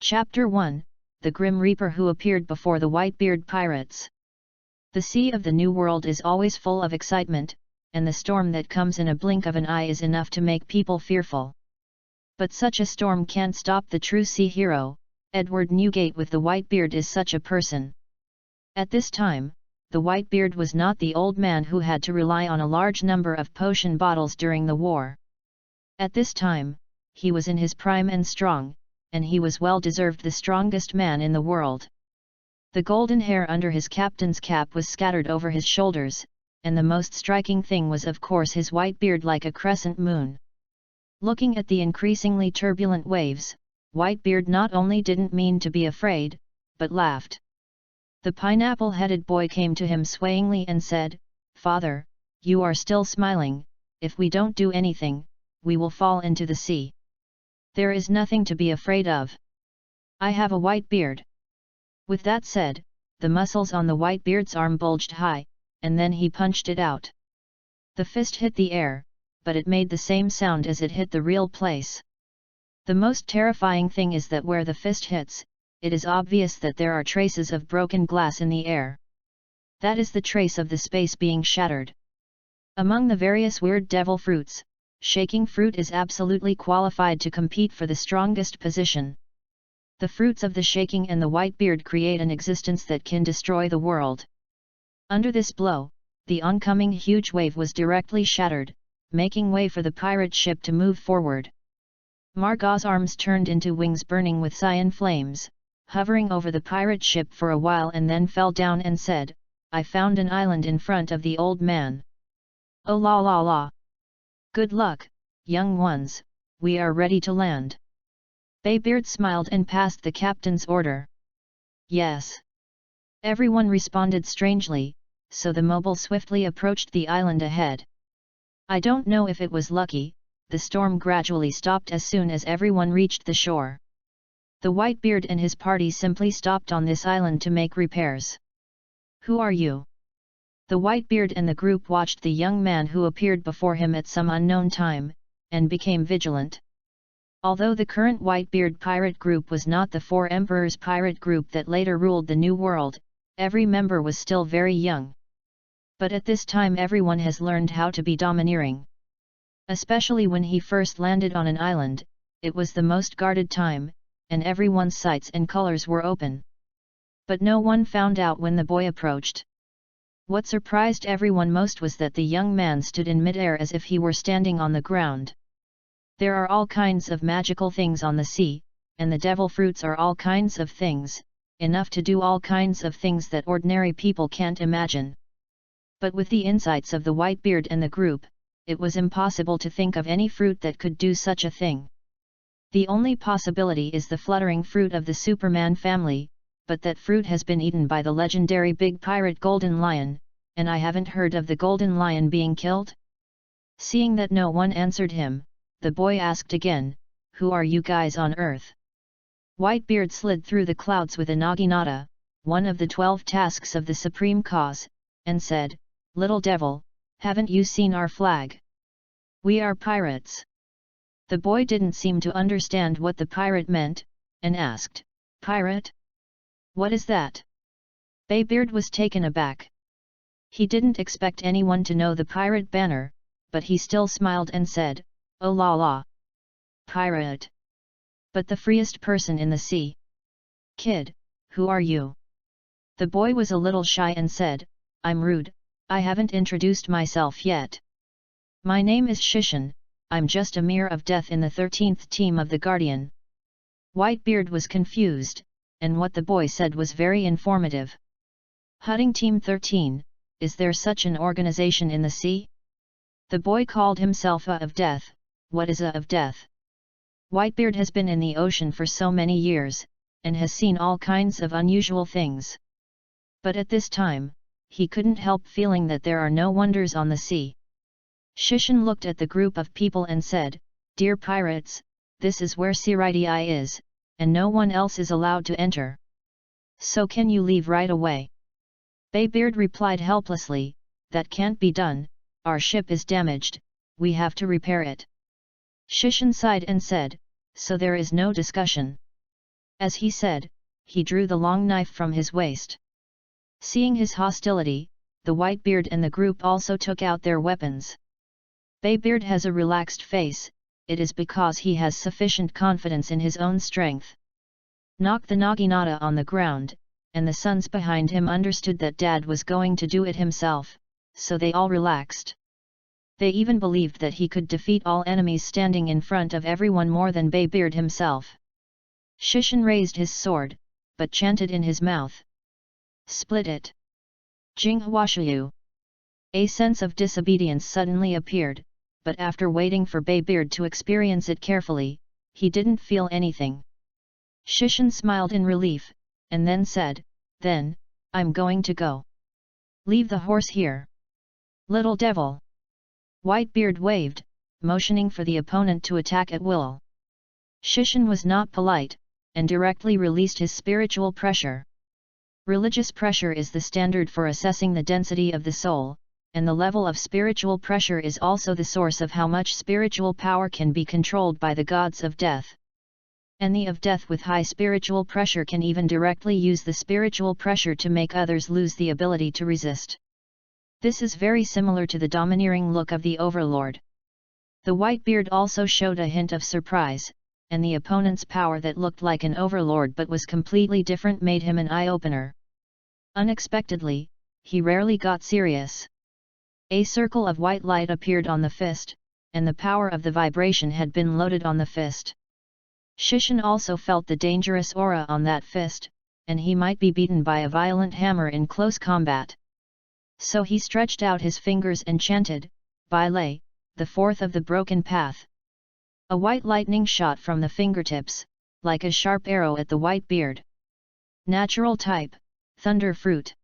Chapter 1, The Grim Reaper Who Appeared Before the Whitebeard Pirates. The sea of the New World is always full of excitement, and the storm that comes in a blink of an eye is enough to make people fearful. But such a storm can't stop the true sea hero. Edward Newgate with the Whitebeard is such a person. At this time, the Whitebeard was not the old man who had to rely on a large number of potion bottles during the war. At this time, he was in his prime and strong, and he was well deserved the strongest man in the world. The golden hair under his captain's cap was scattered over his shoulders, and the most striking thing was of course his white beard like a crescent moon. Looking at the increasingly turbulent waves, Whitebeard not only didn't mean to be afraid, but laughed. The pineapple-headed boy came to him swayingly and said, "Father, you are still smiling. If we don't do anything, we will fall into the sea. There is nothing to be afraid of. I have a white beard." With that said, the muscles on the Whitebeard's arm bulged high, and then he punched it out. The fist hit the air, but it made the same sound as it hit the real place. The most terrifying thing is that where the fist hits, it is obvious that there are traces of broken glass in the air. That is the trace of the space being shattered. Among the various weird devil fruits, shaking fruit is absolutely qualified to compete for the strongest position. The fruits of the shaking and the Whitebeard create an existence that can destroy the world. Under this blow, the oncoming huge wave was directly shattered, making way for the pirate ship to move forward. Margot's arms turned into wings burning with cyan flames, hovering over the pirate ship for a while and then fell down and said, "I found an island in front of the old man. Oh la la la! Good luck, young ones, we are ready to land." Baybeard smiled and passed the captain's order. "Yes." Everyone responded strangely, so the mobile swiftly approached the island ahead. I don't know if it was lucky, the storm gradually stopped as soon as everyone reached the shore. The Whitebeard and his party simply stopped on this island to make repairs. "Who are you?" The Whitebeard and the group watched the young man who appeared before him at some unknown time, and became vigilant. Although the current Whitebeard pirate group was not the Four Emperors pirate group that later ruled the New World, every member was still very young. But at this time everyone has learned how to be domineering. Especially when he first landed on an island, it was the most guarded time, and everyone's sights and colors were open. But no one found out when the boy approached. What surprised everyone most was that the young man stood in midair as if he were standing on the ground. There are all kinds of magical things on the sea, and the devil fruits are all kinds of things, enough to do all kinds of things that ordinary people can't imagine. But with the insights of the Whitebeard and the group, it was impossible to think of any fruit that could do such a thing. The only possibility is the fluttering fruit of the Superman family, but that fruit has been eaten by the legendary big pirate Golden Lion, and I haven't heard of the Golden Lion being killed. Seeing that no one answered him, the boy asked again, "Who are you guys on Earth?" Whitebeard slid through the clouds with a naginata, one of the 12 tasks of the Supreme Cause, and said, "Little devil, haven't you seen our flag? We are pirates." The boy didn't seem to understand what the pirate meant, and asked, "Pirate? What is that?" Baybeard was taken aback. He didn't expect anyone to know the pirate banner, but he still smiled and said, "Oh la la! Pirate! But the freest person in the sea. Kid, who are you?" The boy was a little shy and said, "I'm rude, I haven't introduced myself yet. My name is Shishin, I'm just a mirror of death in the 13th team of the Guardian." Whitebeard was confused, and what the boy said was very informative. "Hunting Team 13, is there such an organization in the sea?" The boy called himself a of death. What is a of death? Whitebeard has been in the ocean for so many years, and has seen all kinds of unusual things. But at this time, he couldn't help feeling that there are no wonders on the sea. Shishin looked at the group of people and said, "Dear pirates, this is where Siridi is, and no one else is allowed to enter. So can you leave right away?" Baybeard replied helplessly, "That can't be done, our ship is damaged, we have to repair it." Shishin sighed and said, "So there is no discussion. As he said, he drew the long knife from his waist. Seeing his hostility, the Whitebeard and the group also took out their weapons. Baybeard has a relaxed face, it is because he has sufficient confidence in his own strength. Knocked the naginata on the ground, and the sons behind him understood that Dad was going to do it himself, so they all relaxed. They even believed that he could defeat all enemies standing in front of everyone more than Baybeard himself. Shishin raised his sword, but chanted in his mouth. Split it! Jinghuashiyu! A sense of disobedience suddenly appeared, but after waiting for Baybeard to experience it carefully, he didn't feel anything. Shishin smiled in relief, and then said, "Then, I'm going to go. Leave the horse here. Little devil!" Whitebeard waved, motioning for the opponent to attack at will. Shishin was not polite, and directly released his spiritual pressure. Religious pressure is the standard for assessing the density of the soul, and the level of spiritual pressure is also the source of how much spiritual power can be controlled by the gods of death. And the of death with high spiritual pressure can even directly use the spiritual pressure to make others lose the ability to resist. This is very similar to the domineering look of the overlord. The Whitebeard also showed a hint of surprise, and the opponent's power that looked like an overlord but was completely different made him an eye-opener. Unexpectedly, he rarely got serious. A circle of white light appeared on the fist, and the power of the vibration had been loaded on the fist. Shishin also felt the dangerous aura on that fist, and he might be beaten by a violent hammer in close combat. So he stretched out his fingers and chanted, "Bilay, the fourth of the broken path." A white lightning shot from the fingertips, like a sharp arrow at the Whitebeard. Natural type, thunder fruit.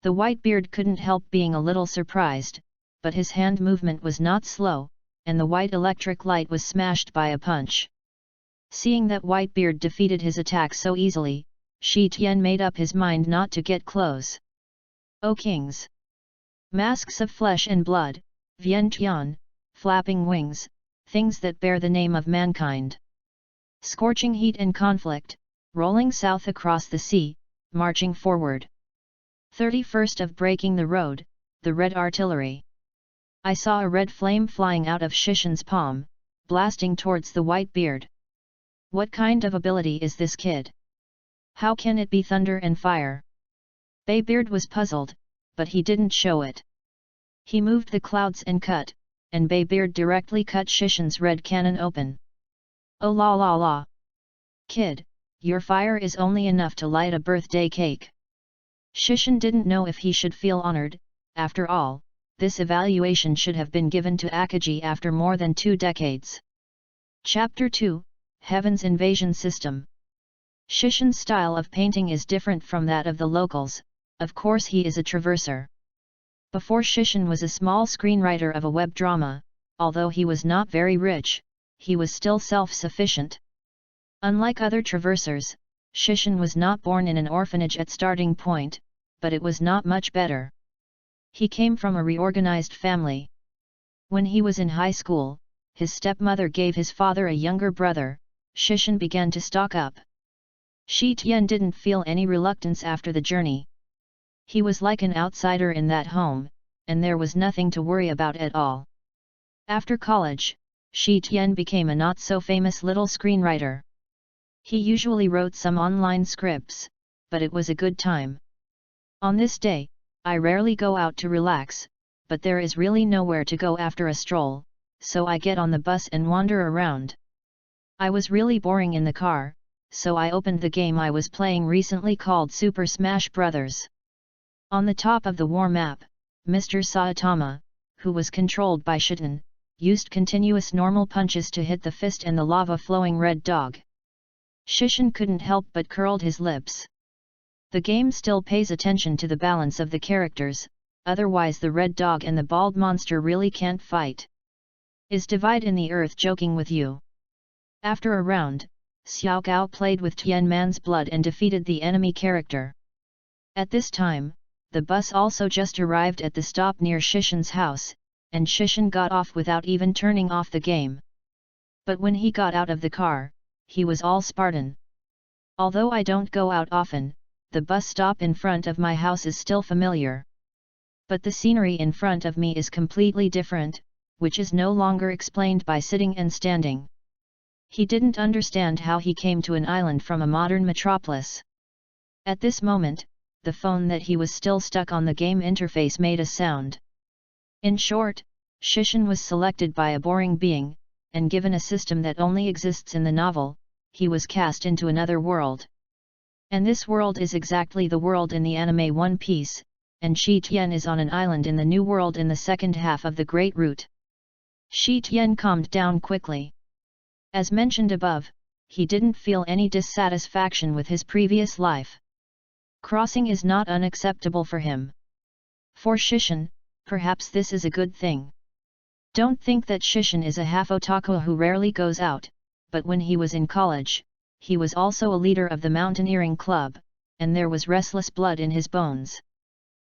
The Whitebeard couldn't help being a little surprised, but his hand movement was not slow, and the white electric light was smashed by a punch. Seeing that Whitebeard defeated his attack so easily, Shi Tian made up his mind not to get close. O kings! Masks of flesh and blood, Vian Tian, flapping wings, things that bear the name of mankind. Scorching heat and conflict, rolling south across the sea, marching forward. 31st of breaking the road, the red artillery. I saw a red flame flying out of Shishin's palm, blasting towards the Whitebeard. What kind of ability is this kid? How can it be thunder and fire? Baybeard was puzzled, but he didn't show it. He moved the clouds and cut, and Baybeard directly cut Shishin's red cannon open. Oh la la la! Kid, your fire is only enough to light a birthday cake. Shishin didn't know if he should feel honored. After all, this evaluation should have been given to Akagi after more than 2 decades. Chapter 2, Heaven's Invasion System. Shishin's style of painting is different from that of the locals, of course he is a traverser. Before Shishin was a small screenwriter of a web drama, although he was not very rich, he was still self-sufficient. Unlike other traversers, Shishin was not born in an orphanage at starting point, but it was not much better. He came from a reorganized family. When he was in high school, his stepmother gave his father a younger brother. Shishin began to stock up. Shi Tian didn't feel any reluctance after the journey. He was like an outsider in that home, and there was nothing to worry about at all. After college, Shi Tian became a not-so-famous little screenwriter. He usually wrote some online scripts, but it was a good time. On this day, I rarely go out to relax, but there is really nowhere to go after a stroll, so I get on the bus and wander around. I was really boring in the car, so I opened the game I was playing recently called Super Smash Bros. On the top of the war map, Mr. Saitama, who was controlled by Shitan, used continuous normal punches to hit the fist and the lava-flowing red dog. Shishin couldn't help but curled his lips. The game still pays attention to the balance of the characters, otherwise the red dog and the bald monster really can't fight. Is Divide in the Earth joking with you? After a round, Xiao Gao played with Tian Man's blood and defeated the enemy character. At this time, the bus also just arrived at the stop near Shishin's house, and Shishin got off without even turning off the game. But when he got out of the car, he was all Spartan. Although I don't go out often, the bus stop in front of my house is still familiar. But the scenery in front of me is completely different, which is no longer explained by sitting and standing. He didn't understand how he came to an island from a modern metropolis. At this moment, the phone that he was still stuck on the game interface made a sound. In short, Shishin was selected by a boring being, and given a system that only exists in the novel, he was cast into another world. And this world is exactly the world in the anime One Piece, and Shi Tian is on an island in the new world in the second half of the Great Route. Shi Tian calmed down quickly. As mentioned above, he didn't feel any dissatisfaction with his previous life. Crossing is not unacceptable for him. For Shishin, perhaps this is a good thing. Don't think that Shishin is a half otaku who rarely goes out, but when he was in college, he was also a leader of the mountaineering club, and there was restless blood in his bones.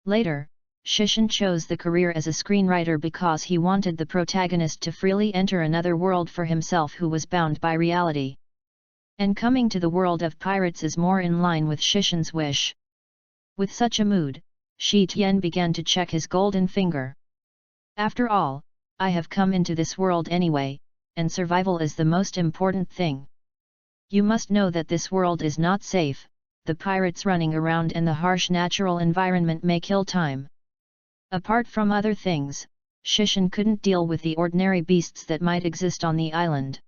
Later, Shishin chose the career as a screenwriter because he wanted the protagonist to freely enter another world for himself who was bound by reality. And coming to the world of pirates is more in line with Shishin's wish. With such a mood, Shi Tian began to check his golden finger. After all, I have come into this world anyway, and survival is the most important thing. You must know that this world is not safe, the pirates running around and the harsh natural environment may kill time. Apart from other things, Shishin couldn't deal with the ordinary beasts that might exist on the island.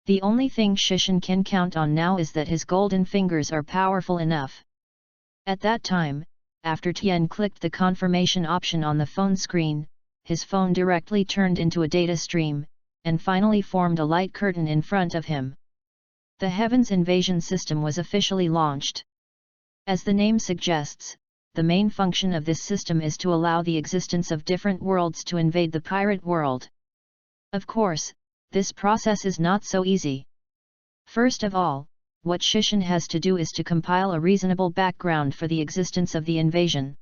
The only thing Shishin can count on now is that his golden fingers are powerful enough. At that time, after Tian clicked the confirmation option on the phone screen, his phone directly turned into a data stream, and finally formed a light curtain in front of him. The Heavens Invasion system was officially launched. As the name suggests, the main function of this system is to allow the existence of different worlds to invade the pirate world. Of course, this process is not so easy. First of all, what Shishin has to do is to compile a reasonable background for the existence of the invasion.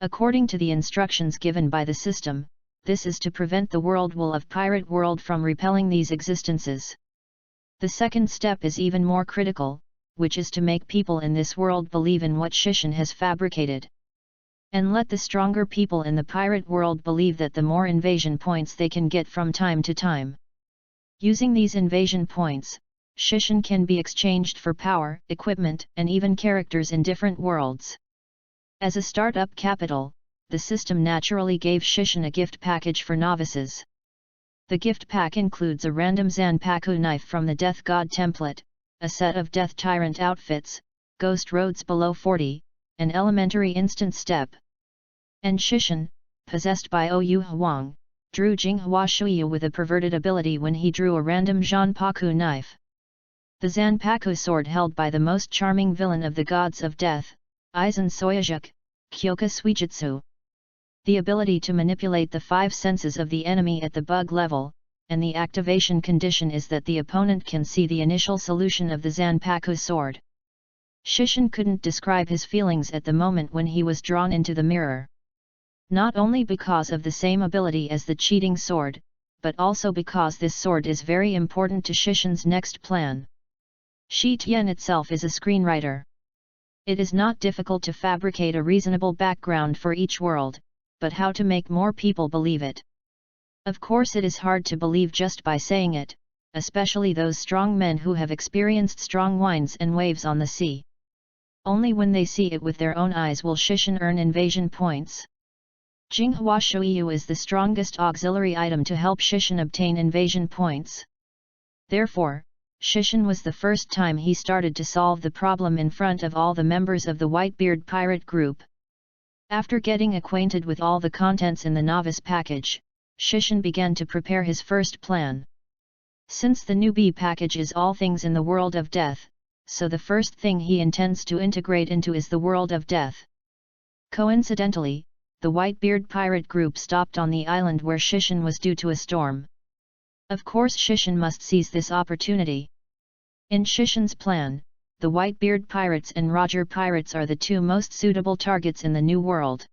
According to the instructions given by the system, this is to prevent the world will of pirate world from repelling these existences. The second step is even more critical, which is to make people in this world believe in what Shishin has fabricated. And let the stronger people in the pirate world believe that the more invasion points they can get from time to time. Using these invasion points, Shishin can be exchanged for power, equipment, and even characters in different worlds. As a startup capital, the system naturally gave Shishin a gift package for novices. The gift pack includes a random Zanpaku knife from the Death God template, a set of Death Tyrant outfits, Ghost Roads below 40, an elementary instant step. And Shishin, possessed by Ou Huang, drew Jinghua Shuyu with a perverted ability when he drew a random Zanpaku knife. The Zanpaku sword held by the most charming villain of the gods of death, Aizen Soyajuk, Kyoka Suijutsu. The ability to manipulate the five senses of the enemy at the bug level, and the activation condition is that the opponent can see the initial solution of the Zanpaku sword. Shishin couldn't describe his feelings at the moment when he was drawn into the mirror. Not only because of the same ability as the cheating sword, but also because this sword is very important to Shishin's next plan. Shi Tian itself is a screenwriter. It is not difficult to fabricate a reasonable background for each world, but how to make more people believe it. Of course it is hard to believe just by saying it, especially those strong men who have experienced strong winds and waves on the sea. Only when they see it with their own eyes will Shishin earn invasion points. Jinghua Shuyu is the strongest auxiliary item to help Shishin obtain invasion points. Therefore, Shishin was the first time he started to solve the problem in front of all the members of the Whitebeard pirate group. After getting acquainted with all the contents in the novice package, Shishin began to prepare his first plan. Since the newbie package is all things in the world of death, so the first thing he intends to integrate into is the world of death. Coincidentally, the Whitebeard pirate group stopped on the island where Shishin was due to a storm. Of course Shishin must seize this opportunity. In Shishin's plan, the Whitebeard pirates and Roger pirates are the two most suitable targets in the new world.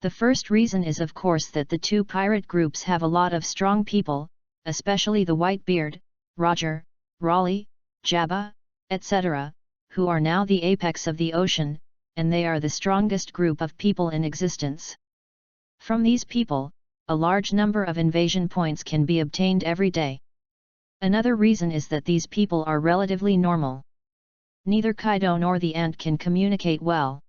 The first reason is of course that the two pirate groups have a lot of strong people, especially the Whitebeard, Roger, Raleigh, Jabba, etc., who are now the apex of the ocean, and they are the strongest group of people in existence. From these people, a large number of invasion points can be obtained every day. Another reason is that these people are relatively normal. Neither Kaido nor the ant can communicate well.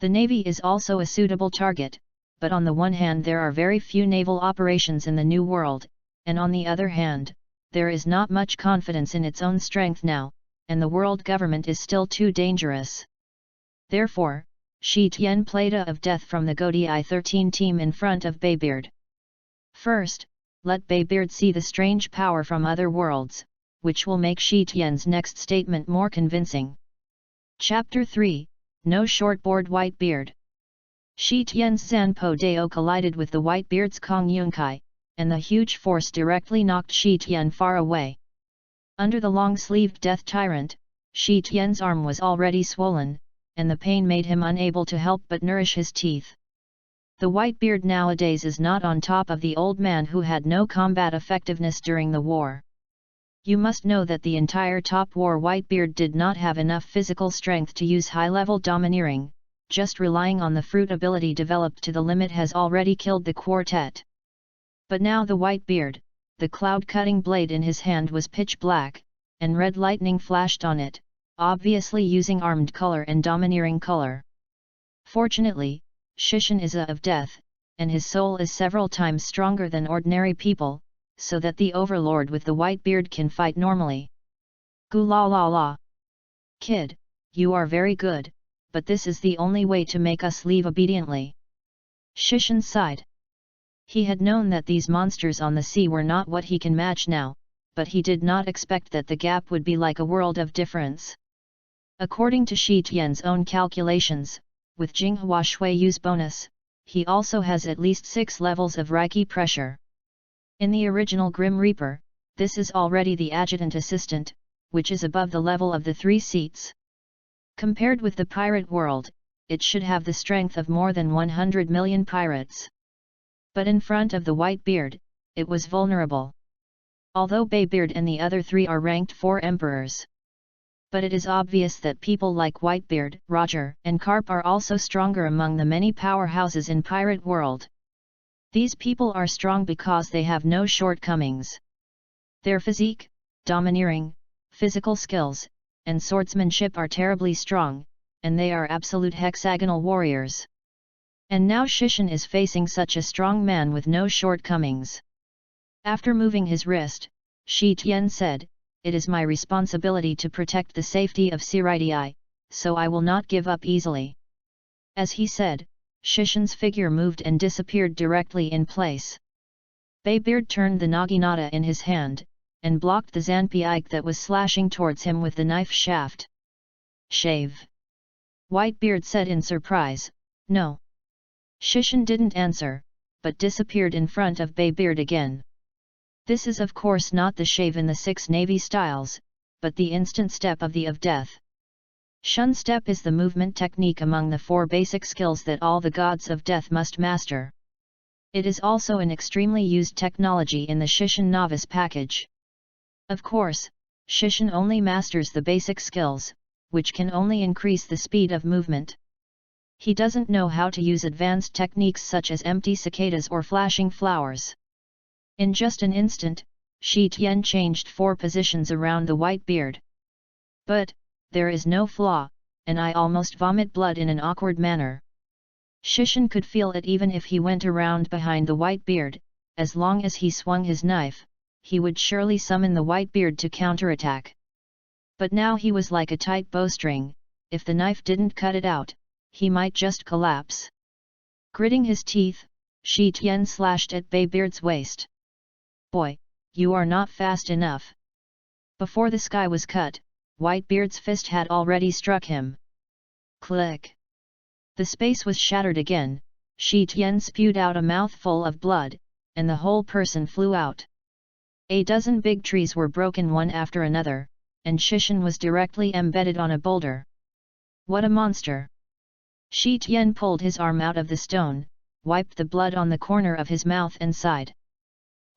The navy is also a suitable target, but on the one hand there are very few naval operations in the New World, and on the other hand, there is not much confidence in its own strength now, and the world government is still too dangerous. Therefore, Shi Tian played a of death from the Godai 13 team in front of Baybeard. First, let Baybeard see the strange power from other worlds, which will make Shi Tian's next statement more convincing. Chapter 3, No Shortboard Whitebeard. Shi Tian's Zanpo Dao collided with the Whitebeard's Kong Yunkai, and the huge force directly knocked Shi Tian far away. Under the long-sleeved Death Tyrant, Shi Tian's arm was already swollen, and the pain made him unable to help but nourish his teeth. The Whitebeard nowadays is not on top of the old man who had no combat effectiveness during the war. You must know that the entire top war Whitebeard did not have enough physical strength to use high-level domineering, just relying on the fruit ability developed to the limit has already killed the quartet. But now the Whitebeard, the cloud-cutting blade in his hand was pitch black, and red lightning flashed on it, obviously using armed color and domineering color. Fortunately, Shishin is a of death, and his soul is several times stronger than ordinary people, so that the overlord with the white beard can fight normally. Gu la la la. Kid, you are very good, but this is the only way to make us leave obediently. Shishin sighed. He had known that these monsters on the sea were not what he can match now, but he did not expect that the gap would be like a world of difference. According to Shi Tian's own calculations, with Jinghua Shui's bonus, he also has at least 6 levels of Reiki pressure. In the original Grim Reaper, this is already the adjutant assistant, which is above the level of the 3 seats. Compared with the pirate world, it should have the strength of more than 100 million pirates. But in front of the Whitebeard, it was vulnerable. Although Baybeard and the other 3 are ranked 4 emperors. But it is obvious that people like Whitebeard, Roger, and Carp are also stronger among the many powerhouses in pirate world. These people are strong because they have no shortcomings. Their physique, domineering, physical skills, and swordsmanship are terribly strong, and they are absolute hexagonal warriors. And now Shishin is facing such a strong man with no shortcomings. After moving his wrist, Shi Tian said, "It is my responsibility to protect the safety of Siridii, so I will not give up easily." As he said, Shishin's figure moved and disappeared directly in place. Baybeard turned the naginata in his hand, and blocked the Zanpiike that was slashing towards him with the knife shaft. "Shave!" Whitebeard said in surprise. "No." Shishin didn't answer, but disappeared in front of Baybeard again. This is of course not the shave in the 6 navy styles, but the instant step of the of death. Shun step is the movement technique among the 4 basic skills that all the gods of death must master. It is also an extremely used technology in the Shishin novice package. Of course, Shishin only masters the basic skills, which can only increase the speed of movement. He doesn't know how to use advanced techniques such as empty cicadas or flashing flowers. In just an instant, Shi Tian changed 4 positions around the Whitebeard. But, there is no flaw, and I almost vomit blood in an awkward manner. Shishin could feel it even if he went around behind the Whitebeard, as long as he swung his knife, he would surely summon the Whitebeard to counterattack. But now he was like a tight bowstring, if the knife didn't cut it out, he might just collapse. Gritting his teeth, Shi Tian slashed at Baybeard's waist. "Boy, you are not fast enough." Before the sky was cut, Whitebeard's fist had already struck him. Click! The space was shattered again, Shi Tian spewed out a mouthful of blood, and the whole person flew out. A dozen big trees were broken one after another, and Shishin was directly embedded on a boulder. What a monster! Shi Tian pulled his arm out of the stone, wiped the blood on the corner of his mouth and sighed.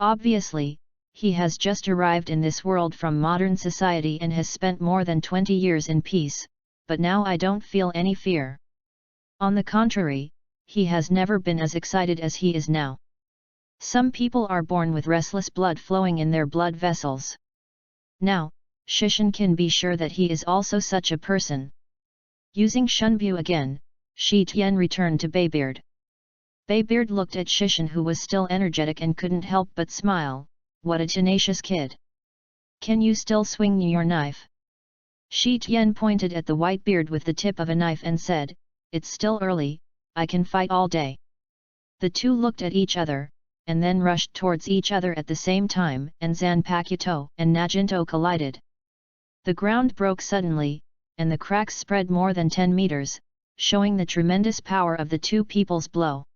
Obviously, he has just arrived in this world from modern society and has spent more than 20 years in peace, but now I don't feel any fear. On the contrary, he has never been as excited as he is now. Some people are born with restless blood flowing in their blood vessels. Now, Shishan can be sure that he is also such a person. Using Shunbu again, Shi Tian returned to Baybeard. Baybeard looked at Shishan, who was still energetic, and couldn't help but smile. What a tenacious kid! Can you still swing your knife? Shi Tian pointed at the white beard with the tip of a knife and said, "It's still early, I can fight all day." The two looked at each other, and then rushed towards each other at the same time, and Zanpakuto and Najinto collided. The ground broke suddenly, and the cracks spread more than 10 meters, showing the tremendous power of the two people's blow.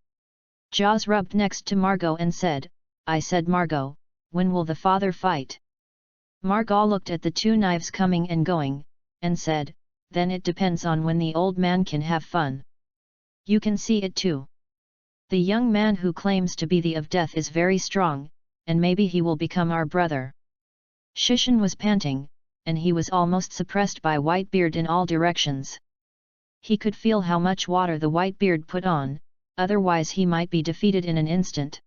Jaws rubbed next to Margot and said, "I said, Margot, when will the father fight?" Margot looked at the two knives coming and going, and said, "Then it depends on when the old man can have fun. You can see it too. The young man who claims to be the of death is very strong, and maybe he will become our brother." Shishan was panting, and he was almost suppressed by Whitebeard in all directions. He could feel how much water the Whitebeard put on, otherwise he might be defeated in an instant.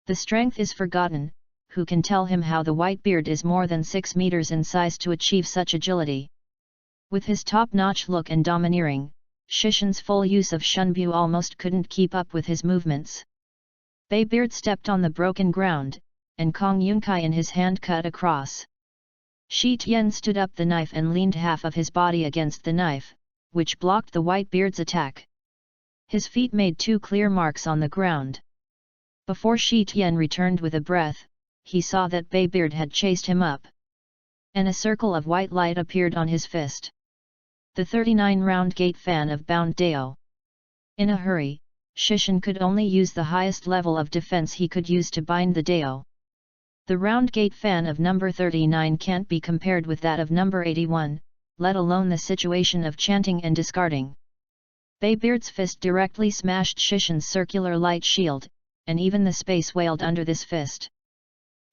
The strength is forgotten, who can tell him how the Whitebeard is more than 6 meters in size to achieve such agility. With his top-notch look and domineering, Shishan's full use of Shunbu almost couldn't keep up with his movements. Baybeard stepped on the broken ground, and Kong Yunkai in his hand cut across. Shi Tian stood up the knife and leaned half of his body against the knife, which blocked the Whitebeard's attack. His feet made 2 clear marks on the ground. Before Shi Tian returned with a breath, he saw that Baybeard had chased him up. And a circle of white light appeared on his fist. The 39-round gate fan of Bound Dao. In a hurry, Shishan could only use the highest level of defense he could use to bind the Dao. The round gate fan of number 39 can't be compared with that of number 81, let alone the situation of chanting and discarding. Baybeard's fist directly smashed Shishan's circular light shield, and even the space wailed under this fist.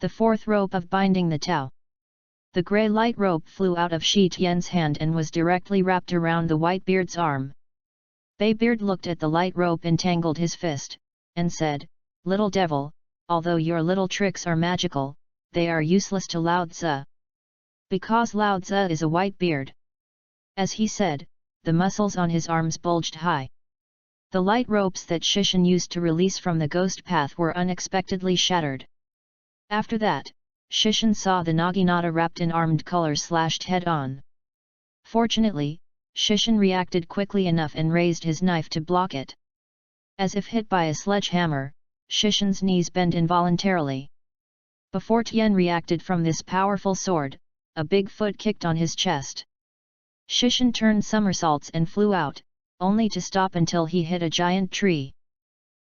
The 4th rope of binding the Tao. The grey light rope flew out of Shi Tian's hand and was directly wrapped around the Whitebeard's arm. Baybeard looked at the light rope entangled his fist, and said, "Little devil, although your little tricks are magical, they are useless to Lao Tzu." Because Lao Tzu is a Whitebeard. As he said, the muscles on his arms bulged high. The light ropes that Shishan used to release from the ghost path were unexpectedly shattered. After that, Shishan saw the Naginata wrapped in armed colors slashed head-on. Fortunately, Shishan reacted quickly enough and raised his knife to block it. As if hit by a sledgehammer, Shishan's knees bent involuntarily. Before Tian reacted from this powerful sword, a big foot kicked on his chest. Shishan turned somersaults and flew out, only to stop until he hit a giant tree.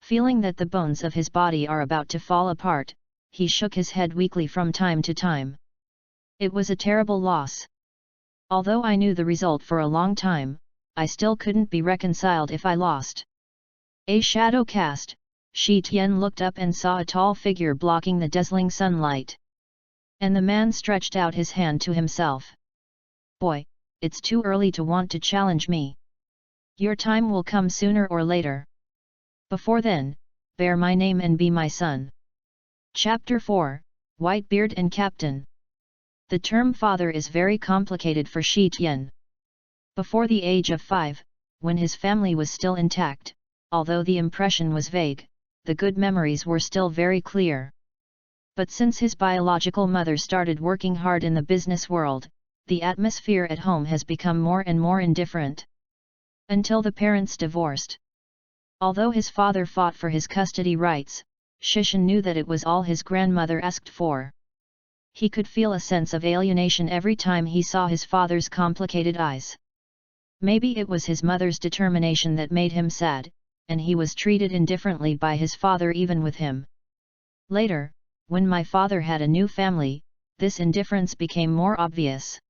Feeling that the bones of his body are about to fall apart, he shook his head weakly from time to time. It was a terrible loss. Although I knew the result for a long time, I still couldn't be reconciled if I lost. A shadow cast. Shi Tian looked up and saw a tall figure blocking the dazzling sunlight. And the man stretched out his hand to himself. "Boy, it's too early to want to challenge me. Your time will come sooner or later. Before then, bear my name and be my son." Chapter 4, Whitebeard and Captain. The term father is very complicated for Shi Tian. Before the age of 5, when his family was still intact, although the impression was vague, the good memories were still very clear. But since his biological mother started working hard in the business world, the atmosphere at home has become more and more indifferent. Until the parents divorced. Although his father fought for his custody rights, Shishan knew that it was all his grandmother asked for. He could feel a sense of alienation every time he saw his father's complicated eyes. Maybe it was his mother's determination that made him sad, and he was treated indifferently by his father even with him. Later, when my father had a new family, this indifference became more obvious.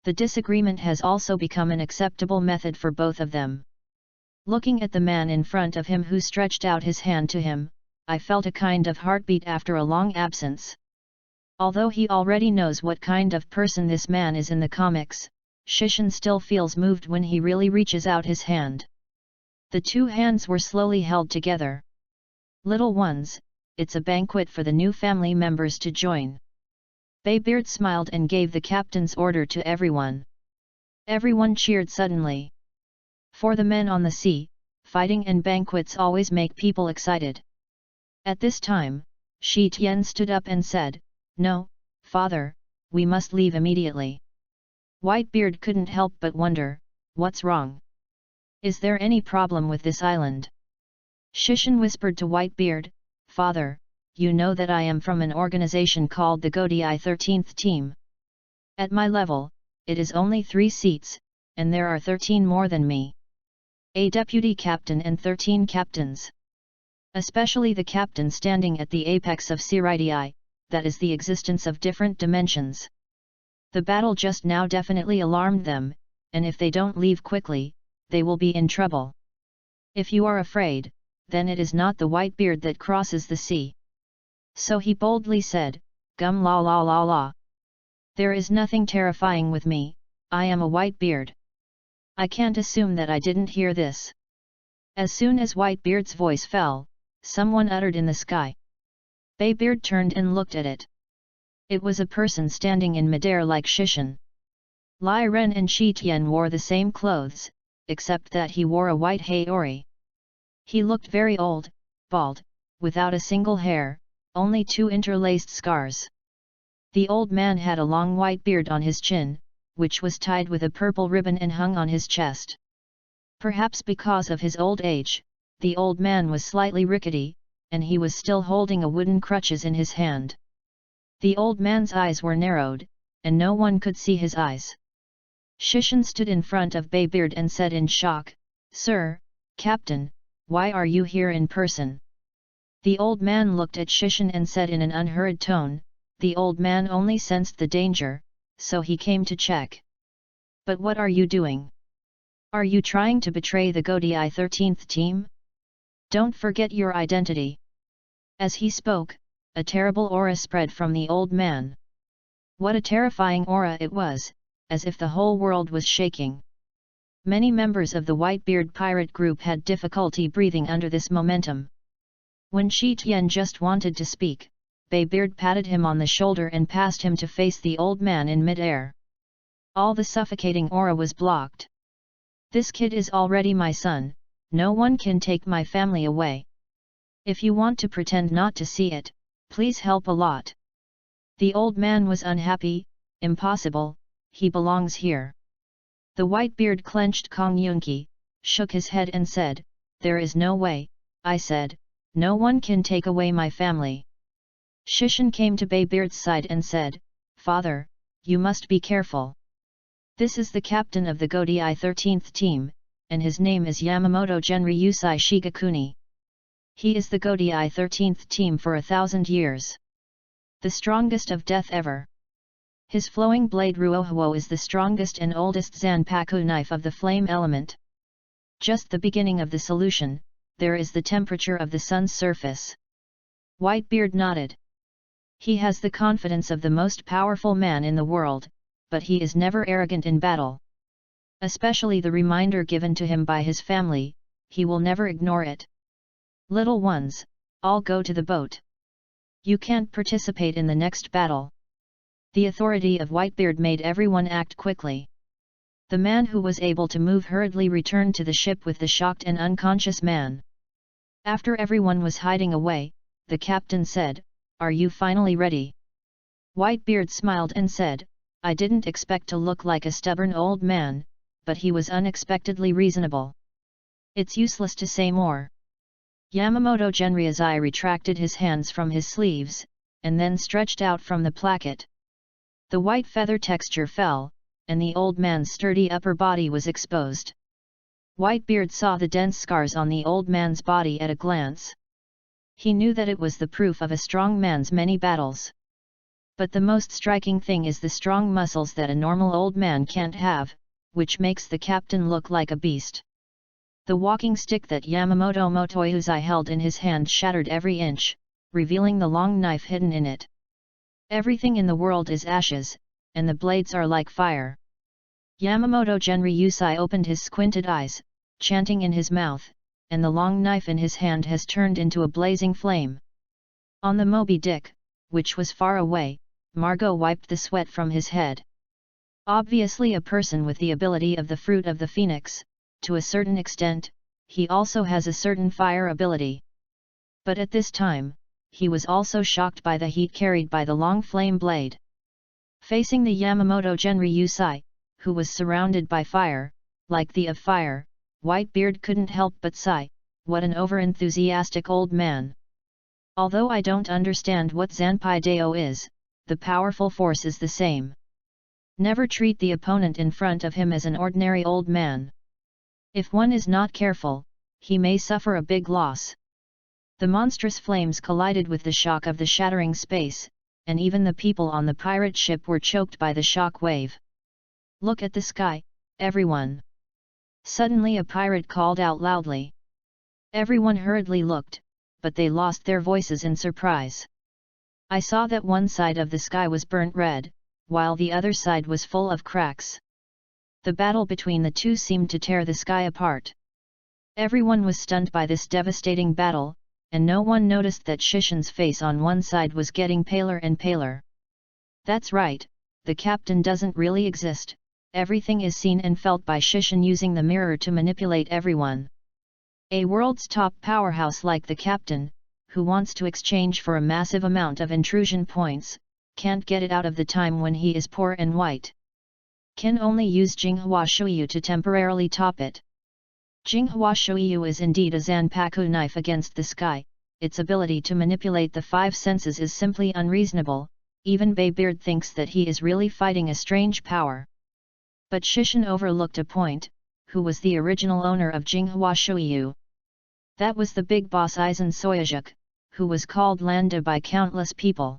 The disagreement has also become an acceptable method for both of them. Looking at the man in front of him who stretched out his hand to him, I felt a kind of heartbeat after a long absence. Although he already knows what kind of person this man is in the comics, Shishin still feels moved when he really reaches out his hand. The two hands were slowly held together. Little ones, it's a banquet for the new family members to join. Baybeard smiled and gave the captain's order to everyone. Everyone cheered suddenly. For the men on the sea, fighting and banquets always make people excited. At this time, Shi Tian stood up and said, "No, father, we must leave immediately." Whitebeard couldn't help but wonder, what's wrong? Is there any problem with this island? Shishin whispered to Whitebeard, "Father, you know that I am from an organization called the Godii 13th Team. At my level, it is only 3 seats, and there are 13 more than me. A deputy captain and 13 captains. Especially the captain standing at the apex of Siridii, that is the existence of different dimensions. The battle just now definitely alarmed them, and if they don't leave quickly, they will be in trouble. If you are afraid, then it is not the Whitebeard that crosses the sea." So he boldly said, "Gum la la la la. There is nothing terrifying with me, I am a Whitebeard. I can't assume that I didn't hear this." As soon as Whitebeard's voice fell, someone uttered in the sky. Baybeard turned and looked at it. It was a person standing in midair like Shishin. Lai Ren and Shi Tian wore the same clothes, except that he wore a white haori. He looked very old, bald, without a single hair, only 2 interlaced scars. The old man had a long white beard on his chin, which was tied with a purple ribbon and hung on his chest. Perhaps because of his old age, the old man was slightly rickety, and he was still holding a wooden crutches in his hand. The old man's eyes were narrowed, and no one could see his eyes. Shishin stood in front of Baybeard and said in shock, "Sir, Captain, why are you here in person?" The old man looked at Shishin and said in an unhurried tone, "The old man only sensed the danger, so he came to check." "But what are you doing? Are you trying to betray the Godii 13th Team? Don't forget your identity." As he spoke, a terrible aura spread from the old man. What a terrifying aura it was, as if the whole world was shaking. Many members of the Whitebeard pirate group had difficulty breathing under this momentum. When Shi Tian just wanted to speak, Baybeard patted him on the shoulder and passed him to face the old man in mid-air. All the suffocating aura was blocked. "This kid is already my son, no one can take my family away. If you want to pretend not to see it, please help a lot." The old man was unhappy. "Impossible, he belongs here." The Whitebeard clenched Kong Yunqi, shook his head and said, "There is no way, I said, no one can take away my family." Shishin came to Baybeard's side and said, "Father, you must be careful. This is the captain of the Godii 13th Team, and his name is Yamamoto Genri Yusai Shigakuni. He is the Godii 13th Team for 1,000 years. The strongest of death ever. His flowing blade Ruohuo is the strongest and oldest Zanpaku knife of the flame element. Just the beginning of the solution, there is the temperature of the sun's surface." Whitebeard nodded. "He has the confidence of the most powerful man in the world, but he is never arrogant in battle. Especially the reminder given to him by his family, he will never ignore it. Little ones, all go to the boat. You can't participate in the next battle." The authority of Whitebeard made everyone act quickly. The man who was able to move hurriedly returned to the ship with the shocked and unconscious man. After everyone was hiding away, the captain said, "Are you finally ready?" Whitebeard smiled and said, "I didn't expect to look like a stubborn old man, but he was unexpectedly reasonable. It's useless to say more." Yamamoto Genryazai retracted his hands from his sleeves, and then stretched out from the placket. The white feather texture fell, and the old man's sturdy upper body was exposed. Whitebeard saw the dense scars on the old man's body at a glance. He knew that it was the proof of a strong man's many battles. But the most striking thing is the strong muscles that a normal old man can't have, which makes the captain look like a beast. The walking stick that Yamamoto Motoyuzai held in his hand shattered every inch, revealing the long knife hidden in it. Everything in the world is ashes, and the blades are like fire. Yamamoto Genri Yusai opened his squinted eyes, chanting in his mouth, and the long knife in his hand has turned into a blazing flame. On the Moby Dick, which was far away, Margot wiped the sweat from his head. Obviously a person with the ability of the Fruit of the Phoenix, to a certain extent, he also has a certain fire ability. But at this time, he was also shocked by the heat carried by the long flame blade. Facing the Yamamoto Genri Yusai, who was surrounded by fire, like the of fire, Whitebeard couldn't help but sigh, what an over-enthusiastic old man. Although I don't understand what Zanpai Deo is, the powerful force is the same. Never treat the opponent in front of him as an ordinary old man. If one is not careful, he may suffer a big loss. The monstrous flames collided with the shock of the shattering space, and even the people on the pirate ship were choked by the shock wave. Look at the sky, everyone! Suddenly a pirate called out loudly. Everyone hurriedly looked, but they lost their voices in surprise. I saw that one side of the sky was burnt red, while the other side was full of cracks. The battle between the two seemed to tear the sky apart. Everyone was stunned by this devastating battle, and no one noticed that Shishin's face on one side was getting paler and paler. That's right, the captain doesn't really exist, everything is seen and felt by Shishin using the mirror to manipulate everyone. A world's top powerhouse like the captain, who wants to exchange for a massive amount of intrusion points, can't get it out of the time when he is poor and white. Can only use Jinghua Shuiyu to temporarily top it. Jinghua Shuiyu is indeed a Zanpaku knife against the sky, its ability to manipulate the five senses is simply unreasonable, even Baybeard thinks that he is really fighting a strange power. But Shishin overlooked a point, who was the original owner of Jinghua Shuiyu. That was the big boss Aizen Soyajuk, who was called Landa by countless people.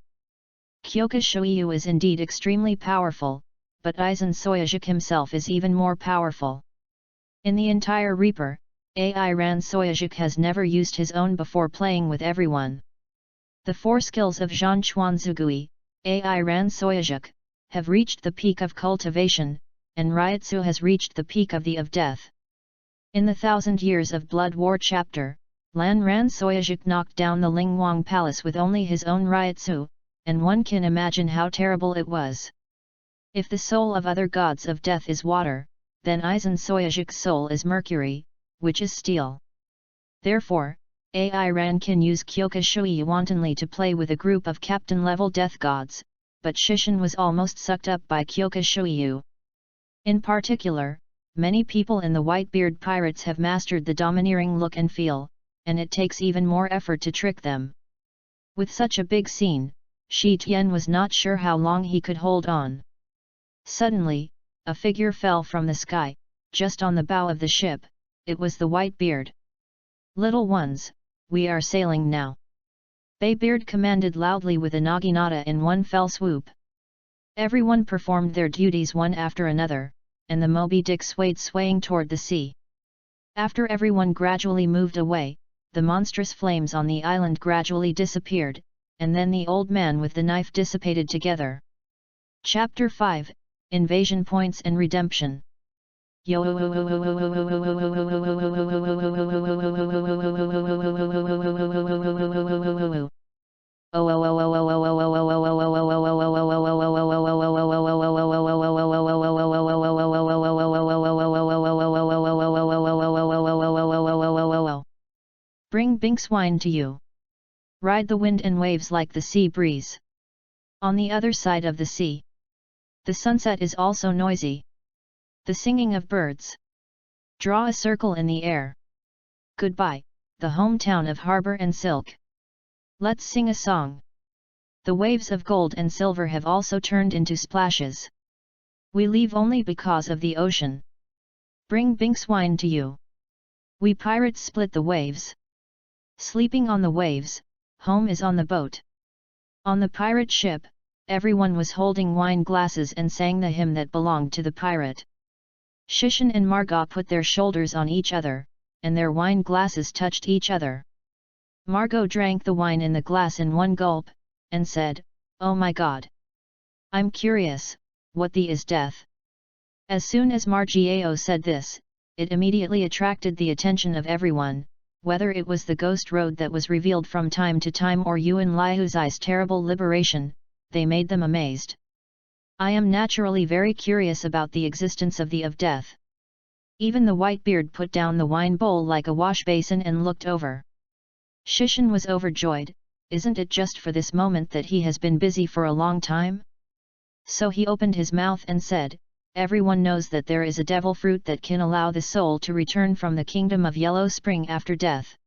Kyoka Shuiyu is indeed extremely powerful, but Aizen Soyajuk himself is even more powerful. In the entire Reaper, AI Ran Soyajuk has never used his own before playing with everyone. The four skills of Zhan Chuanzugui, AI Ran Soyajuk, have reached the peak of cultivation, and Ryutsu has reached the peak of the of death. In the 1000 Years of Blood War chapter, Lan Ran Soyajuk knocked down the Lingwang Palace with only his own Ryutsu, and one can imagine how terrible it was. If the soul of other gods of death is water, then Aizen Soyajuk's soul is mercury, which is steel. Therefore, AI Ran can use Kyoka Shuiyu wantonly to play with a group of captain-level death gods, but Shishin was almost sucked up by Kyoka Shuiyu. In particular, many people in the Whitebeard pirates have mastered the domineering look and feel, and it takes even more effort to trick them. With such a big scene, Shi Tian was not sure how long he could hold on. Suddenly, a figure fell from the sky, just on the bow of the ship. It was the Whitebeard. "Little ones, we are sailing now," Baybeard commanded loudly with a naginata in one fell swoop. Everyone performed their duties one after another, and the Moby Dick swaying toward the sea. After everyone gradually moved away, the monstrous flames on the island gradually disappeared, and then the old man with the knife dissipated together. Chapter 5, Invasion Points and Redemption. Bring Binks wine to you. Ride the wind and waves like the sea breeze. On the other side of the sea, the sunset is also noisy. The singing of birds. Draw a circle in the air. Goodbye, the hometown of harbor and silk. Let's sing a song. The waves of gold and silver have also turned into splashes. We leave only because of the ocean. Bring Binks wine to you. We pirates split the waves. Sleeping on the waves, home is on the boat. On the pirate ship, everyone was holding wine glasses and sang the hymn that belonged to the pirate. Shishin and Margot put their shoulders on each other, and their wine glasses touched each other. Margot drank the wine in the glass in one gulp, and said, "Oh my God! I'm curious, what the is death?" As soon as Margiao said this, it immediately attracted the attention of everyone, whether it was the ghost road that was revealed from time to time or Yuan Liuzai's terrible liberation, they made them amazed. I am naturally very curious about the existence of the of death. Even the Whitebeard put down the wine bowl like a wash basin and looked over. Shishan was overjoyed. Isn't it just for this moment that he has been busy for a long time? So he opened his mouth and said, everyone knows that there is a devil fruit that can allow the soul to return from the kingdom of Yellow Spring after death.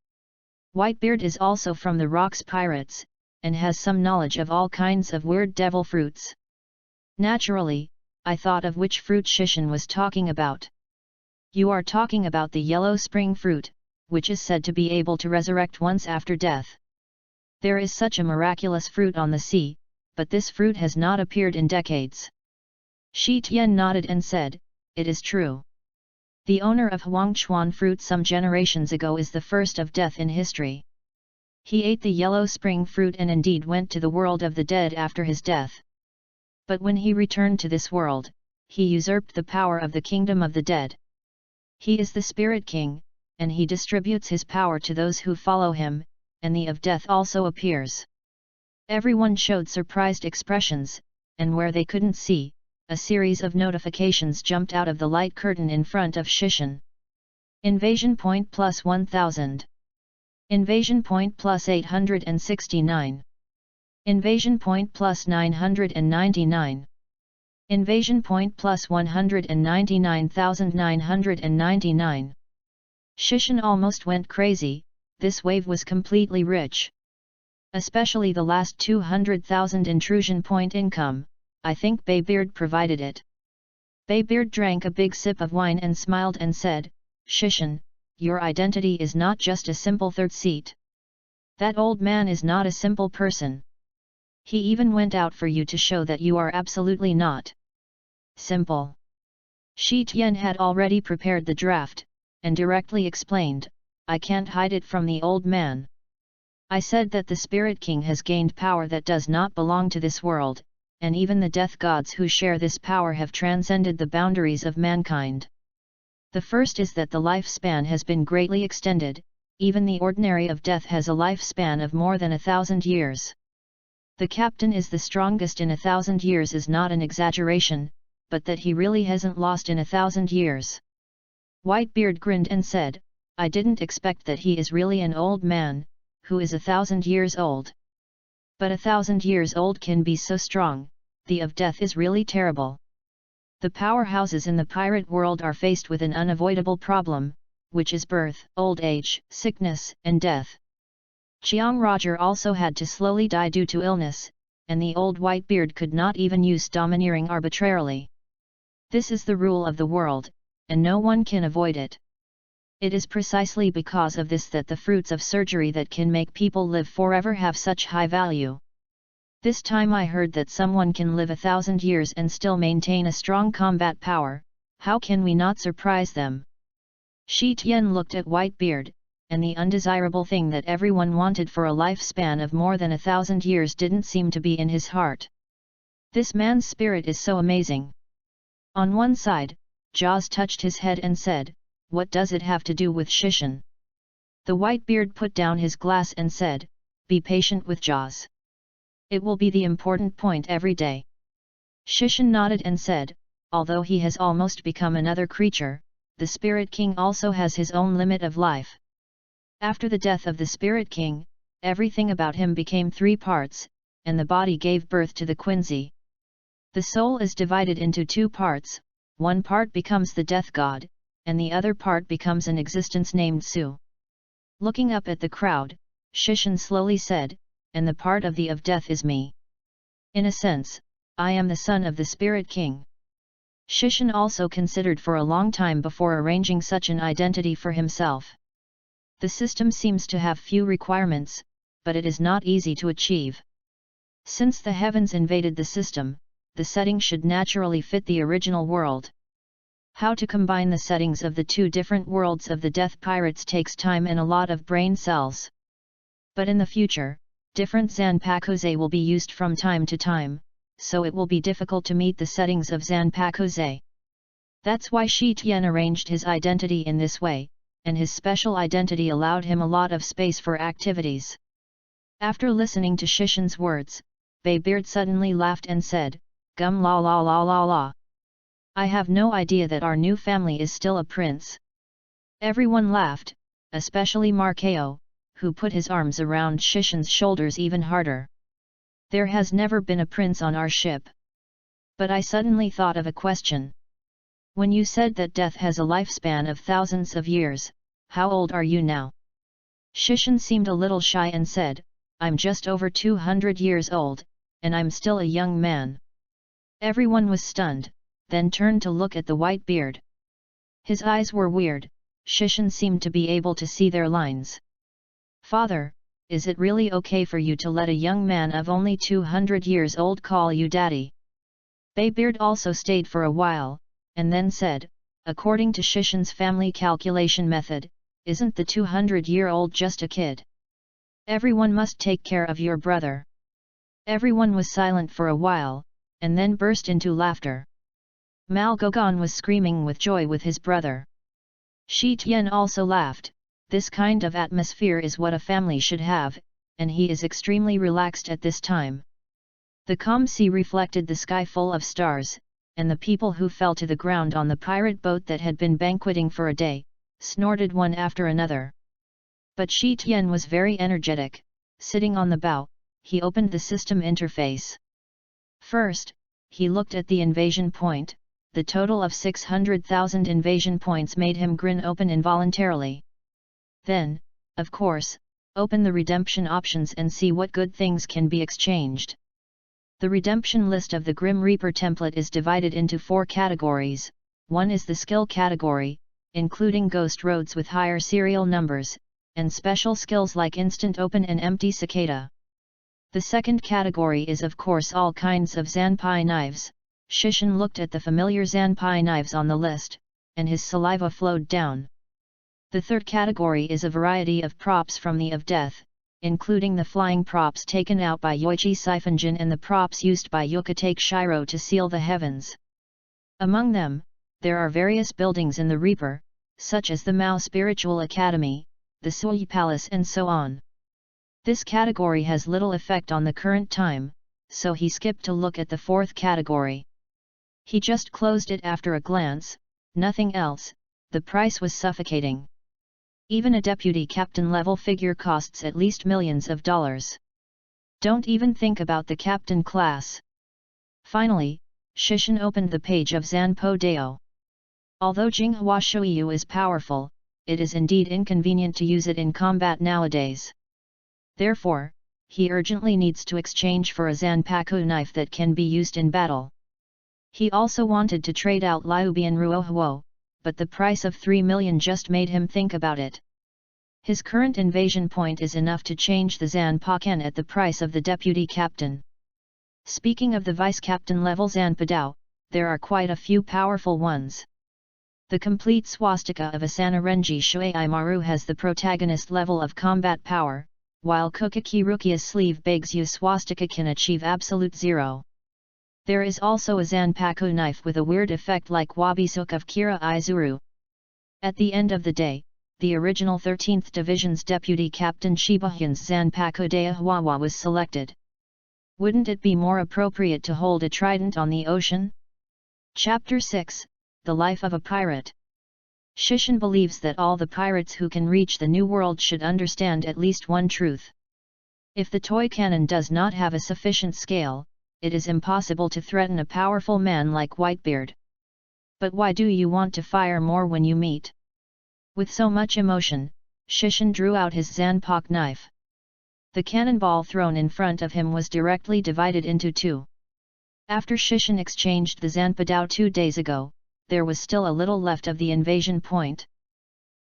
Whitebeard is also from the Rocks Pirates, and has some knowledge of all kinds of weird devil fruits. Naturally, I thought of which fruit Shishan was talking about. You are talking about the Yellow Spring fruit, which is said to be able to resurrect once after death. There is such a miraculous fruit on the sea, but this fruit has not appeared in decades. Shi Tian nodded and said, it is true. The owner of Huangchuan fruit some generations ago is the first of death in history. He ate the Yellow Spring fruit and indeed went to the world of the dead after his death. But when he returned to this world, he usurped the power of the kingdom of the dead. He is the Spirit King, and he distributes his power to those who follow him, and the of death also appears. Everyone showed surprised expressions, and where they couldn't see, a series of notifications jumped out of the light curtain in front of Shishan. Invasion point plus 1000. Invasion point plus 869. Invasion point plus 999. Invasion point plus 199,999. Shishan almost went crazy. This wave was completely rich. Especially the last 200,000 intrusion point income, I think Baybeard provided it. Baybeard drank a big sip of wine and smiled and said, Shishan, your identity is not just a simple third seat. That old man is not a simple person. He even went out for you to show that you are absolutely not simple. Shi Tian had already prepared the draft, and directly explained, I can't hide it from the old man. I said that the Spirit King has gained power that does not belong to this world, and even the death gods who share this power have transcended the boundaries of mankind. The first is that the lifespan has been greatly extended, even the ordinary of death has a lifespan of more than 1,000 years. The captain is the strongest in 1,000 years is not an exaggeration, but that he really hasn't lost in 1,000 years. Whitebeard grinned and said, I didn't expect that he is really an old man, who is 1,000 years old. But 1,000 years old can be so strong, the of death is really terrible. The powerhouses in the pirate world are faced with an unavoidable problem, which is birth, old age, sickness, and death. Chiang Roger also had to slowly die due to illness, and the old Whitebeard could not even use domineering arbitrarily. This is the rule of the world, and no one can avoid it. It is precisely because of this that the fruits of surgery that can make people live forever have such high value. This time I heard that someone can live 1,000 years and still maintain a strong combat power. How can we not surprise them? Shi Tian looked at Whitebeard, and the undesirable thing that everyone wanted for a lifespan of more than 1,000 years didn't seem to be in his heart. This man's spirit is so amazing. On one side, Jaws touched his head and said, what does it have to do with Shishan? The Whitebeard put down his glass and said, be patient with Jaws. It will be the important point every day. Shishan nodded and said, although he has almost become another creature, the Spirit King also has his own limit of life. After the death of the Spirit King, everything about him became 3 parts, and the body gave birth to the Quincy. The soul is divided into 2 parts, one part becomes the death god, and the other part becomes an existence named Su. Looking up at the crowd, Shishan slowly said, and the part of the of death is me. In a sense, I am the son of the Spirit King. Shishan also considered for a long time before arranging such an identity for himself. The system seems to have few requirements, but it is not easy to achieve. Since the heavens invaded the system, the setting should naturally fit the original world. How to combine the settings of the 2 different worlds of the Death Pirates takes time and a lot of brain cells. But in the future, different Zanpakuze will be used from time to time, so it will be difficult to meet the settings of Zanpakuze. That's why Shi Tian arranged his identity in this way, and his special identity allowed him a lot of space for activities. After listening to Shishan's words, Baybeard suddenly laughed and said, "Gum la la la la la. I have no idea that our new family is still a prince." Everyone laughed, especially Markeo, who put his arms around Shishan's shoulders even harder. "There has never been a prince on our ship. But I suddenly thought of a question. When you said that death has a lifespan of thousands of years, how old are you now?" Shishan seemed a little shy and said, "I'm just over 200 years old, and I'm still a young man." Everyone was stunned, then turned to look at the white beard. His eyes were weird. Shishan seemed to be able to see their lines. "Father, is it really okay for you to let a young man of only 200 years old call you daddy?" Baybeard also stayed for a while, and then said, "According to Shishan's family calculation method, isn't the 200-year-old just a kid? Everyone must take care of your brother." Everyone was silent for a while, and then burst into laughter. Mao Gogon was screaming with joy with his brother. Shi Tian also laughed. This kind of atmosphere is what a family should have, and he is extremely relaxed at this time. The calm sea reflected the sky full of stars, and the people who fell to the ground on the pirate boat that had been banqueting for a day, snorted one after another. But Shi Tian was very energetic. Sitting on the bow, he opened the system interface. First, he looked at the invasion point. The total of 600,000 invasion points made him grin open involuntarily. Then, of course, open the redemption options and see what good things can be exchanged. The redemption list of the Grim Reaper template is divided into 4 categories. One is the skill category, including ghost roads with higher serial numbers, and special skills like instant open and empty cicada. The second category is of course all kinds of Zanpai knives. Shishan looked at the familiar Zanpai knives on the list, and his saliva flowed down. The third category is a variety of props from the of Death, including the flying props taken out by Yoichi Siphonjin and the props used by Yokotake Shiro to seal the heavens. Among them, there are various buildings in the Reaper, such as the Mao Spiritual Academy, the Sui Palace and so on. This category has little effect on the current time, so he skipped to look at the fourth category. He just closed it after a glance, nothing else. The price was suffocating. Even a deputy captain level figure costs at least millions of dollars. Don't even think about the captain class. Finally, Shishan opened the page of Zanpo Deo. Although Jinghua Shuiyu is powerful, it is indeed inconvenient to use it in combat nowadays. Therefore, he urgently needs to exchange for a Zanpaku knife that can be used in battle. He also wanted to trade out Liubian Ruohuo, but the price of 3 million just made him think about it. His current invasion point is enough to change the Zanpaken at the price of the deputy captain. Speaking of the vice captain level Zanpadao, there are quite a few powerful ones. The complete swastika of Asana Renji Shuei Maru has the protagonist level of combat power, while Kokaki Rukia's sleeve Begzyu swastika can achieve absolute 0. There is also a Zanpaku knife with a weird effect like Wabisuk of Kira Izuru. At the end of the day, the original 13th Division's Deputy Captain Shibahyun's Zanpaku Deahuawa was selected. Wouldn't it be more appropriate to hold a trident on the ocean? Chapter 6, The Life of a Pirate. Shishan believes that all the pirates who can reach the New World should understand at least one truth. If the toy cannon does not have a sufficient scale, it is impossible to threaten a powerful man like Whitebeard. But why do you want to fire more when you meet? With so much emotion, Shishan drew out his Zanpak knife. The cannonball thrown in front of him was directly divided into 2. After Shishan exchanged the Zanpadao 2 days ago, there was still a little left of the invasion point.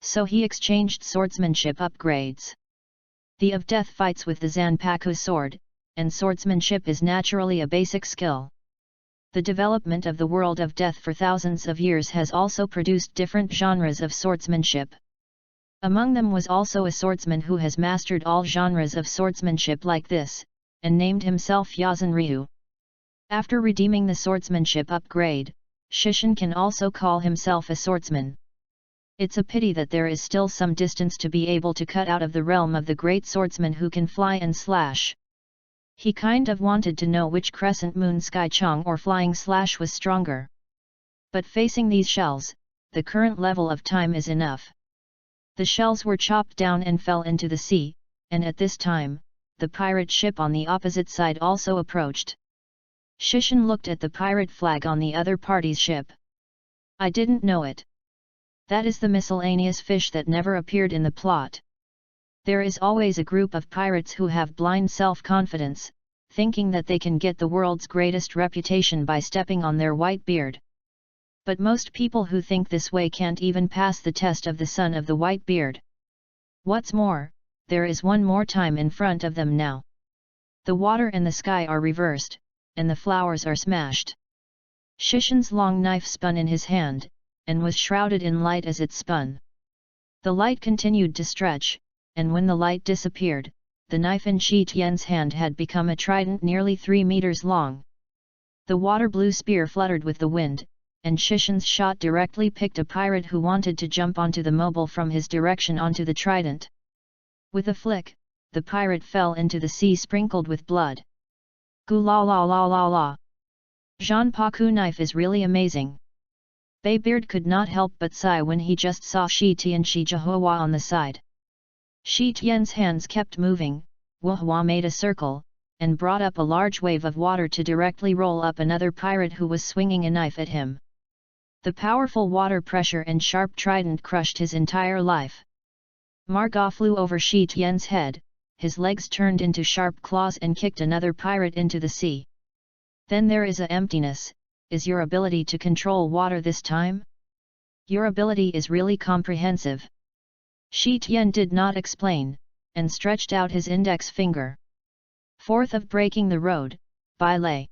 So he exchanged swordsmanship upgrades. The of Death fights with the Zanpaku sword, and swordsmanship is naturally a basic skill. The development of the world of death for thousands of years has also produced different genres of swordsmanship. Among them was also a swordsman who has mastered all genres of swordsmanship like this, and named himself Yazan Ryu. After redeeming the swordsmanship upgrade, Shishin can also call himself a swordsman. It's a pity that there is still some distance to be able to cut out of the realm of the great swordsman who can fly and slash. He kind of wanted to know which crescent moon sky chong or flying slash was stronger. But facing these shells, the current level of time is enough. The shells were chopped down and fell into the sea, and at this time, the pirate ship on the opposite side also approached. Shishin looked at the pirate flag on the other party's ship. I didn't know it. That is the miscellaneous fish that never appeared in the plot. There is always a group of pirates who have blind self-confidence, thinking that they can get the world's greatest reputation by stepping on their white beard. But most people who think this way can't even pass the test of the son of the white beard. What's more, there is one more time in front of them now. The water and the sky are reversed, and the flowers are smashed. Shishin's long knife spun in his hand, and was shrouded in light as it spun. The light continued to stretch, and when the light disappeared, the knife in Shi Tian's hand had become a trident nearly 3 meters long. The water blue spear fluttered with the wind, and Shishin's shot directly picked a pirate who wanted to jump onto the mobile from his direction onto the trident. With a flick, the pirate fell into the sea sprinkled with blood. Gu la la la la la. Zhan Paku knife is really amazing. Baybeard could not help but sigh when he just saw Shi Tian Shi Jihua on the side. Shi Tian's hands kept moving, Wuhua made a circle, and brought up a large wave of water to directly roll up another pirate who was swinging a knife at him. The powerful water pressure and sharp trident crushed his entire life. Marga flew over Shi Tian's head, his legs turned into sharp claws and kicked another pirate into the sea. Then there is a emptiness. Is your ability to control water this time? Your ability is really comprehensive. Shi Tian did not explain, and stretched out his index finger. Fourth of breaking the road, by lay.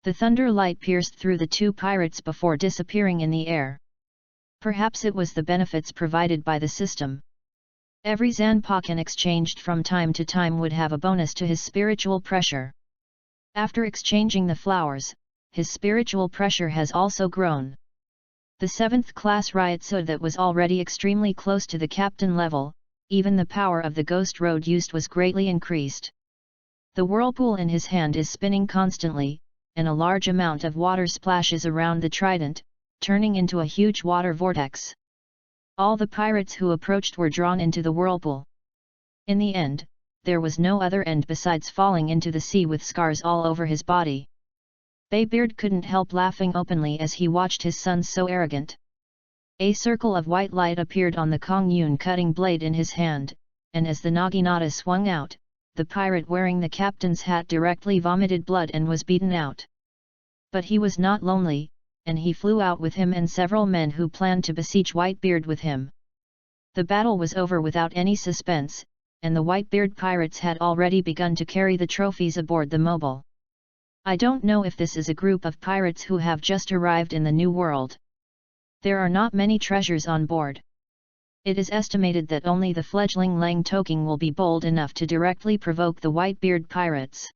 The thunder light pierced through the two pirates before disappearing in the air. Perhaps it was the benefits provided by the system. Every Zanpakan exchanged from time to time would have a bonus to his spiritual pressure. After exchanging the flowers, his spiritual pressure has also grown. The 7th class Ryotsu that was already extremely close to the captain level, even the power of the ghost road used was greatly increased. The whirlpool in his hand is spinning constantly, and a large amount of water splashes around the trident, turning into a huge water vortex. All the pirates who approached were drawn into the whirlpool. In the end, there was no other end besides falling into the sea with scars all over his body. Baybeard couldn't help laughing openly as he watched his son so arrogant. A circle of white light appeared on the Kongyun cutting blade in his hand, and as the Naginata swung out, the pirate wearing the captain's hat directly vomited blood and was beaten out. But he was not lonely, and he flew out with him and several men who planned to besiege Whitebeard with him. The battle was over without any suspense, and the Whitebeard pirates had already begun to carry the trophies aboard the mobile. I don't know if this is a group of pirates who have just arrived in the New World. There are not many treasures on board. It is estimated that only the fledgling Lang Toking will be bold enough to directly provoke the Whitebeard pirates.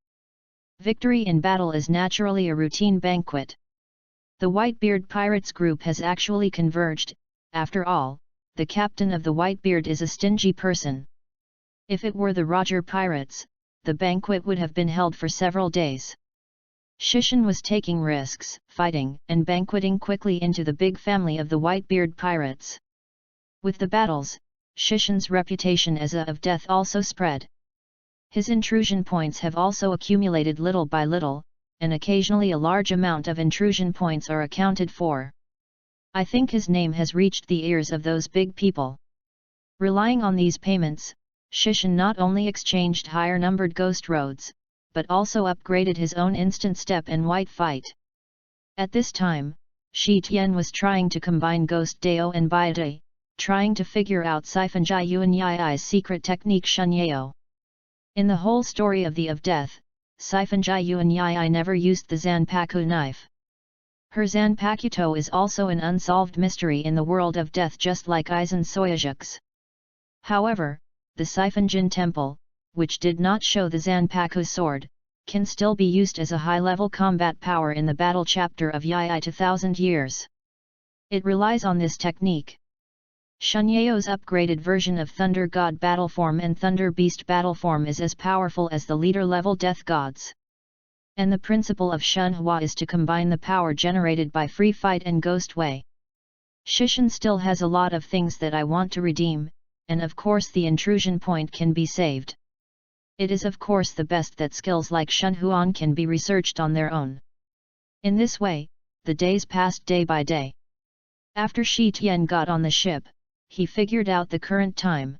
Victory in battle is naturally a routine banquet. The Whitebeard pirates group has actually converged. After all, the captain of the Whitebeard is a stingy person. If it were the Roger pirates, the banquet would have been held for several days. Shishin was taking risks, fighting and banqueting quickly into the big family of the Whitebeard pirates. With the battles, Shishin's reputation as a of death also spread. His intrusion points have also accumulated little by little, and occasionally a large amount of intrusion points are accounted for. I think his name has reached the ears of those big people. Relying on these payments, Shishin not only exchanged higher-numbered ghost roads, but also upgraded his own instant step and white fight. At this time, Shi Tian was trying to combine Ghost Dao and Baiade, trying to figure out Sifanjai Yuanyai's secret technique Shunyao. In the whole story of the of Death, Sifanjai Yuanyai never used the Zanpaku knife. Her Zanpakuto is also an unsolved mystery in the world of death just like Aizen Soyajuk's. However, the Sifanjin temple, which did not show the Zanpaku sword, can still be used as a high-level combat power in the battle chapter of Yi 2000 years. It relies on this technique. Shunyao's upgraded version of Thunder God battle form and Thunder Beast battle form is as powerful as the leader-level Death Gods. And the principle of Shunhua is to combine the power generated by Free Fight and Ghost Wei. Shishin still has a lot of things that I want to redeem, and of course the intrusion point can be saved. It is of course the best that skills like Shunhuan can be researched on their own. In this way, the days passed day by day. After Shi Tian got on the ship, he figured out the current time.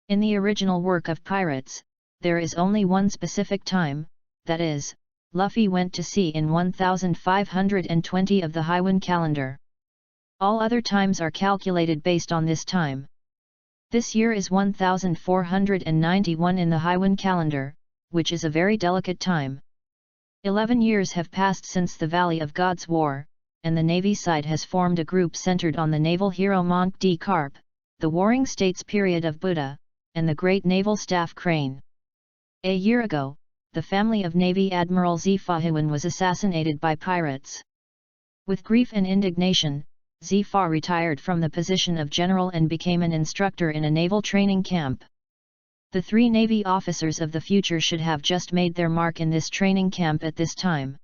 In the original work of pirates, there is only one specific time, that is, Luffy went to sea in 1520 of the Haiwan calendar. All other times are calculated based on this time. This year is 1491 in the Haiwan calendar, which is a very delicate time. 11 years have passed since the Valley of Gods War, and the Navy side has formed a group centered on the naval hero Monk D. Carp, the Warring States period of Buddha, and the great naval staff Crane. A year ago, the family of Navy Admiral Zifa was assassinated by pirates. With grief and indignation, Zifa retired from the position of general and became an instructor in a naval training camp. The 3 Navy officers of the future should have just made their mark in this training camp at this time.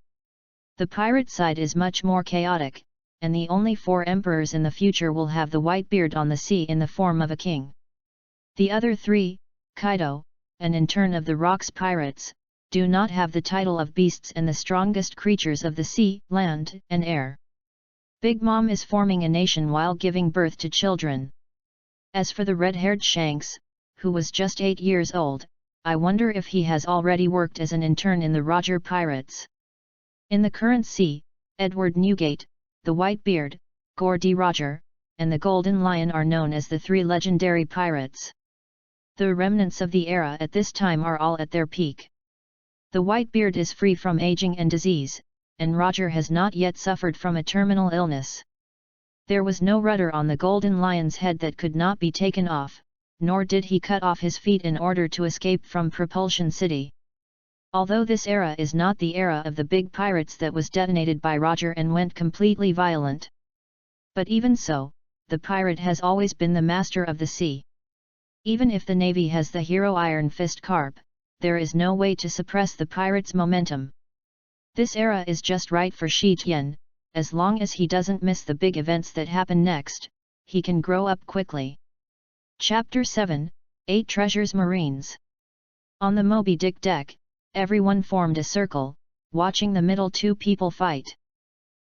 The pirate side is much more chaotic, and the only 4 emperors in the future will have the white beard on the sea in the form of a king. The other 3, Kaido, an intern of the Rocks pirates, do not have the title of beasts and the strongest creatures of the sea, land, and air. Big Mom is forming a nation while giving birth to children. As for the red-haired Shanks, who was just 8 years old, I wonder if he has already worked as an intern in the Roger Pirates. In the current sea, Edward Newgate, the Whitebeard, Gore D. Roger, and the Golden Lion are known as the 3 legendary pirates. The remnants of the era at this time are all at their peak. The Whitebeard is free from aging and disease, and Roger has not yet suffered from a terminal illness. There was no rudder on the Golden Lion's head that could not be taken off, nor did he cut off his feet in order to escape from Propulsion City. Although this era is not the era of the big pirates that was detonated by Roger and went completely violent. But even so, the pirate has always been the master of the sea. Even if the Navy has the hero Iron Fist Carp, there is no way to suppress the pirates' momentum. This era is just right for Shi Tian. As long as he doesn't miss the big events that happen next, he can grow up quickly. Chapter 7, 8 Treasures Marines. On the Moby Dick deck, everyone formed a circle, watching the middle 2 people fight.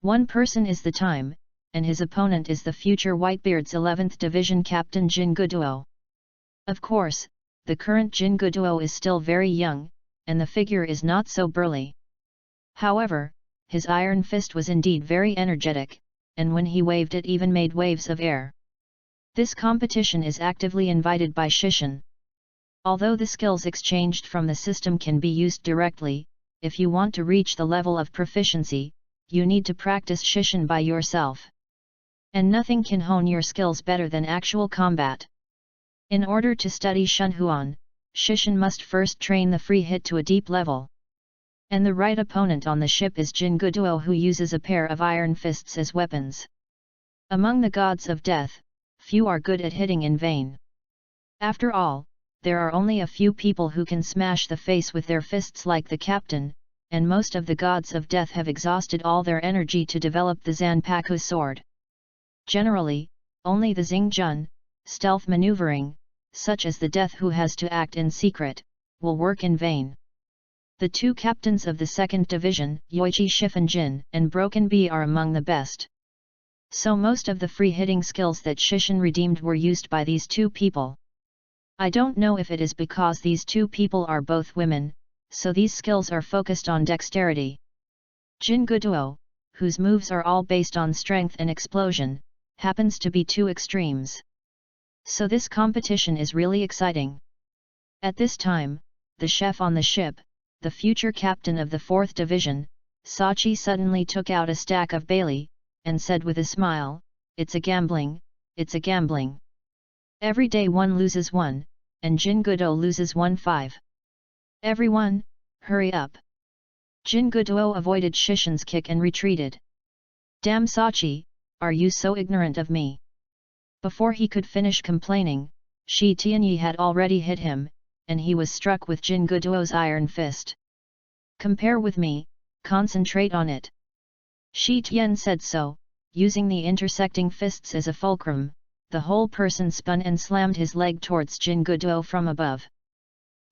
One person is the Time, and his opponent is the future Whitebeard's 11th Division Captain Jinguduo. Of course, the current Jinguduo is still very young, and the figure is not so burly. However, his iron fist was indeed very energetic, and when he waved it even made waves of air. This competition is actively invited by Shishin. Although the skills exchanged from the system can be used directly, if you want to reach the level of proficiency, you need to practice Shishin by yourself. And nothing can hone your skills better than actual combat. In order to study Shunhuan, Shishin must first train the free hit to a deep level. And the right opponent on the ship is Jinguduo, who uses a pair of iron fists as weapons. Among the gods of death, few are good at hitting in vain. After all, there are only a few people who can smash the face with their fists like the captain, and most of the gods of death have exhausted all their energy to develop the Zanpaku sword. Generally, only the Xingjun, stealth maneuvering, such as the death who has to act in secret, will work in vain. The 2 captains of the 2nd Division, Yoichi Shifunjin and Broken Bee, are among the best. So most of the free hitting skills that Shishin redeemed were used by these 2 people. I don't know if it is because these 2 people are both women, so these skills are focused on dexterity. Jinguduo, whose moves are all based on strength and explosion, happens to be 2 extremes. So this competition is really exciting. At this time, the chef on the ship, the future captain of the 4th Division, Sachi, suddenly took out a stack of Bailey, and said with a smile, "It's a gambling, it's a gambling. Every day one loses one, and Jingudo loses 1/5. Everyone, hurry up. Jinguduo avoided Shishin's kick and retreated. Damn Sachi, are you so ignorant of me? Before he could finish complaining, Shi Tianyi had already hit him, and he was struck with Jinguduo's iron fist. Compare with me, concentrate on it. Shi Tian said so, using the intersecting fists as a fulcrum. The whole person spun and slammed his leg towards Jinguduo from above.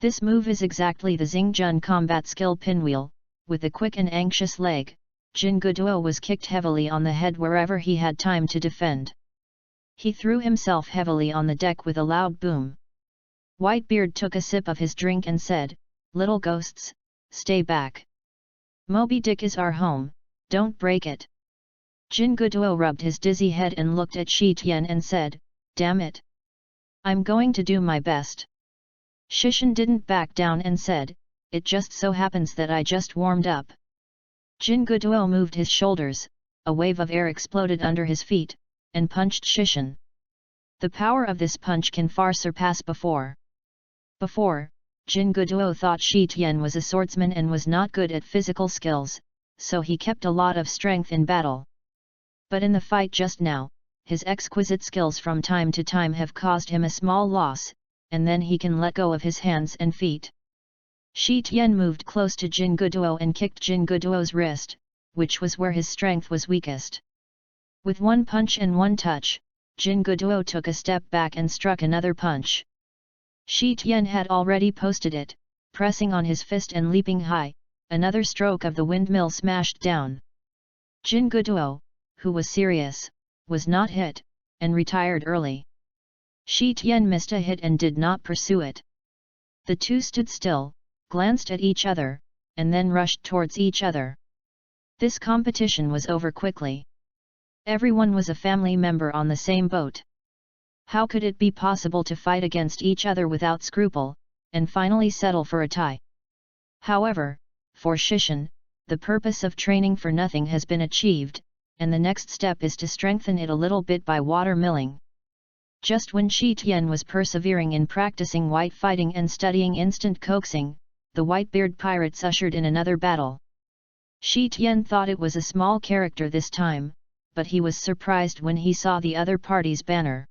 This move is exactly the Xingjun combat skill pinwheel. With a quick and anxious leg, Jinguduo was kicked heavily on the head wherever he had time to defend. He threw himself heavily on the deck with a loud boom. Whitebeard took a sip of his drink and said, "Little ghosts, stay back. Moby Dick is our home, don't break it." Jinguduo rubbed his dizzy head and looked at Shi Tian and said, "Damn it! I'm going to do my best." Shishin didn't back down and said, "It just so happens that I just warmed up." Jinguduo moved his shoulders, a wave of air exploded under his feet, and punched Shishin. The power of this punch can far surpass before. Jinguduo thought Shi Tian was a swordsman and was not good at physical skills, so he kept a lot of strength in battle. But in the fight just now, his exquisite skills from time to time have caused him a small loss, and then he can let go of his hands and feet. Shi Tian moved close to Jinguduo and kicked Jinguduo's wrist, which was where his strength was weakest. With one punch and one touch, Jinguduo took a step back and struck another punch. Shi Tian had already posted it, pressing on his fist and leaping high, another stroke of the windmill smashed down. Jinguduo, who was serious, was not hit, and retired early. Shi Tian missed a hit and did not pursue it. The two stood still, glanced at each other, and then rushed towards each other. This competition was over quickly. Everyone was a family member on the same boat. How could it be possible to fight against each other without scruple, and finally settle for a tie? However, for Shishin, the purpose of training for nothing has been achieved, and the next step is to strengthen it a little bit by water milling. Just when Shi Tian was persevering in practicing white fighting and studying instant coaxing, the Whitebeard pirates ushered in another battle. Shi Tian thought it was a small character this time, but he was surprised when he saw the other party's banner.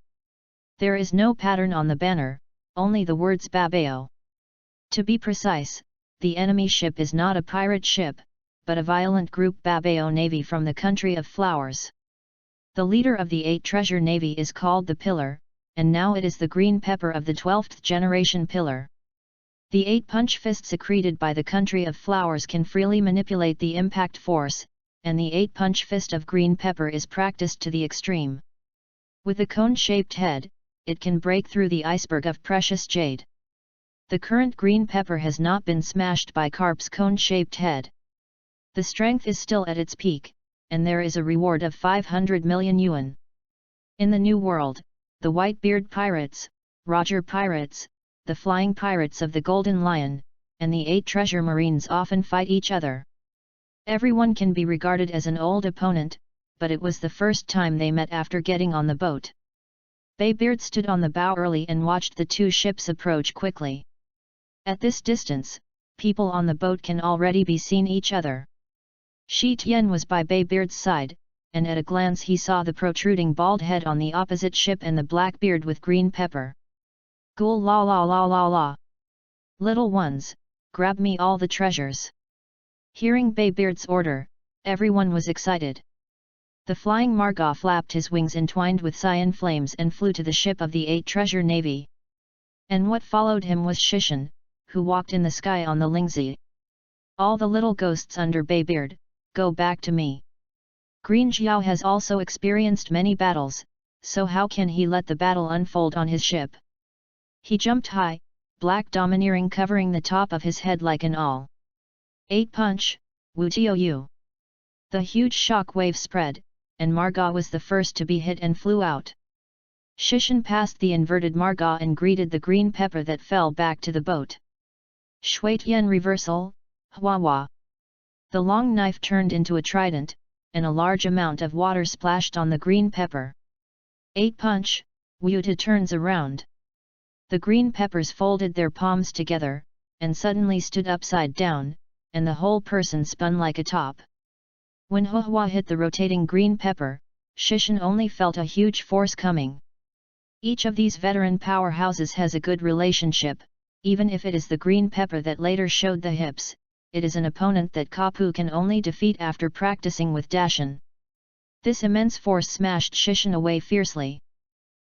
There is no pattern on the banner, only the words Babao. To be precise, the enemy ship is not a pirate ship, but a violent group Babao Navy from the country of flowers. The leader of the 8 Treasure Navy is called the Pillar, and now it is the green pepper of the 12th generation Pillar. The 8 punch fists secreted by the country of flowers can freely manipulate the impact force, and the 8 punch fist of green pepper is practiced to the extreme. With a cone-shaped head, it can break through the iceberg of precious jade. The current green pepper has not been smashed by Carp's cone-shaped head. The strength is still at its peak, and there is a reward of 500 million yuan. In the New World, the Whitebeard Pirates, Roger Pirates, the Flying Pirates of the Golden Lion, and the 8 Treasure Marines often fight each other. Everyone can be regarded as an old opponent, but it was the first time they met after getting on the boat. Baybeard stood on the bow early and watched the two ships approach quickly. At this distance, people on the boat can already be seen each other. Shi Tian was by Baybeard's side, and at a glance he saw the protruding bald head on the opposite ship and the black beard with green pepper. Ghoul la la la la la! Little ones, grab me all the treasures! Hearing Baybeard's order, everyone was excited. The flying Marga flapped his wings entwined with cyan flames and flew to the ship of the 8 Treasure Navy. And what followed him was Shishin, who walked in the sky on the Lingzi. All the little ghosts under Baybeard, go back to me. Green Xiao has also experienced many battles, so how can he let the battle unfold on his ship? He jumped high, black domineering covering the top of his head like an awl. 8 punch, Wu Tio Yu. The huge shock wave spread, and Marga was the first to be hit and flew out. Shishin passed the inverted Marga and greeted the green pepper that fell back to the boat. Shuitian reversal, Hua Hua. The long knife turned into a trident, and a large amount of water splashed on the green pepper. 8 punch, Wu Ta turns around. The green peppers folded their palms together, and suddenly stood upside down, and the whole person spun like a top. When Huohua hit the rotating green pepper, Shishin only felt a huge force coming. Each of these veteran powerhouses has a good relationship, even if it is the green pepper that later showed the hips, it is an opponent that Kapu can only defeat after practicing with Dashin. This immense force smashed Shishin away fiercely.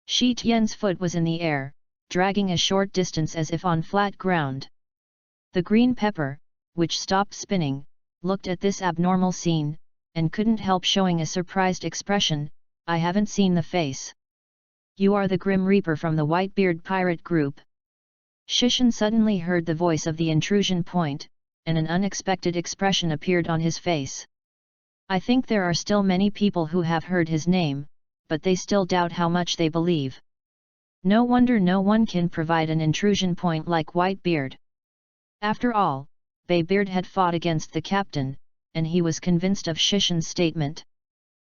Shi Tian's foot was in the air, dragging a short distance as if on flat ground. The green pepper, which stopped spinning, looked at this abnormal scene, and couldn't help showing a surprised expression. I haven't seen the face. You are the Grim Reaper from the Whitebeard pirate group. Shishin suddenly heard the voice of the intrusion point, and an unexpected expression appeared on his face. I think there are still many people who have heard his name, but they still doubt how much they believe. No wonder no one can provide an intrusion point like Whitebeard. After all, Baybeard had fought against the captain, and he was convinced of Shishin's statement.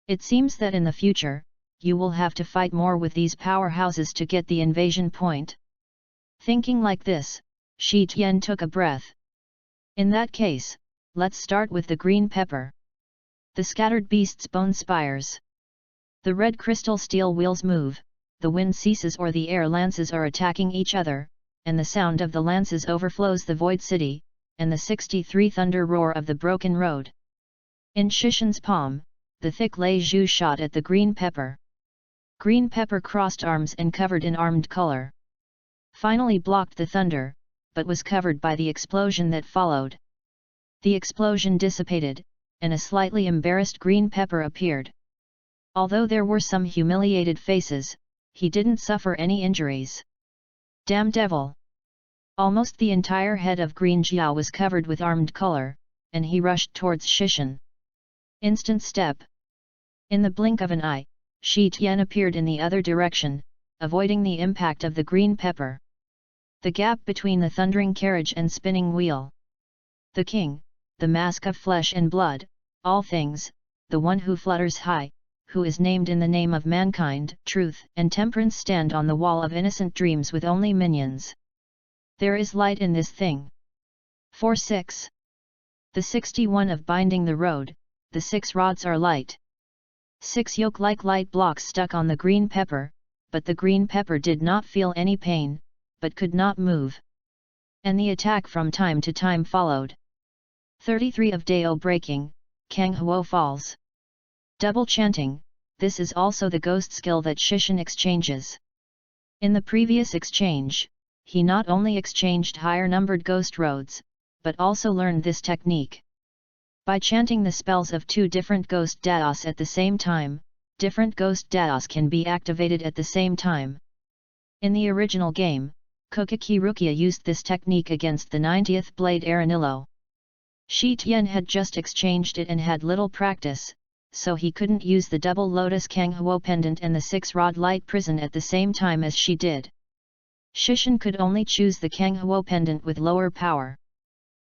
It seems that in the future, you will have to fight more with these powerhouses to get the invasion point. Thinking like this, Shi Tian took a breath. In that case, let's start with the green pepper. The scattered beast's bone spires. The red crystal steel wheels move, the wind ceases or the air lances are attacking each other, and the sound of the lances overflows the void city, and the 63 thunder roar of the broken road. In Shishin's palm, the thick Lei Zhu shot at the green pepper. Green pepper crossed arms and covered in armed color. Finally blocked the thunder, but was covered by the explosion that followed. The explosion dissipated, and a slightly embarrassed green pepper appeared. Although there were some humiliated faces, he didn't suffer any injuries. Damn devil! Almost the entire head of Green Jiao was covered with armed color, and he rushed towards Shishin. Instant step. In the blink of an eye, Shi Tian appeared in the other direction, avoiding the impact of the green pepper. The gap between the thundering carriage and spinning wheel. The king, the mask of flesh and blood, all things, the one who flutters high, who is named in the name of mankind, truth and temperance stand on the wall of innocent dreams with only minions. There is light in this thing. 4-6. The 61 of binding the road, the 6 rods are light. 6 yoke-like light blocks stuck on the green pepper, but the green pepper did not feel any pain, but could not move. And the attack from time to time followed. 33 of Dao breaking, Kang Huo falls. Double chanting, this is also the ghost skill that Shishin exchanges. In the previous exchange, he not only exchanged higher numbered ghost roads, but also learned this technique. By chanting the spells of 2 different ghost daos at the same time, different ghost daos can be activated at the same time. In the original game, Kokaki Rukia used this technique against the 90th Blade Aranillo. Shi Tian had just exchanged it and had little practice, so he couldn't use the double lotus Kang Huo pendant and the 6-rod light prison at the same time as she did. Shishin could only choose the Kang Huo pendant with lower power.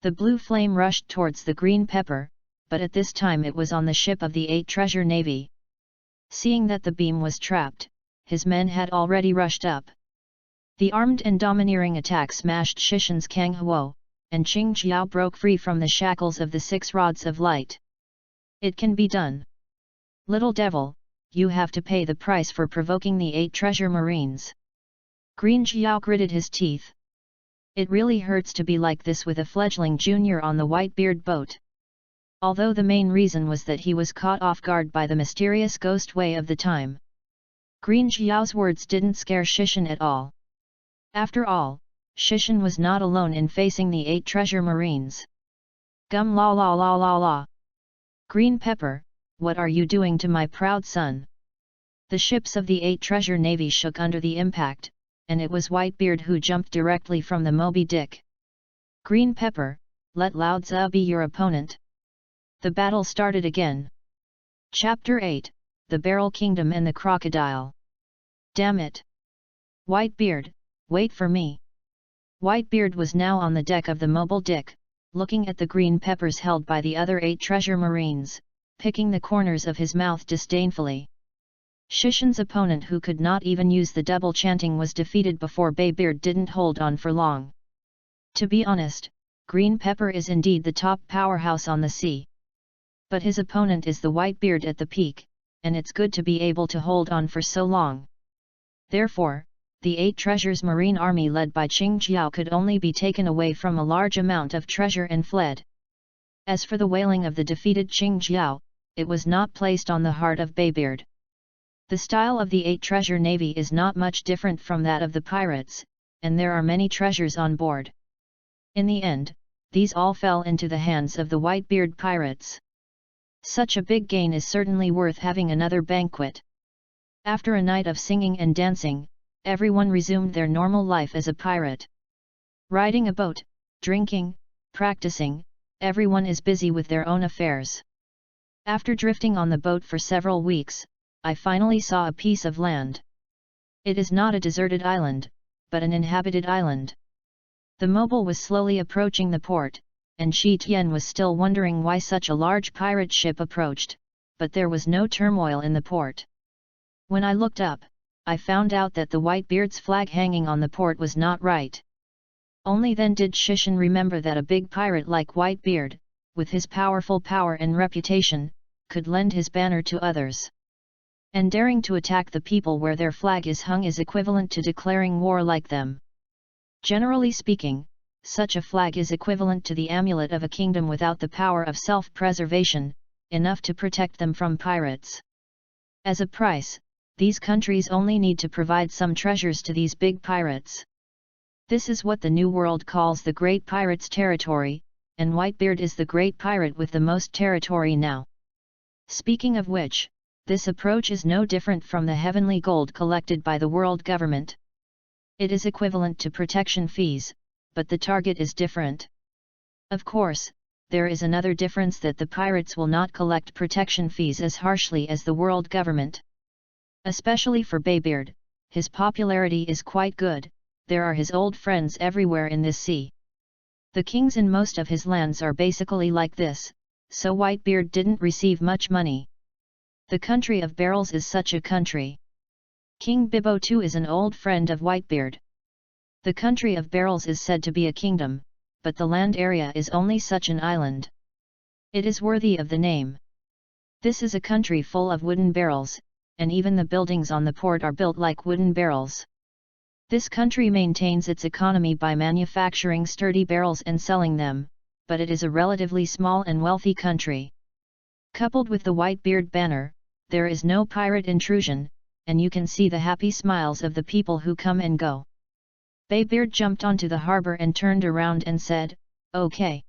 The blue flame rushed towards the green pepper, but at this time it was on the ship of the 8 treasure navy. Seeing that the beam was trapped, his men had already rushed up. The armed and domineering attack smashed Shishin's Kang Huo, and Qing Jiao broke free from the shackles of the 6 rods of light. It can be done. Little devil, you have to pay the price for provoking the 8 treasure marines. Green Jiao gritted his teeth. It really hurts to be like this with a fledgling junior on the Whitebeard boat. Although the main reason was that he was caught off guard by the mysterious ghost way of the time. Green Jiao's words didn't scare Shishin at all. After all, Shishin was not alone in facing the 8 treasure marines. Gum la la la la la. Green pepper, what are you doing to my proud son? The ships of the 8 treasure navy shook under the impact, and it was Whitebeard who jumped directly from the Moby Dick. Green pepper, let Lao Tzu be your opponent. The battle started again. Chapter 8, The Beryl Kingdom and the Crocodile. Damn it! Whitebeard, wait for me. Whitebeard was now on the deck of the Moby Dick, looking at the green peppers held by the other 8 treasure marines, picking the corners of his mouth disdainfully. Shishin's opponent, who could not even use the double chanting, was defeated before Baybeard didn't hold on for long. To be honest, green pepper is indeed the top powerhouse on the sea. But his opponent is the Whitebeard at the peak, and it's good to be able to hold on for so long. Therefore, the 8 treasures marine army led by Qing Jiao could only be taken away from a large amount of treasure and fled. As for the wailing of the defeated Qing Jiao, it was not placed on the heart of Baybeard. The style of the 8 treasure navy is not much different from that of the pirates, and there are many treasures on board. In the end, these all fell into the hands of the Whitebeard pirates. Such a big gain is certainly worth having another banquet. After a night of singing and dancing, everyone resumed their normal life as a pirate. Riding a boat, drinking, practicing, everyone is busy with their own affairs. After drifting on the boat for several weeks, I finally saw a piece of land. It is not a deserted island, but an inhabited island. The mobile was slowly approaching the port, and Shi Tian was still wondering why such a large pirate ship approached, but there was no turmoil in the port. When I looked up, I found out that the Whitebeard's flag hanging on the port was not right. Only then did Shishan remember that a big pirate like Whitebeard, with his powerful power and reputation, could lend his banner to others. And daring to attack the people where their flag is hung is equivalent to declaring war like them. Generally speaking, such a flag is equivalent to the amulet of a kingdom without the power of self-preservation, enough to protect them from pirates. As a price, these countries only need to provide some treasures to these big pirates. This is what the New World calls the Great Pirate's territory, and Whitebeard is the great pirate with the most territory now. Speaking of which, this approach is no different from the heavenly gold collected by the world government. It is equivalent to protection fees, but the target is different. Of course, there is another difference that the pirates will not collect protection fees as harshly as the world government. Especially for Baybeard, his popularity is quite good, there are his old friends everywhere in this sea. The kings in most of his lands are basically like this, so Whitebeard didn't receive much money. The country of barrels is such a country. King Bibbo too is an old friend of Whitebeard. The country of barrels is said to be a kingdom, but the land area is only such an island. It is worthy of the name. This is a country full of wooden barrels, and even the buildings on the port are built like wooden barrels. This country maintains its economy by manufacturing sturdy barrels and selling them, but it is a relatively small and wealthy country. Coupled with the Whitebeard banner, there is no pirate intrusion, and you can see the happy smiles of the people who come and go. Baybeard jumped onto the harbor and turned around and said, "Okay.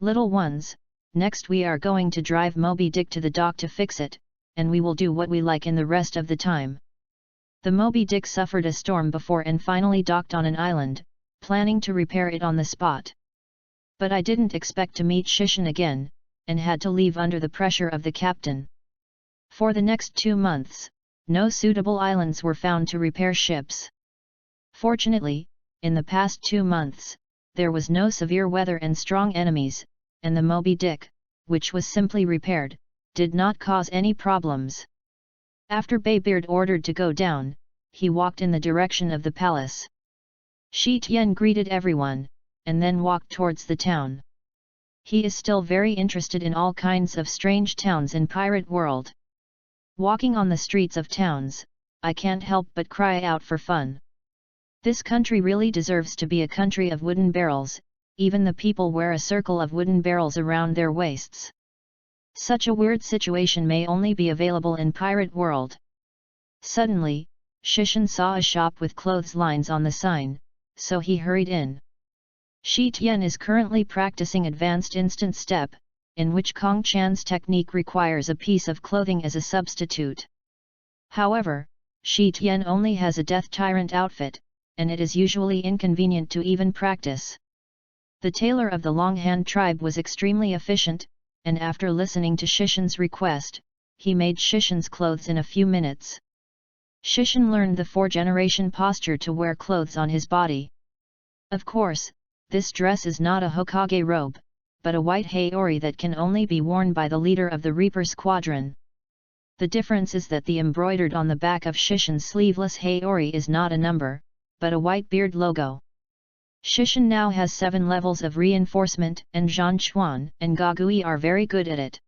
Little ones, next we are going to drive Moby Dick to the dock to fix it, and we will do what we like in the rest of the time." The Moby Dick suffered a storm before and finally docked on an island, planning to repair it on the spot. But I didn't expect to meet Shishan again, and had to leave under the pressure of the captain. For the next 2 months, no suitable islands were found to repair ships. Fortunately, in the past 2 months, there was no severe weather and strong enemies, and the Moby Dick, which was simply repaired, did not cause any problems. After Baybeard ordered to go down, he walked in the direction of the palace. Shi Tian greeted everyone, and then walked towards the town. He is still very interested in all kinds of strange towns in pirate world. Walking on the streets of towns, I can't help but cry out for fun. This country really deserves to be a country of wooden barrels, even the people wear a circle of wooden barrels around their waists. Such a weird situation may only be available in pirate world. Suddenly, Shishan saw a shop with clothes lines on the sign, so he hurried in. Shi Tian is currently practicing advanced instant step, in which Kong Chan's technique requires a piece of clothing as a substitute. However, Shi Tian only has a Death Tyrant outfit, and it is usually inconvenient to even practice. The tailor of the Longhand tribe was extremely efficient, and after listening to Shishan's request, he made Shishan's clothes in a few minutes. Shishan learned the 4-generation posture to wear clothes on his body. Of course, this dress is not a Hokage robe, but a white haori that can only be worn by the leader of the Reaper Squadron. The difference is that the embroidered on the back of Shishan's sleeveless haori is not a number, but a Whitebeard logo. Shishin now has 7 levels of reinforcement, and Zhan Chuan and Gagui are very good at it.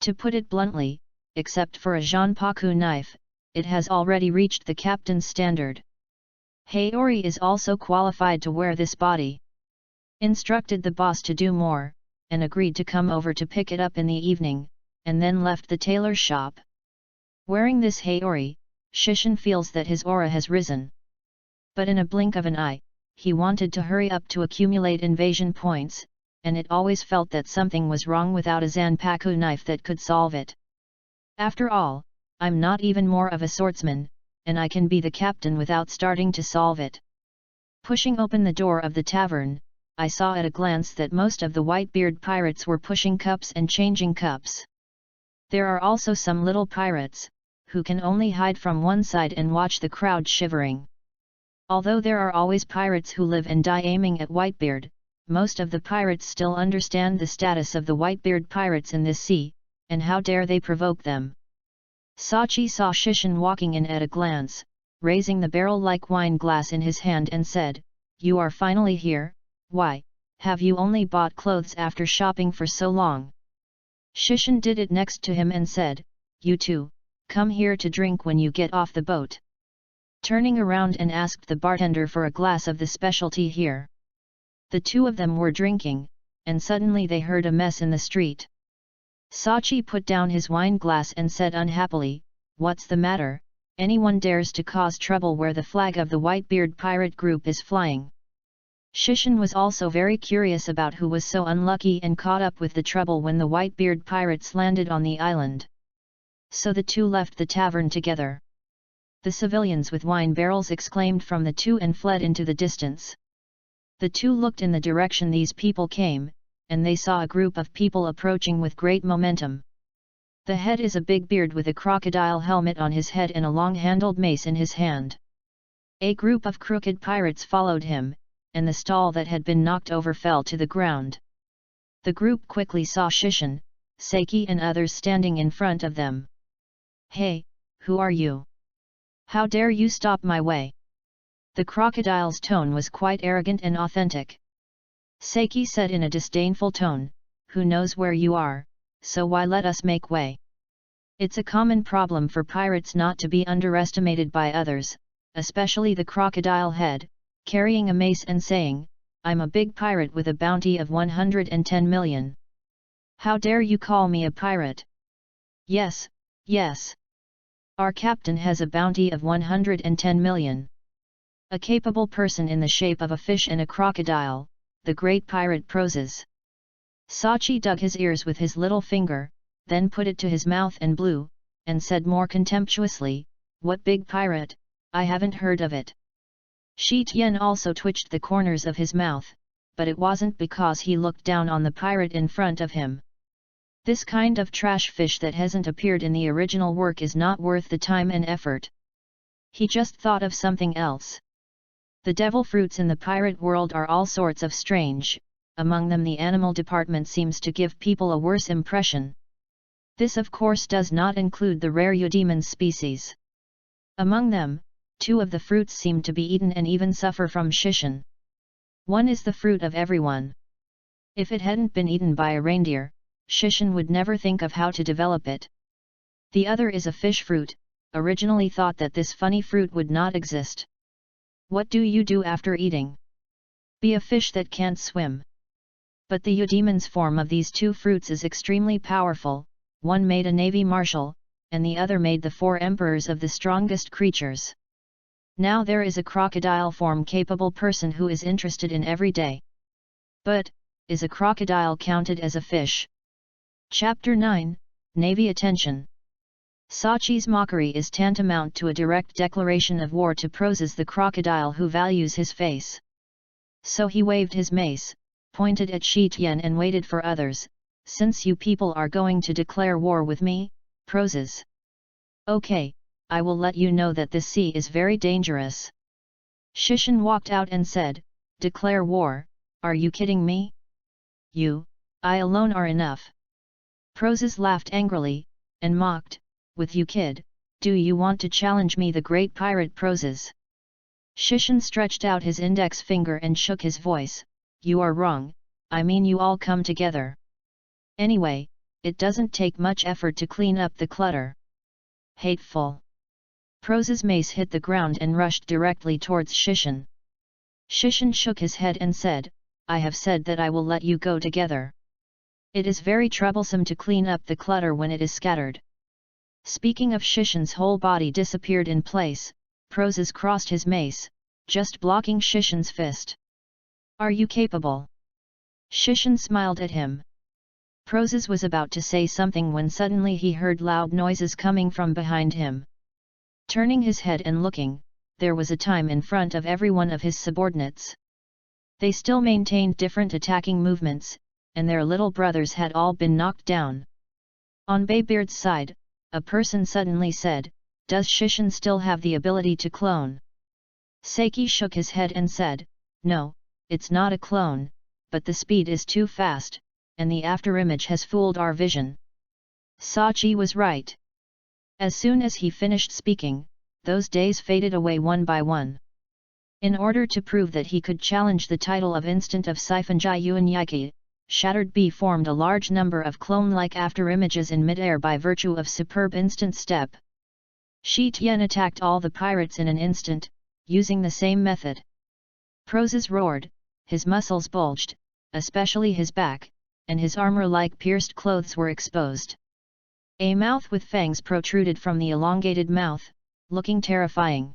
To put it bluntly, except for a Zhanpaku knife, it has already reached the captain's standard. Haori is also qualified to wear this body. Instructed the boss to do more, and agreed to come over to pick it up in the evening, and then left the tailor shop. Wearing this Haori, Shishin feels that his aura has risen. But in a blink of an eye, he wanted to hurry up to accumulate invasion points, and it always felt that something was wrong without a Zanpaku knife that could solve it. After all, I'm not even more of a swordsman, and I can be the captain without starting to solve it. Pushing open the door of the tavern, I saw at a glance that most of the white-beard pirates were pushing cups and changing cups. There are also some little pirates, who can only hide from one side and watch the crowd shivering. Although there are always pirates who live and die aiming at Whitebeard, most of the pirates still understand the status of the Whitebeard pirates in this sea, and how dare they provoke them. Sachi saw Shishin walking in at a glance, raising the barrel-like wine glass in his hand and said, "You are finally here. Why, have you only bought clothes after shopping for so long?" Shishin did it next to him and said, "You too, come here to drink when you get off the boat." Turning around and asked the bartender for a glass of the specialty here. The two of them were drinking, and suddenly they heard a mess in the street. Sachi put down his wine glass and said unhappily, "What's the matter? Anyone dares to cause trouble where the flag of the Whitebeard pirate group is flying?" Shishin was also very curious about who was so unlucky and caught up with the trouble when the Whitebeard pirates landed on the island. So the two left the tavern together. The civilians with wine barrels exclaimed from the two and fled into the distance. The two looked in the direction these people came, and they saw a group of people approaching with great momentum. The head is a big beard with a crocodile helmet on his head and a long-handled mace in his hand. A group of crooked pirates followed him, and the stall that had been knocked over fell to the ground. The group quickly saw Shishin, Seiki and others standing in front of them. "Hey, who are you? How dare you stop my way?" The crocodile's tone was quite arrogant and authentic. Seiki said in a disdainful tone, "Who knows where you are, so why let us make way?" It's a common problem for pirates not to be underestimated by others, especially the crocodile head, carrying a mace and saying, "I'm a big pirate with a bounty of 110 million. How dare you call me a pirate?" "Yes, yes. Our captain has a bounty of 110 million. A capable person in the shape of a fish and a crocodile, the great pirate proses." Sachi dug his ears with his little finger, then put it to his mouth and blew, and said more contemptuously, "What big pirate? I haven't heard of it." Shi Tian also twitched the corners of his mouth, but it wasn't because he looked down on the pirate in front of him. This kind of trash fish that hasn't appeared in the original work is not worth the time and effort. He just thought of something else. The devil fruits in the pirate world are all sorts of strange, among them the animal department seems to give people a worse impression. This of course does not include the rare eudemon species. Among them, 2 of the fruits seem to be eaten and even suffer from Shishin. One is the fruit of everyone. If it hadn't been eaten by a reindeer, Shishin would never think of how to develop it. The other is a fish fruit, originally thought that this funny fruit would not exist. What do you do after eating? Be a fish that can't swim. But the eudemon's form of these 2 fruits is extremely powerful, one made a navy marshal, and the other made the 4 emperors of the strongest creatures. Now there is a crocodile form capable person who is interested in every day. But, is a crocodile counted as a fish? Chapter 9, Navy Attention. Sachi's mockery is tantamount to a direct declaration of war to Proses the crocodile who values his face. So he waved his mace, pointed at Shi Tian and waited for others, "Since you people are going to declare war with me, Proses. Okay, I will let you know that this sea is very dangerous." Shishin walked out and said, "Declare war, are you kidding me? I alone are enough." Proses laughed angrily, and mocked, "With you kid, do you want to challenge me, the great pirate Proses?" Shishan stretched out his index finger and shook his voice, "You are wrong, I mean you all come together. Anyway, it doesn't take much effort to clean up the clutter." Hateful. Prose's mace hit the ground and rushed directly towards Shishan. Shishan shook his head and said, "I have said that I will let you go together. It is very troublesome to clean up the clutter when it is scattered." Speaking of, Shishan's whole body disappeared in place. Proses crossed his mace, just blocking Shishan's fist. "Are you capable?" Shishan smiled at him. Proses was about to say something when suddenly he heard loud noises coming from behind him. Turning his head and looking, there was a time in front of every one of his subordinates. They still maintained different attacking movements, and their little brothers had all been knocked down. On Baybeard's side, a person suddenly said, "Does Shishan still have the ability to clone?" Seiki shook his head and said, "No, it's not a clone, but the speed is too fast, and the afterimage has fooled our vision." Sachi was right. As soon as he finished speaking, those days faded away one by one. In order to prove that he could challenge the title of Instant of Saifanjai Yuan Yiki, Shattered Bee formed a large number of clone-like afterimages in midair by virtue of superb instant step. Shi Tian attacked all the pirates in an instant, using the same method. Proses roared, his muscles bulged, especially his back, and his armor-like pierced clothes were exposed. A mouth with fangs protruded from the elongated mouth, looking terrifying.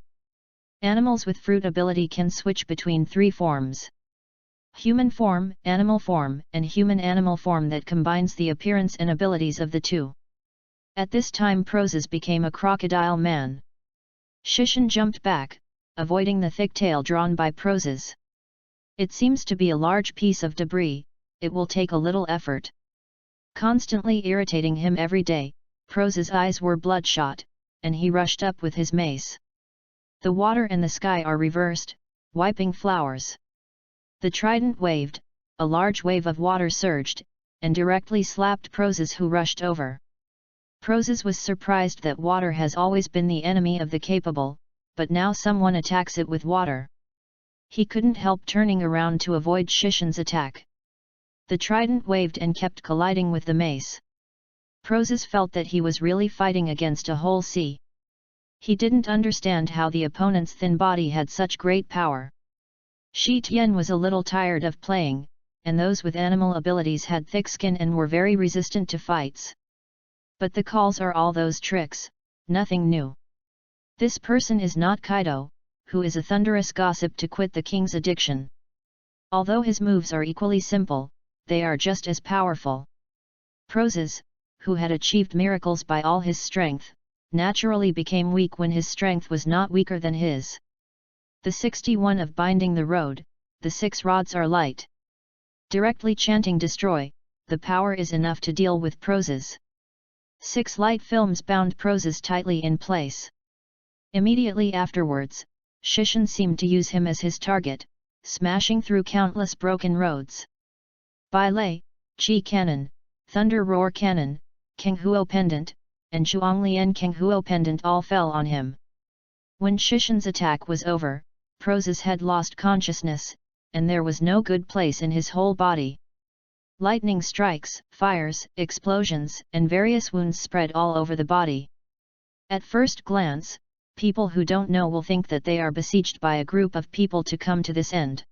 Animals with fruit ability can switch between three forms: human form, animal form, and human-animal form that combines the appearance and abilities of the two. At this time Proses became a crocodile man. Shishan jumped back, avoiding the thick tail drawn by Proses. "It seems to be a large piece of debris, it will take a little effort." Constantly irritating him every day, Proses' eyes were bloodshot, and he rushed up with his mace. The water and the sky are reversed, wiping flowers. The trident waved, a large wave of water surged, and directly slapped Proses, who rushed over. Proses was surprised that water has always been the enemy of the capable, but now someone attacks it with water. He couldn't help turning around to avoid Shishan's attack. The trident waved and kept colliding with the mace. Proses felt that he was really fighting against a whole sea. He didn't understand how the opponent's thin body had such great power. Shi Tian was a little tired of playing, and those with animal abilities had thick skin and were very resistant to fights. But the calls are all those tricks, nothing new. This person is not Kaido, who is a thunderous gossip to quit the king's addiction. Although his moves are equally simple, they are just as powerful. Proses, who had achieved miracles by all his strength, naturally became weak when his strength was not weaker than his. The 61 of binding the road, the 6 rods are light. Directly chanting destroy, the power is enough to deal with Proses. 6 light films bound Proses tightly in place. Immediately afterwards, Shishan seemed to use him as his target, smashing through countless broken roads. Bailei, Chi Cannon, Thunder Roar Cannon, Kenghuo Pendant, and Zhuanglian Kenghuo Pendant all fell on him. When Shishan's attack was over, Proses had lost consciousness, and there was no good place in his whole body. Lightning strikes, fires, explosions, and various wounds spread all over the body. At first glance, people who don't know will think that they are besieged by a group of people to come to this end.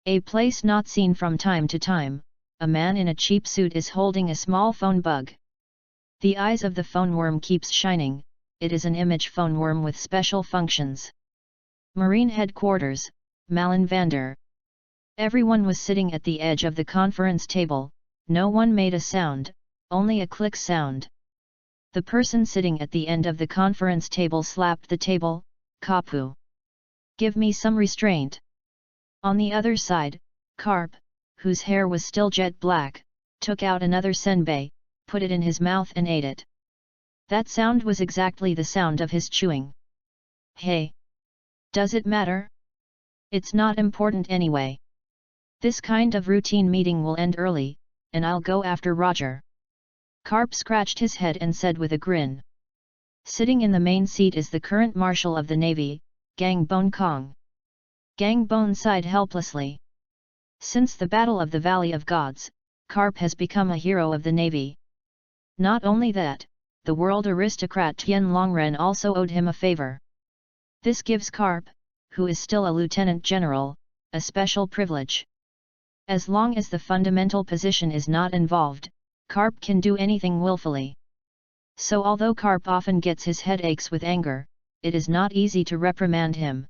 A place not seen from time to time, a man in a cheap suit is holding a small phone bug. The eyes of the phone worm keeps shining, it is an image phone worm with special functions. Marine Headquarters, Malenvander. Everyone was sitting at the edge of the conference table, no one made a sound, only a click sound. The person sitting at the end of the conference table slapped the table, "Kapu! Give me some restraint." On the other side, Carp, whose hair was still jet black, took out another senbei, put it in his mouth and ate it. That sound was exactly the sound of his chewing. "Hey! Does it matter? It's not important anyway. This kind of routine meeting will end early, and I'll go after Roger." Carp scratched his head and said with a grin. Sitting in the main seat is the current Marshal of the Navy, Gang Bon Kong. Gangbone sighed helplessly. Since the Battle of the Valley of Gods, Carp has become a hero of the navy. Not only that, the world aristocrat Tian Longren also owed him a favor. This gives Carp, who is still a lieutenant general, a special privilege. As long as the fundamental position is not involved, Carp can do anything willfully. So although Carp often gets his headaches with anger, it is not easy to reprimand him.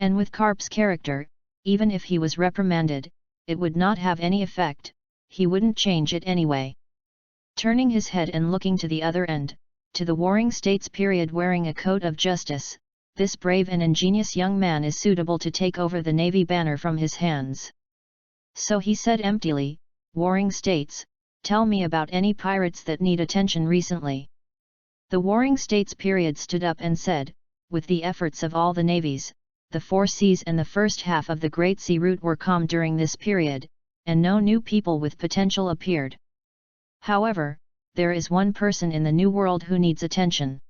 And with Carp's character, even if he was reprimanded, it would not have any effect, he wouldn't change it anyway. Turning his head and looking to the other end, to the Warring States period wearing a coat of justice, this brave and ingenious young man is suitable to take over the navy banner from his hands. So he said emptily, Warring States, tell me about any pirates that need attention recently. The Warring States period stood up and said, with the efforts of all the navies, the four seas and the first half of the Great Sea route were calm during this period, and no new people with potential appeared. However, there is one person in the New World who needs attention.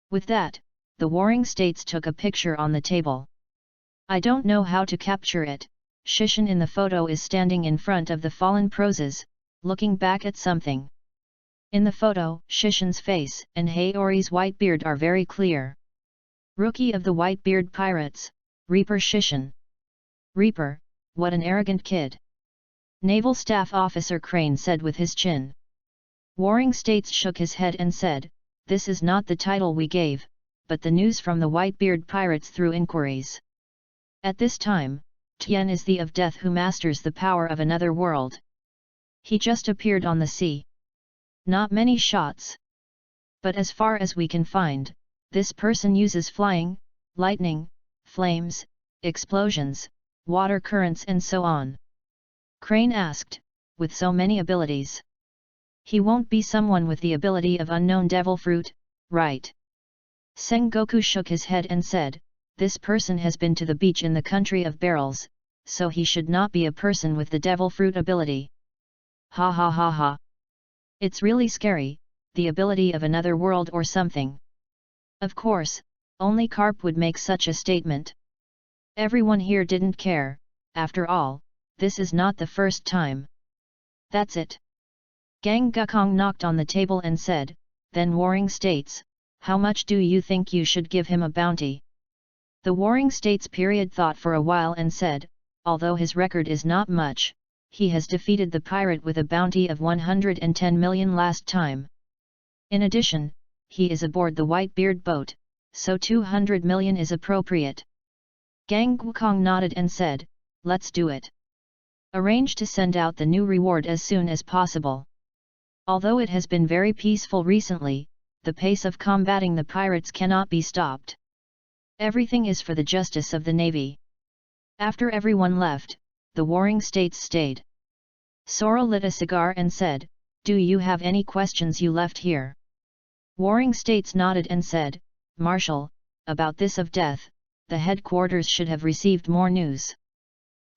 With that, the Warring States took a picture on the table. I don't know how to capture it. Shishin in the photo is standing in front of the fallen Proses, looking back at something. In the photo, Shishin's face and Haori's white beard are very clear. Rookie of the Whitebeard Pirates, Reaper Shishin. Reaper, what an arrogant kid. Naval Staff Officer Crane said with his chin. Warring States shook his head and said, this is not the title we gave, but the news from the Whitebeard Pirates through inquiries. At this time, Tien is the of death who masters the power of another world. He just appeared on the sea. Not many shots. But as far as we can find, this person uses flying, lightning, flames, explosions, water currents and so on. Crane asked, with so many abilities. He won't be someone with the ability of unknown devil fruit, right? Sengoku shook his head and said, this person has been to the beach in the country of barrels, so he should not be a person with the devil fruit ability. Ha ha ha ha. It's really scary, the ability of another world or something. Of course, only Carp would make such a statement. Everyone here didn't care, after all, this is not the first time. That's it. Gang Gukong knocked on the table and said, then Warring States, how much do you think you should give him a bounty? The Warring States period thought for a while and said, although his record is not much, he has defeated the pirate with a bounty of 110 million last time. In addition, he is aboard the Whitebeard boat, so 200 million is appropriate. Gang Gukong nodded and said, let's do it. Arrange to send out the new reward as soon as possible. Although it has been very peaceful recently, the pace of combating the pirates cannot be stopped. Everything is for the justice of the navy. After everyone left, the Warring States stayed. Sora lit a cigar and said, do you have any questions you left here? Warring States nodded and said, Marshal, about this of death, the headquarters should have received more news.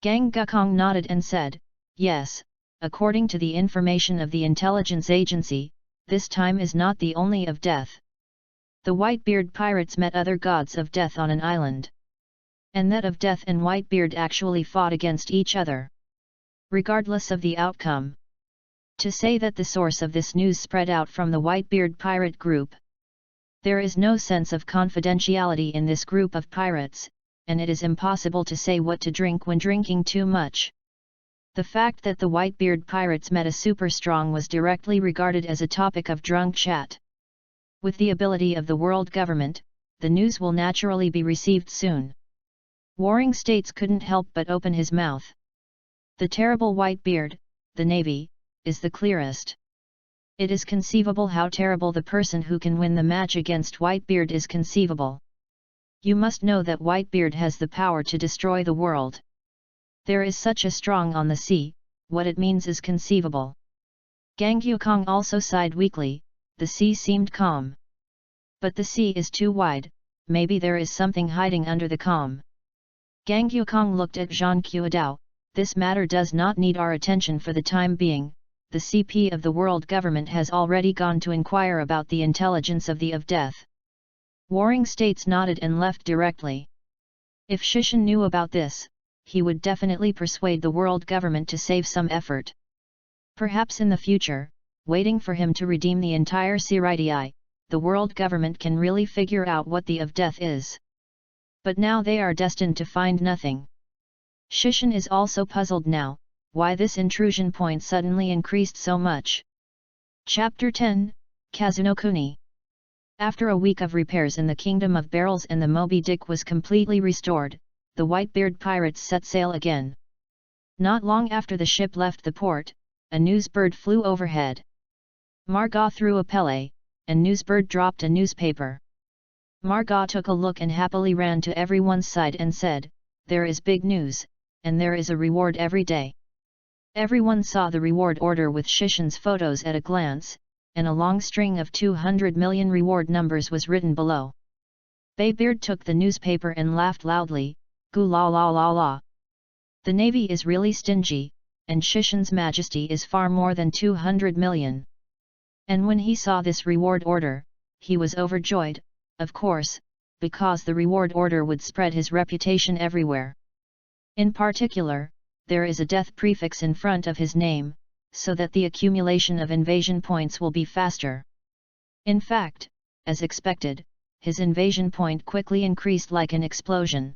Gang Gukong nodded and said, yes, according to the information of the intelligence agency, this time is not the only of death. The Whitebeard pirates met other gods of death on an island. And that of death and Whitebeard actually fought against each other. Regardless of the outcome. To say that the source of this news spread out from the Whitebeard pirate group. There is no sense of confidentiality in this group of pirates, and it is impossible to say what to drink when drinking too much. The fact that the Whitebeard pirates met a super strong was directly regarded as a topic of drunk chat. With the ability of the world government, the news will naturally be received soon. Warring States couldn't help but open his mouth. The terrible Whitebeard, the navy, is the clearest. It is conceivable how terrible the person who can win the match against Whitebeard is conceivable. You must know that Whitebeard has the power to destroy the world. There is such a strong on the sea, what it means is conceivable. Gang Gukong also sighed weakly, the sea seemed calm. But the sea is too wide, maybe there is something hiding under the calm. Gang Gukong looked at Zhang Qiudao, this matter does not need our attention for the time being, the CP of the world government has already gone to inquire about the intelligence of the of death. Warring States nodded and left directly. If Shishin knew about this, he would definitely persuade the world government to save some effort. Perhaps in the future, waiting for him to redeem the entire Siritii, the world government can really figure out what the of death is. But now they are destined to find nothing. Shishin is also puzzled now, why this intrusion point suddenly increased so much. Chapter 10, Kazunokuni. After a week of repairs in the Kingdom of Barrels and the Moby Dick was completely restored, the Whitebeard pirates set sail again. Not long after the ship left the port, a newsbird flew overhead. Margot threw a pele, and newsbird dropped a newspaper. Margot took a look and happily ran to everyone's side and said, "There is big news, and there is a reward every day." Everyone saw the reward order with Shishin's photos at a glance, and a long string of 200 million reward numbers was written below. Baybeard took the newspaper and laughed loudly, "Goo la la la la. The Navy is really stingy, and Shishin's majesty is far more than 200 million. And when he saw this reward order, he was overjoyed, of course, because the reward order would spread his reputation everywhere. In particular, there is a death prefix in front of his name, so that the accumulation of invasion points will be faster. In fact, as expected, his invasion point quickly increased like an explosion.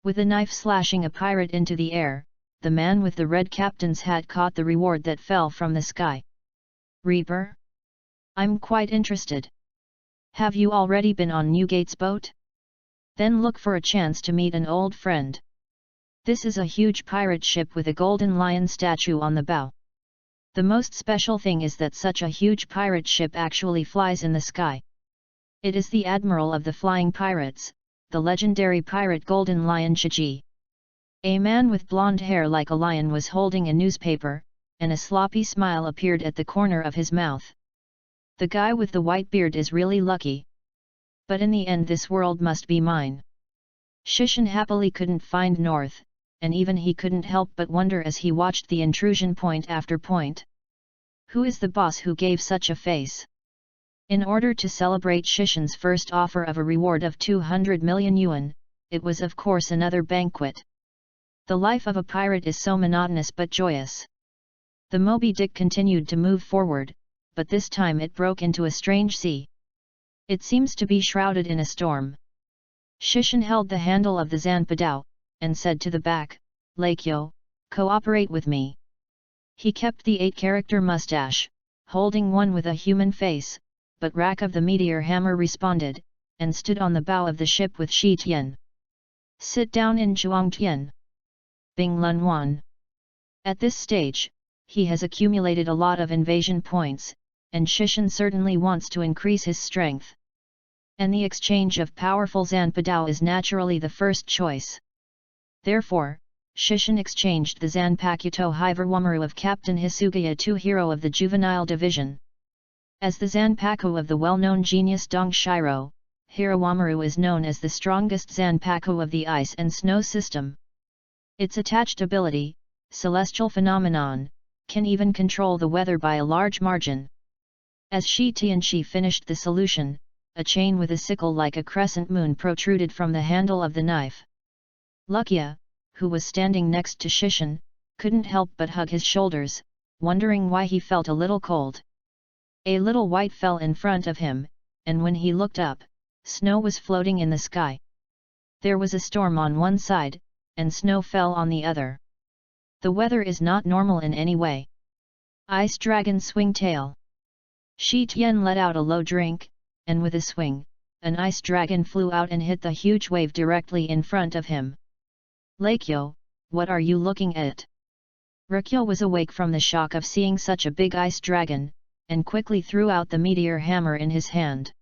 With a knife slashing a pirate into the air, the man with the red captain's hat caught the reward that fell from the sky. "Reaper? I'm quite interested. Have you already been on Newgate's boat? Then look for a chance to meet an old friend. This is a huge pirate ship with a golden lion statue on the bow. The most special thing is that such a huge pirate ship actually flies in the sky. It is the admiral of the flying pirates, the legendary pirate Golden Lion Shiji." A man with blonde hair like a lion was holding a newspaper, and a sloppy smile appeared at the corner of his mouth. "The guy with the white beard is really lucky. But in the end this world must be mine." Shishin happily couldn't find north, and even he couldn't help but wonder as he watched the intrusion point after point. Who is the boss who gave such a face? In order to celebrate Shishin's first offer of a reward of 200 million yuan, it was of course another banquet. The life of a pirate is so monotonous but joyous. The Moby Dick continued to move forward, but this time it broke into a strange sea. It seems to be shrouded in a storm. Shishin held the handle of the Zanpadao, and said to the back, "Lakyo, cooperate with me." He kept the 8-character mustache, holding one with a human face, but Rack of the Meteor Hammer responded, and stood on the bow of the ship with Shi Tian. "Sit down in Zhuangtian." Bing Lun Wan. At this stage, he has accumulated a lot of invasion points, and Shishin certainly wants to increase his strength. And the exchange of powerful Zanpadao is naturally the first choice. Therefore, Shishin exchanged the Zanpakuto Hiverwamaru of Captain Hisugaya to Hero of the Juvenile Division. As the Zanpaku of the well-known genius Dong Shiro, Hirawamaru is known as the strongest Zanpaku of the ice and snow system. Its attached ability, Celestial Phenomenon, can even control the weather by a large margin. As Shi Tianchi finished the solution, a chain with a sickle like a crescent moon protruded from the handle of the knife. Lukia, who was standing next to Shishin, couldn't help but hug his shoulders, wondering why he felt a little cold. A little white fell in front of him, and when he looked up, snow was floating in the sky. There was a storm on one side, and snow fell on the other. The weather is not normal in any way. Ice Dragon Swingtail. Shi Tian let out a low drink, and with a swing, an ice dragon flew out and hit the huge wave directly in front of him. "Lakyo, what are you looking at?" Rikyo was awake from the shock of seeing such a big ice dragon, and quickly threw out the meteor hammer in his hand.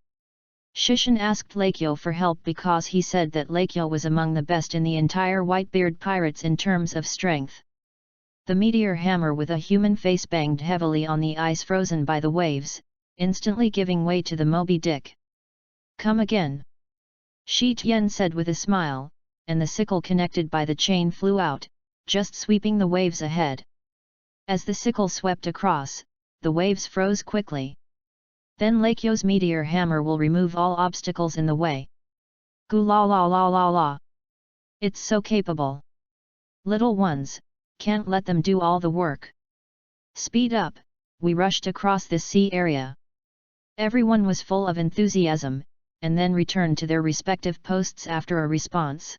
Shishin asked Lakyo for help because he said that Lakyo was among the best in the entire Whitebeard pirates in terms of strength. The meteor hammer with a human face banged heavily on the ice frozen by the waves, instantly giving way to the Moby Dick. "Come again," Shi Tian said with a smile, and the sickle connected by the chain flew out, just sweeping the waves ahead. As the sickle swept across, the waves froze quickly. Then Lakyo's meteor hammer will remove all obstacles in the way. "Goo la la la la la." It's so capable. Little ones, can't let them do all the work. Speed up, we rushed across this sea area. Everyone was full of enthusiasm, and then returned to their respective posts after a response.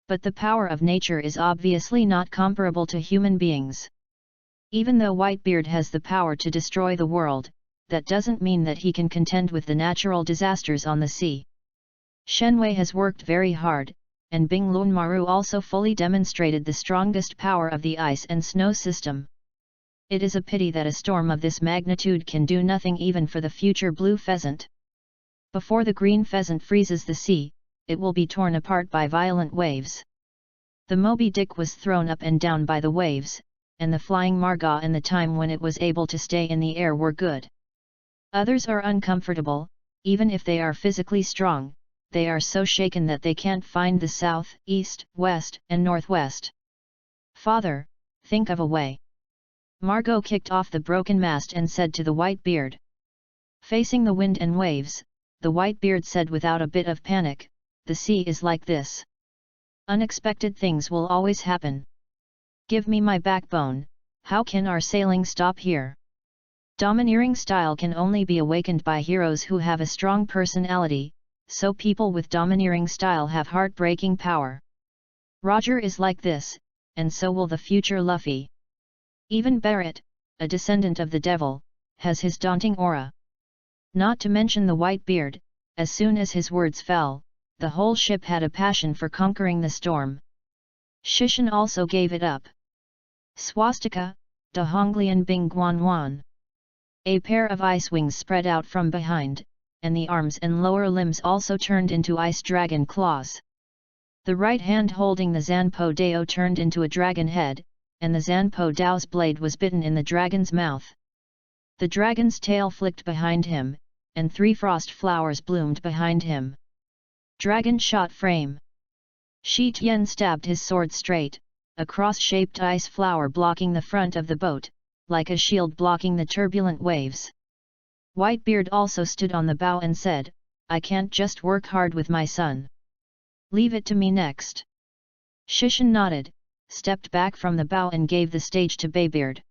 But the power of nature is obviously not comparable to human beings. Even though Whitebeard has the power to destroy the world, that doesn't mean that he can contend with the natural disasters on the sea. Shenwei has worked very hard, and Bing Lunmaru also fully demonstrated the strongest power of the ice and snow system. It is a pity that a storm of this magnitude can do nothing even for the future blue pheasant. Before the green pheasant freezes the sea, it will be torn apart by violent waves. The Moby Dick was thrown up and down by the waves, and the flying Marga and the time when it was able to stay in the air were good. Others are uncomfortable, even if they are physically strong, they are so shaken that they can't find the south, east, west, and northwest. Father, think of a way. Margot kicked off the broken mast and said to the Whitebeard. Facing the wind and waves, the Whitebeard said without a bit of panic, the sea is like this. Unexpected things will always happen. Give me my backbone, how can our sailing stop here? Domineering style can only be awakened by heroes who have a strong personality, so people with domineering style have heartbreaking power. Roger is like this, and so will the future Luffy. Even Barrett, a descendant of the devil, has his daunting aura. Not to mention the Whitebeard, as soon as his words fell, the whole ship had a passion for conquering the storm. Shishin also gave it up. Swastika, Dahonglian Bing Guanwan. A pair of ice wings spread out from behind, and the arms and lower limbs also turned into ice dragon claws. The right hand holding the Zanpo Dao turned into a dragon head, and the Zanpo Dao's blade was bitten in the dragon's mouth. The dragon's tail flicked behind him, and 3 frost flowers bloomed behind him. Dragon shot frame. Shi Tian stabbed his sword straight, a cross-shaped ice flower blocking the front of the boat, like a shield blocking the turbulent waves. Whitebeard also stood on the bow and said, I can't just work hard with my son. Leave it to me next. Shishin nodded, stepped back from the bow and gave the stage to Baybeard.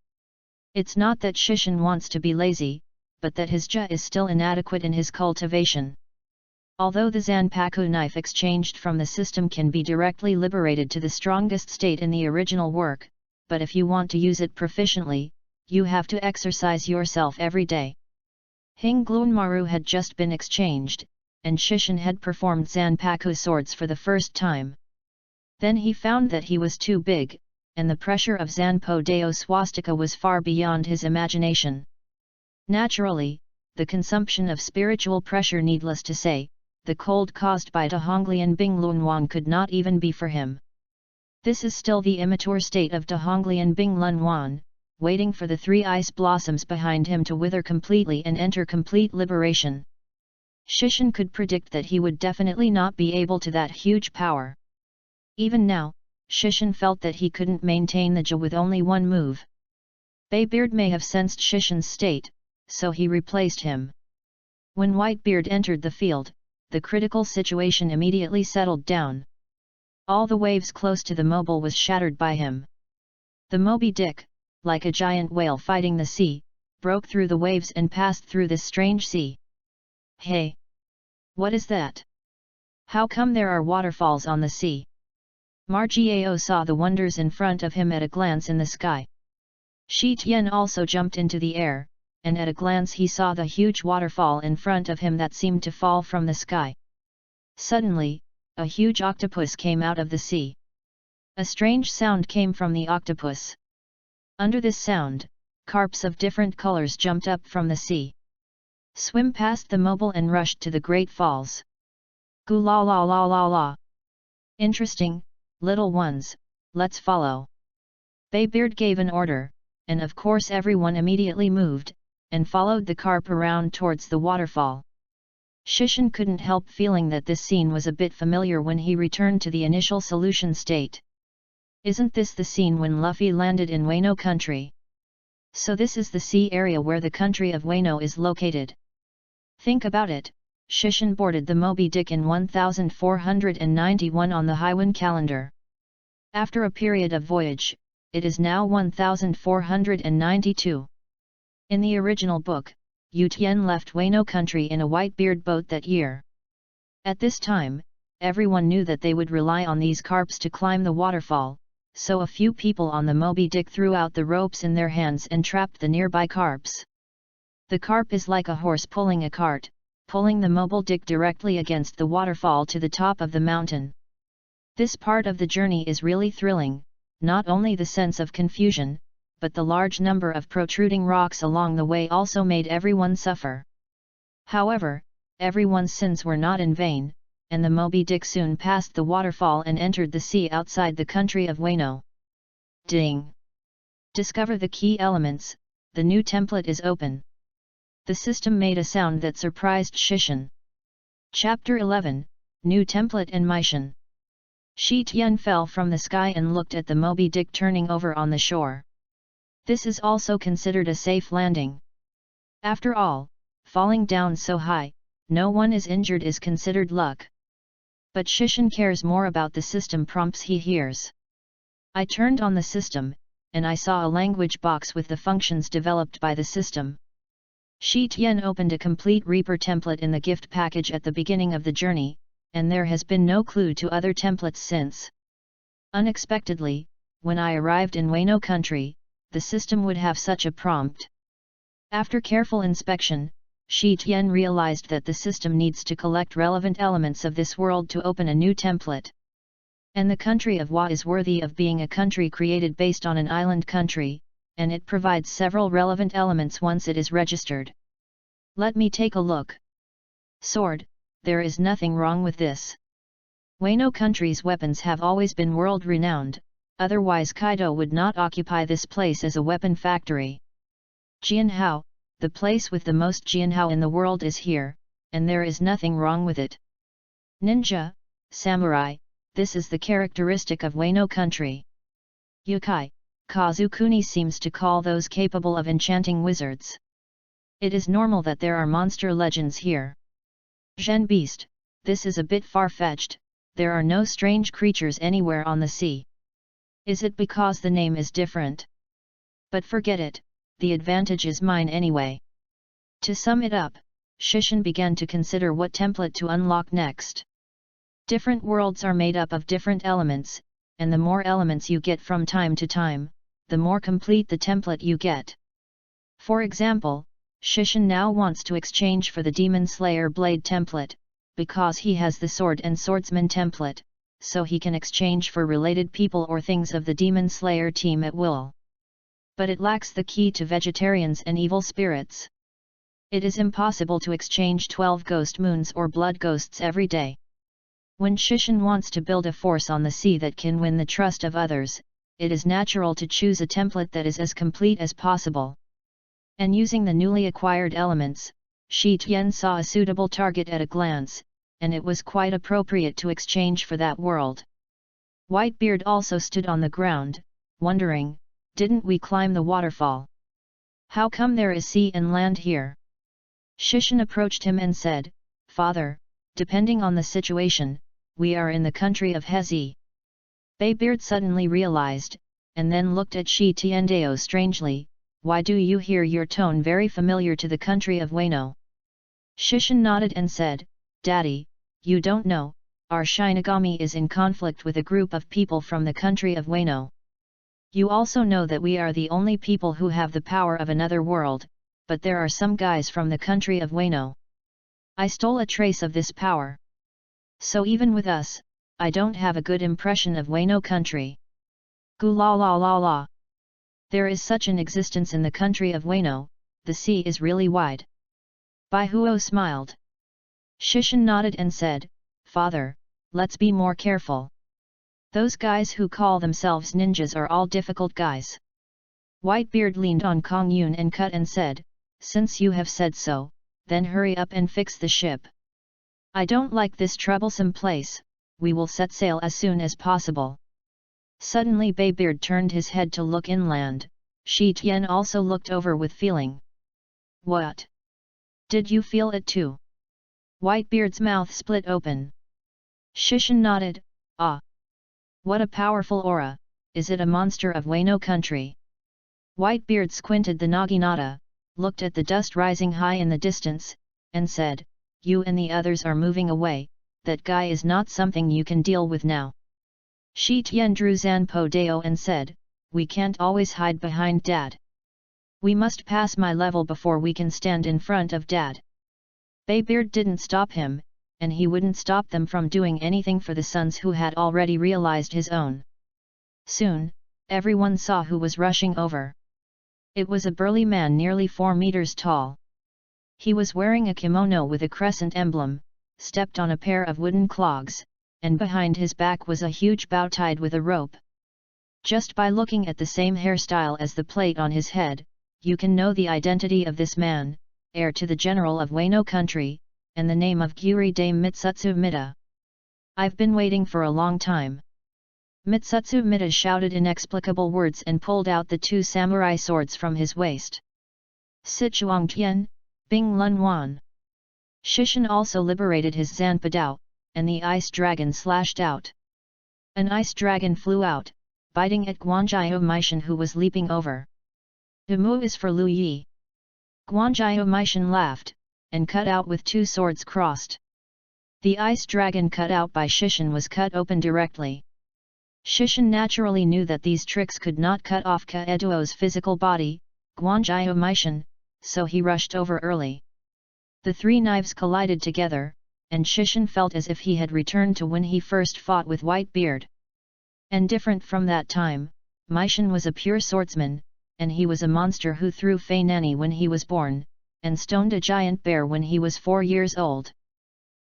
It's not that Shishin wants to be lazy, but that his ja is still inadequate in his cultivation. Although the Zanpaku knife exchanged from the system can be directly liberated to the strongest state in the original work, but if you want to use it proficiently, you have to exercise yourself every day. Hing Glunmaru had just been exchanged, and Shishin had performed Zanpaku swords for the first time. Then he found that he was too big, and the pressure of Zanpo Dao Swastika was far beyond his imagination. Naturally, the consumption of spiritual pressure, needless to say, the cold caused by Dahonglian Bing Lunwan could not even be for him. This is still the immature state of Dahonglian Bing Lunwan, waiting for the 3 ice blossoms behind him to wither completely and enter complete liberation. Shishin could predict that he would definitely not be able to that huge power. Even now, Shishin felt that he couldn't maintain the ja with only one move. Baybeard may have sensed Shishin's state, so he replaced him. When Whitebeard entered the field, the critical situation immediately settled down. All the waves close to the mobile was shattered by him. The Moby Dick, like a giant whale fighting the sea, broke through the waves and passed through this strange sea. Hey! What is that? How come there are waterfalls on the sea? Margiao saw the wonders in front of him at a glance in the sky. Shi Tian also jumped into the air, and at a glance he saw the huge waterfall in front of him that seemed to fall from the sky. Suddenly, a huge octopus came out of the sea. A strange sound came from the octopus. Under this sound, carps of different colors jumped up from the sea. Swim past the mobile and rushed to the great falls. Gu la la la la la. Interesting, little ones, let's follow. Baybeard gave an order, and of course everyone immediately moved, and followed the carp around towards the waterfall. Shishin couldn't help feeling that this scene was a bit familiar when he returned to the initial solution state. Isn't this the scene when Luffy landed in Wano country? So this is the sea area where the country of Wano is located. Think about it, Shishin boarded the Moby Dick in 1491 on the Haiwan calendar. After a period of voyage, it is now 1492. In the original book, Yu Tian left Wano country in a white-beard boat that year. At this time, everyone knew that they would rely on these carps to climb the waterfall, so a few people on the Moby Dick threw out the ropes in their hands and trapped the nearby carps. The carp is like a horse pulling a cart, pulling the Moby Dick directly against the waterfall to the top of the mountain. This part of the journey is really thrilling, not only the sense of confusion, but the large number of protruding rocks along the way also made everyone suffer. However, everyone's sins were not in vain, and the Moby Dick soon passed the waterfall and entered the sea outside the country of Wano. Ding! Discover the key elements, the new template is open. The system made a sound that surprised Shishin. Chapter 11, New Template and Mission. Shi Tian fell from the sky and looked at the Moby Dick turning over on the shore. This is also considered a safe landing. After all, falling down so high, no one is injured is considered luck. But Shishin cares more about the system prompts he hears. I turned on the system, and I saw a language box with the functions developed by the system. Shi Tian opened a complete Reaper template in the gift package at the beginning of the journey, and there has been no clue to other templates since. Unexpectedly, when I arrived in Wano country, the system would have such a prompt. After careful inspection, Shi Tian realized that the system needs to collect relevant elements of this world to open a new template. And the country of Wa is worthy of being a country created based on an island country, and it provides several relevant elements once it is registered. Let me take a look. Sword, there is nothing wrong with this. Wano country's weapons have always been world-renowned, otherwise Kaido would not occupy this place as a weapon factory. Jianhao, the place with the most Jianhao in the world is here, and there is nothing wrong with it. Ninja, samurai, this is the characteristic of Wano country. Yokai, Kazukuni seems to call those capable of enchanting wizards. It is normal that there are monster legends here. Zhen beast, this is a bit far-fetched, there are no strange creatures anywhere on the sea. Is it because the name is different? But forget it, the advantage is mine anyway. To sum it up, Shishin began to consider what template to unlock next. Different worlds are made up of different elements, and the more elements you get from time to time, the more complete the template you get. For example, Shishin now wants to exchange for the Demon Slayer Blade template, because he has the Sword and Swordsman template, so he can exchange for related people or things of the Demon Slayer team at will. But it lacks the key to vegetarians and evil spirits. It is impossible to exchange 12 ghost moons or blood ghosts every day. When Shishin wants to build a force on the sea that can win the trust of others, it is natural to choose a template that is as complete as possible. And using the newly acquired elements, Shi Tian saw a suitable target at a glance, and it was quite appropriate to exchange for that world. Whitebeard also stood on the ground, wondering, didn't we climb the waterfall? How come there is sea and land here? Shishin approached him and said, Father, depending on the situation, we are in the country of Hezi. Baybeard suddenly realized, and then looked at Shi Tiandeo strangely, why do you hear your tone very familiar to the country of Wano? Shishin nodded and said, Daddy, you don't know, our Shinigami is in conflict with a group of people from the country of Wano. You also know that we are the only people who have the power of another world, but there are some guys from the country of Wano. I stole a trace of this power. So even with us, I don't have a good impression of Wano country. Gu la la la la. There is such an existence in the country of Wano, the sea is really wide. Bai Huo smiled. Shishin nodded and said, Father, let's be more careful. Those guys who call themselves ninjas are all difficult guys. Whitebeard leaned on Kong Yun and cut and said, since you have said so, then hurry up and fix the ship. I don't like this troublesome place, we will set sail as soon as possible. Suddenly Baybeard turned his head to look inland, Shi Tian also looked over with feeling. What? Did you feel it too? Whitebeard's mouth split open. Shishin nodded, "Ah! What a powerful aura, is it a monster of Wano country?" Whitebeard squinted the naginata, looked at the dust rising high in the distance, and said, "You and the others are moving away, that guy is not something you can deal with now." Shi Tian drew Zanpo Dao and said, "We can't always hide behind Dad. We must pass my level before we can stand in front of Dad." Baybeard didn't stop him, and he wouldn't stop them from doing anything for the sons who had already realized his own. Soon, everyone saw who was rushing over. It was a burly man nearly 4 meters tall. He was wearing a kimono with a crescent emblem, stepped on a pair of wooden clogs, and behind his back was a huge bow tied with a rope. Just by looking at the same hairstyle as the plate on his head, you can know the identity of this man, heir to the general of Wano country, and the name of Gyuri Dame Mitsutsu Mita. "I've been waiting for a long time." Mitsutsu Mita shouted inexplicable words and pulled out the 2 samurai swords from his waist. "Sichuang Tian, Bing Lun Wan." Shishin also liberated his Zanpadao, and the ice dragon slashed out. An ice dragon flew out, biting at Guanjiao Meishan who was leaping over. "Demu is for Lu Yi." Guanjiao Meishan laughed, and cut out with 2 swords crossed. The ice dragon cut out by Shishin was cut open directly. Shishin naturally knew that these tricks could not cut off Kaeduo's physical body, Guanjiao Meishan, so he rushed over early. The 3 knives collided together, and Shishin felt as if he had returned to when he first fought with Whitebeard. And different from that time, Meishan was a pure swordsman, and he was a monster who threw Fei Nanny when he was born, and stoned a giant bear when he was 4 years old.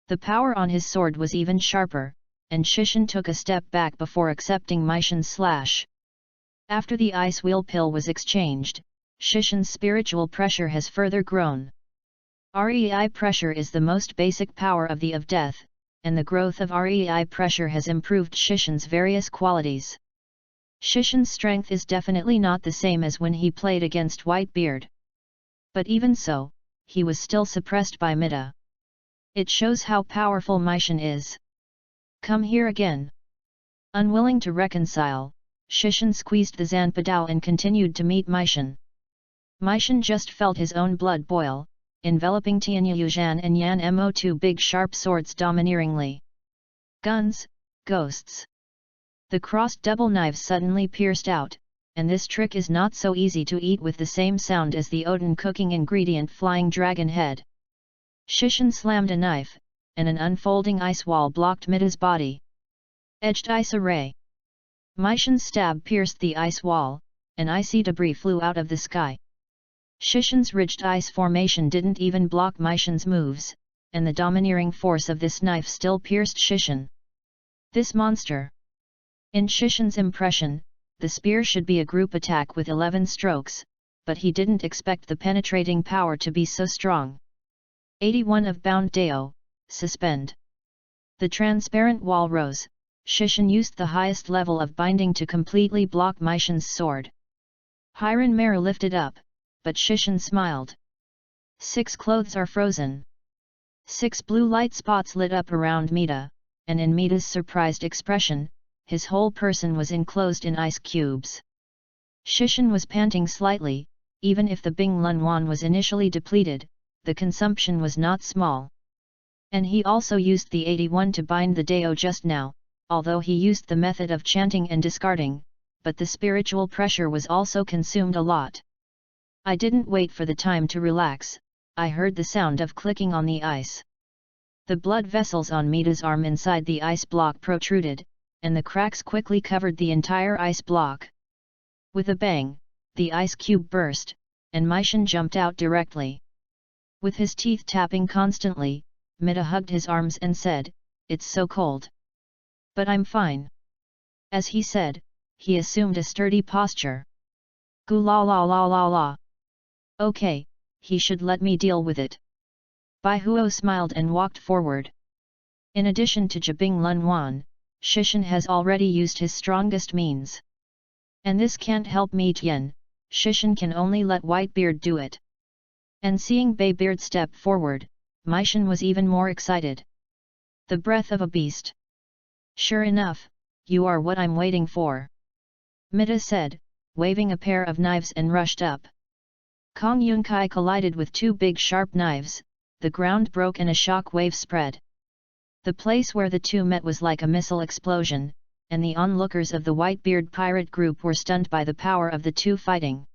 The power on his sword was even sharper, and Shishin took a step back before accepting Meishan's slash. After the ice wheel pill was exchanged, Shishin's spiritual pressure has further grown. REI pressure is the most basic power of the of death, and the growth of REI pressure has improved Shishin's various qualities. Shishin's strength is definitely not the same as when he played against Whitebeard. But even so, he was still suppressed by Mita. It shows how powerful Meishan is. "Come here again." Unwilling to reconcile, Shishin squeezed the Zanpadao and continued to meet Meishan. Meishan just felt his own blood boil, enveloping Tianyuzhan and Yan Mo 2 big sharp swords domineeringly. Guns, ghosts. The crossed double knives suddenly pierced out, and this trick is not so easy to eat with the same sound as the Odin cooking ingredient flying dragon head. Shishin slammed a knife, and an unfolding ice wall blocked Mita's body. Edged ice array. Meishan's stab pierced the ice wall, and icy debris flew out of the sky. Shishin's ridged ice formation didn't even block Meishan's moves, and the domineering force of this knife still pierced Shishin. This monster. In Shishin's impression, the spear should be a group attack with 11 strokes, but he didn't expect the penetrating power to be so strong. 81 of Bound Dao, suspend. The transparent wall rose. Shishin used the highest level of binding to completely block Meishan's sword. Hiran Meru lifted up, but Shishin smiled. 6 clothes are frozen. 6 blue light spots lit up around Mita, and in Mita's surprised expression, his whole person was enclosed in ice cubes. Shishin was panting slightly. Even if the Bing Lun Wan was initially depleted, the consumption was not small. And he also used the 81 to bind the Dao just now, although he used the method of chanting and discarding, but the spiritual pressure was also consumed a lot. I didn't wait for the time to relax. I heard the sound of clicking on the ice. The blood vessels on Mita's arm inside the ice block protruded, and the cracks quickly covered the entire ice block. With a bang, the ice cube burst, and Meishan jumped out directly. With his teeth tapping constantly, Mita hugged his arms and said, "It's so cold. But I'm fine." As he said, he assumed a sturdy posture. "Gu la la la la la. Okay, he should let me deal with it." Bai Huo smiled and walked forward. In addition to Jabing Lun Wan, Shishin has already used his strongest means. And this can't help me Tian, Shishin can only let Whitebeard do it. And seeing Baybeard step forward, Maishan was even more excited. The breath of a beast. Sure enough, you are what I'm waiting for. Mida said, waving a pair of knives and rushed up. Kong Yunkai collided with two big sharp knives, the ground broke and a shock wave spread. The place where the two met was like a missile explosion, and the onlookers of the Whitebeard pirate group were stunned by the power of the two fighting.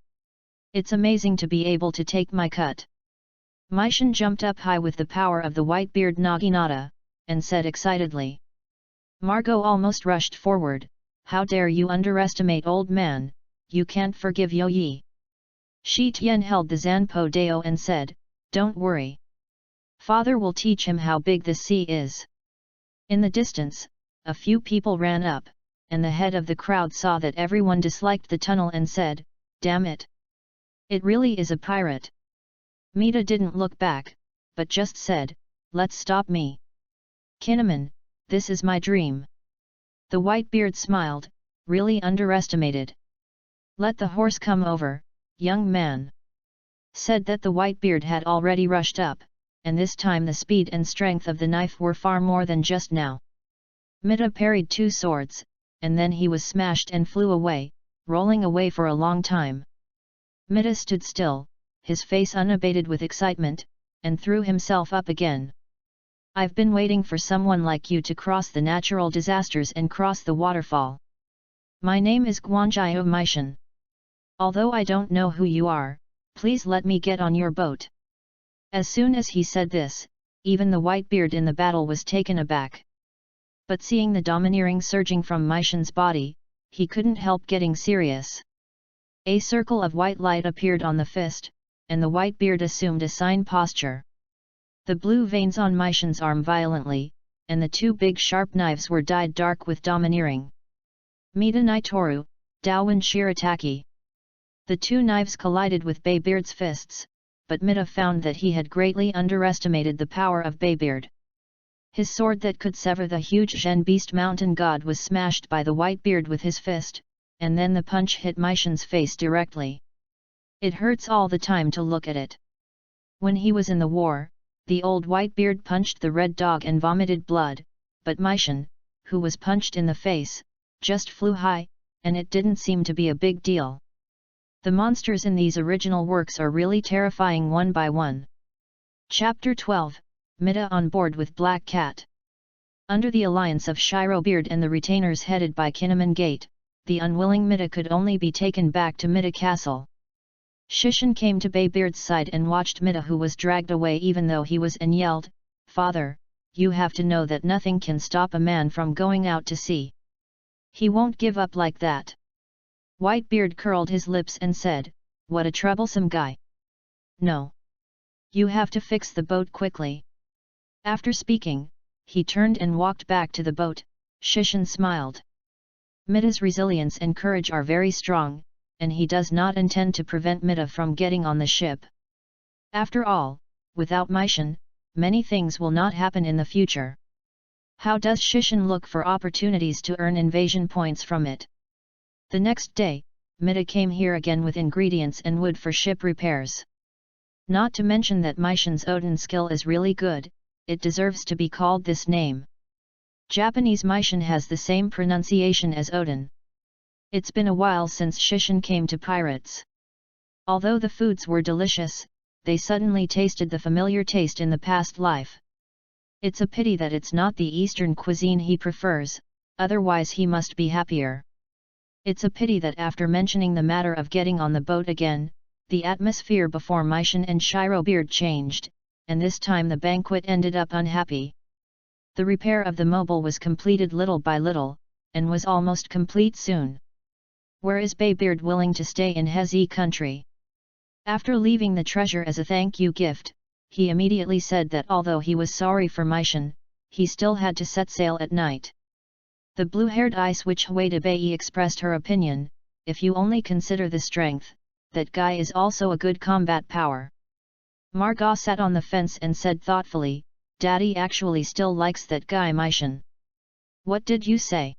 It's amazing to be able to take my cut. Maishan jumped up high with the power of the Whitebeard Naginata, and said excitedly. Margot almost rushed forward, how dare you underestimate old man, you can't forgive Yo Yi. Shi Tian held the Zanpo Dao and said, don't worry. Father will teach him how big the sea is. In the distance, a few people ran up, and the head of the crowd saw that everyone disliked the tunnel and said, damn it. It really is a pirate. Mida didn't look back, but just said, let's stop me. Kinnaman, this is my dream. The Whitebeard smiled, really underestimated. Let the horse come over, young man. Said that the Whitebeard had already rushed up, and this time the speed and strength of the knife were far more than just now. Mida parried two swords, and then he was smashed and flew away, rolling away for a long time. Mida stood still, his face unabated with excitement, and threw himself up again. I've been waiting for someone like you to cross the natural disasters and cross the waterfall. My name is Guanjiao Maishan. Although I don't know who you are, please let me get on your boat. As soon as he said this, even the Whitebeard in the battle was taken aback. But seeing the domineering surging from Maishan's body, he couldn't help getting serious. A circle of white light appeared on the fist, and the Whitebeard assumed a sign posture. The blue veins on Maishan's arm violently, and the two big sharp knives were dyed dark with domineering. Mida Naitoru, Dawan Shirataki. The two knives collided with Baybeard's fists, but Mida found that he had greatly underestimated the power of Baybeard. His sword that could sever the huge Zhen Beast Mountain God was smashed by the Whitebeard with his fist, and then the punch hit Maishan's face directly. It hurts all the time to look at it. When he was in the war, the old Whitebeard punched the red dog and vomited blood, but Maishan, who was punched in the face, just flew high, and it didn't seem to be a big deal. The monsters in these original works are really terrifying one by one. Chapter 12, Mida on board with Black Cat. Under the alliance of Shirobeard and the retainers headed by Kinnaman Gate, the unwilling Mida could only be taken back to Mida Castle. Shishin came to Baybeard's side and watched Mida, who was dragged away even though he was, and yelled, Father, you have to know that nothing can stop a man from going out to sea. He won't give up like that. Whitebeard curled his lips and said, what a troublesome guy. No. You have to fix the boat quickly. After speaking, he turned and walked back to the boat. Shishin smiled. Mida's resilience and courage are very strong, and he does not intend to prevent Mida from getting on the ship. After all, without Maishan, many things will not happen in the future. How does Shishin look for opportunities to earn invasion points from it? The next day, Mida came here again with ingredients and wood for ship repairs. Not to mention that Maishan's Odin skill is really good, it deserves to be called this name. Japanese Maishan has the same pronunciation as Odin. It's been a while since Shishin came to pirates. Although the foods were delicious, they suddenly tasted the familiar taste in the past life. It's a pity that it's not the Eastern cuisine he prefers, otherwise he must be happier. It's a pity that after mentioning the matter of getting on the boat again, the atmosphere before Maishan and Shirobeard changed, and this time the banquet ended up unhappy. The repair of the mobile was completed little by little, and was almost complete soon. Where is Baybeard willing to stay in Hezi country? After leaving the treasure as a thank you gift, he immediately said that although he was sorry for Maishan, he still had to set sail at night. The blue-haired Ice Witch Hueda expressed her opinion, if you only consider the strength, that guy is also a good combat power. Margot sat on the fence and said thoughtfully, Daddy actually still likes that guy Maishan. What did you say?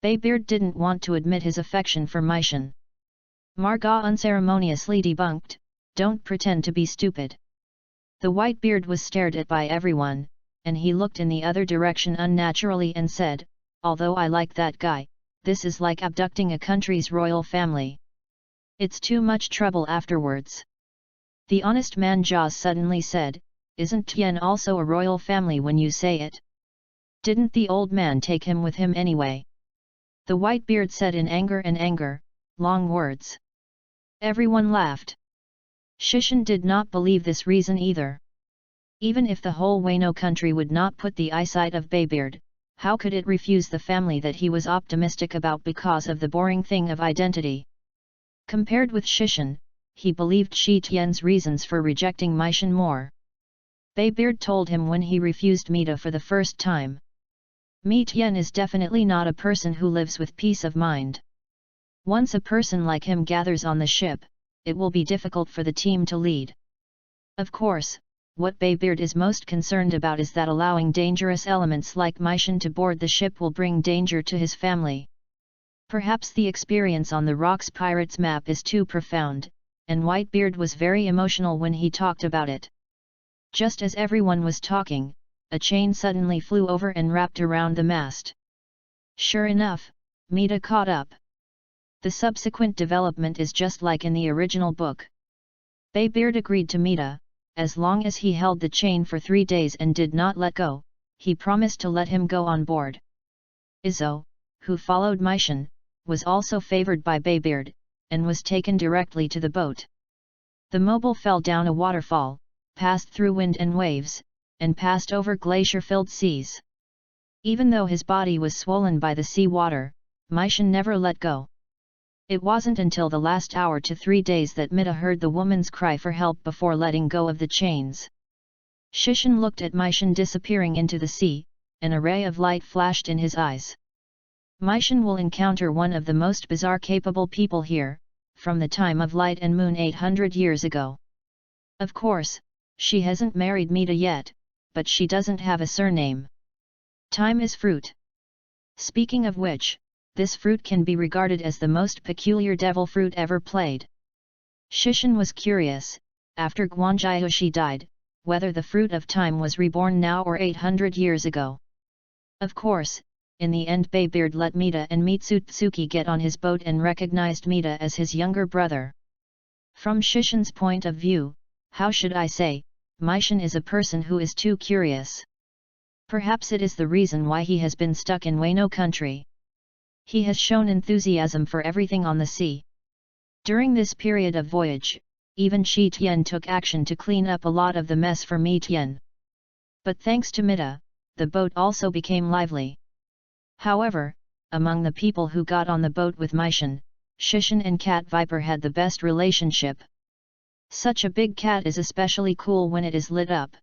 Baybeard didn't want to admit his affection for Maishan. Margot unceremoniously debunked, don't pretend to be stupid. The Whitebeard was stared at by everyone, and he looked in the other direction unnaturally and said, "Although I like that guy, this is like abducting a country's royal family. It's too much trouble afterwards." The honest man Jaws suddenly said, "Isn't Tien also a royal family when you say it? Didn't the old man take him with him anyway?" The Whitebeard said in anger, "Long words." Everyone laughed. Shishan did not believe this reason either. Even if the whole Wano country would not put the eyesight of Baybeard, how could it refuse the family that he was optimistic about because of the boring thing of identity? Compared with Shishan, he believed Shi Tian's reasons for rejecting Meishan more. Baybeard told him when he refused Mita for the first time. Mi Tian is definitely not a person who lives with peace of mind. Once a person like him gathers on the ship, it will be difficult for the team to lead. Of course, what Baybeard is most concerned about is that allowing dangerous elements like Meishan to board the ship will bring danger to his family. Perhaps the experience on the Rocks Pirates map is too profound, and Whitebeard was very emotional when he talked about it. Just as everyone was talking, a chain suddenly flew over and wrapped around the mast. Sure enough, Mita caught up. The subsequent development is just like in the original book. Baybeard agreed to Mita, as long as he held the chain for 3 days and did not let go, he promised to let him go on board. Izzo, who followed Meishan, was also favored by Baybeard, and was taken directly to the boat. The mobile fell down a waterfall, passed through wind and waves, and passed over glacier-filled seas. Even though his body was swollen by the sea water, Meishan never let go. It wasn't until the last hour to 3 days that Mita heard the woman's cry for help before letting go of the chains. Shishan looked at Meishan disappearing into the sea, and a ray of light flashed in his eyes. Meishan will encounter one of the most bizarre capable people here, from the time of Light and Moon 800 years ago. Of course, she hasn't married Mita yet, but she doesn't have a surname. Time is fruit. Speaking of which, this fruit can be regarded as the most peculiar devil fruit ever played. Shishan was curious, after Guanjiaoshi died, whether the fruit of time was reborn now or 800 years ago. Of course, in the end Baybeard let Mita and Mitsutsuki get on his boat and recognized Mita as his younger brother. From Shishan's point of view, how should I say, Meishan is a person who is too curious. Perhaps it is the reason why he has been stuck in Wano country. He has shown enthusiasm for everything on the sea. During this period of voyage, even Shi Tian took action to clean up a lot of the mess for Mi Tian. But thanks to Mita, the boat also became lively. However, among the people who got on the boat with Meishan, Shishan and Cat Viper had the best relationship. Such a big cat is especially cool when it is lit up.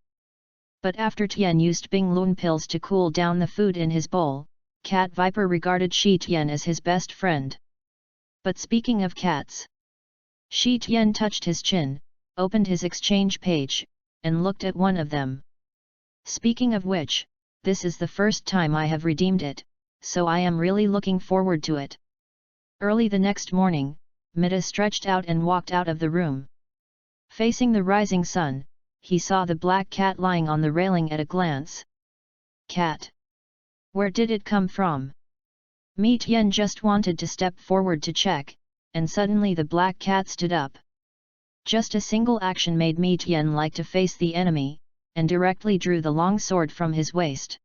But after Tian used Bing Lun pills to cool down the food in his bowl, Cat Viper regarded Shi Tian as his best friend. But speaking of cats, Shi Tian touched his chin, opened his exchange page, and looked at one of them. Speaking of which, this is the first time I have redeemed it, so I am really looking forward to it. Early the next morning, Mita stretched out and walked out of the room. Facing the rising sun, he saw the black cat lying on the railing at a glance. Cat. Where did it come from? Mi Tian just wanted to step forward to check, and suddenly the black cat stood up. Just a single action made Mi Tian like to face the enemy, and directly drew the long sword from his waist.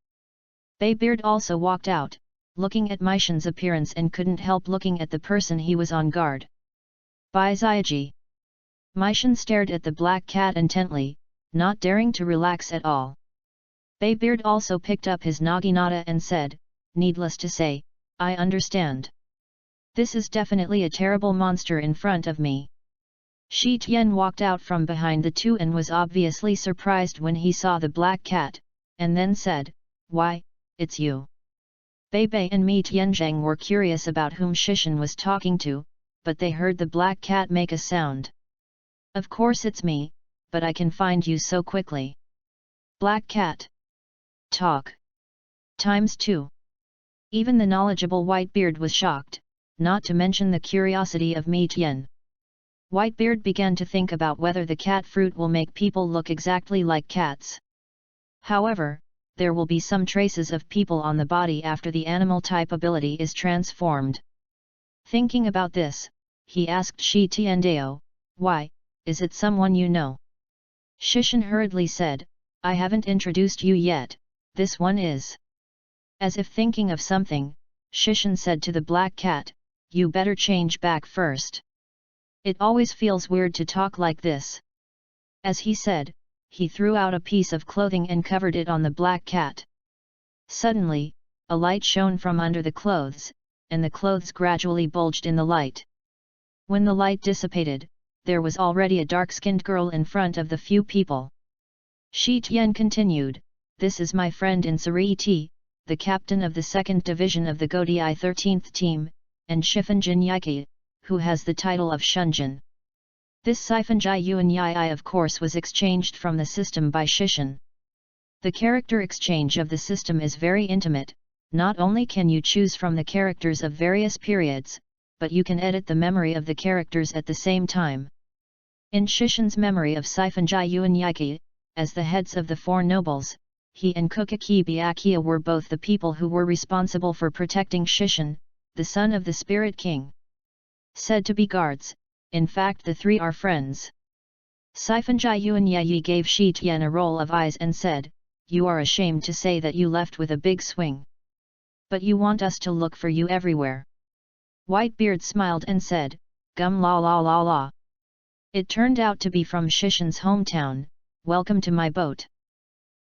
Baybeard also walked out, looking at Meishan's appearance and couldn't help looking at the person he was on guard. Bai Xiaoji. Meishan stared at the black cat intently, not daring to relax at all. Baybeard also picked up his naginata and said, "Needless to say, I understand. This is definitely a terrible monster in front of me." Shi Tian walked out from behind the two and was obviously surprised when he saw the black cat, and then said, "Why, it's you." Bei and Mi Tianzhang were curious about whom Shishan was talking to, but they heard the black cat make a sound. "Of course it's me, but I can find you so quickly." Black cat. Talk. ×2. Even the knowledgeable Whitebeard was shocked, not to mention the curiosity of Mi Tian. Whitebeard began to think about whether the cat fruit will make people look exactly like cats. However, there will be some traces of people on the body after the animal type ability is transformed. Thinking about this, he asked Shi Tiandao, "Why, is it someone you know?" Shishin hurriedly said, "I haven't introduced you yet, this one is." As if thinking of something, Shishin said to the black cat, "You better change back first. It always feels weird to talk like this." As he said, he threw out a piece of clothing and covered it on the black cat. Suddenly, a light shone from under the clothes, and the clothes gradually bulged in the light. When the light dissipated, there was already a dark-skinned girl in front of the few people. Shi Tian continued, "This is my friend Insariti, the captain of the 2nd Division of the Godai 13th Team, and Shifanjin Yiki, who has the title of Shunjin." This Sifanjai Yuan Yi of course was exchanged from the system by Shishin. The character exchange of the system is very intimate. Not only can you choose from the characters of various periods, but you can edit the memory of the characters at the same time. In Shishin's memory of Sifanjai Yuan Yiki, as the heads of the 4 nobles, he and Kukaki Byakuya were both the people who were responsible for protecting Shishin, the son of the Spirit King. Said to be guards, in fact the 3 are friends. Sifanjai Yuan Yi gave Shi Tian a roll of eyes and said, "You are ashamed to say that you left with a big swing. But you want us to look for you everywhere." Whitebeard smiled and said, "Gum la la la la. It turned out to be from Shishin's hometown, welcome to my boat."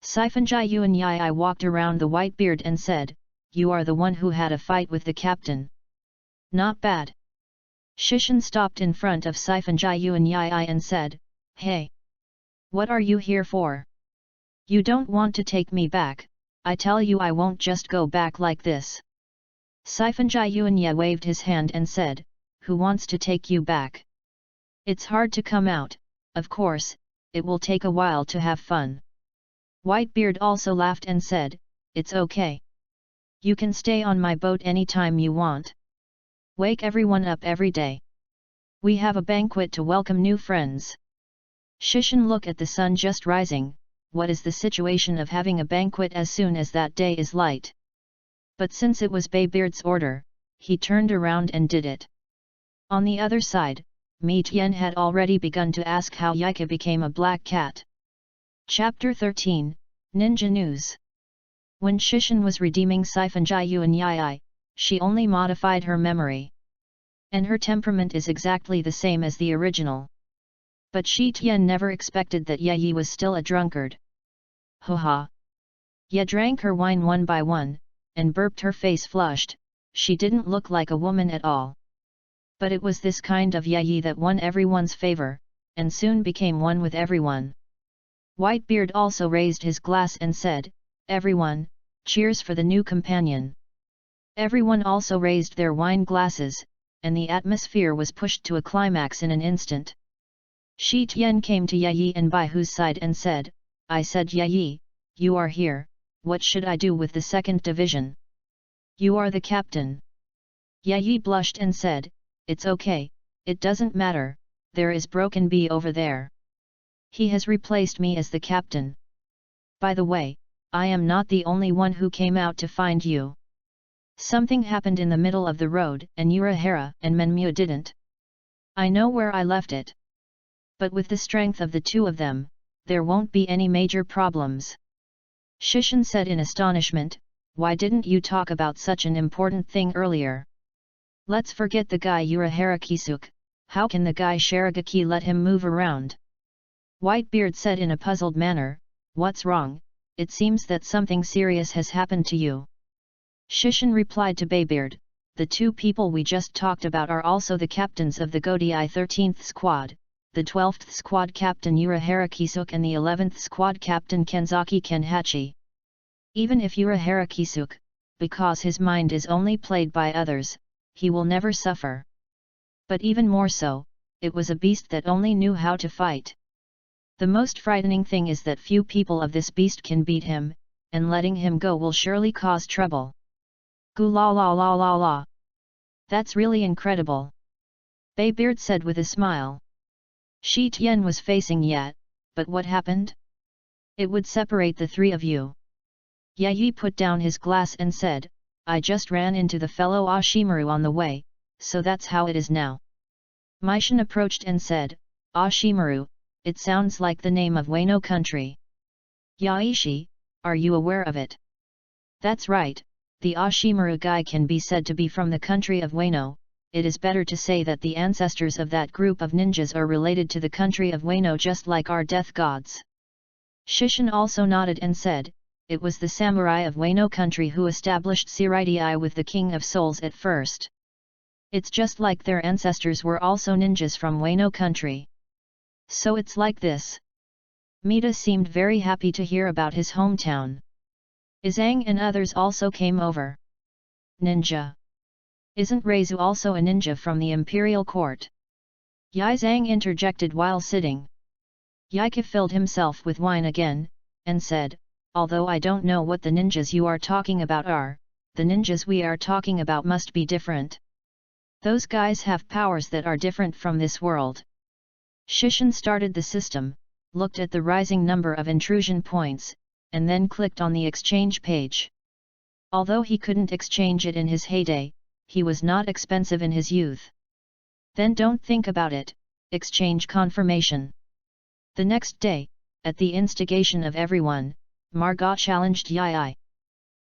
Sifanjai Yuan Yi walked around the Whitebeard and said, "You are the one who had a fight with the captain. Not bad." Shishin stopped in front of Sifanjai Yuan Yi and said, "Hey! What are you here for? You don't want to take me back, I tell you I won't just go back like this." Sifanjai Yuan Yi waved his hand and said, "Who wants to take you back? It's hard to come out, of course, it will take a while to have fun." Whitebeard also laughed and said, "It's okay. You can stay on my boat anytime you want. Wake everyone up every day. We have a banquet to welcome new friends." Shishin looked at the sun just rising. What is the situation of having a banquet as soon as that day is light? But since it was Baybeard's order, he turned around and did it. On the other side, Mi Tian had already begun to ask how Yika became a black cat. Chapter 13, Ninja News. When Shishin was redeeming Sifanjai Yuan Yi, she only modified her memory. And her temperament is exactly the same as the original. But Shi Tian never expected that Yi was still a drunkard. "Ho ha! Ye drank her wine one by one, and burped, her face flushed, she didn't look like a woman at all. But it was this kind of Yi that won everyone's favor, and soon became one with everyone." Whitebeard also raised his glass and said, "Everyone, cheers for the new companion." Everyone also raised their wine glasses, and the atmosphere was pushed to a climax in an instant. Shi Tian came to Yi and Baihu's side and said, "I said Yi, you are here, what should I do with the 2nd Division? You are the captain." Yi blushed and said, "It's okay, it doesn't matter, there is Broken Bee over there. He has replaced me as the captain. By the way, I am not the only one who came out to find you. Something happened in the middle of the road and Urahara and Menmu didn't. I know where I left it. But with the strength of the 2 of them, there won't be any major problems." Shishin said in astonishment, "Why didn't you talk about such an important thing earlier? Let's forget the guy Urahara Kisuk, how can the guy Sharagaki let him move around?" Whitebeard said in a puzzled manner, "What's wrong? It seems that something serious has happened to you." Shishin replied to Baybeard, "The 2 people we just talked about are also the captains of the Godai 13th Squad, the 12th Squad Captain Urahara Kisuk and the 11th Squad Captain Kenzaki Kenhachi. Even if Urahara Kisuk, because his mind is only played by others, he will never suffer. But even more so, it was a beast that only knew how to fight. The most frightening thing is that few people of this beast can beat him, and letting him go will surely cause trouble." "Gu la la la la la. That's really incredible," Baybeard said with a smile. Shi Tian was facing Yat, but what happened? It would separate the three of you. Yi put down his glass and said, I just ran into the fellow Ashimaru on the way, so that's how it is now. Maishan approached and said, Ashimaru, it sounds like the name of Wano country. Yaishi, are you aware of it? That's right, the Ashimaru guy can be said to be from the country of Wano. It is better to say that the ancestors of that group of ninjas are related to the country of Wano just like our death gods. Shishin also nodded and said, it was the samurai of Wano country who established Siridii with the King of Souls at first. It's just like their ancestors were also ninjas from Wano country. So it's like this. Mita seemed very happy to hear about his hometown. Izang and others also came over. Ninja. Isn't Reizu also a ninja from the imperial court? Yizang interjected while sitting. Yika filled himself with wine again, and said, although I don't know what the ninjas you are talking about are, the ninjas we are talking about must be different. Those guys have powers that are different from this world. Shishin started the system, looked at the rising number of intrusion points, and then clicked on the exchange page. Although he couldn't exchange it in his heyday, he was not expensive in his youth. Then don't think about it, exchange confirmation. The next day, at the instigation of everyone, Margot challenged Yi.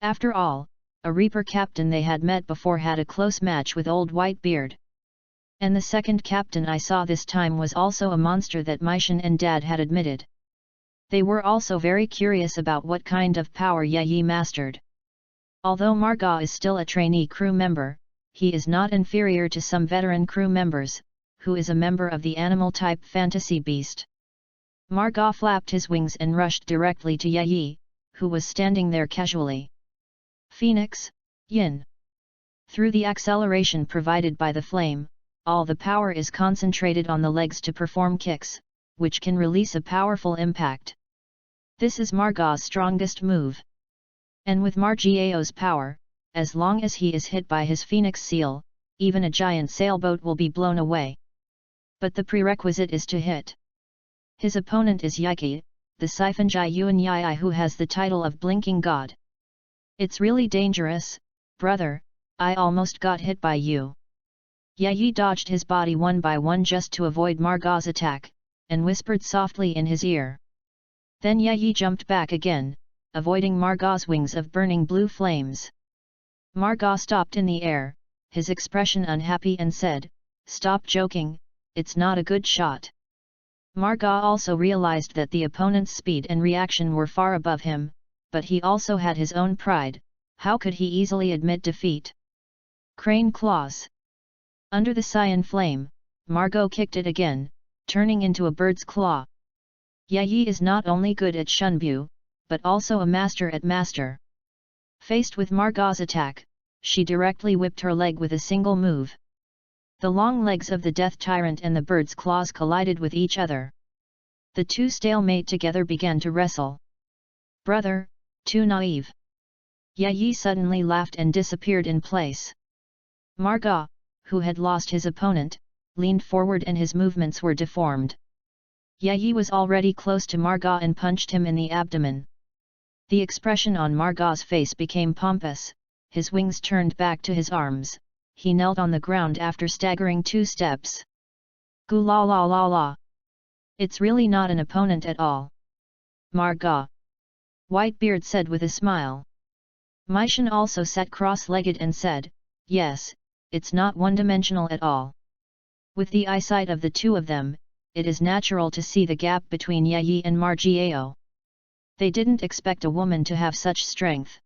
After all, a Reaper captain they had met before had a close match with Old Whitebeard. And the second captain I saw this time was also a monster that Maishan and Dad had admitted. They were also very curious about what kind of power Yi mastered. Although Margot is still a trainee crew member, he is not inferior to some veteran crew members, who is a member of the animal-type fantasy beast. Margot flapped his wings and rushed directly to Yi, who was standing there casually. Phoenix, Yin. Through the acceleration provided by the flame, all the power is concentrated on the legs to perform kicks, which can release a powerful impact. This is Margot's strongest move. And with Margio's power, as long as he is hit by his Phoenix seal, even a giant sailboat will be blown away. But the prerequisite is to hit. His opponent is Yiki, the Siphonjai Yuan Yi who has the title of Blinking God. It's really dangerous, brother, I almost got hit by you. Yi dodged his body one by one just to avoid Margot's attack, and whispered softly in his ear. Then Yi jumped back again, avoiding Margot's wings of burning blue flames. Margot stopped in the air, his expression unhappy and said, stop joking, it's not a good shot. Margot also realized that the opponent's speed and reaction were far above him, but he also had his own pride, how could he easily admit defeat? Crane claws. Under the cyan flame, Margot kicked it again, turning into a bird's claw. Yi is not only good at Shunbu, but also a master at master. Faced with Margot's attack, she directly whipped her leg with a single move. The long legs of the death tyrant and the bird's claws collided with each other. The two stalemate together began to wrestle. Brother, too naive. Yi suddenly laughed and disappeared in place. Margot, who had lost his opponent, leaned forward and his movements were deformed. Yi was already close to Margot and punched him in the abdomen. The expression on Margot's face became pompous, his wings turned back to his arms, he knelt on the ground after staggering 2 steps. Gu la la la la. It's really not an opponent at all. Margot. Whitebeard said with a smile. Maishan also sat cross-legged and said, yes, it's not one-dimensional at all. With the eyesight of the two of them, it is natural to see the gap between Yi and Margiao. They didn't expect a woman to have such strength.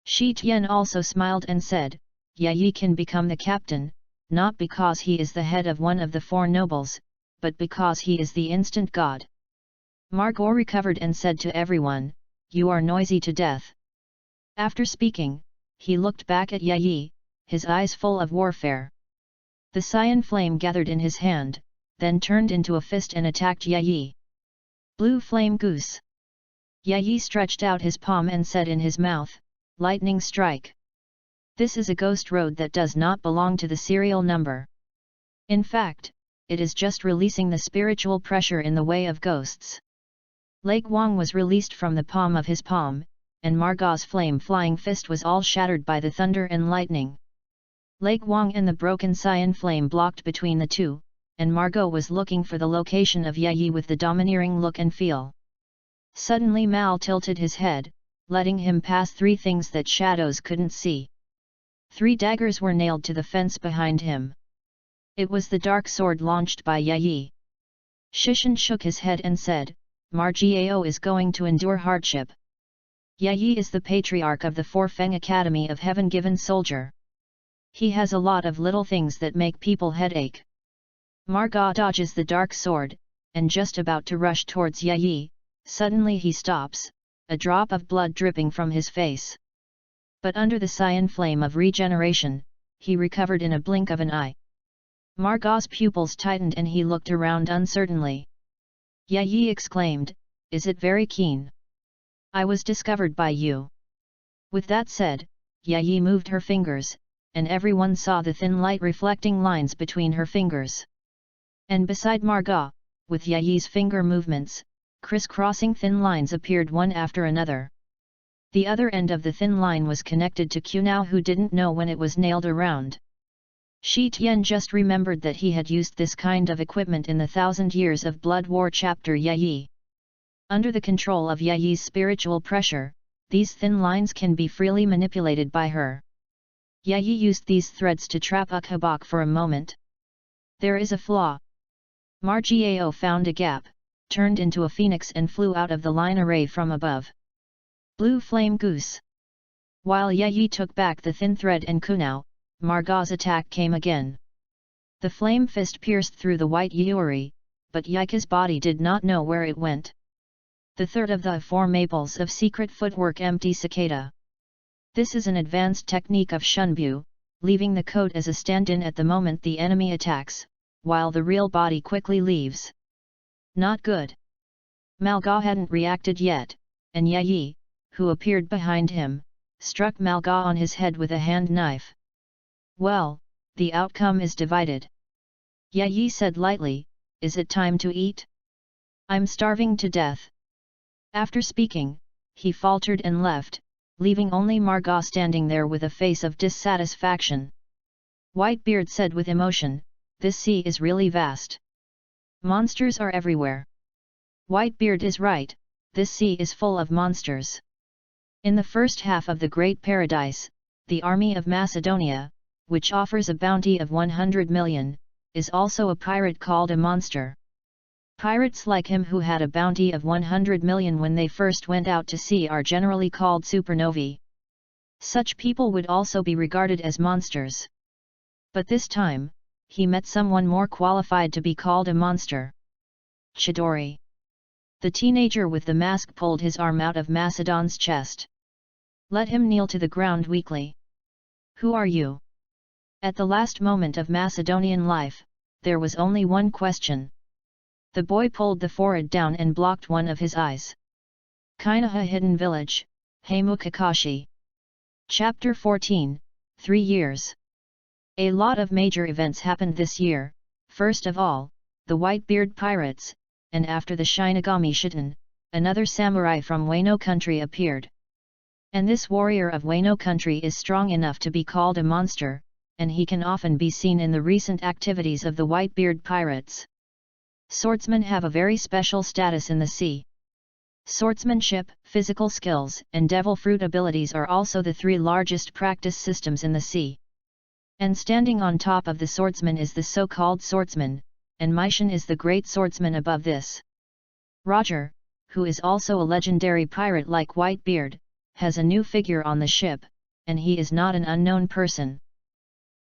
Shi Tian also smiled and said, Yi can become the captain, not because he is the head of one of the 4 nobles, but because he is the instant god. Margot recovered and said to everyone, you are noisy to death. After speaking, he looked back at Yi, his eyes full of warfare. The cyan flame gathered in his hand, then turned into a fist and attacked Yi. Blue flame goose. Yi stretched out his palm and said in his mouth, lightning strike. This is a ghost road that does not belong to the serial number. In fact, it is just releasing the spiritual pressure in the way of ghosts. Lake Wang was released from the palm of his palm, and Margot's flame-flying fist was all shattered by the thunder and lightning. Lake Wang and the broken cyan flame blocked between the two, and Margot was looking for the location of Yi with the domineering look and feel. Suddenly Mal tilted his head, letting him pass 3 things that shadows couldn't see. 3 daggers were nailed to the fence behind him. It was the dark sword launched by Yi. Shishan shook his head and said, Margao is going to endure hardship. Yi is the patriarch of the Forfeng Academy of Heaven-given soldier. He has a lot of little things that make people headache. Margot dodges the dark sword, and just about to rush towards Yi, suddenly he stops, a drop of blood dripping from his face. But under the cyan flame of regeneration, he recovered in a blink of an eye. Margot's pupils tightened and he looked around uncertainly. Yi exclaimed, "Is it very keen? I was discovered by you." With that said, Yi moved her fingers, and everyone saw the thin light reflecting lines between her fingers. And beside Margot, with Yi's finger movements, crisscrossing thin lines appeared one after another. The other end of the thin line was connected to Qunao, who didn't know when it was nailed around. Shi Tian just remembered that he had used this kind of equipment in the 1,000 Years of Blood War chapter Yi. Under the control of Yi's spiritual pressure, these thin lines can be freely manipulated by her. Yi used these threads to trap Ukhabak for a moment. There is a flaw. Margao found a gap, turned into a phoenix and flew out of the line array from above. Blue flame goose. While Yi took back the thin thread and Qunao, Margot's attack came again. The flame fist pierced through the white Yuri, but Yika's body did not know where it went. The third of the 4 maples of secret footwork, empty cicada. This is an advanced technique of Shunbu, leaving the coat as a stand-in at the moment the enemy attacks, while the real body quickly leaves. Not good. Margot hadn't reacted yet, and Yi, who appeared behind him, struck Margot on his head with a hand knife. Well, the outcome is divided. Yi said lightly, "Is it time to eat? I'm starving to death." After speaking, he faltered and left, leaving only Margot standing there with a face of dissatisfaction. Whitebeard said with emotion, "This sea is really vast. Monsters are everywhere." Whitebeard is right, this sea is full of monsters. In the first half of the Great Paradise, the army of Macedonia, which offers a bounty of 100 million, is also a pirate called a monster. Pirates like him who had a bounty of 100 million when they first went out to sea are generally called supernovae. Such people would also be regarded as monsters. But this time, he met someone more qualified to be called a monster. Chidori. The teenager with the mask pulled his arm out of Macedon's chest. Let him kneel to the ground weakly. "Who are you?" At the last moment of Macedonian life, there was only one question. The boy pulled the forehead down and blocked one of his eyes. Kainaha Hidden Village, Heimukakashi. Chapter 14, 3 years. A lot of major events happened this year. First of all, the Whitebeard pirates, and after the Shinigami Shiten, another samurai from Wano country appeared. And this warrior of Wano country is strong enough to be called a monster, and he can often be seen in the recent activities of the Whitebeard pirates. Swordsmen have a very special status in the sea. Swordsmanship, physical skills, and devil fruit abilities are also the 3 largest practice systems in the sea. And standing on top of the swordsman is the so-called swordsman, and Meishan is the great swordsman above this. Roger, who is also a legendary pirate like Whitebeard, has a new figure on the ship, and he is not an unknown person.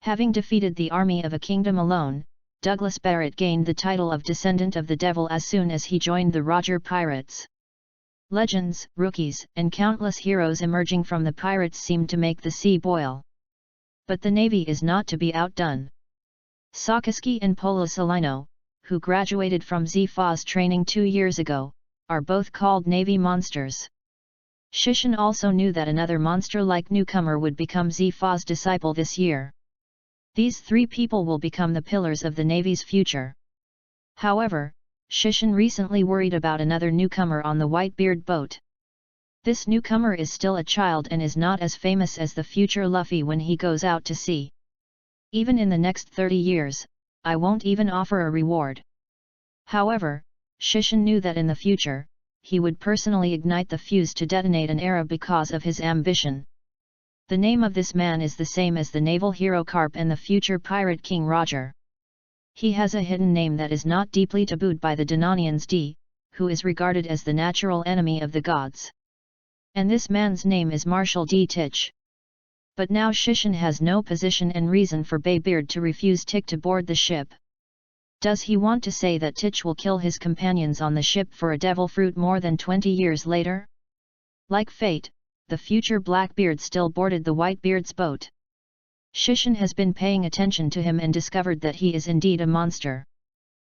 Having defeated the army of a kingdom alone, Douglas Barrett gained the title of Descendant of the Devil as soon as he joined the Roger Pirates. Legends, rookies, and countless heroes emerging from the pirates seemed to make the sea boil. But the Navy is not to be outdone. Sakaski and Polo Salino, who graduated from Z-Faz training 2 years ago, are both called Navy monsters. Shishin also knew that another monster-like newcomer would become Z-Faz disciple this year. These 3 people will become the pillars of the Navy's future. However, Shishin recently worried about another newcomer on the Whitebeard boat. This newcomer is still a child and is not as famous as the future Luffy when he goes out to sea. Even in the next 30 years, I won't even offer a reward. However, Shishin knew that in the future, he would personally ignite the fuse to detonate an era because of his ambition. The name of this man is the same as the naval hero Carp and the future pirate king Roger. He has a hidden name that is not deeply tabooed by the Dananians D, who is regarded as the natural enemy of the gods. And this man's name is Marshal D. Titch. But now Shishin has no position and reason for Baybeard to refuse Tick to board the ship. Does he want to say that Titch will kill his companions on the ship for a devil fruit more than 20 years later? Like fate, the future Blackbeard still boarded the Whitebeard's boat. Shishin has been paying attention to him and discovered that he is indeed a monster.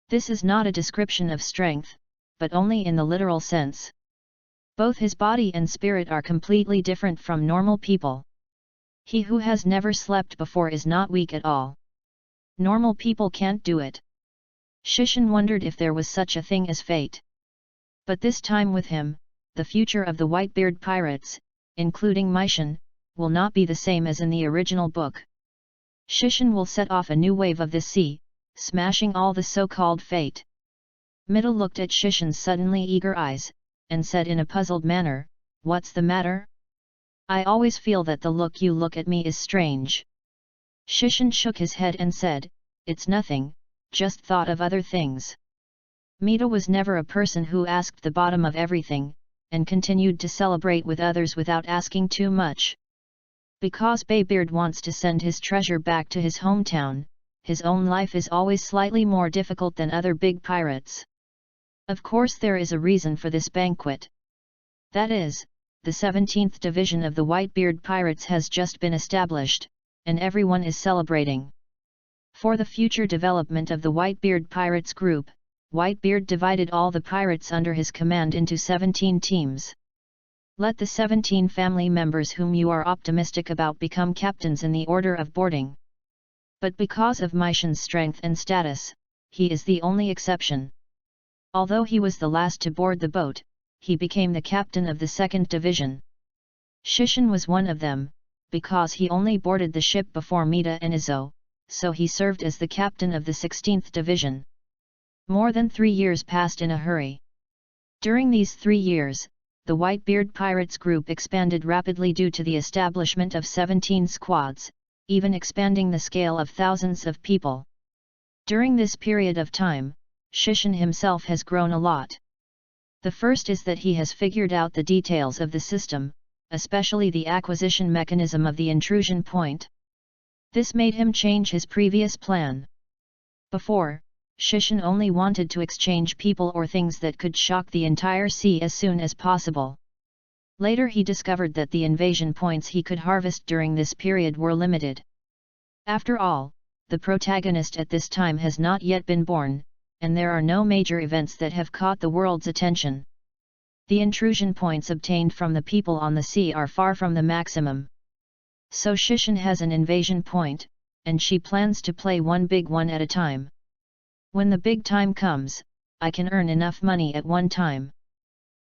This is not a description of strength, but only in the literal sense. Both his body and spirit are completely different from normal people. He who has never slept before is not weak at all. Normal people can't do it. Shishin wondered if there was such a thing as fate. But this time with him, the future of the Whitebeard pirates, including Meishin, will not be the same as in the original book. Shishin will set off a new wave of the sea, smashing all the so-called fate. Middle looked at Shishin's suddenly eager eyes, and said in a puzzled manner, "What's the matter? I always feel that the look you look at me is strange." Shishin shook his head and said, "It's nothing, just thought of other things." Mita was never a person who asked the bottom of everything, and continued to celebrate with others without asking too much. Because Baybeard wants to send his treasure back to his hometown, his own life is always slightly more difficult than other big pirates. Of course there is a reason for this banquet. That is, the 17th division of the Whitebeard pirates has just been established, and everyone is celebrating. For the future development of the Whitebeard pirates group, Whitebeard divided all the pirates under his command into 17 teams. Let the 17 family members whom you are optimistic about become captains in the order of boarding. But because of Meishin's strength and status, he is the only exception. Although he was the last to board the boat, he became the captain of the 2nd division. Shishin was one of them, because he only boarded the ship before Mita and Izo, so he served as the captain of the 16th division. More than 3 years passed in a hurry. During these 3 years, the Whitebeard Pirates group expanded rapidly due to the establishment of 17 squads, even expanding the scale of thousands of people. During this period of time, Shishin himself has grown a lot. The first is that he has figured out the details of the system, especially the acquisition mechanism of the intrusion point. This made him change his previous plan. Before, Shishin only wanted to exchange people or things that could shock the entire sea as soon as possible. Later he discovered that the invasion points he could harvest during this period were limited. After all, the protagonist at this time has not yet been born, and there are no major events that have caught the world's attention. The intrusion points obtained from the people on the sea are far from the maximum. So Shishin has an invasion point, and she plans to play one big one at a time. When the big time comes, I can earn enough money at one time.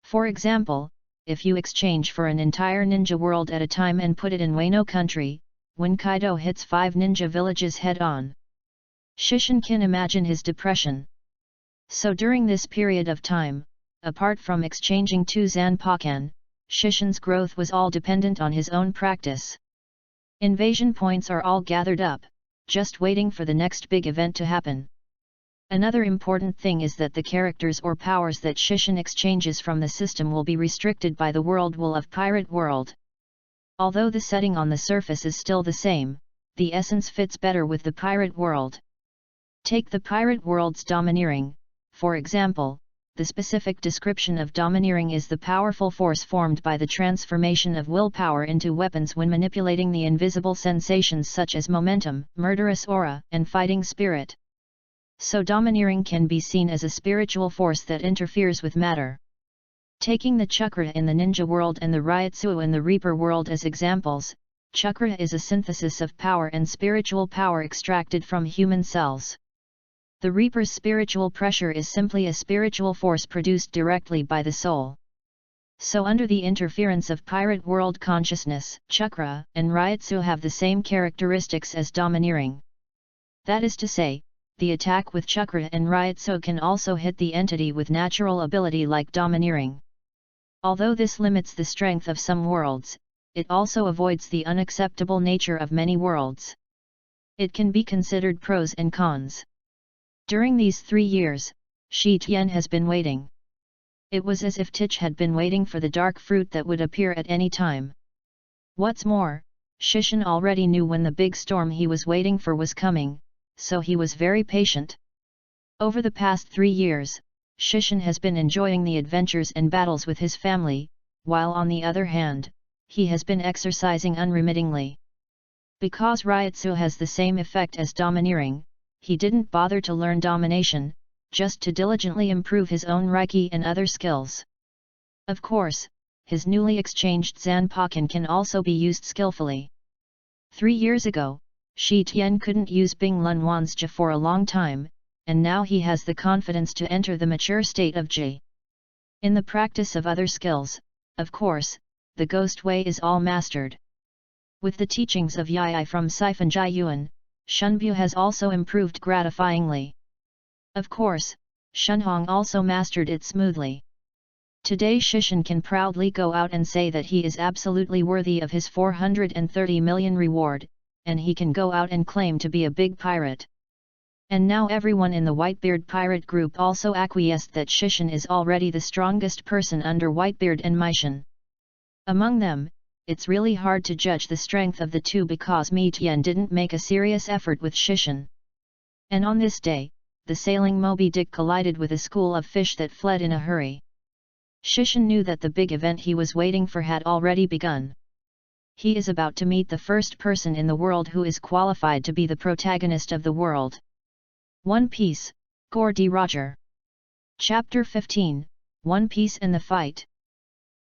For example, if you exchange for an entire ninja world at a time and put it in Wano country, when Kaido hits 5 ninja villages head-on. Shishin can imagine his depression. So during this period of time, apart from exchanging 2 Zanpakuan, Shishin's growth was all dependent on his own practice. Invasion points are all gathered up, just waiting for the next big event to happen. Another important thing is that the characters or powers that Shishin exchanges from the system will be restricted by the world rule of Pirate World. Although the setting on the surface is still the same, the essence fits better with the Pirate World. Take the Pirate World's domineering, for example. The specific description of domineering is the powerful force formed by the transformation of willpower into weapons when manipulating the invisible sensations such as momentum, murderous aura, and fighting spirit. So domineering can be seen as a spiritual force that interferes with matter. Taking the chakra in the ninja world and the Ryotsu in the Reaper world as examples, chakra is a synthesis of power and spiritual power extracted from human cells. The Reaper's spiritual pressure is simply a spiritual force produced directly by the soul. So under the interference of pirate world consciousness, chakra and ryotsu have the same characteristics as domineering. That is to say, the attack with chakra and ryotsu can also hit the entity with natural ability like domineering. Although this limits the strength of some worlds, it also avoids the unacceptable nature of many worlds. It can be considered pros and cons. During these 3 years, Shi Tian has been waiting. It was as if Tich had been waiting for the dark fruit that would appear at any time. What's more, Shishin already knew when the big storm he was waiting for was coming, so he was very patient. Over the past 3 years, Shishin has been enjoying the adventures and battles with his family, while on the other hand, he has been exercising unremittingly. Because ryotsu has the same effect as domineering, he didn't bother to learn domination, just to diligently improve his own Reiki and other skills. Of course, his newly exchanged Zanpakin can also be used skillfully. 3 years ago, Shi Tian couldn't use Bing Lun Wan's Jia for a long time, and now he has the confidence to enter the mature state of Jia. In the practice of other skills, of course, the ghost way is all mastered. With the teachings of Yi from Siphon Jai Yuan, Shunbu has also improved gratifyingly. Of course, Shunhong also mastered it smoothly. Today Shishin can proudly go out and say that he is absolutely worthy of his 430 million reward, and he can go out and claim to be a big pirate. And now everyone in the Whitebeard pirate group also acquiesced that Shishin is already the strongest person under Whitebeard and Meishan. Among them, it's really hard to judge the strength of the two because Mi Tian didn't make a serious effort with Shishin. And on this day, the sailing Moby Dick collided with a school of fish that fled in a hurry. Shishin knew that the big event he was waiting for had already begun. He is about to meet the first person in the world who is qualified to be the protagonist of the world. One Piece, Gore D. Roger. Chapter 15, One Piece and the Fight.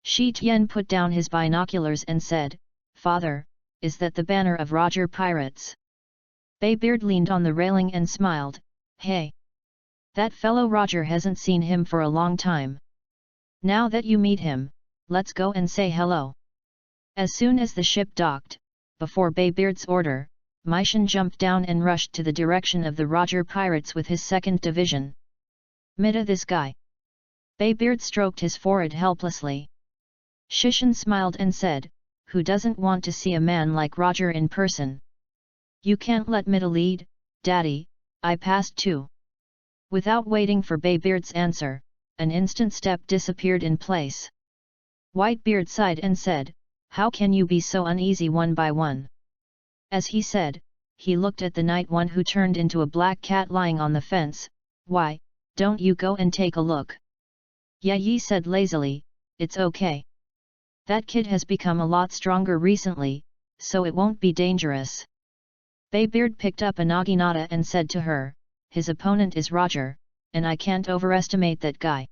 Shi Tian put down his binoculars and said, "Father, is that the banner of Roger Pirates?" Baybeard leaned on the railing and smiled, "Hey! That fellow Roger hasn't seen him for a long time. Now that you meet him, let's go and say hello." As soon as the ship docked, before Baybeard's order, Meishan jumped down and rushed to the direction of the Roger Pirates with his 2nd Division. "Mida this guy." Baybeard stroked his forehead helplessly. Shishin smiled and said, "Who doesn't want to see a man like Roger in person? You can't let Mida lead, Daddy, I passed too." Without waiting for Baybeard's answer, an instant step disappeared in place. Whitebeard sighed and said, "How can you be so uneasy one by one?" As he said, he looked at the night one who turned into a black cat lying on the fence. "Why, don't you go and take a look?" Yi said lazily, "It's okay. That kid has become a lot stronger recently, so it won't be dangerous." Baybeard picked up a naginata and said to her, "His opponent is Roger, and I can't overestimate that guy.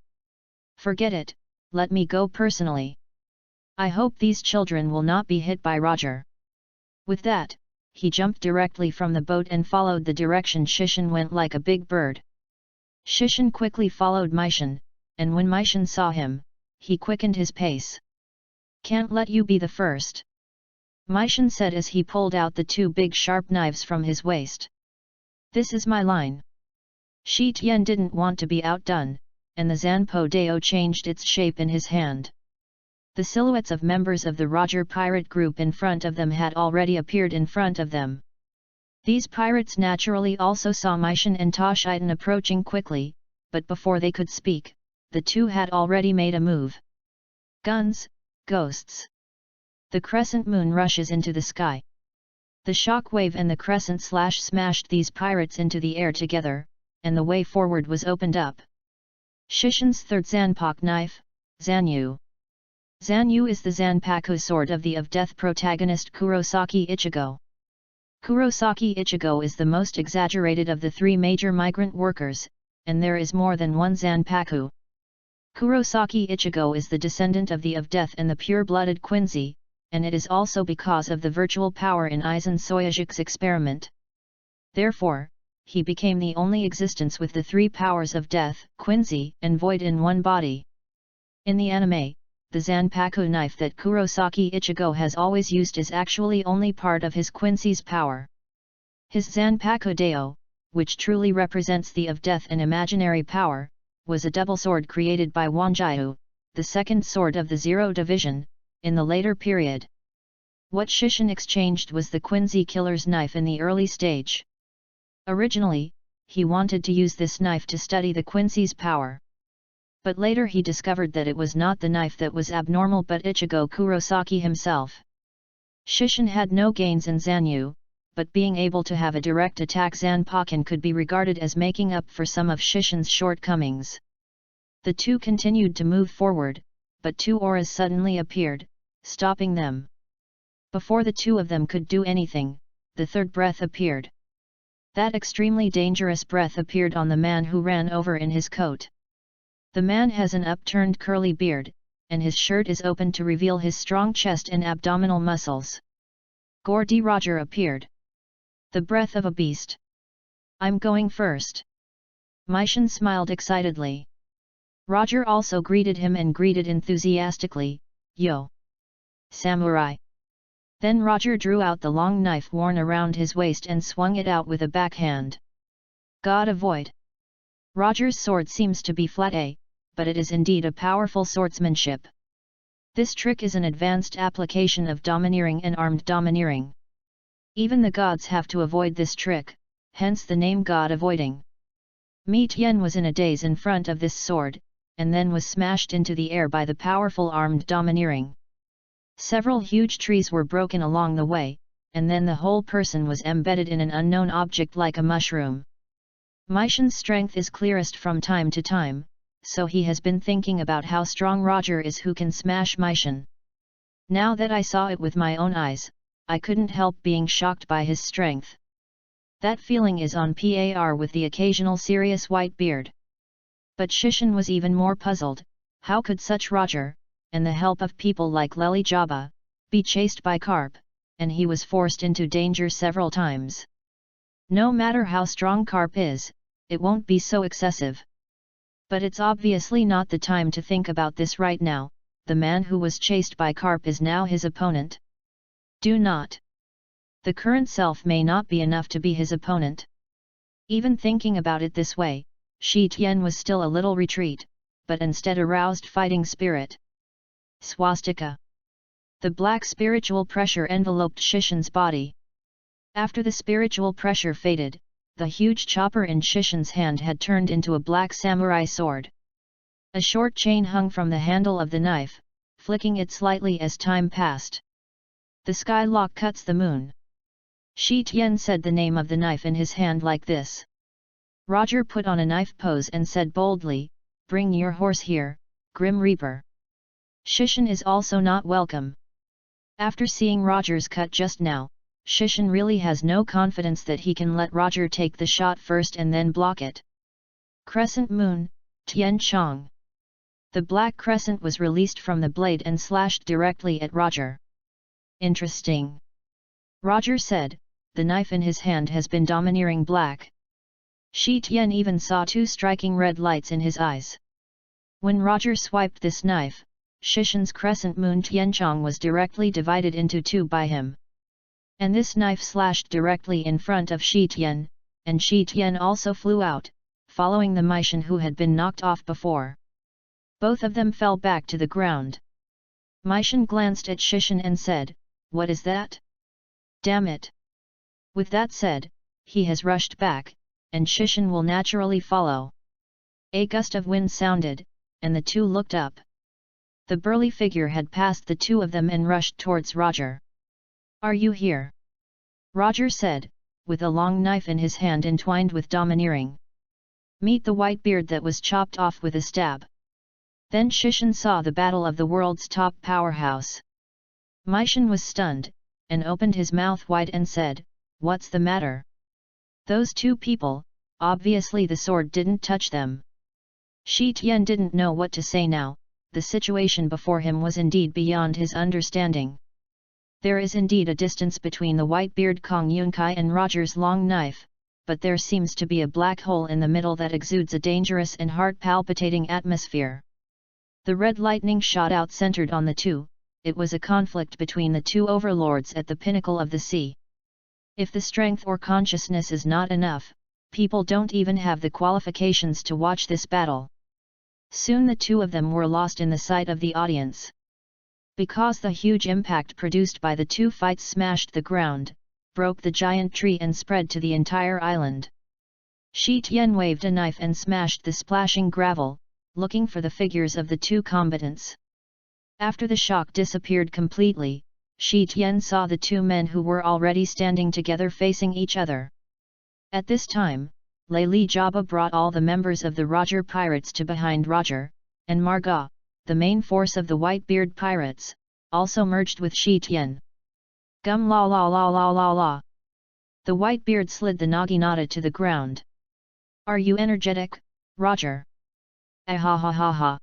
Forget it, let me go personally. I hope these children will not be hit by Roger." With that, he jumped directly from the boat and followed the direction Shishin went like a big bird. Shishin quickly followed Meishan, and when Meishan saw him, he quickened his pace. "Can't let you be the first," Meishan said as he pulled out the 2 big sharp knives from his waist. "This is my line." Shi Tian didn't want to be outdone, and the Zanpo Dao changed its shape in his hand. The silhouettes of members of the Roger pirate group in front of them had already appeared in front of them. These pirates naturally also saw Meishan and Toshitan approaching quickly, but before they could speak, the two had already made a move. Guns, ghosts. The crescent moon rushes into the sky. The shock wave and the crescent slash smashed these pirates into the air together, and the way forward was opened up. Shishin's 3rd Zanpak knife, Zanyu. Zanyu is the Zanpaku sword of the of Death protagonist Kurosaki Ichigo. Kurosaki Ichigo is the most exaggerated of the 3 major migrant workers, and there is more than one Zanpaku. Kurosaki Ichigo is the descendant of the of Death and the pure-blooded Quincy, and it is also because of the virtual power in Aizen Soyajik's experiment. Therefore, he became the only existence with the three powers of death, Quincy, and void in one body. In the anime, the Zanpakuo knife that Kurosaki Ichigo has always used is actually only part of his Quincy's power. His Zanpakuo Deo, which truly represents the of death and imaginary power, was a double sword created by Wanjiu, the second sword of the Zero Division, in the later period. What Shishin exchanged was the Quincy killer's knife in the early stage. Originally, he wanted to use this knife to study the Quincy's power. But later he discovered that it was not the knife that was abnormal but Ichigo Kurosaki himself. Shishin had no gains in Zanyu, but being able to have a direct attack Zanpakuo could be regarded as making up for some of Shishin's shortcomings. The two continued to move forward, but two auras suddenly appeared, stopping them. Before the two of them could do anything, the third breath appeared. That extremely dangerous breath appeared on the man who ran over in his coat. The man has an upturned curly beard, and his shirt is open to reveal his strong chest and abdominal muscles. Gordy Roger appeared. The breath of a beast. I'm going first. Meishin smiled excitedly. Roger also greeted him and greeted enthusiastically, Yo! Samurai! Then Roger drew out the long knife worn around his waist and swung it out with a backhand. God avoid! Roger's sword seems to be flat-A, but it is indeed a powerful swordsmanship. This trick is an advanced application of domineering and armed domineering. Even the gods have to avoid this trick, hence the name God avoiding. Mi Tian was in a daze in front of this sword, and then was smashed into the air by the powerful armed domineering. Several huge trees were broken along the way, and then the whole person was embedded in an unknown object like a mushroom. Meishin's strength is clearest from time to time, so he has been thinking about how strong Roger is who can smash Meishin. Now that I saw it with my own eyes, I couldn't help being shocked by his strength. That feeling is on par with the occasional serious white beard. But Shishin was even more puzzled. How could such Roger, and the help of people like Lely Jaba, be chased by Carp, and he was forced into danger several times. No matter how strong Carp is, it won't be so excessive. But it's obviously not the time to think about this right now. The man who was chased by Carp is now his opponent. Do not. The current self may not be enough to be his opponent. Even thinking about it this way, Shi Tian was still a little retreat, but instead aroused fighting spirit. Swastika. The black spiritual pressure enveloped Shishin's body. After the spiritual pressure faded, the huge chopper in Shishin's hand had turned into a black samurai sword. A short chain hung from the handle of the knife, flicking it slightly as time passed. The skylock cuts the moon. Shi Tian said the name of the knife in his hand like this. Roger put on a knife pose and said boldly, "Bring your horse here, Grim Reaper." Shishin is also not welcome. After seeing Roger's cut just now, Shishin really has no confidence that he can let Roger take the shot first and then block it. Crescent Moon, Tian Chong. The black crescent was released from the blade and slashed directly at Roger. Interesting. Roger said, the knife in his hand has been domineering black. Shi Tian even saw two striking red lights in his eyes. When Roger swiped this knife, Shishin's crescent moon Tianchong was directly divided into two by him. And this knife slashed directly in front of Shi Tian, and Shi Tian also flew out, following the Meishin who had been knocked off before. Both of them fell back to the ground. Meishin glanced at Shishin and said, "What is that? Damn it!" With that said, he has rushed back, and Shishin will naturally follow. A gust of wind sounded, and the two looked up. The burly figure had passed the two of them and rushed towards Roger. "Are you here?" Roger said, with a long knife in his hand entwined with domineering. "Meet the white beard that was chopped off with a stab." Then Shishin saw the battle of the world's top powerhouse. Meishin was stunned, and opened his mouth wide and said, "What's the matter?" Those two people, obviously the sword didn't touch them. Shi Tian didn't know what to say now. The situation before him was indeed beyond his understanding. There is indeed a distance between the white beard Kong Yunkai and Roger's long knife, but there seems to be a black hole in the middle that exudes a dangerous and heart-palpitating atmosphere. The red lightning shot out centered on the two. It was a conflict between the two overlords at the pinnacle of the sea. If the strength or consciousness is not enough, people don't even have the qualifications to watch this battle. Soon the two of them were lost in the sight of the audience. Because the huge impact produced by the two fights smashed the ground, broke the giant tree and spread to the entire island. Shi Tian waved a knife and smashed the splashing gravel, looking for the figures of the two combatants. After the shock disappeared completely, Shi Tian saw the two men who were already standing together facing each other. At this time, Lei Li Jabba brought all the members of the Roger pirates to behind Roger, and Marga, the main force of the Whitebeard pirates, also merged with Shi Tian. Gum la la la la la la. The Whitebeard slid the naginata to the ground. Are you energetic, Roger? Ah ha ha ha ha.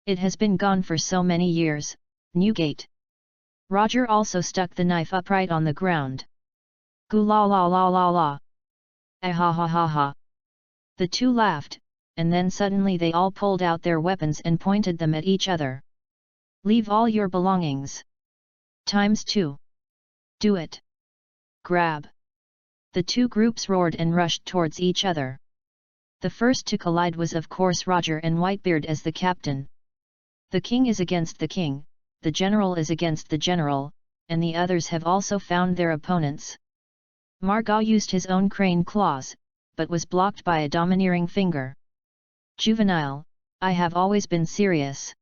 It has been gone for so many years, Newgate. Roger also stuck the knife upright on the ground. Gu la la la la la. Ah ha ha ha ha. The two laughed, and then suddenly they all pulled out their weapons and pointed them at each other. Leave all your belongings. ×2. Do it. Grab. The two groups roared and rushed towards each other. The first to collide was of course Roger and Whitebeard as the captain. The king is against the king, the general is against the general, and the others have also found their opponents. Marga used his own crane claws, but was blocked by a domineering finger. Juvenile, I have always been serious.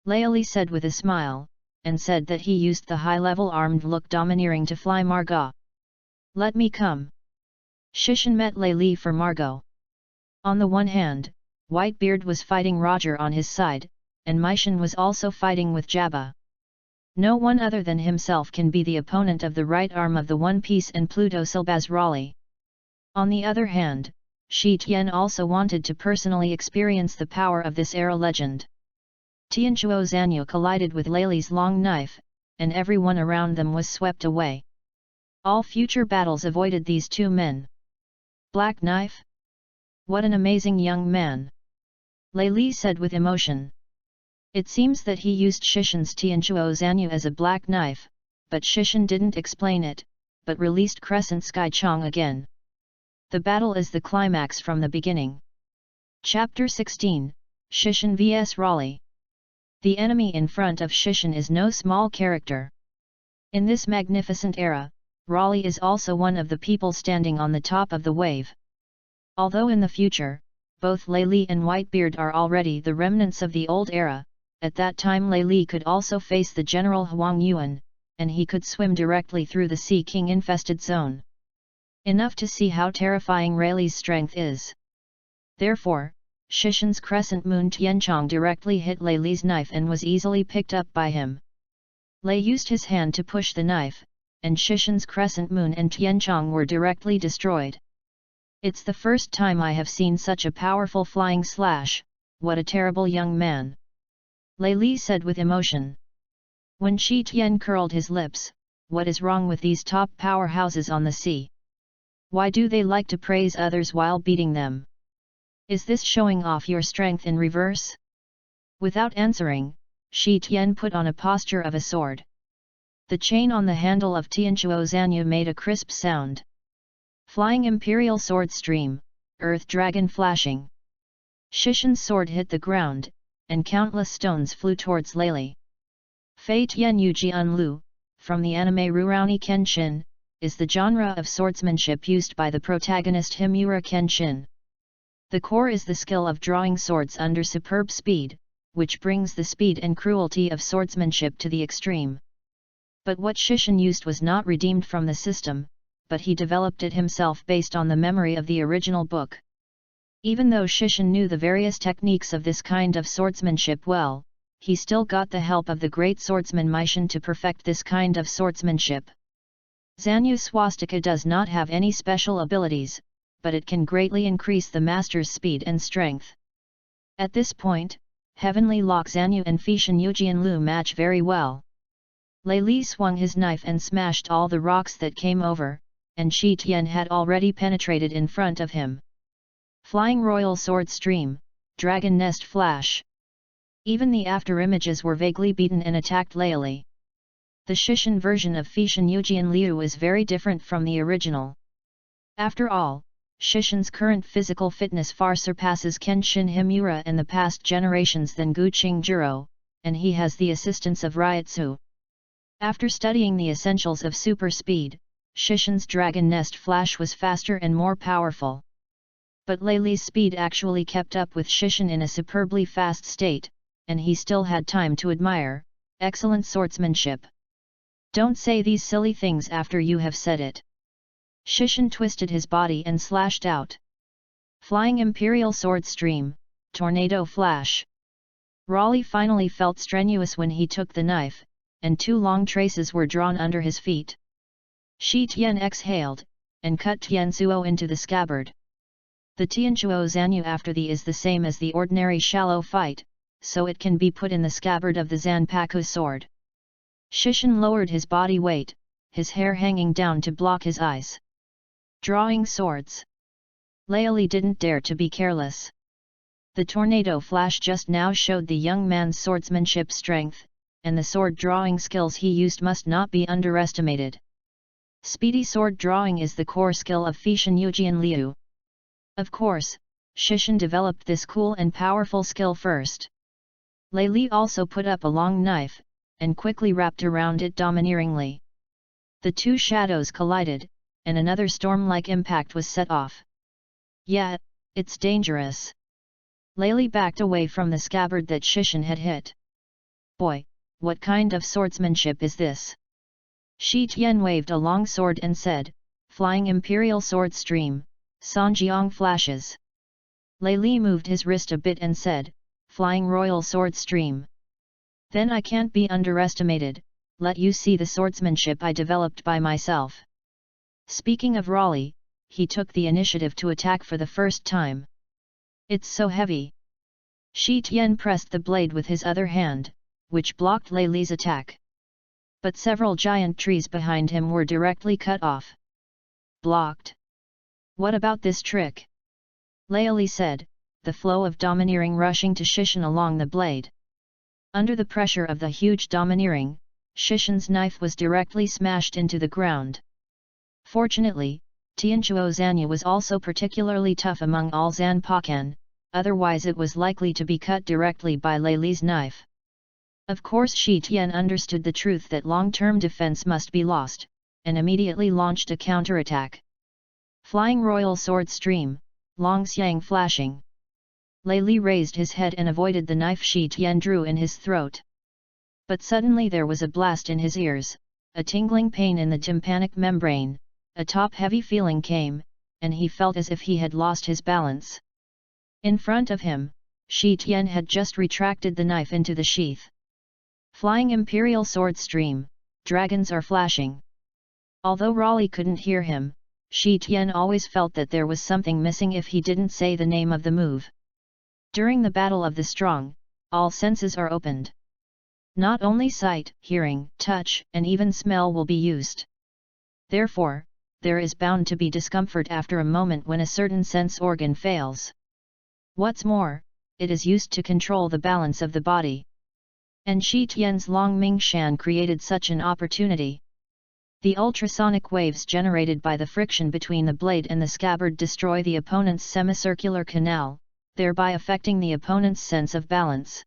Lei Li said with a smile, and said that he used the high-level armed look domineering to fly Marga. Let me come. Shishan met Lei Li for Margot. On the one hand, Whitebeard was fighting Roger on his side, and Meishan was also fighting with Jabba. No one other than himself can be the opponent of the right arm of the One Piece and Pluto Silbaz Raleigh. On the other hand, Shi Tian also wanted to personally experience the power of this era legend. Tianchuo Zanyu collided with Lei Li's long knife, and everyone around them was swept away. All future battles avoided these two men. Black knife? What an amazing young man! Lei Li said with emotion. It seems that he used Shishan's Tianchuo Zanyu as a black knife, but Shishan didn't explain it, but released Crescent Sky Chong again. The battle is the climax from the beginning. Chapter 16, Shishan vs Raleigh. The enemy in front of Shishan is no small character. In this magnificent era, Raleigh is also one of the people standing on the top of the wave. Although in the future, both Lei Li and Whitebeard are already the remnants of the old era, at that time Lei Li could also face the General Huang Yuan, and he could swim directly through the Sea King-infested zone. Enough to see how terrifying Raleigh's strength is. Therefore, Shishan's crescent moon Tianchong directly hit Lei Li's knife and was easily picked up by him. Lei used his hand to push the knife, and Shishan's crescent moon and Tianchong were directly destroyed. It's the first time I have seen such a powerful flying slash. What a terrible young man! Lei Li said with emotion. When Shi Tian curled his lips, what is wrong with these top powerhouses on the sea? Why do they like to praise others while beating them? Is this showing off your strength in reverse? Without answering, Shi Tian put on a posture of a sword. The chain on the handle of Tianchuo Zanyu made a crisp sound. Flying Imperial Sword Stream, Earth Dragon flashing. Shishan's sword hit the ground, and countless stones flew towards Lei Li. Fei Tian Yu Jian Lu, from the anime Rurouni Kenshin, is the genre of swordsmanship used by the protagonist Himura Kenshin. The core is the skill of drawing swords under superb speed, which brings the speed and cruelty of swordsmanship to the extreme. But what Shishan used was not redeemed from the system, but he developed it himself based on the memory of the original book. Even though Shishan knew the various techniques of this kind of swordsmanship well, he still got the help of the great swordsman Meishan to perfect this kind of swordsmanship. Zanyu Swastika does not have any special abilities, but it can greatly increase the master's speed and strength. At this point, Heavenly Lock Zanyu and Feishan Yujian Lu match very well. Lei Li swung his knife and smashed all the rocks that came over, and Shi Tian had already penetrated in front of him. Flying Royal Sword Stream, Dragon Nest Flash. Even the afterimages were vaguely beaten and attacked Leili. The Shishin version of Feishan Yujian Liu is very different from the original. After all, Shishin's current physical fitness far surpasses Kenshin Himura and the past generations than Gu Qingjuro, and he has the assistance of Ryutsu. After studying the essentials of super speed, Shishin's Dragon Nest Flash was faster and more powerful. But Leili's speed actually kept up with Shishin in a superbly fast state, and he still had time to admire excellent swordsmanship. Don't say these silly things after you have said it. Shishin twisted his body and slashed out. Flying Imperial Sword Stream, Tornado Flash. Raleigh finally felt strenuous when he took the knife, and 2 long traces were drawn under his feet. Shi Tian exhaled, and cut Tianzuo into the scabbard. The Tianzuo Zanyu after the is the same as the ordinary shallow fight, so it can be put in the scabbard of the Zanpaku sword. Shishin lowered his body weight, his hair hanging down to block his eyes. Drawing swords. Leili didn't dare to be careless. The tornado flash just now showed the young man's swordsmanship strength, and the sword drawing skills he used must not be underestimated. Speedy sword drawing is the core skill of Feishan Yujian Liu. Of course, Shishin developed this cool and powerful skill first. Leili also put up a long knife, and quickly wrapped around it domineeringly. The 2 shadows collided, and another storm-like impact was set off. Yeah, it's dangerous. Leili backed away from the scabbard that Shishin had hit. Boy, what kind of swordsmanship is this? Shi Tian waved a long sword and said, Flying Imperial Sword Stream, Sanjiang Flashes. Leili moved his wrist a bit and said, Flying Royal Sword Stream. Then I can't be underestimated, let you see the swordsmanship I developed by myself. Speaking of Raleigh, he took the initiative to attack for the first time. It's so heavy. Shi Tian pressed the blade with his other hand, which blocked Leili's attack. But several giant trees behind him were directly cut off. Blocked. What about this trick? Leili said, the flow of domineering rushing to Shishin along the blade. Under the pressure of the huge domineering, Shishin's knife was directly smashed into the ground. Fortunately, Tianzuo Zanyu was also particularly tough among all Zanpakuan, otherwise it was likely to be cut directly by Leili's knife. Of course Shi Tian understood the truth that long-term defense must be lost, and immediately launched a counterattack. Flying Royal Sword Stream, Long Xiang Flashing. Leili raised his head and avoided the knife Shi Tian drew in his throat. But suddenly there was a blast in his ears, a tingling pain in the tympanic membrane, a top-heavy feeling came, and he felt as if he had lost his balance. In front of him, Shi Tian had just retracted the knife into the sheath. Flying Imperial Sword Stream, Dragons are flashing. Although Raleigh couldn't hear him, Shi Tian always felt that there was something missing if he didn't say the name of the move. During the Battle of the Strong, all senses are opened. Not only sight, hearing, touch, and even smell will be used. Therefore, there is bound to be discomfort after a moment when a certain sense organ fails. What's more, it is used to control the balance of the body. And Shi Tian's Long Ming Shan created such an opportunity. The ultrasonic waves generated by the friction between the blade and the scabbard destroy the opponent's semicircular canal, thereby affecting the opponent's sense of balance.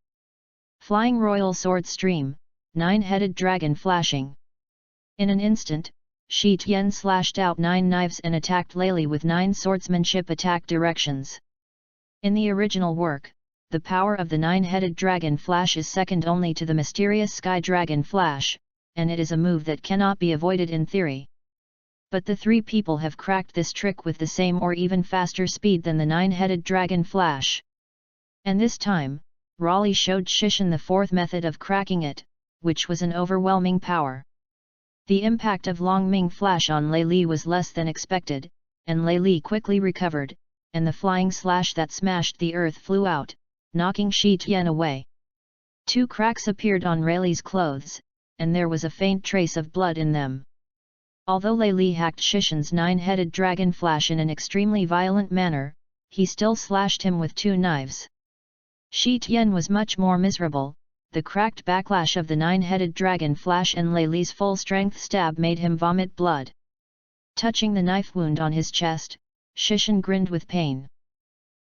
Flying Royal Sword Stream, Nine-Headed Dragon Flashing. In an instant, Shi Tian slashed out 9 knives and attacked Leili with 9 swordsmanship attack directions. In the original work, the power of the 9-headed dragon flash is second only to the mysterious sky dragon flash, and it is a move that cannot be avoided in theory. But the 3 people have cracked this trick with the same or even faster speed than the 9-headed dragon flash. And this time, Raleigh showed Shishin the 4th method of cracking it, which was an overwhelming power. The impact of Long Ming Flash on Leili was less than expected, and Leili quickly recovered, and the flying slash that smashed the earth flew out, knocking Shi Tian away. 2 cracks appeared on Raleigh's clothes, and there was a faint trace of blood in them. Although Lei Li hacked Shishan's 9-headed dragon flash in an extremely violent manner, he still slashed him with 2 knives. Shi Tian was much more miserable. The cracked backlash of the 9-headed dragon flash and Lei Li's full-strength stab made him vomit blood. Touching the knife wound on his chest, Shishan grinned with pain.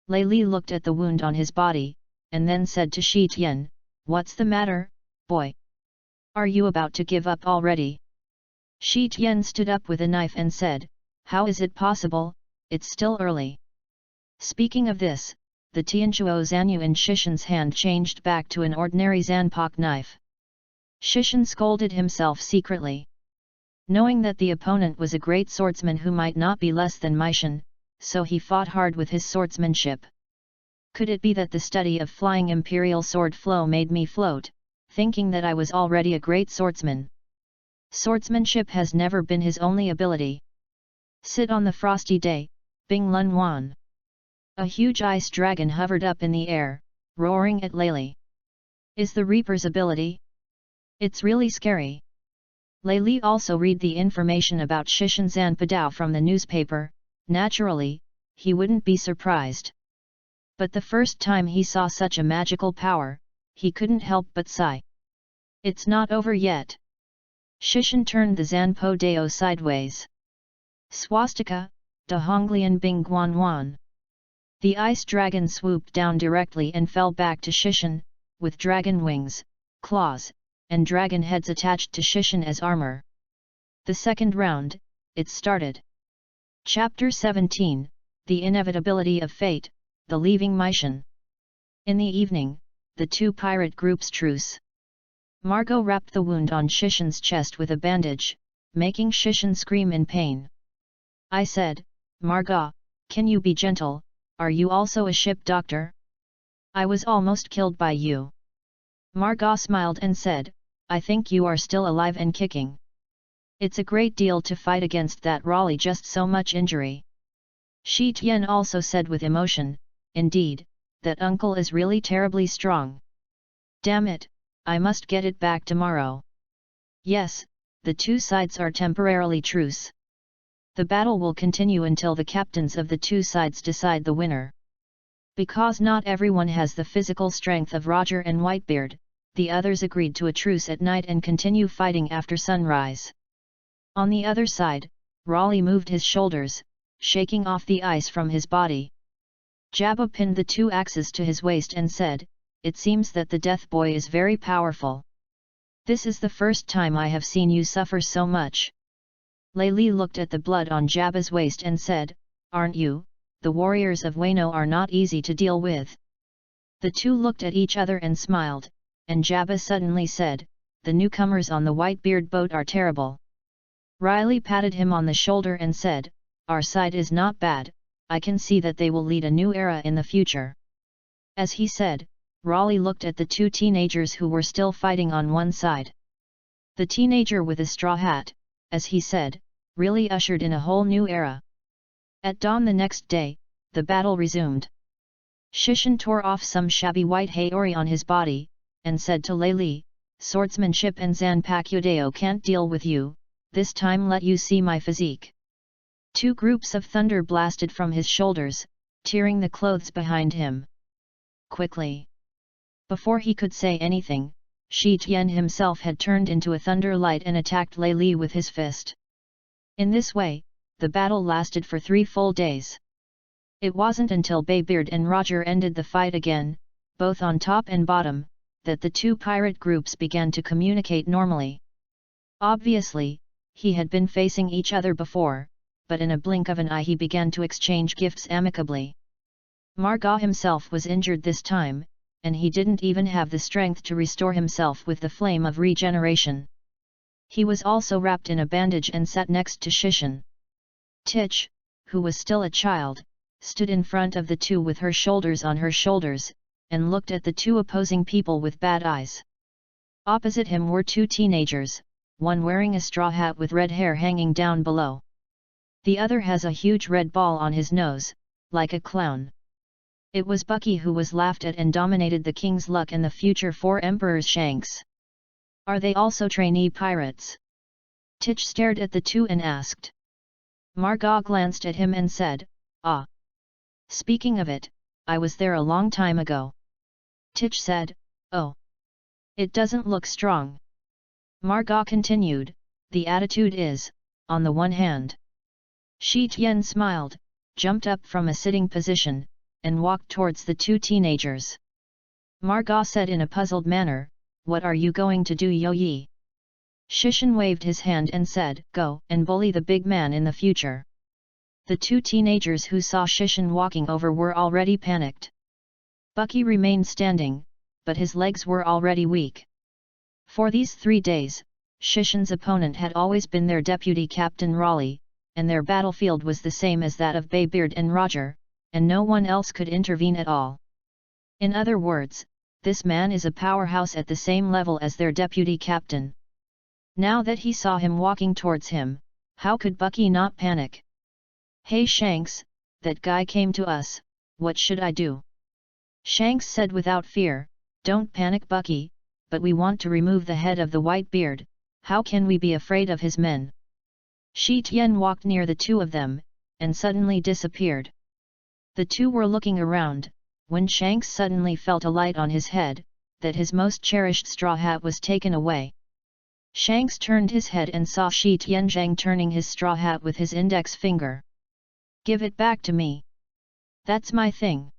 Lei Li looked at the wound on his body, and then said to Shi Tian, "What's the matter, boy? Are you about to give up already?" Shi Tian stood up with a knife and said, "How is it possible, it's still early." Speaking of this, the Tianchuo Zanyu in Shishan's hand changed back to an ordinary Zanpak knife. Shishan scolded himself secretly. Knowing that the opponent was a great swordsman who might not be less than Meishan, so he fought hard with his swordsmanship. Could it be that the study of flying imperial sword flow made me float, thinking that I was already a great swordsman? Swordsmanship has never been his only ability. Sit on the frosty day, Bing Lun Wan. A huge ice dragon hovered up in the air, roaring at Lei Li. Is the Reaper's ability? It's really scary. Lei Li also read the information about Shishan Zanpadao from the newspaper. Naturally, he wouldn't be surprised. But the first time he saw such a magical power, he couldn't help but sigh. It's not over yet. Shishan turned the Zanpo Dao sideways. Swastika, Da Honglian Bing Guan Wan. The ice dragon swooped down directly and fell back to Shishan, with dragon wings, claws, and dragon heads attached to Shishan as armor. The second round, it started. Chapter 17, The Inevitability of Fate, The Leaving Meishan. In the evening, the 2 pirate groups truce. Margot wrapped the wound on Shishan's chest with a bandage, making Shishan scream in pain. I said, "Margot, can you be gentle? Are you also a ship doctor? I was almost killed by you." Margot smiled and said, "I think you are still alive and kicking. It's a great deal to fight against that Raleigh, just so much injury." Shi Tian also said with emotion, "Indeed, that uncle is really terribly strong. Damn it, I must get it back tomorrow." Yes, the 2 sides are temporarily truce. The battle will continue until the captains of the 2 sides decide the winner. Because not everyone has the physical strength of Roger and Whitebeard, the others agreed to a truce at night and continue fighting after sunrise. On the other side, Raleigh moved his shoulders, shaking off the ice from his body. Jabba pinned the 2 axes to his waist and said, "It seems that the Death Boy is very powerful. This is the first time I have seen you suffer so much." Lei Li looked at the blood on Jabba's waist and said, "Aren't you? The warriors of Wano are not easy to deal with." The 2 looked at each other and smiled, and Jabba suddenly said, "The newcomers on the Whitebeard boat are terrible." Riley patted him on the shoulder and said, "Our side is not bad, I can see that they will lead a new era in the future." As he said, Raleigh looked at the 2 teenagers who were still fighting on one side. The teenager with a straw hat, as he said, really ushered in a whole new era. At dawn the next day, the battle resumed. Shishan tore off some shabby white haori on his body, and said to Lei Li, "Swordsmanship and Zanpakyudeo can't deal with you, this time let you see my physique." 2 groups of thunder blasted from his shoulders, tearing the clothes behind him. Quickly. Before he could say anything, Shi Tian himself had turned into a thunder light and attacked Lei Li with his fist. In this way, the battle lasted for 3 full days. It wasn't until Baybeard and Roger ended the fight again, both on top and bottom, that the 2 pirate groups began to communicate normally. Obviously, he had been facing each other before, but in a blink of an eye he began to exchange gifts amicably. Margot himself was injured this time, and he didn't even have the strength to restore himself with the flame of regeneration. He was also wrapped in a bandage and sat next to Shishan. Titch, who was still a child, stood in front of the 2 with her shoulders on her shoulders, and looked at the 2 opposing people with bad eyes. Opposite him were 2 teenagers, one wearing a straw hat with red hair hanging down below. The other has a huge red ball on his nose, like a clown. It was Bucky who was laughed at and dominated the king's luck and the future 4 emperors' shanks. Are they also trainee pirates? Titch stared at the two and asked. Margot glanced at him and said, "Ah. Speaking of it, I was there a long time ago." Titch said, "Oh. It doesn't look strong." Margot continued, "The attitude is, on the one hand." Shi Tian smiled, jumped up from a sitting position, and walked towards the two teenagers. Margot said in a puzzled manner, "What are you going to do, Yo Yi?" Shishan waved his hand and said, "Go and bully the big man in the future." The two teenagers who saw Shishan walking over were already panicked. Bucky remained standing, but his legs were already weak. For these 3 days, Shishan's opponent had always been their deputy captain Raleigh, and their battlefield was the same as that of Baybeard and Roger, and no one else could intervene at all. In other words, this man is a powerhouse at the same level as their deputy captain. Now that he saw him walking towards him, how could Bucky not panic? "Hey Shanks, that guy came to us, what should I do?" Shanks said without fear, "Don't panic Bucky, but we want to remove the head of the white beard, how can we be afraid of his men?" Shi Tian walked near the two of them, and suddenly disappeared. The two were looking around, when Shanks suddenly felt a light on his head, that his most cherished straw hat was taken away. Shanks turned his head and saw Shi Tianzhang turning his straw hat with his index finger. "Give it back to me. That's my thing."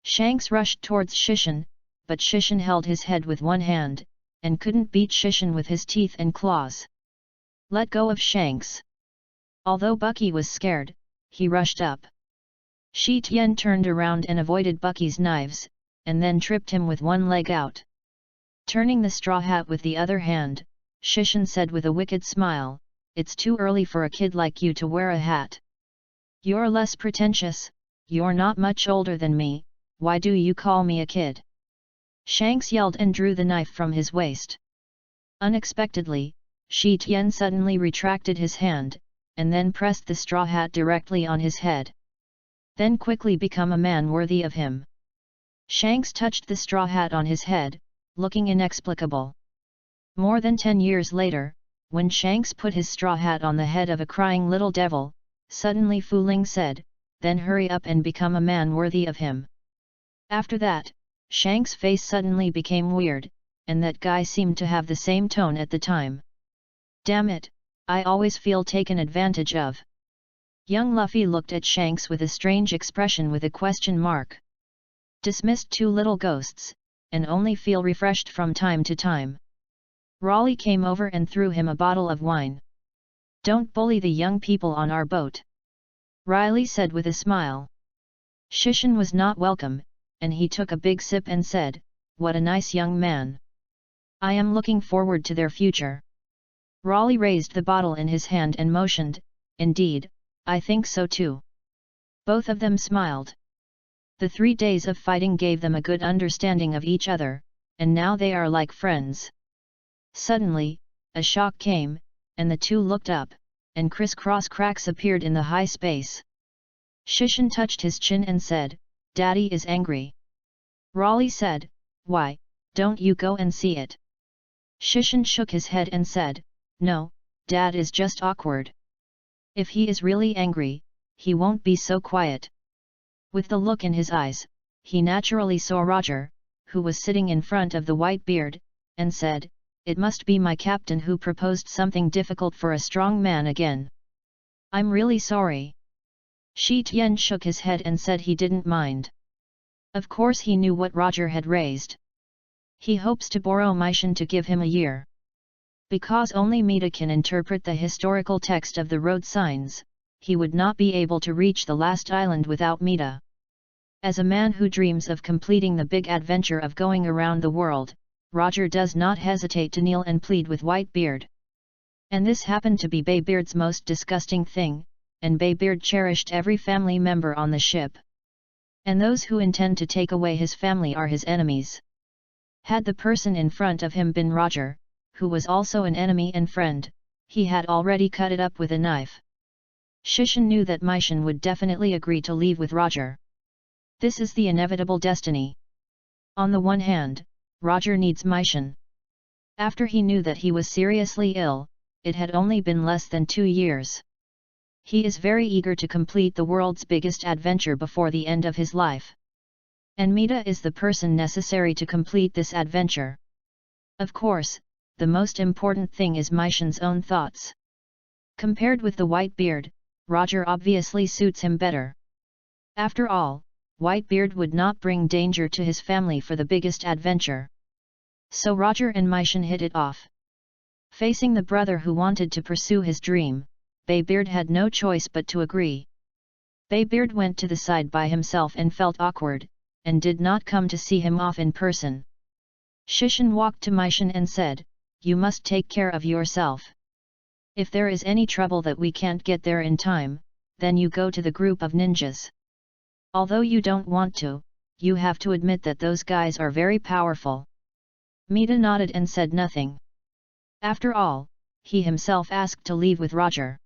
Shanks rushed towards Shishan, but Shishan held his head with one hand, and couldn't beat Shishan with his teeth and claws. "Let go of Shanks." Although Bucky was scared, he rushed up. Shi Tian turned around and avoided Bucky's knives, and then tripped him with one leg out. Turning the straw hat with the other hand, Shishan said with a wicked smile, "It's too early for a kid like you to wear a hat. You're less pretentious, you're not much older than me, why do you call me a kid?" Shanks yelled and drew the knife from his waist. Unexpectedly, Shi Tian suddenly retracted his hand, and then pressed the straw hat directly on his head. Then quickly become a man worthy of him. Shanks touched the straw hat on his head, looking inexplicable. More than 10 years later, when Shanks put his straw hat on the head of a crying little devil, suddenly Fu Ling said, "Then hurry up and become a man worthy of him." After that, Shanks' face suddenly became weird, and that guy seemed to have the same tone at the time. "Damn it, I always feel taken advantage of." Young Luffy looked at Shanks with a strange expression with a question mark. Dismissed 2 little ghosts, and only feel refreshed from time to time. Raleigh came over and threw him a bottle of wine. "Don't bully the young people on our boat," Riley said with a smile. Shishan was not welcome, and he took a big sip and said, "What a nice young man. I am looking forward to their future." Raleigh raised the bottle in his hand and motioned, "Indeed, I think so too." Both of them smiled. The 3 days of fighting gave them a good understanding of each other, and now they are like friends. Suddenly, a shock came, and the two looked up, and criss-cross cracks appeared in the high space. Shishan touched his chin and said, "Daddy is angry." Raleigh said, "Why, don't you go and see it?" Shishan shook his head and said, "No, Dad is just awkward. If he is really angry, he won't be so quiet." With the look in his eyes, he naturally saw Roger, who was sitting in front of the white beard, and said, "It must be my captain who proposed something difficult for a strong man again. I'm really sorry." Shi Tian shook his head and said he didn't mind. Of course he knew what Roger had raised. He hopes to borrow Meishan to give him a year. Because only Mita can interpret the historical text of the road signs, he would not be able to reach the last island without Mita. As a man who dreams of completing the big adventure of going around the world, Roger does not hesitate to kneel and plead with Whitebeard. And this happened to be Baybeard's most disgusting thing, and Baybeard cherished every family member on the ship. And those who intend to take away his family are his enemies. Had the person in front of him been Roger, who was also an enemy and friend, he had already cut it up with a knife. Shishan knew that Meishan would definitely agree to leave with Roger. This is the inevitable destiny. On the one hand, Roger needs Meishan. After he knew that he was seriously ill, it had only been less than 2 years. He is very eager to complete the world's biggest adventure before the end of his life. And Mita is the person necessary to complete this adventure. Of course, the most important thing is Myshan's own thoughts. Compared with the Whitebeard, Roger obviously suits him better. After all, Whitebeard would not bring danger to his family for the biggest adventure. So Roger and Myshan hit it off. Facing the brother who wanted to pursue his dream, Baybeard had no choice but to agree. Baybeard went to the side by himself and felt awkward, and did not come to see him off in person. Shishan walked to Myshan and said, "You must take care of yourself. If there is any trouble that we can't get there in time, then you go to the group of ninjas. Although you don't want to, you have to admit that those guys are very powerful." Mita nodded and said nothing. After all, he himself asked to leave with Roger.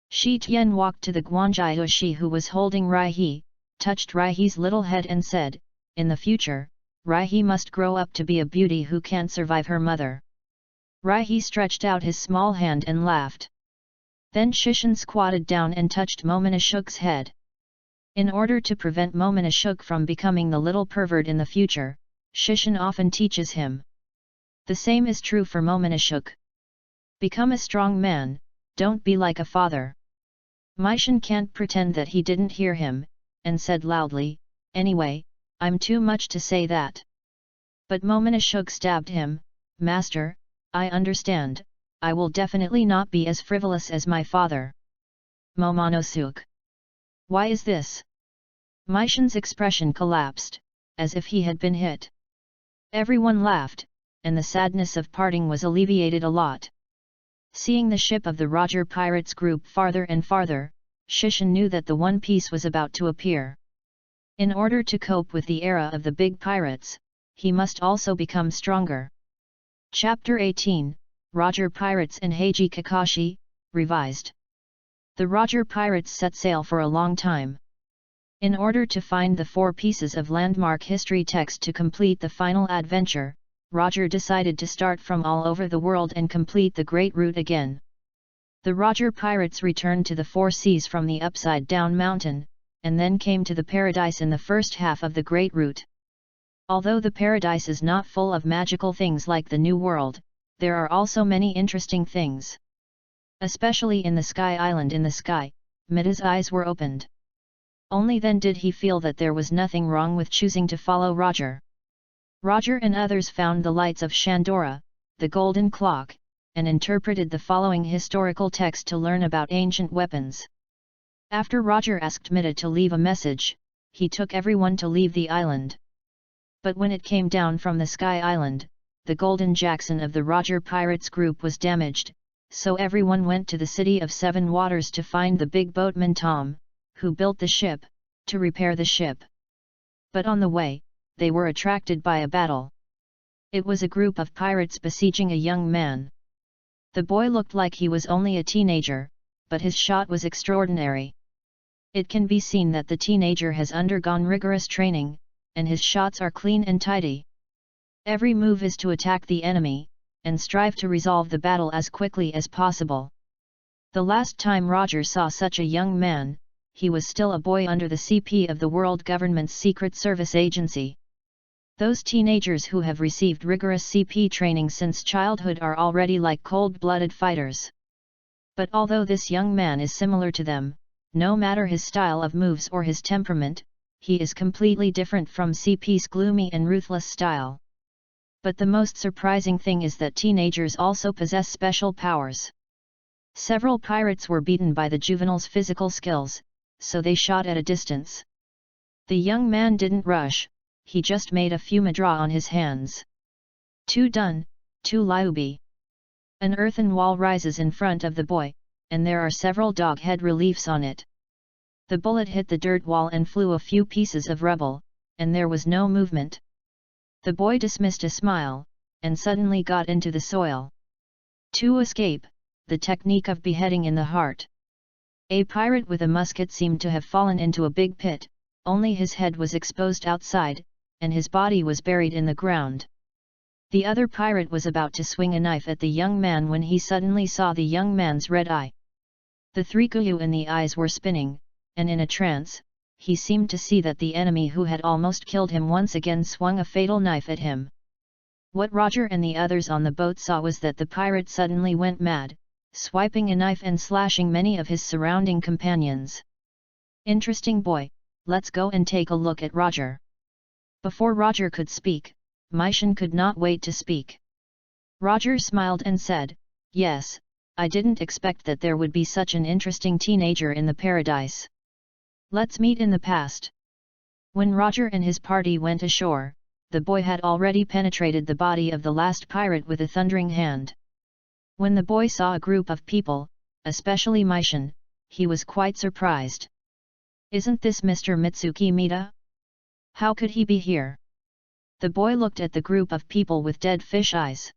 Shi Tian walked to the Guanjai who was holding Raihe, touched Raihe's little head and said, "In the future, Raihe must grow up to be a beauty who can't survive her mother." Raihe stretched out his small hand and laughed. Then Shishan squatted down and touched Mominashuk's head. In order to prevent Mominashuk from becoming the little pervert in the future, Shishan often teaches him. The same is true for Mominashuk. Become a strong man, don't be like a father. Myshan can't pretend that he didn't hear him, and said loudly, "Anyway, I'm too much to say that." But Mominashuk stabbed him, "Master, I understand, I will definitely not be as frivolous as my father." Momonosuk. Why is this? Myshan's expression collapsed, as if he had been hit. Everyone laughed, and the sadness of parting was alleviated a lot. Seeing the ship of the Roger Pirates group farther and farther, Shishan knew that the One Piece was about to appear. In order to cope with the era of the big pirates, he must also become stronger. Chapter 18, Roger Pirates and Heiji Kakashi, revised. The Roger Pirates set sail for a long time. In order to find the 4 pieces of landmark history text to complete the final adventure, Roger decided to start from all over the world and complete the Great Route again. The Roger Pirates returned to the 4 seas from the Upside Down Mountain, and then came to the Paradise in the first half of the Great Route. Although the Paradise is not full of magical things like the New World, there are also many interesting things. Especially in the Sky Island in the sky, Mita's eyes were opened. Only then did he feel that there was nothing wrong with choosing to follow Roger. Roger and others found the lights of Shandora, the golden clock, and interpreted the following historical text to learn about ancient weapons. After Roger asked Mita to leave a message, he took everyone to leave the island. But when it came down from the Sky Island, the Golden Jackson of the Roger Pirates group was damaged, so everyone went to the City of 7 Waters to find the big boatman Tom, who built the ship, to repair the ship. But on the way, they were attracted by a battle. It was a group of pirates besieging a young man. The boy looked like he was only a teenager, but his shot was extraordinary. It can be seen that the teenager has undergone rigorous training, and his shots are clean and tidy. Every move is to attack the enemy, and strive to resolve the battle as quickly as possible. The last time Roger saw such a young man, he was still a boy under the CP of the World Government's Secret Service Agency. Those teenagers who have received rigorous CP training since childhood are already like cold-blooded fighters. But although this young man is similar to them, no matter his style of moves or his temperament, he is completely different from CP's gloomy and ruthless style. But the most surprising thing is that teenagers also possess special powers. Several pirates were beaten by the juveniles' physical skills, so they shot at a distance. The young man didn't rush, he just made a few madra on his hands. "Too done, too liubi." An earthen wall rises in front of the boy, and there are several dog head reliefs on it. The bullet hit the dirt wall and flew a few pieces of rubble, and there was no movement. The boy dismissed a smile, and suddenly got into the soil. To escape, the technique of beheading in the heart. A pirate with a musket seemed to have fallen into a big pit, only his head was exposed outside, and his body was buried in the ground. The other pirate was about to swing a knife at the young man when he suddenly saw the young man's red eye. The three kuyu in the eyes were spinning, and in a trance, he seemed to see that the enemy who had almost killed him once again swung a fatal knife at him. What Roger and the others on the boat saw was that the pirate suddenly went mad, swiping a knife and slashing many of his surrounding companions. "Interesting boy, let's go and take a look at Roger." Before Roger could speak, Myshun could not wait to speak. Roger smiled and said, "Yes, I didn't expect that there would be such an interesting teenager in the paradise. Let's meet in the past." When Roger and his party went ashore, the boy had already penetrated the body of the last pirate with a thundering hand. When the boy saw a group of people, especially Myshun, he was quite surprised. "Isn't this Mr. Mitsuki Mita? How could he be here?" The boy looked at the group of people with dead fish eyes.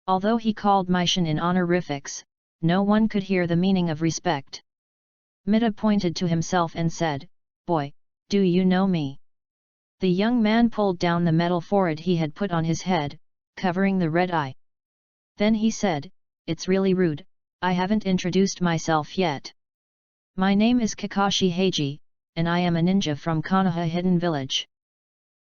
Although he called Myshun in honorifics, no one could hear the meaning of respect. Mita pointed to himself and said, "Boy, do you know me?" The young man pulled down the metal forehead he had put on his head, covering the red eye. Then he said, "It's really rude, I haven't introduced myself yet. My name is Kakashi Heiji, and I am a ninja from Konoha Hidden Village."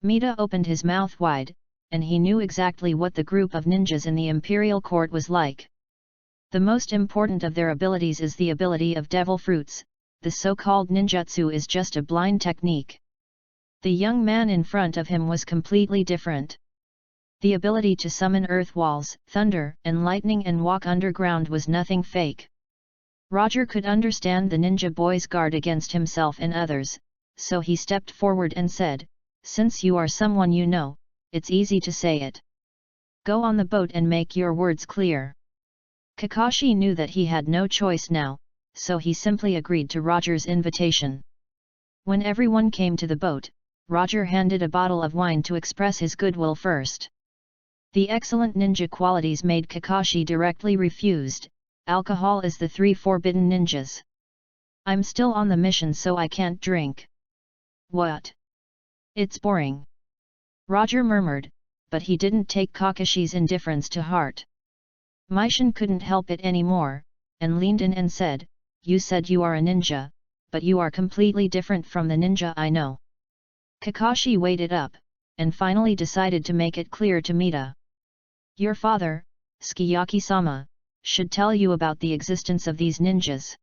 Mita opened his mouth wide, and he knew exactly what the group of ninjas in the imperial court was like. The most important of their abilities is the ability of devil fruits. The so-called ninjutsu is just a blind technique. The young man in front of him was completely different. The ability to summon earth walls, thunder and lightning and walk underground was nothing fake. Roger could understand the ninja boy's guard against himself and others, so he stepped forward and said, "Since you are someone you know, it's easy to say it. Go on the boat and make your words clear." Kakashi knew that he had no choice now, so he simply agreed to Roger's invitation. When everyone came to the boat, Roger handed a bottle of wine to express his goodwill first. The excellent ninja qualities made Kakashi directly refused. "Alcohol is the 3 forbidden ninjas. I'm still on the mission so I can't drink." "What? It's boring," Roger murmured, but he didn't take Kakashi's indifference to heart. Myshun couldn't help it anymore, and leaned in and said, "You said you are a ninja, but you are completely different from the ninja I know." Kakashi weighed it up, and finally decided to make it clear to Mita. "Your father, Tsukiyaki-sama, should tell you about the existence of these ninjas.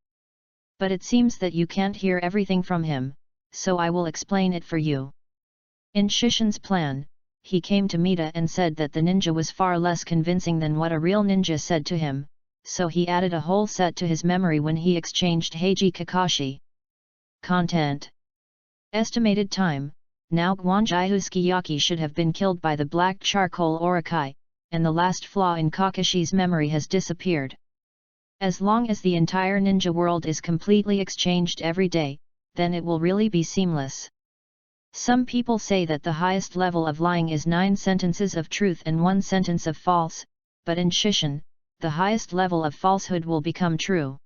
But it seems that you can't hear everything from him, so I will explain it for you." In Shishin's plan, he came to Mita and said that the ninja was far less convincing than what a real ninja said to him, so he added a whole set to his memory when he exchanged Heiji Kakashi. Content. Estimated time. Now Guanjihu Tsukiyaki should have been killed by the black charcoal Orokai, and the last flaw in Kakashi's memory has disappeared. As long as the entire ninja world is completely exchanged every day, then it will really be seamless. Some people say that the highest level of lying is 9 sentences of truth and 1 sentence of false, but in Shishin, the highest level of falsehood will become true.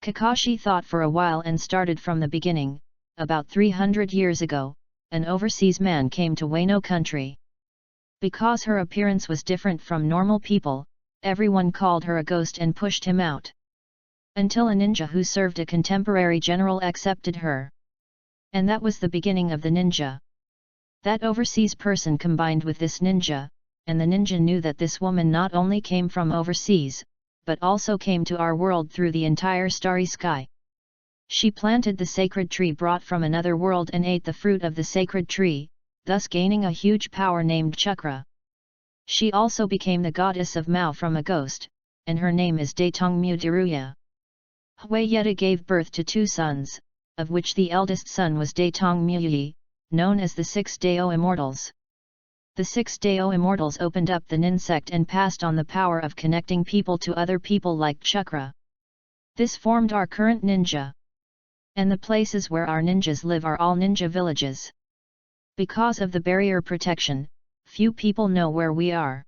Kakashi thought for a while and started from the beginning. About 300 years ago, an overseas man came to Wano country. Because her appearance was different from normal people, everyone called her a ghost and pushed him out. Until a ninja who served a contemporary general accepted her. And that was the beginning of the ninja. That overseas person combined with this ninja, and the ninja knew that this woman not only came from overseas, but also came to our world through the entire starry sky. She planted the sacred tree brought from another world and ate the fruit of the sacred tree, thus gaining a huge power named Chakra. She also became the goddess of Mao from a ghost, and her name is Daetongmu Daruya. Huayeta gave birth to 2 sons, of which the eldest son was Daetongmu Yi, known as the 6 Dao Immortals. The 6 Dao Immortals opened up the Nin sect and passed on the power of connecting people to other people like Chakra. This formed our current ninja. And the places where our ninjas live are all ninja villages. Because of the barrier protection, few people know where we are.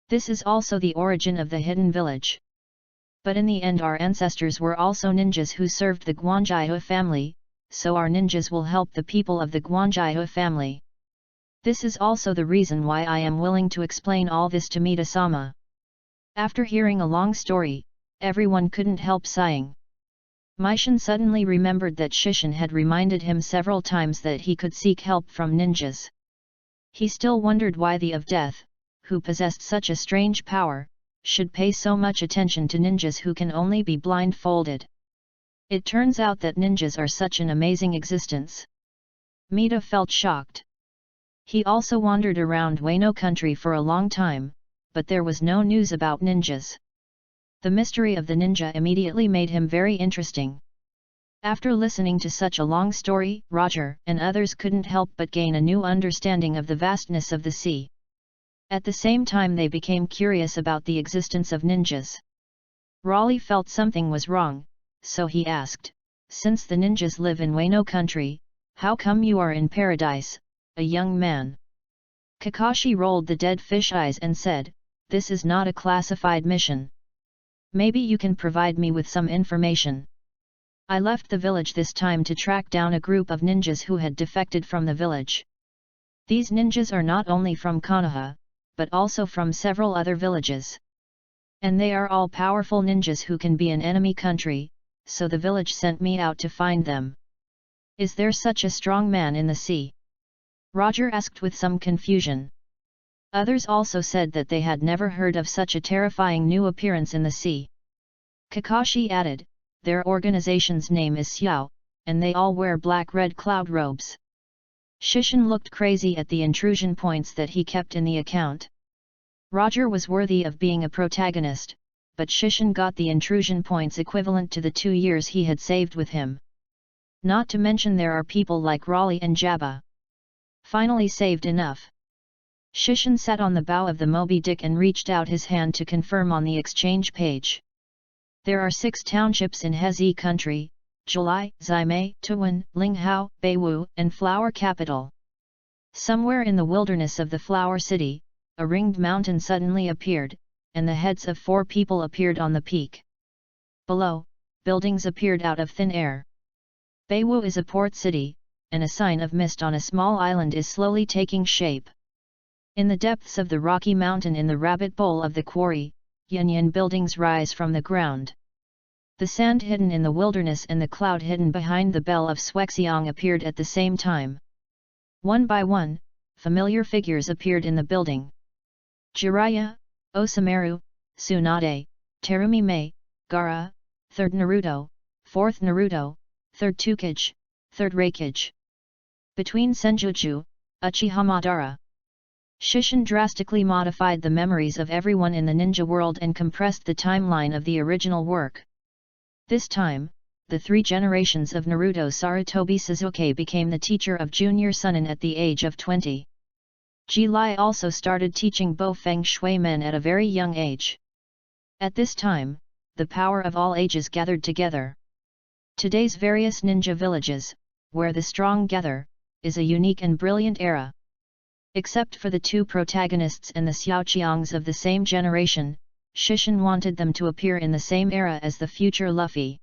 This is also the origin of the hidden village. But in the end our ancestors were also ninjas who served the Guanjihu family, so our ninjas will help the people of the Guanjihu family. This is also the reason why I am willing to explain all this to Mida-sama. After hearing a long story, everyone couldn't help sighing. Meishin suddenly remembered that Shishin had reminded him several times that he could seek help from ninjas. He still wondered why the of Death, who possessed such a strange power, should pay so much attention to ninjas who can only be blindfolded. It turns out that ninjas are such an amazing existence. Mida felt shocked. He also wandered around Wano country for a long time, but there was no news about ninjas. The mystery of the ninja immediately made him very interesting. After listening to such a long story, Roger and others couldn't help but gain a new understanding of the vastness of the sea. At the same time they became curious about the existence of ninjas. Raleigh felt something was wrong, so he asked, "Since the ninjas live in Wano country, how come you are in paradise, a young man?" Kakashi rolled the dead fish eyes and said, "This is not a classified mission. Maybe you can provide me with some information. I left the village this time to track down a group of ninjas who had defected from the village. These ninjas are not only from Konoha, but also from several other villages. And they are all powerful ninjas who can be in enemy country, so the village sent me out to find them." "Is there such a strong man in the sea?" Roger asked with some confusion. Others also said that they had never heard of such a terrifying new appearance in the sea. Kakashi added, "Their organization's name is Xiao, and they all wear black-red cloud robes." Shishin looked crazy at the intrusion points that he kept in the account. Roger was worthy of being a protagonist, but Shishin got the intrusion points equivalent to the 2 years he had saved with him. Not to mention there are people like Raleigh and Jabba. Finally saved enough. Shishin sat on the bow of the Moby Dick and reached out his hand to confirm on the exchange page. There are 6 townships in Hezi country: Julai, Zaimei, Tuwan, Linghao, Beiwu, and Flower Capital. Somewhere in the wilderness of the Flower City, a ringed mountain suddenly appeared, and the heads of 4 people appeared on the peak. Below, buildings appeared out of thin air. Beiwu is a port city, and a sign of mist on a small island is slowly taking shape. In the depths of the rocky mountain in the rabbit bowl of the quarry, Yanyan buildings rise from the ground. The sand hidden in the wilderness and the cloud hidden behind the bell of Swexiang appeared at the same time. One by one, familiar figures appeared in the building. Jiraiya, Osameru, Tsunade, Terumi Mei, Gaara, 3rd Naruto, 4th Naruto, 3rd Tsukage, 3rd Raikage. Between Senjutsu, Uchiha Madara. Shishin drastically modified the memories of everyone in the ninja world and compressed the timeline of the original work. This time, the 3 generations of Naruto Sarutobi Sasuke became the teacher of Junior Sunin at the age of 20. Ji Lai also started teaching Bo Feng Shui men at a very young age. At this time, the power of all ages gathered together. Today's various ninja villages, where the strong gather, is a unique and brilliant era. Except for the 2 protagonists and the Xiaoqiangs of the same generation, Shishin wanted them to appear in the same era as the future Luffy.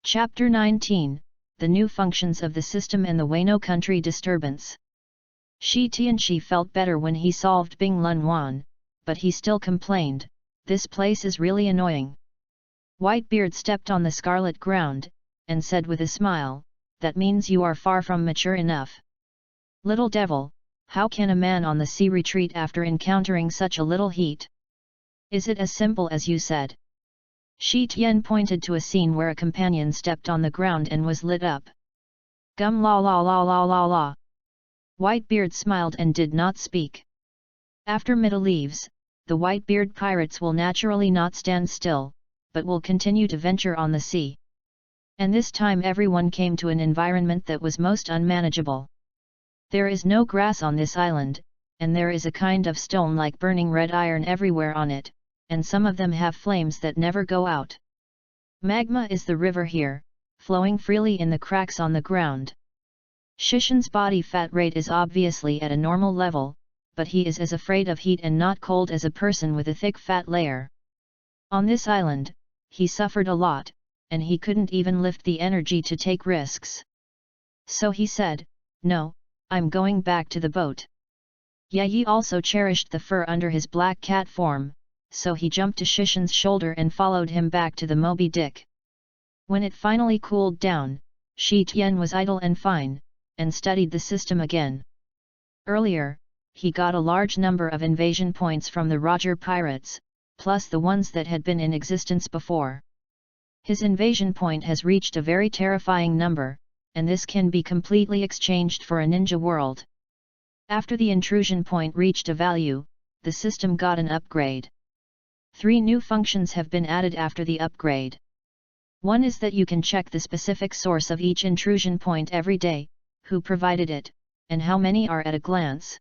Chapter 19, The New Functions of the System and the Wano Country Disturbance. Shi Tianchi felt better when he solved Bing Lun Wan, but he still complained, "This place is really annoying." Whitebeard stepped on the scarlet ground, and said with a smile, "That means you are far from mature enough. Little devil, how can a man on the sea retreat after encountering such a little heat? Is it as simple as you said?" Shi Tian pointed to a scene where a companion stepped on the ground and was lit up. "Gum la la la la la la." Whitebeard smiled and did not speak. After Mida leaves, the Whitebeard pirates will naturally not stand still, but will continue to venture on the sea. And this time everyone came to an environment that was most unmanageable. There is no grass on this island, and there is a kind of stone like burning red iron everywhere on it, and some of them have flames that never go out. Magma is the river here, flowing freely in the cracks on the ground. Shishin's body fat rate is obviously at a normal level, but he is as afraid of heat and not cold as a person with a thick fat layer. On this island, he suffered a lot, and he couldn't even lift the energy to take risks. So he said, "No, I'm going back to the boat." Yayi also cherished the fur under his black cat form, so he jumped to Shishin's shoulder and followed him back to the Moby Dick. When it finally cooled down, Shi Tian was idle and fine, and studied the system again. Earlier, he got a large number of invasion points from the Roger pirates, plus the ones that had been in existence before. His invasion point has reached a very terrifying number, and this can be completely exchanged for a ninja world. After the intrusion point reached a value, the system got an upgrade. 3 new functions have been added after the upgrade. One is that you can check the specific source of each intrusion point every day, who provided it, and how many are at a glance.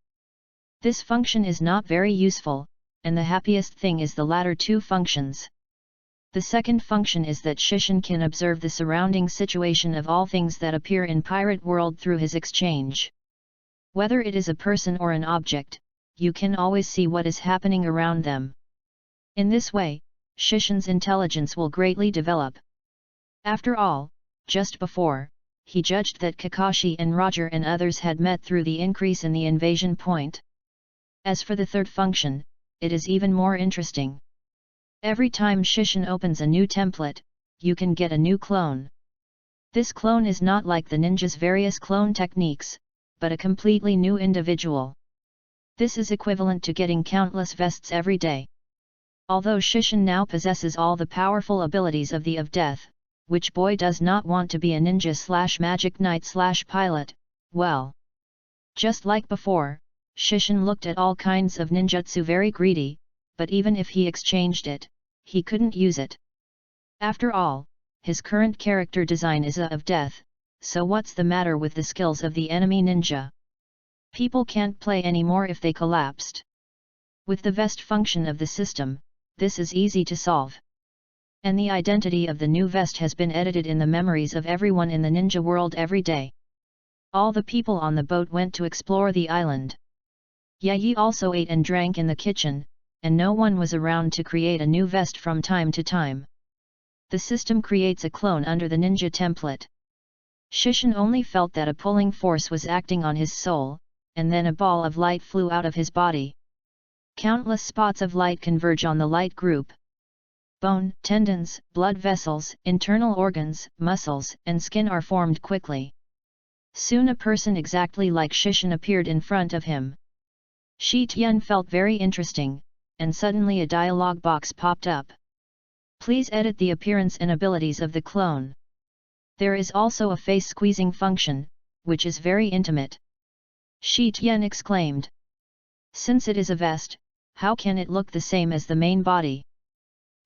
This function is not very useful, and the happiest thing is the latter 2 functions. The second function is that Shishin can observe the surrounding situation of all things that appear in Pirate World through his exchange. Whether it is a person or an object, you can always see what is happening around them. In this way, Shishin's intelligence will greatly develop. After all, just before, he judged that Kakashi and Roger and others had met through the increase in the invasion point. As for the third function, it is even more interesting. Every time Shishin opens a new template, you can get a new clone. This clone is not like the ninja's various clone techniques, but a completely new individual. This is equivalent to getting countless vests every day. Although Shishin now possesses all the powerful abilities of the of Death, which boy does not want to be a ninja/magic knight/pilot, well. Just like before, Shishin looked at all kinds of ninjutsu very greedy, but even if he exchanged it, he couldn't use it. After all, his current character design is a of Death, so what's the matter with the skills of the enemy ninja? People can't play anymore if they collapsed. With the vest function of the system, this is easy to solve. And the identity of the new vest has been edited in the memories of everyone in the ninja world every day. All the people on the boat went to explore the island. Yayi also ate and drank in the kitchen, and no one was around to create a new vest from time to time. The system creates a clone under the ninja template. Shishin only felt that a pulling force was acting on his soul, and then a ball of light flew out of his body. Countless spots of light converge on the light group. Bone, tendons, blood vessels, internal organs, muscles, and skin are formed quickly. Soon a person exactly like Shishin appeared in front of him. Shi Tian felt very interesting, and suddenly a dialog box popped up. Please edit the appearance and abilities of the clone. There is also a face squeezing function, which is very intimate. Shi Tian exclaimed. Since it is a vest, how can it look the same as the main body?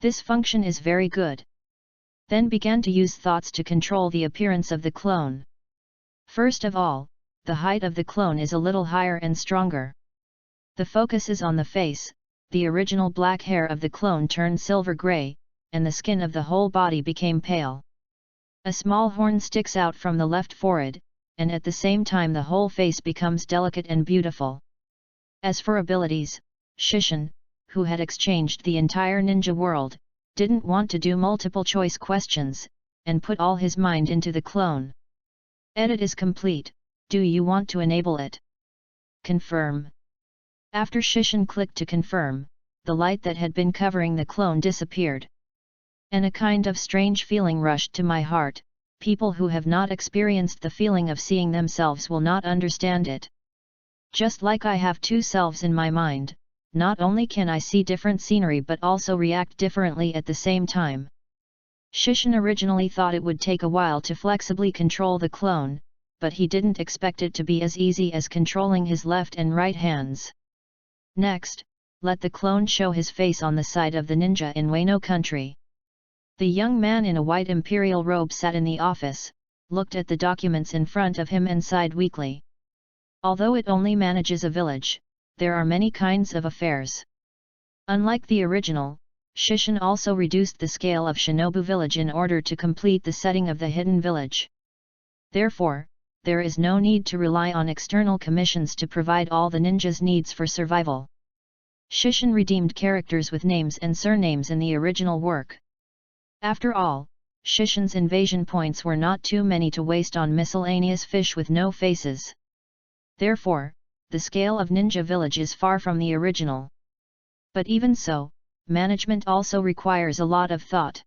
This function is very good. Then began to use thoughts to control the appearance of the clone. First of all, the height of the clone is a little higher and stronger. The focus is on the face, the original black hair of the clone turned silver grey, and the skin of the whole body became pale. A small horn sticks out from the left forehead, and at the same time the whole face becomes delicate and beautiful. As for abilities, Shishin, who had exchanged the entire ninja world, didn't want to do multiple choice questions, and put all his mind into the clone. Edit is complete, do you want to enable it? Confirm. After Shishin clicked to confirm, the light that had been covering the clone disappeared. And a kind of strange feeling rushed to my heart. People who have not experienced the feeling of seeing themselves will not understand it. Just like I have 2 selves in my mind, not only can I see different scenery but also react differently at the same time. Shishin originally thought it would take a while to flexibly control the clone, but he didn't expect it to be as easy as controlling his left and right hands. Next, let the clone show his face on the side of the ninja in Wano country. The young man in a white imperial robe sat in the office, looked at the documents in front of him and sighed weakly. Although it only manages a village, there are many kinds of affairs. Unlike the original, Shishin also reduced the scale of Shinobu village in order to complete the setting of the hidden village. Therefore, there is no need to rely on external commissions to provide all the ninjas' needs for survival. Shishin redeemed characters with names and surnames in the original work. After all, Shishin's invasion points were not too many to waste on miscellaneous fish with no faces. Therefore, the scale of Ninja Village is far from the original. But even so, management also requires a lot of thought.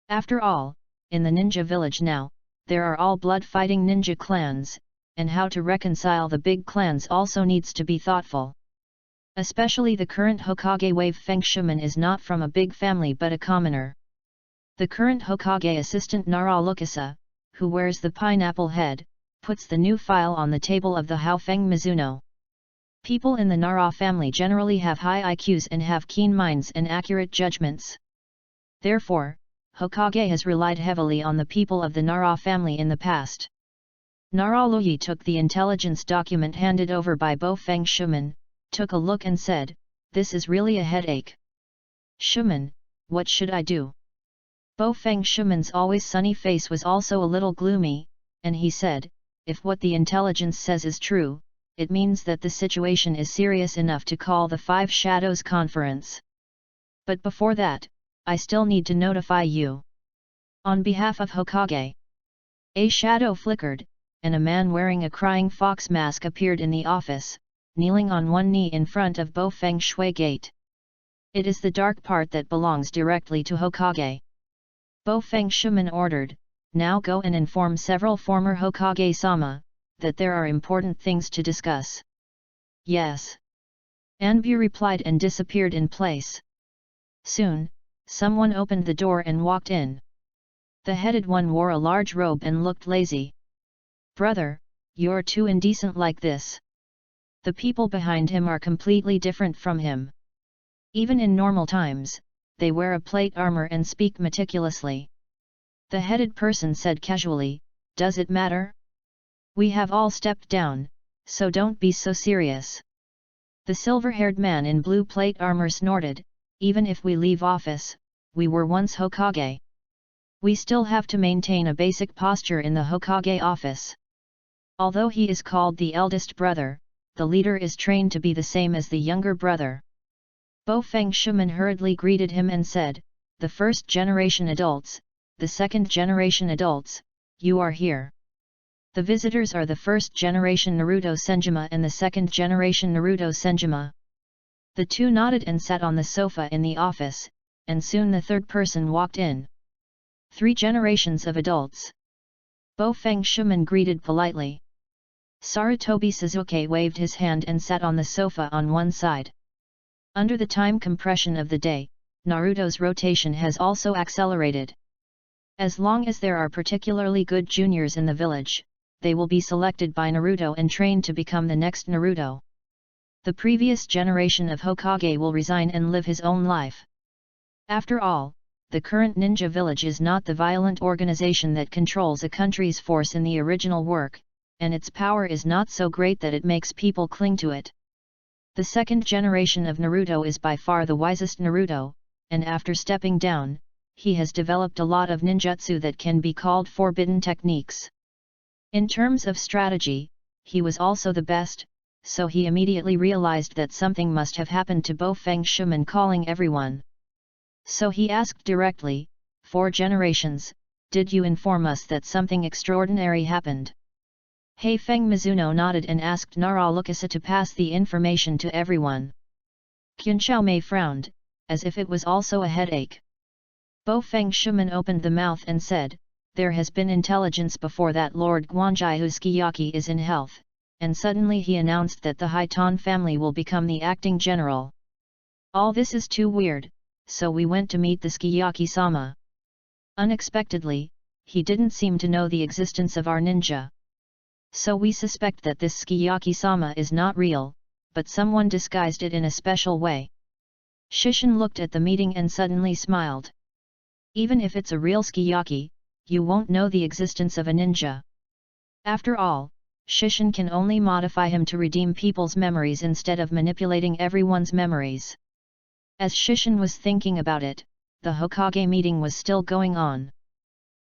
After all, in the Ninja Village now, there are all blood-fighting ninja clans, and how to reconcile the big clans also needs to be thoughtful. Especially the current Hokage wave Feng Shuman is not from a big family but a commoner. The current Hokage assistant Nara Lukasa, who wears the pineapple head, puts the new file on the table of the Haofeng Mizuno. People in the Nara family generally have high IQs and have keen minds and accurate judgments. Therefore, Hokage has relied heavily on the people of the Nara family in the past. Nara Luyi took the intelligence document handed over by Bo Feng Shuman, took a look and said, "This is really a headache. Shuman, what should I do?" Bo Feng Shuman's always sunny face was also a little gloomy, and he said, "If what the intelligence says is true, it means that the situation is serious enough to call the Five Shadows Conference. But before that, I still need to notify you. On behalf of Hokage." A shadow flickered, and a man wearing a crying fox mask appeared in the office, kneeling on one knee in front of Bo Feng Shui Gate. "It is the dark part that belongs directly to Hokage." Bo Feng Shuman ordered, "Now go and inform several former Hokage-sama, that there are important things to discuss." "Yes." Anbu replied and disappeared in place. Soon, someone opened the door and walked in. The headed one wore a large robe and looked lazy. "Brother, you're too indecent like this." The people behind him are completely different from him. Even in normal times, they wear a plate armor and speak meticulously. The headed person said casually, "Does it matter? We have all stepped down, so don't be so serious." The silver-haired man in blue plate armor snorted, "Even if we leave office, we were once Hokage. We still have to maintain a basic posture in the Hokage office." Although he is called the eldest brother, the leader is trained to be the same as the younger brother. Bo Feng Shuman hurriedly greeted him and said, "The first-generation adults, the second-generation adults, you are here. The visitors are the first-generation Naruto Senjima and the second-generation Naruto Senjima." The two nodded and sat on the sofa in the office, and soon the third person walked in. 3 generations of adults. Bo Feng Shuman greeted politely. Sarutobi Suzuki waved his hand and sat on the sofa on one side. Under the time compression of the day, Naruto's rotation has also accelerated. As long as there are particularly good juniors in the village, they will be selected by Naruto and trained to become the next Naruto. The previous generation of Hokage will resign and live his own life. After all, the current ninja village is not the violent organization that controls a country's force in the original work, and its power is not so great that it makes people cling to it. The second generation of Naruto is by far the wisest Naruto, and after stepping down, he has developed a lot of ninjutsu that can be called forbidden techniques. In terms of strategy, he was also the best, so he immediately realized that something must have happened to Bo Feng Shuman calling everyone. So he asked directly, 4 generations, did you inform us that something extraordinary happened? Haofeng Mizuno nodded and asked Nara Lukasa to pass the information to everyone. Qin Xiaomei frowned, as if it was also a headache. Bo Feng Shuman opened the mouth and said, "There has been intelligence before that Lord Guanjai Uzkiyaki is in health," and suddenly he announced that the Haitan family will become the acting general. All this is too weird, so we went to meet the Skiyaki-sama. Unexpectedly, he didn't seem to know the existence of our ninja. So we suspect that this Skiyaki-sama is not real, but someone disguised it in a special way. Shishin looked at the meeting and suddenly smiled. Even if it's a real Skiyaki, you won't know the existence of a ninja. After all, Shishin can only modify him to redeem people's memories instead of manipulating everyone's memories. As Shishin was thinking about it, the Hokage meeting was still going on.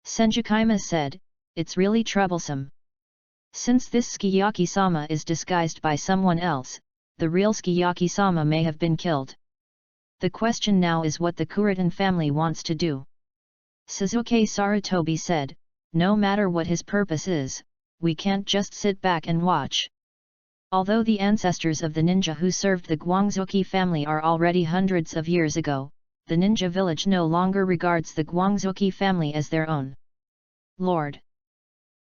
Senjukaima said, "It's really troublesome. Since this Skiyaki-sama is disguised by someone else, the real Skiyaki-sama may have been killed. The question now is what the Kuritan family wants to do." Suzuki Sarutobi said, "No matter what his purpose is, we can't just sit back and watch. Although the ancestors of the ninja who served the Guangzuki family are already hundreds of years ago, the ninja village no longer regards the Guangzuki family as their own lord.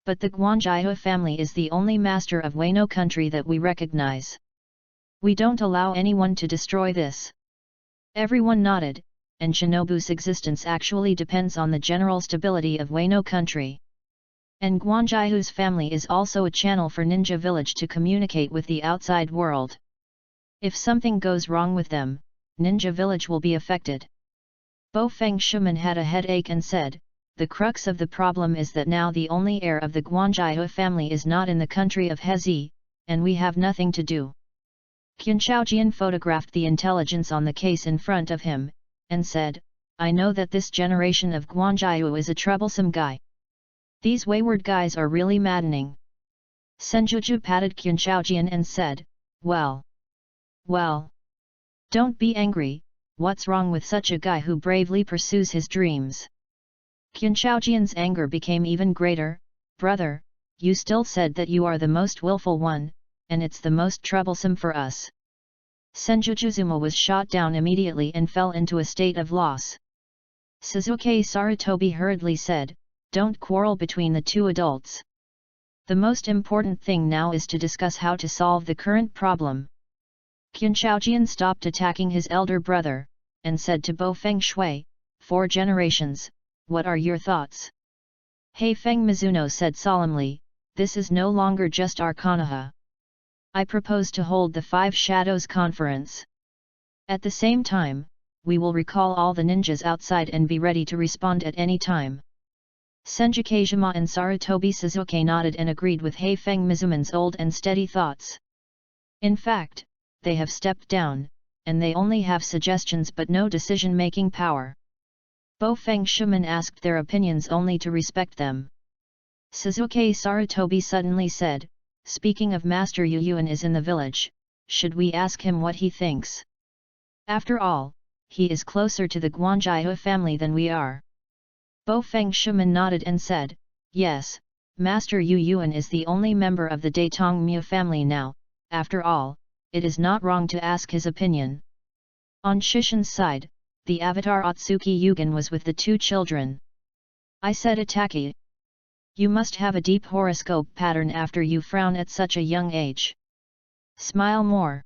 But the Guanjia family is the only master of Wano country that we recognize. We don't allow anyone to destroy this. Everyone nodded, and Shinobu's existence actually depends on the general stability of Wano country. And Guanjia's family is also a channel for Ninja Village to communicate with the outside world. If something goes wrong with them, Ninja Village will be affected. Bo Feng Shuman had a headache and said, the crux of the problem is that now the only heir of the Guanjia family is not in the country of Hezi, and we have nothing to do. Qin Shaojian photographed the intelligence on the case in front of him, and said, I know that this generation of Guanjiu is a troublesome guy. These wayward guys are really maddening. Senjuju patted Qin Shaojian and said, well. Don't be angry, what's wrong with such a guy who bravely pursues his dreams? Qin Shaojian's anger became even greater. Brother, you still said that you are the most willful one, and it's the most troublesome for us. Senjujuzuma was shot down immediately and fell into a state of loss. Suzuki Sarutobi hurriedly said, don't quarrel between the two adults. The most important thing now is to discuss how to solve the current problem. Qin Shaojian stopped attacking his elder brother, and said to Bo Feng Shui, 4 generations, what are your thoughts? Hei Feng Mizuno said solemnly, this is no longer just our Konoha. I propose to hold the 5 Shadows Conference. At the same time, we will recall all the ninjas outside and be ready to respond at any time. Senjukajima and Sarutobi Suzuki nodded and agreed with Hei Feng Mizuman's old and steady thoughts. In fact, they have stepped down, and they only have suggestions but no decision-making power. Bo Feng Shuman asked their opinions only to respect them. Suzuki Sarutobi suddenly said, speaking of Master Yu Yuan is in the village, should we ask him what he thinks? After all, he is closer to the Guanjia family than we are. Bo Feng Shuman nodded and said, yes, Master Yu Yuan is the only member of the Datong Mu family now, after all, it is not wrong to ask his opinion. On Shishin's side, the avatar Otsuki Yugen was with the 2 children. I said Itaki. You must have a deep horoscope pattern after you frown at such a young age. Smile more.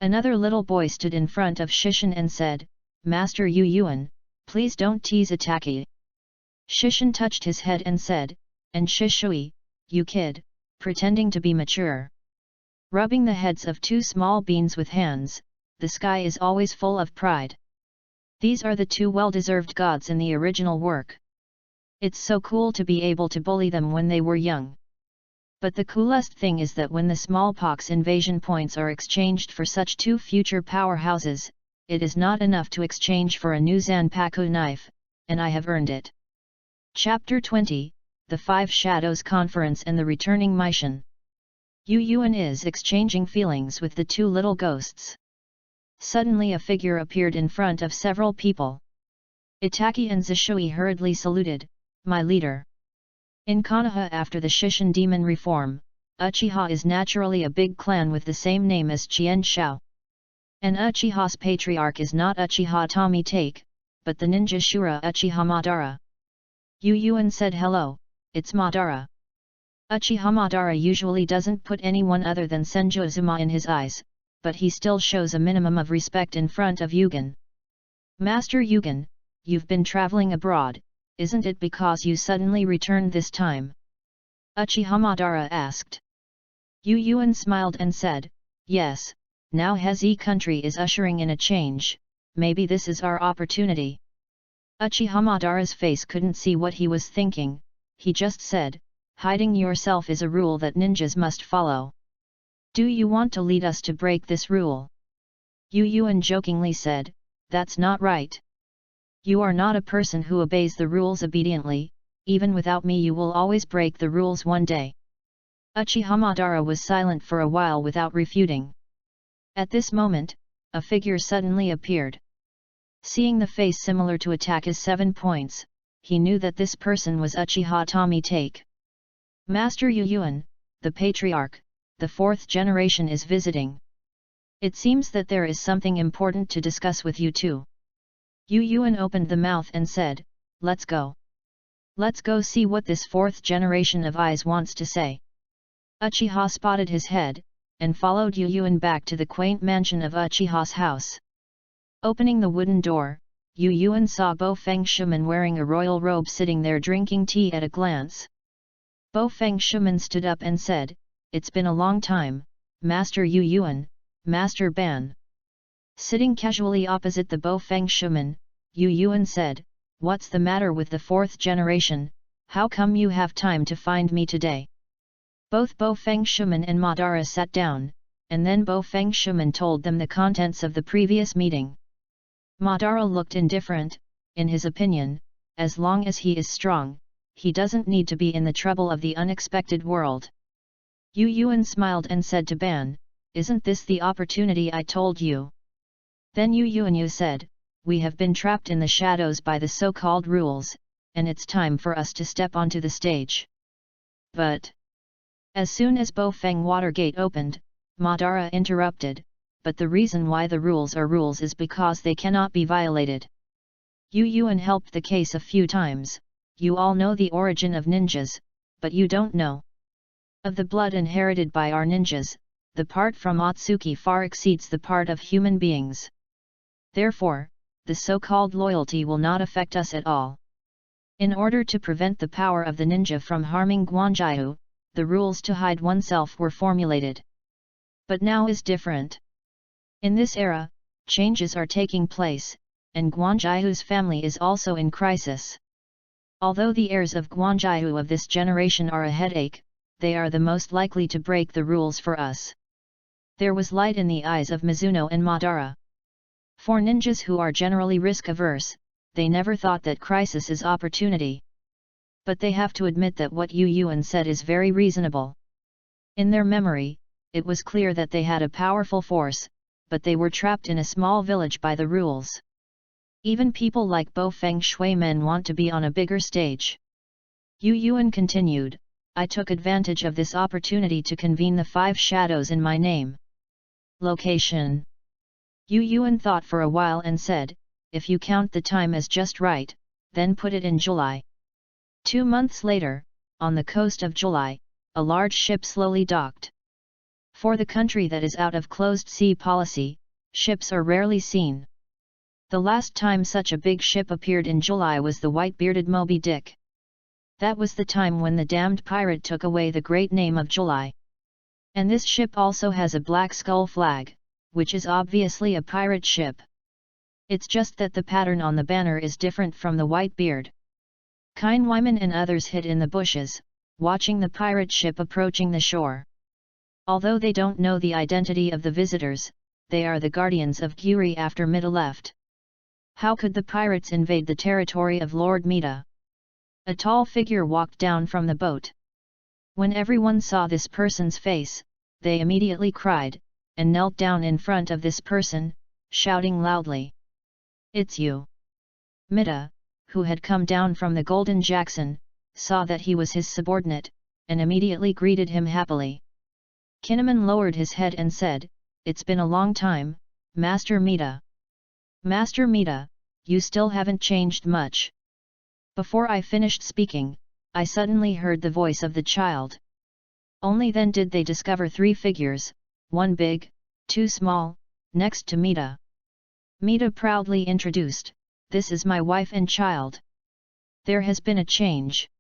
Another little boy stood in front of Shishin and said, Master Yu Yuan, please don't tease Itaki. Shishin touched his head and said, and Shishui, you kid, pretending to be mature. Rubbing the heads of 2 small beans with hands, the sky is always full of pride. These are the 2 well-deserved gods in the original work. It's so cool to be able to bully them when they were young. But the coolest thing is that when the smallpox invasion points are exchanged for such 2 future powerhouses, it is not enough to exchange for a new Zanpaku knife, and I have earned it. Chapter 20, The 5 Shadows Conference and the Returning Mission. Yu Yuan is exchanging feelings with the 2 little ghosts. Suddenly a figure appeared in front of several people. Itaki and Zishui hurriedly saluted, my leader. In Konoha after the Shishin demon reform, Uchiha is naturally a big clan with the same name as Chien Shao. And Uchiha's patriarch is not Uchiha Tomi Take, but the ninja Shura Uchiha Madara. Yu Yuan said hello, it's Madara. Uchiha Madara usually doesn't put anyone other than Senju Uzuma in his eyes, but he still shows a minimum of respect in front of Yugen. Master Yugen, you've been traveling abroad, isn't it because you suddenly returned this time? Uchiha Madara asked. Yu Yuan smiled and said, yes, now Hezi country is ushering in a change, maybe this is our opportunity. Uchiha Madara's face couldn't see what he was thinking, he just said, hiding yourself is a rule that ninjas must follow. Do you want to lead us to break this rule? Yu Yuan jokingly said, that's not right. You are not a person who obeys the rules obediently, even without me you will always break the rules one day. Uchiha Madara was silent for a while without refuting. At this moment, a figure suddenly appeared. Seeing the face similar to Itaka's 7 points, he knew that this person was Uchiha Tomi Take. Master Yu Yuan, the patriarch, the fourth generation is visiting. It seems that there is something important to discuss with you too. Yu Yuan opened the mouth and said, let's go. Let's go see what this fourth generation of eyes wants to say. Uchiha spotted his head, and followed Yu Yuan back to the quaint mansion of Uchiha's house. Opening the wooden door, Yu Yuan saw Bo Feng Shuman wearing a royal robe sitting there drinking tea at a glance. Bo Feng Shuman stood up and said, it's been a long time, Master Yu Yuan, Master Ban. Sitting casually opposite the Bo Feng Shuman, Yu Yuan said, what's the matter with the fourth generation, how come you have time to find me today? Both Bo Feng Shuman and Madara sat down, and then Bo Feng Shuman told them the contents of the previous meeting. Madara looked indifferent. In his opinion, as long as he is strong, he doesn't need to be in the trouble of the unexpected world. Yu Yuan smiled and said to Ban, isn't this the opportunity I told you? Then Yu Yuan said, we have been trapped in the shadows by the so-called rules, and it's time for us to step onto the stage. But as soon as Bo Feng Watergate opened, Madara interrupted, but the reason why the rules are rules is because they cannot be violated. Yu Yuan helped the case a few times. You all know the origin of ninjas, but you don't know of the blood inherited by our ninjas. The part from Otsuki far exceeds the part of human beings. Therefore, the so-called loyalty will not affect us at all. In order to prevent the power of the ninja from harming Guanjiu, the rules to hide oneself were formulated. But now is different. In this era, changes are taking place, and Guanjiu's family is also in crisis. Although the heirs of Guanjiu of this generation are a headache, they are the most likely to break the rules for us. There was light in the eyes of Mizuno and Madara. For ninjas who are generally risk-averse, they never thought that crisis is opportunity. But they have to admit that what Yu Yuan said is very reasonable. In their memory, it was clear that they had a powerful force, but they were trapped in a small village by the rules. Even people like Bo Feng Shui-men want to be on a bigger stage. Yu Yuan continued, I took advantage of this opportunity to convene the 5 shadows in my name. Location. Yu Yuan thought for a while and said, if you count the time as just right, then put it in July. 2 months later, on the coast of July, a large ship slowly docked. For the country that is out of closed sea policy, ships are rarely seen. The last time such a big ship appeared in July was the white-bearded Moby Dick. That was the time when the damned pirate took away the great name of July. And this ship also has a black skull flag, which is obviously a pirate ship. It's just that the pattern on the banner is different from the white beard. Kine Wyman and others hid in the bushes, watching the pirate ship approaching the shore. Although they don't know the identity of the visitors, they are the guardians of Gyuri after Mida left. How could the pirates invade the territory of Lord Mida? A tall figure walked down from the boat. When everyone saw this person's face, they immediately cried, and knelt down in front of this person, shouting loudly. It's you! Mida, who had come down from the Golden Jackson, saw that he was his subordinate, and immediately greeted him happily. Kinemon lowered his head and said, it's been a long time, Master Mida. Master Mida, you still haven't changed much. Before I finished speaking, I suddenly heard the voice of the child. Only then did they discover 3 figures, 1 big, 2 small, next to Mida. Mida proudly introduced, this is my wife and child. There has been a change.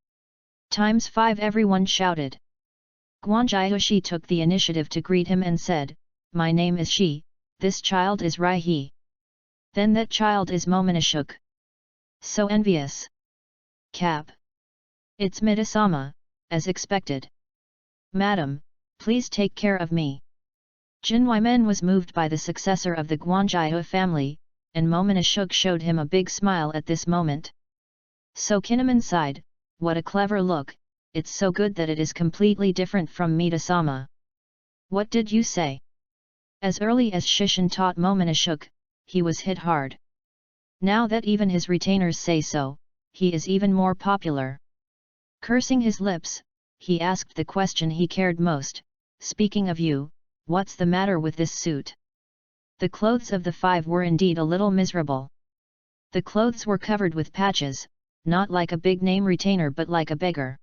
×5 everyone shouted. Guanjiushi took the initiative to greet him and said, my name is Shi, this child is Raihe. Then that child is Momonashuk. So envious. Cap. It's Midasama, as expected. Madam, please take care of me. Jin Wyman was moved by the successor of the Guanjiu family, and Momonashuk showed him a big smile at this moment. So Kinemon sighed, what a clever look. It's so good that it is completely different from Midasama. What did you say? As early as Shishin taught Momonashuk, he was hit hard. Now that even his retainers say so, he is even more popular. Cursing his lips, he asked the question he cared most, speaking of you, what's the matter with this suit? The clothes of the 5 were indeed a little miserable. The clothes were covered with patches, not like a big-name retainer but like a beggar.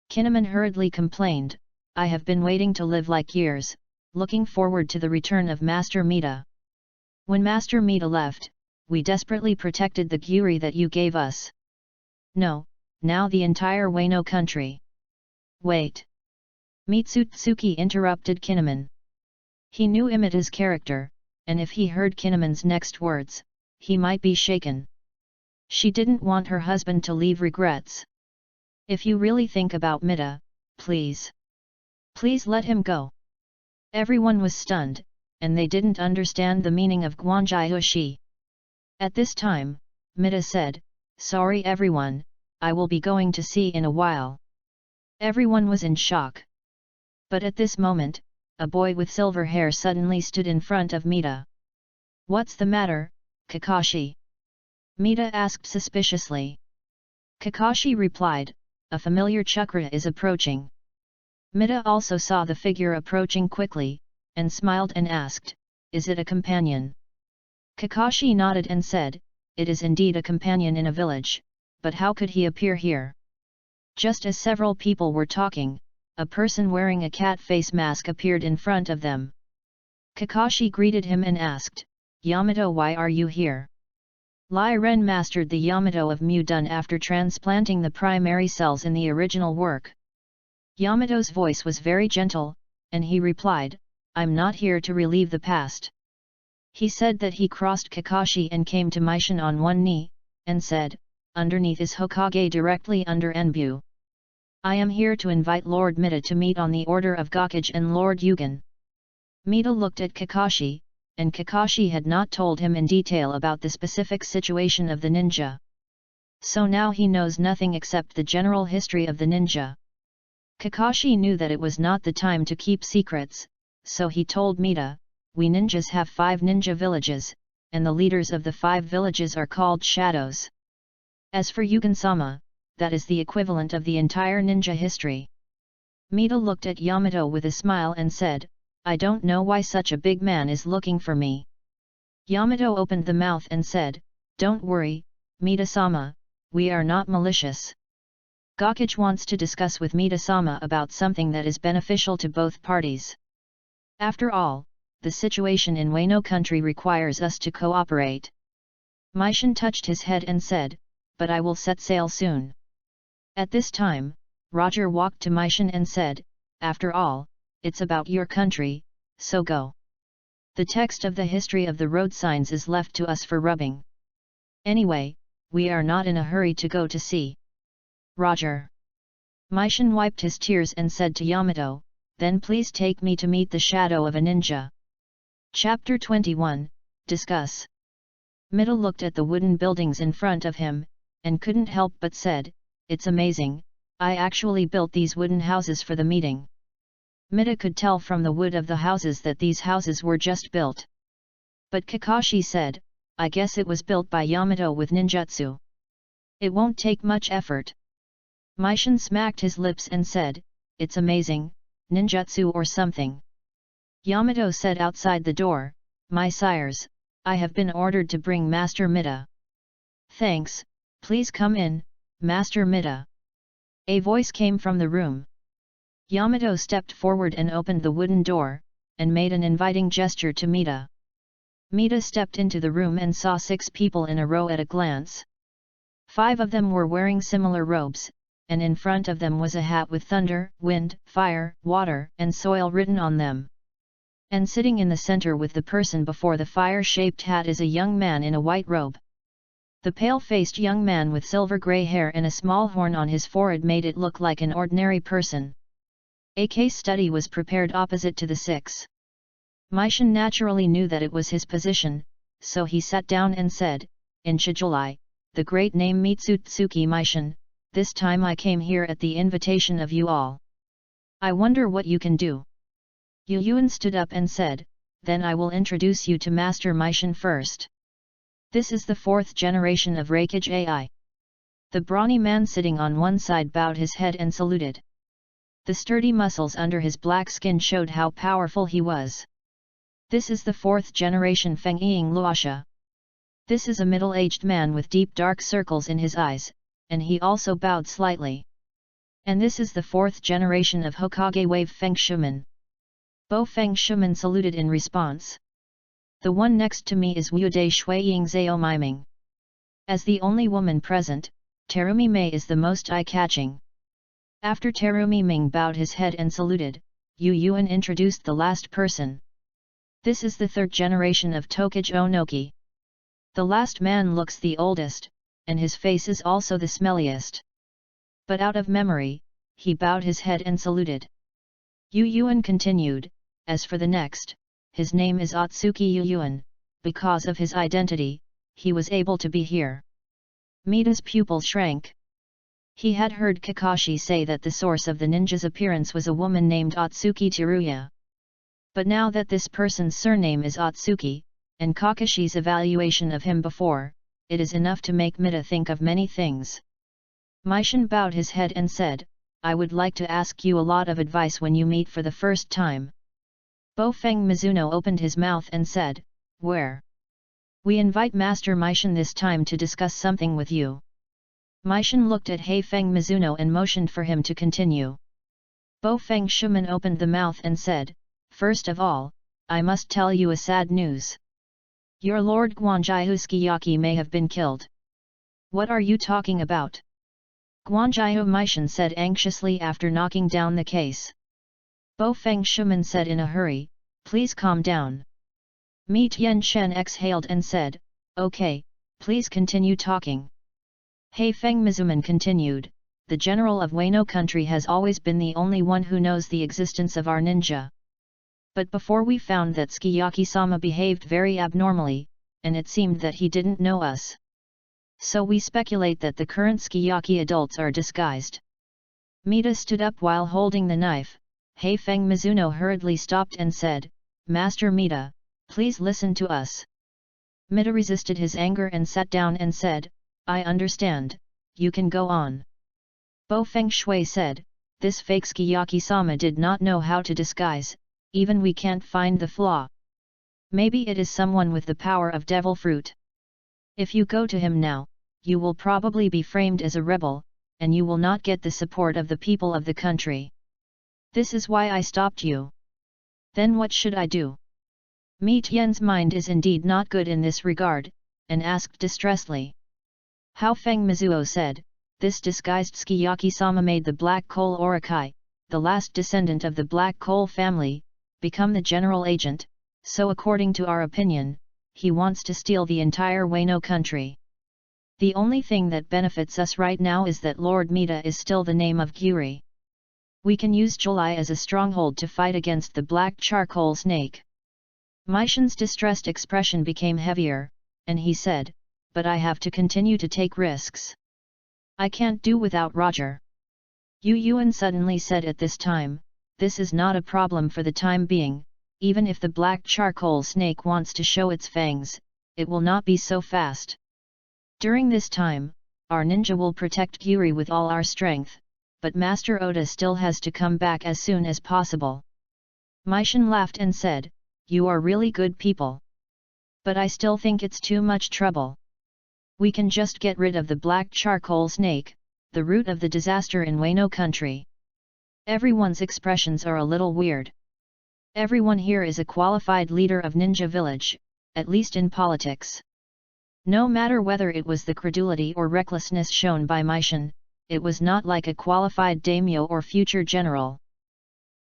Kinnaman hurriedly complained, I have been waiting to live like years, looking forward to the return of Master Mita. When Master Mita left, we desperately protected the Gyuri that you gave us. No, now the entire Wano country. Wait. Mitsutsuki interrupted Kinnaman. He knew Imita's character, and if he heard Kinnaman's next words, he might be shaken. She didn't want her husband to leave regrets. If you really think about Mita, please let him go. Everyone was stunned, and they didn't understand the meaning of Guanjai. At this time, Mita said, sorry everyone, I will be going to sea in a while. Everyone was in shock. But at this moment, a boy with silver hair suddenly stood in front of Mita. What's the matter, Kakashi? Mita asked suspiciously. Kakashi replied, a familiar chakra is approaching. Mita also saw the figure approaching quickly, and smiled and asked, is it a companion? Kakashi nodded and said, it is indeed a companion in a village, but how could he appear here? Just as several people were talking, a person wearing a cat face mask appeared in front of them. Kakashi greeted him and asked, Yamato, why are you here? Lai Ren mastered the Yamato of Mudun after transplanting the primary cells in the original work. Yamato's voice was very gentle, and he replied, I'm not here to relieve the past. He said that he crossed Kakashi and came to Meishin on one knee, and said, underneath is Hokage directly under Enbu. I am here to invite Lord Mita to meet on the order of Gokage and Lord Yugen. Mita looked at Kakashi, and Kakashi had not told him in detail about the specific situation of the ninja. So now he knows nothing except the general history of the ninja. Kakashi knew that it was not the time to keep secrets, so he told Mita, we ninjas have 5 ninja villages, and the leaders of the 5 villages are called shadows. As for Yugen-sama, that is the equivalent of the entire ninja history. Mita looked at Yamato with a smile and said, I don't know why such a big man is looking for me. Yamato opened the mouth and said, don't worry, Mita-sama, we are not malicious. Gokage wants to discuss with Mita-sama about something that is beneficial to both parties. After all, the situation in Wano country requires us to cooperate. Meishin touched his head and said, but I will set sail soon. At this time, Roger walked to Meishin and said, after all, it's about your country, so go. The text of the history of the road signs is left to us for rubbing. Anyway, we are not in a hurry to go to sea. Roger. Meishin wiped his tears and said to Yamato, then please take me to meet the shadow of a ninja. Chapter 21, Discuss. Mita looked at the wooden buildings in front of him, and couldn't help but said, it's amazing, I actually built these wooden houses for the meeting. Mita could tell from the wood of the houses that these houses were just built. But Kakashi said, I guess it was built by Yamato with ninjutsu. It won't take much effort. Meishin smacked his lips and said, it's amazing, ninjutsu or something. Yamato said outside the door, my sires, I have been ordered to bring Master Mita. Thanks, please come in, Master Mita. A voice came from the room. Yamato stepped forward and opened the wooden door, and made an inviting gesture to Mita. Mita stepped into the room and saw 6 people in a row at a glance. 5 of them were wearing similar robes, and in front of them was a hat with thunder, wind, fire, water, and soil written on them. And sitting in the center with the person before the fire-shaped hat is a young man in a white robe. The pale-faced young man with silver-gray hair and a small horn on his forehead made it look like an ordinary person. A case study was prepared opposite to the 6. Meishin naturally knew that it was his position, so he sat down and said, in Shijulai, the great name Mitsutsuki Meishin, this time I came here at the invitation of you all. I wonder what you can do. Yu Yuan stood up and said, then I will introduce you to Master Meishin first. This is the 4th generation of Reikage AI. The brawny man sitting on one side bowed his head and saluted. The sturdy muscles under his black skin showed how powerful he was. This is the 4th generation Feng Ying Luosha. This is a middle-aged man with deep dark circles in his eyes, and he also bowed slightly. And this is the 4th generation of Hokage wave Feng Shuman. Bo Feng Shuman saluted in response. The one next to me is Wu Dai Shui Ying Zhao Miming. As the only woman present, Terumi Mei is the most eye-catching. After Terumi Ming bowed his head and saluted, Yu Yuan introduced the last person. This is the 3rd generation of Tokage Onoki. The last man looks the oldest, and his face is also the smelliest. But out of memory, he bowed his head and saluted. Yu Yuan continued, as for the next, his name is Otsuki Yu Yuan. Because of his identity, he was able to be here. Mita's pupil shrank. He had heard Kakashi say that the source of the ninja's appearance was a woman named Otsuki Teruya. But now that this person's surname is Otsuki, and Kakashi's evaluation of him before, it is enough to make Mita think of many things. Meishin bowed his head and said, I would like to ask you a lot of advice when you meet for the first time. Bo Feng Mizuno opened his mouth and said, Where? We invite Master Meishin this time to discuss something with you. Meishin looked at Hei Feng Mizuno and motioned for him to continue. Bo Feng Shuman opened the mouth and said, First of all, I must tell you a sad news. Your Lord Guanjihu Sukiyaki may have been killed. What are you talking about? Guanjihu Meishin said anxiously after knocking down the case. Bo Feng Shuman said in a hurry, Please calm down. Mi Tian Shen exhaled and said, Okay, please continue talking. Hei Feng Mizuman continued, The general of Wano country has always been the only one who knows the existence of our ninja. But before we found that Sukiyaki-sama behaved very abnormally, and it seemed that he didn't know us. So we speculate that the current Sukiyaki adults are disguised. Mita stood up while holding the knife. Hei Feng Mizuno hurriedly stopped and said, Master Mita, please listen to us. Mita resisted his anger and sat down and said, I understand, you can go on. Bo Feng Shui said, This fake Sukiyaki-sama did not know how to disguise, even we can't find the flaw. Maybe it is someone with the power of devil fruit. If you go to him now, you will probably be framed as a rebel, and you will not get the support of the people of the country. This is why I stopped you. Then what should I do? Mi Tian's mind is indeed not good in this regard, and asked distressedly. Hao Feng Mizuo said, This disguised Sukiyaki-sama made the Black Coal Orokai, the last descendant of the Black Coal family, become the general agent, so according to our opinion, he wants to steal the entire Wano country. The only thing that benefits us right now is that Lord Mita is still the name of Gyuri. We can use July as a stronghold to fight against the black charcoal snake. Meishin's distressed expression became heavier, and he said, But I have to continue to take risks. I can't do without Roger. Yu Yuan suddenly said at this time, This is not a problem for the time being, even if the black charcoal snake wants to show its fangs, it will not be so fast. During this time, our ninja will protect Gyuri with all our strength, but Master Oda still has to come back as soon as possible. Meishin laughed and said, You are really good people. But I still think it's too much trouble. We can just get rid of the black charcoal snake, the root of the disaster in Wano country. Everyone's expressions are a little weird. Everyone here is a qualified leader of Ninja Village, at least in politics. No matter whether it was the credulity or recklessness shown by Meishin, it was not like a qualified daimyo or future general.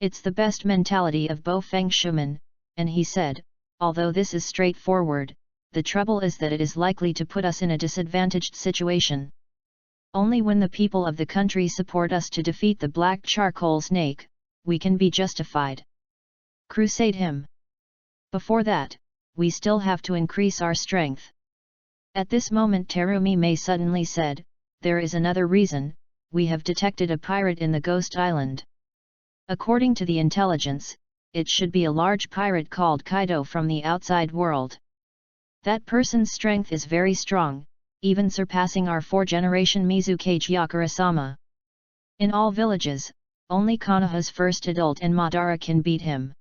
It's the best mentality of Bo Feng Shuman, and he said, although this is straightforward, the trouble is that it is likely to put us in a disadvantaged situation. Only when the people of the country support us to defeat the black charcoal snake, we can be justified. Crusade him. Before that, we still have to increase our strength. At this moment Terumi Mei suddenly said, There is another reason, we have detected a pirate in the Ghost Island. According to the intelligence, it should be a large pirate called Kaido from the outside world. That person's strength is very strong, even surpassing our 4th-generation Mizukage Yakura-sama. In all villages, only Konoha's first adult and Madara can beat him.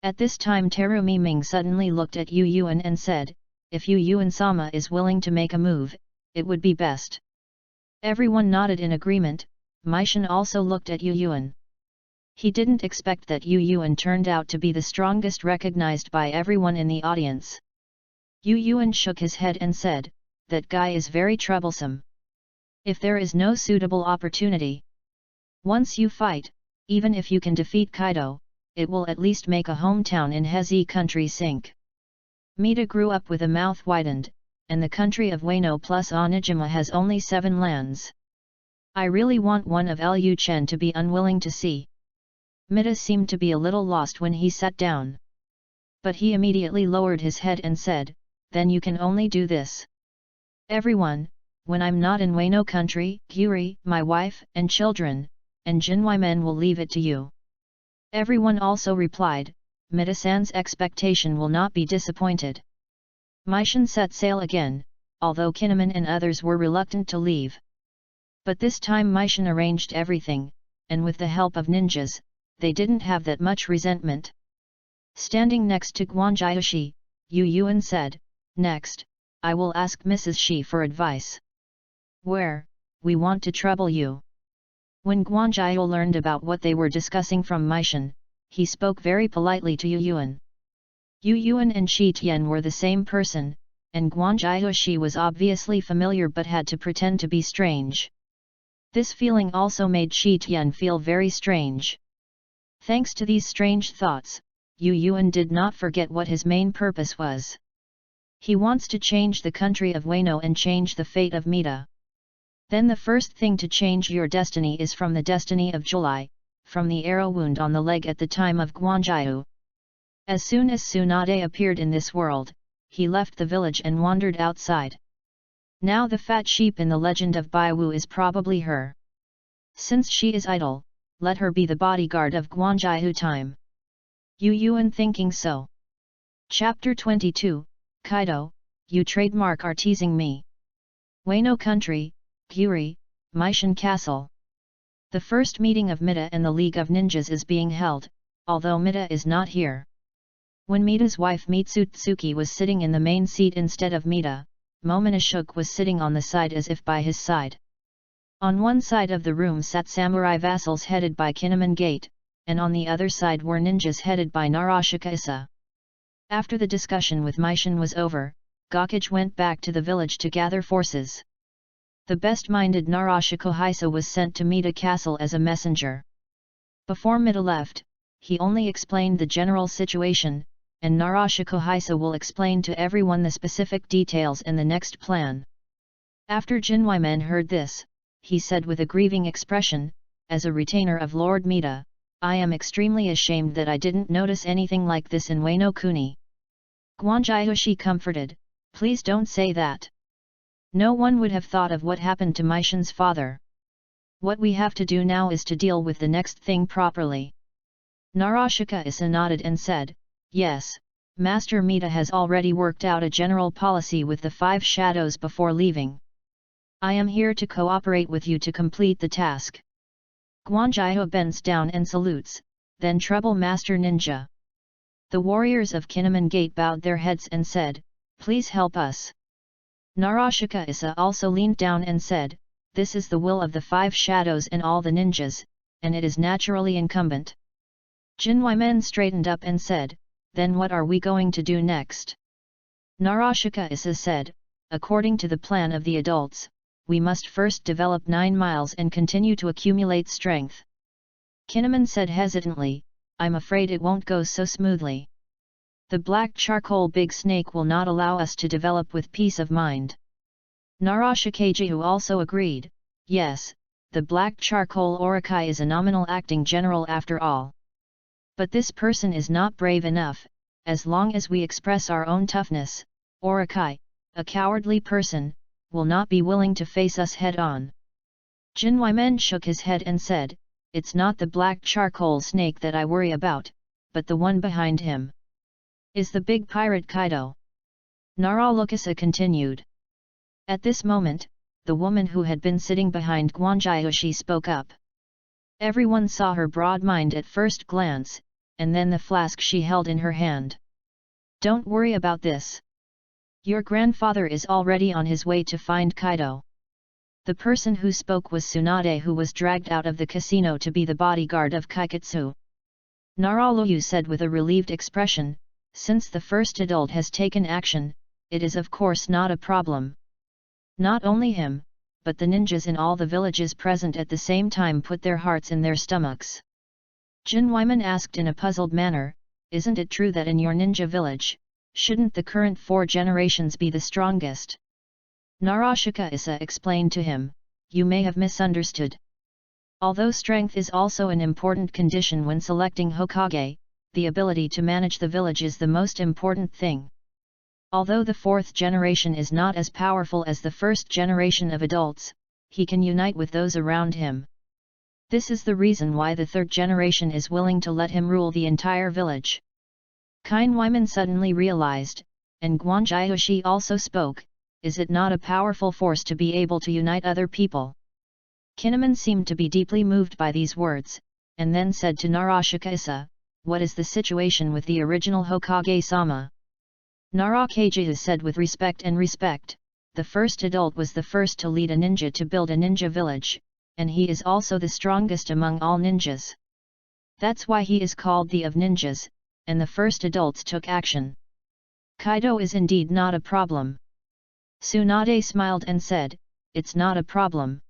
At this time Terumi Ming suddenly looked at Yu Yuan and said, if Yu Yuan-sama is willing to make a move, it would be best. Everyone nodded in agreement. Maishin also looked at Yu Yuan. He didn't expect that Yu Yuan turned out to be the strongest recognized by everyone in the audience. Yu Yuan shook his head and said, that guy is very troublesome. If there is no suitable opportunity, once you fight, even if you can defeat Kaido, it will at least make a hometown in Hezi country sink. Mita grew up with a mouth widened, and the country of Wano plus Onijima has only 7 lands. I really want one of Liu Chen to be unwilling to see. Mita seemed to be a little lost when he sat down. But he immediately lowered his head and said, then you can only do this. Everyone, when I'm not in Wano country, Yuri, my wife and children, and Jinwei men will leave it to you. Everyone also replied, Mita-san's expectation will not be disappointed. Maishin set sail again, although Kinemon and others were reluctant to leave. But this time Maishin arranged everything, and with the help of ninjas, they didn't have that much resentment. Standing next to Guanjioshi, Yu Yuan said, next, I will ask Mrs. Shi for advice. Where, we want to trouble you. When Guanjio learned about what they were discussing from Maishin, he spoke very politely to Yu Yuan. Yu Yuan and Shi Tian were the same person, and Guanjioshi was obviously familiar but had to pretend to be strange. This feeling also made Shi Tian feel very strange. Thanks to these strange thoughts, Yu Yuan did not forget what his main purpose was. He wants to change the country of Wano and change the fate of Mita. Then the first thing to change your destiny is from the destiny of July, from the arrow wound on the leg at the time of Guanjiu. As soon as Tsunade appeared in this world, he left the village and wandered outside. Now the fat sheep in the legend of Baiwu is probably her. Since she is idle, let her be the bodyguard of Guanjiu time. Yu Yuan thinking so. Chapter 22, Kaido, you trademark are teasing me. Wano country, Yuri, Maishin Castle. The first meeting of Mita and the League of Ninjas is being held, although Mita is not here. When Mita's wife Mitsutsuki was sitting in the main seat instead of Mita, Momonosuke was sitting on the side as if by his side. On one side of the room sat samurai vassals headed by Kinemon Gate, and on the other side were ninjas headed by Narashika Issa. After the discussion with Maishin was over, Gakage went back to the village to gather forces. The best-minded Narashika Hisa was sent to Mita Castle as a messenger. Before Mita left, he only explained the general situation, and Narashika Hisa will explain to everyone the specific details in the next plan. After Jinweimen heard this, he said with a grieving expression, as a retainer of Lord Mita, I am extremely ashamed that I didn't notice anything like this in Wano Kuni. Guanjioshi comforted, please don't say that. No one would have thought of what happened to Maishin's father. What we have to do now is to deal with the next thing properly. Narashika Issa nodded and said, yes, Master Mita has already worked out a general policy with the 5 shadows before leaving. I am here to cooperate with you to complete the task. Guanjio bends down and salutes, then Trouble Master Ninja. The warriors of Kinemon Gate bowed their heads and said, please help us. Narashika Issa also leaned down and said, this is the will of the 5 shadows and all the ninjas, and it is naturally incumbent. Jinweimen straightened up and said, then what are we going to do next? Narashika Issa said, according to the plan of the adults, we must first develop 9 miles and continue to accumulate strength. Kinemon said hesitantly, I'm afraid it won't go so smoothly. The black charcoal big snake will not allow us to develop with peace of mind. Narashikajihu also agreed, yes, the black charcoal Orokai is a nominal acting general after all. But this person is not brave enough, as long as we express our own toughness, Orokai, a cowardly person, will not be willing to face us head-on. Jinweimen shook his head and said, it's not the black charcoal snake that I worry about, but the one behind him. Is the big pirate Kaido? Naralukasa continued. At this moment, the woman who had been sitting behind Guanjioshi spoke up. Everyone saw her broad mind at first glance, and then the flask she held in her hand. Don't worry about this. Your grandfather is already on his way to find Kaido. The person who spoke was Tsunade, who was dragged out of the casino to be the bodyguard of Kaiketsu. Naralu said with a relieved expression, since the first adult has taken action, it is of course not a problem. Not only him, but the ninjas in all the villages present at the same time put their hearts in their stomachs. Jin Wyman asked in a puzzled manner, isn't it true that in your ninja village, shouldn't the current 4 generations be the strongest? Narashika Issa explained to him, you may have misunderstood. Although strength is also an important condition when selecting Hokage, the ability to manage the village is the most important thing. Although the 4th generation is not as powerful as the 1st generation of adults, he can unite with those around him. This is the reason why the 3rd generation is willing to let him rule the entire village. Kine Wyman suddenly realized, and Guanjiashi also spoke, is it not a powerful force to be able to unite other people? Kinemon seemed to be deeply moved by these words, and then said to Narashika Issa, what is the situation with the original Hokage-sama? Narakaja said with respect, the first adult was the first to lead a ninja to build a ninja village, and he is also the strongest among all ninjas. That's why he is called the of ninjas, and the first adults took action. Kaido is indeed not a problem. Tsunade smiled and said, it's not a problem.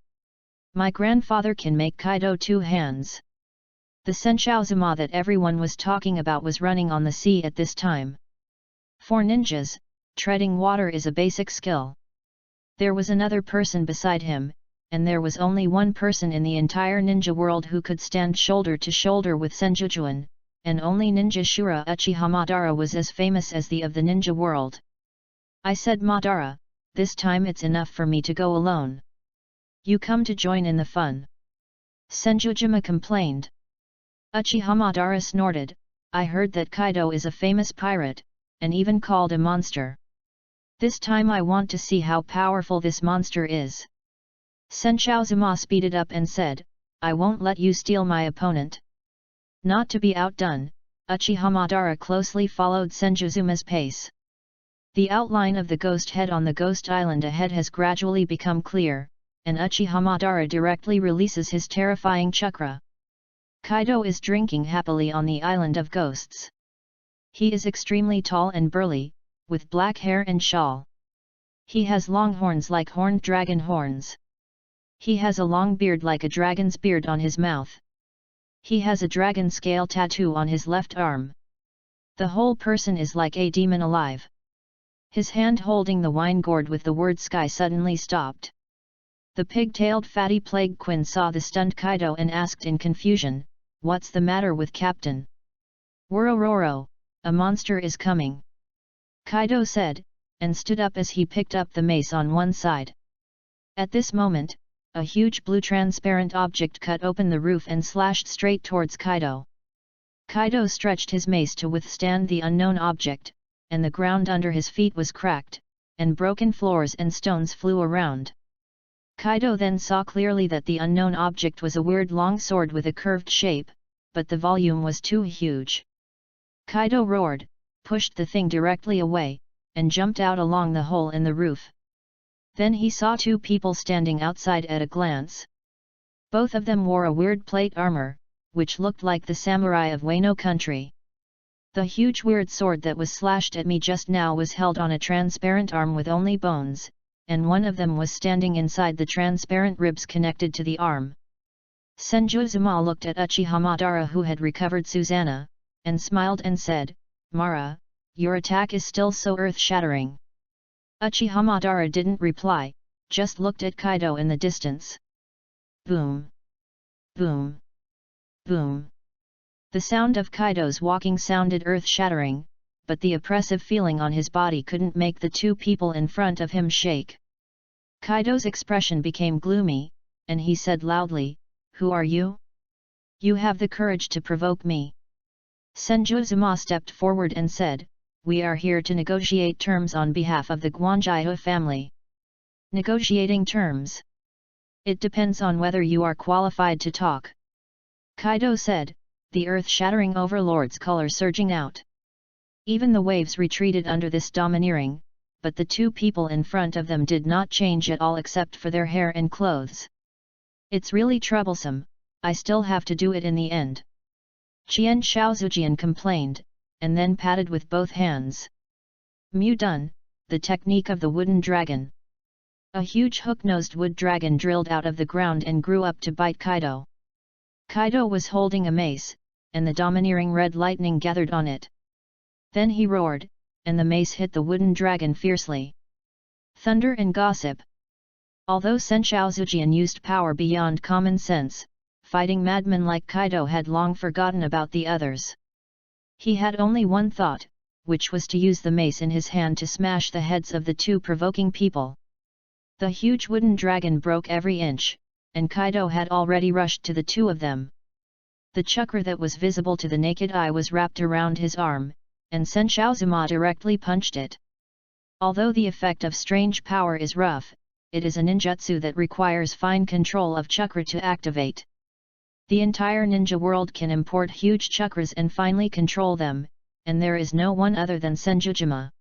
My grandfather can make Kaido 2 hands. The Senshou-zuma that everyone was talking about was running on the sea at this time. For ninjas, treading water is a basic skill. There was another person beside him, and there was only one person in the entire ninja world who could stand shoulder to shoulder with Senjujuan, and only ninja Shura Uchiha Madara was as famous as the of the ninja world. I said, Madara, this time it's enough for me to go alone. You come to join in the fun. Senjujima complained. Uchiha Madara snorted, I heard that Kaido is a famous pirate, and even called a monster. This time I want to see how powerful this monster is. Senshou-zuma speeded up and said, I won't let you steal my opponent. Not to be outdone, Uchiha Madara closely followed Senju-zuma's pace. The outline of the ghost head on the ghost island ahead has gradually become clear, and Uchiha Madara directly releases his terrifying chakra. Kaido is drinking happily on the island of ghosts. He is extremely tall and burly, with black hair and shawl. He has long horns like horned dragon horns. He has a long beard like a dragon's beard on his mouth. He has a dragon scale tattoo on his left arm. The whole person is like a demon alive. His hand holding the wine gourd with the word sky suddenly stopped. The pig-tailed fatty plague Quinn saw the stunned Kaido and asked in confusion, what's the matter with Captain? Worororo, a monster is coming. Kaido said, and stood up as he picked up the mace on one side. At this moment, a huge blue transparent object cut open the roof and slashed straight towards Kaido. Kaido stretched his mace to withstand the unknown object, and the ground under his feet was cracked, and broken floors and stones flew around. Kaido then saw clearly that the unknown object was a weird long sword with a curved shape, but the volume was too huge. Kaido roared, pushed the thing directly away, and jumped out along the hole in the roof. Then he saw 2 people standing outside at a glance. Both of them wore a weird plate armor, which looked like the samurai of Wano country. The huge weird sword that was slashed at me just now was held on a transparent arm with only bones, and one of them was standing inside the transparent ribs connected to the arm. Senju-zuma looked at Uchiha Madara, who had recovered Susanna, and smiled and said, Mara, your attack is still so earth-shattering. Uchiha Madara didn't reply, just looked at Kaido in the distance. Boom! Boom! Boom! The sound of Kaido's walking sounded earth-shattering, but the oppressive feeling on his body couldn't make the 2 people in front of him shake. Kaido's expression became gloomy, and he said loudly, Who are you? You have the courage to provoke me. Senju-zuma stepped forward and said, We are here to negotiate terms on behalf of the Guanjiahu family. Negotiating terms? It depends on whether you are qualified to talk. Kaido said, the earth-shattering overlord's color surging out. Even the waves retreated under this domineering, but the two people in front of them did not change at all except for their hair and clothes. It's really troublesome, I still have to do it in the end. Qian Shaozujian complained, and then patted with both hands. Mu Dun, the technique of the wooden dragon. A huge hook-nosed wood dragon drilled out of the ground and grew up to bite Kaido. Kaido was holding a mace, and the domineering red lightning gathered on it. Then he roared, and the mace hit the wooden dragon fiercely. Thunder and gossip. Although Sen Shaozujian used power beyond common sense, fighting madmen like Kaido had long forgotten about the others. He had only one thought, which was to use the mace in his hand to smash the heads of the two provoking people. The huge wooden dragon broke every inch, and Kaido had already rushed to the two of them. The chakra that was visible to the naked eye was wrapped around his arm, and Sen Shaozuma directly punched it. Although the effect of strange power is rough, it is a ninjutsu that requires fine control of chakra to activate. The entire ninja world can import huge chakras and finally control them, and there is no one other than Senjujima.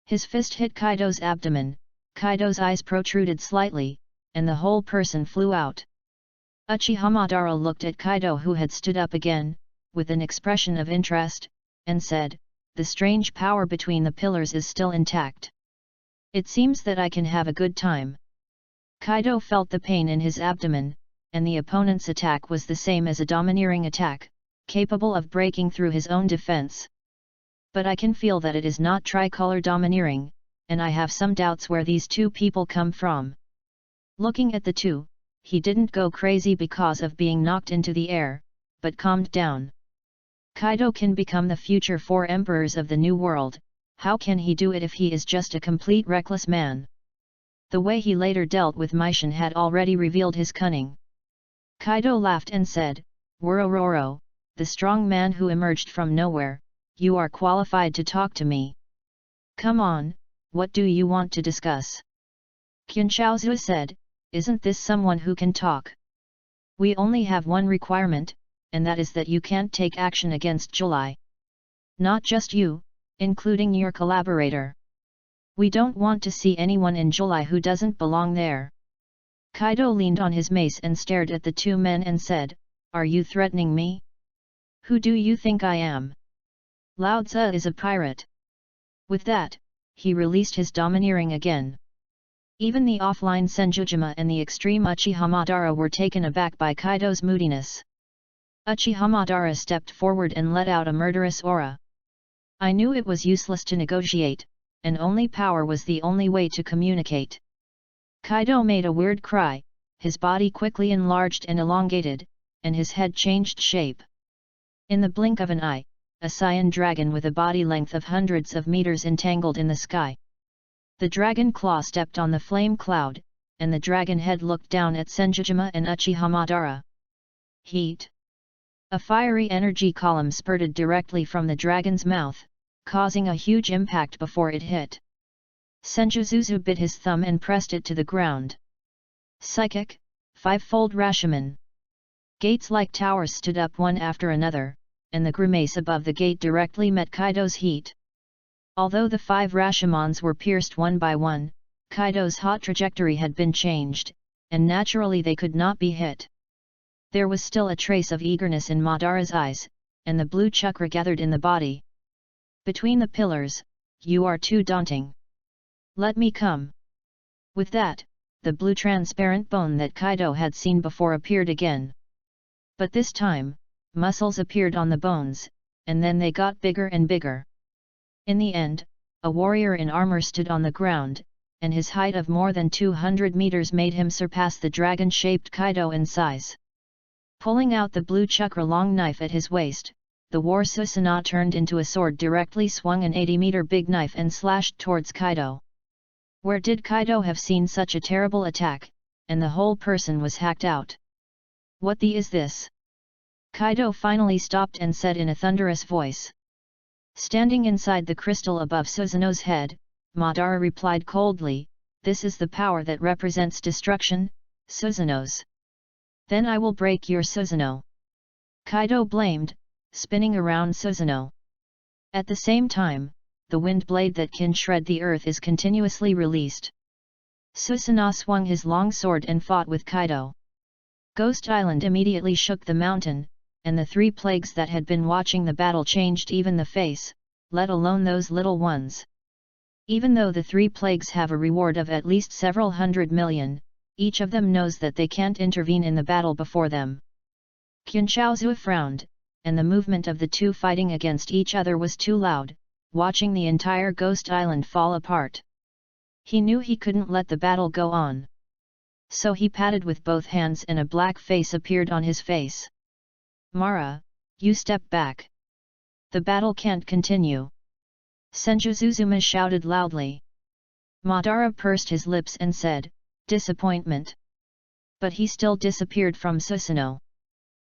His fist hit Kaido's abdomen, Kaido's eyes protruded slightly, and the whole person flew out. Uchiha Madara looked at Kaido, who had stood up again, with an expression of interest, and said, "The strange power between the pillars is still intact. It seems that I can have a good time." Kaido felt the pain in his abdomen, and the opponent's attack was the same as a domineering attack, capable of breaking through his own defense. But I can feel that it is not tricolor domineering, and I have some doubts where these two people come from. Looking at the two, he didn't go crazy because of being knocked into the air, but calmed down. Kaido can become the future 4 emperors of the New World. How can he do it if he is just a complete reckless man? The way he later dealt with Meishin had already revealed his cunning. Kaido laughed and said, "Worororo, the strong man who emerged from nowhere, you are qualified to talk to me. Come on, what do you want to discuss?" Qian Shaozu said, "Isn't this someone who can talk? We only have one requirement, and that is that you can't take action against July. Not just you, including your collaborator. We don't want to see anyone in July who doesn't belong there." Kaido leaned on his mace and stared at the two men and said, "Are you threatening me? Who do you think I am? Lao Tzu is a pirate." With that, he released his domineering again. Even the offline Senjujima and the extreme Uchiha Madara were taken aback by Kaido's moodiness. Uchiha Madara stepped forward and let out a murderous aura. "I knew it was useless to negotiate, and only power was the only way to communicate." Kaido made a weird cry, his body quickly enlarged and elongated, and his head changed shape. In the blink of an eye, a cyan dragon with a body length of hundreds of meters entangled in the sky. The dragon claw stepped on the flame cloud, and the dragon head looked down at Senjujima and Uchiha Madara. Heat. A fiery energy column spurted directly from the dragon's mouth, causing a huge impact before it hit. Senjuzuzu bit his thumb and pressed it to the ground. Psychic, 5-fold Rashomon. Gates like towers stood up one after another, and the grimace above the gate directly met Kaido's heat. Although the 5 Rashomons were pierced one by one, Kaido's hot trajectory had been changed, and naturally they could not be hit. There was still a trace of eagerness in Madara's eyes, and the blue chakra gathered in the body. "Between the pillars, you are too daunting. Let me come." With that, the blue transparent bone that Kaido had seen before appeared again. But this time, muscles appeared on the bones, and then they got bigger and bigger. In the end, a warrior in armor stood on the ground, and his height of more than 200 meters made him surpass the dragon-shaped Kaido in size. Pulling out the blue chakra long knife at his waist, the war Susanoo turned into a sword, directly swung an 80-meter big knife and slashed towards Kaido. Where did Kaido have seen such a terrible attack, and the whole person was hacked out? "What the is this?" Kaido finally stopped and said in a thunderous voice. Standing inside the crystal above Susanoo's head, Madara replied coldly, "This is the power that represents destruction, Susanoo's. Then I will break your Susanoo." Kaido blamed, spinning around Susanoo. At the same time, the wind blade that can shred the earth is continuously released. Susanoo swung his long sword and fought with Kaido. Ghost Island immediately shook the mountain, and the 3 plagues that had been watching the battle changed even the face, let alone those little ones. Even though the 3 plagues have a reward of at least several hundred million, each of them knows that they can't intervene in the battle before them. Qianchaozue frowned, and the movement of the 2 fighting against each other was too loud, watching the entire Ghost Island fall apart. He knew he couldn't let the battle go on. So he patted with both hands and a black face appeared on his face. Mara, you step back. The battle can't continue. Senjuzuzuma shouted loudly. Madara pursed his lips and said, disappointment. But he still disappeared from Susanoo.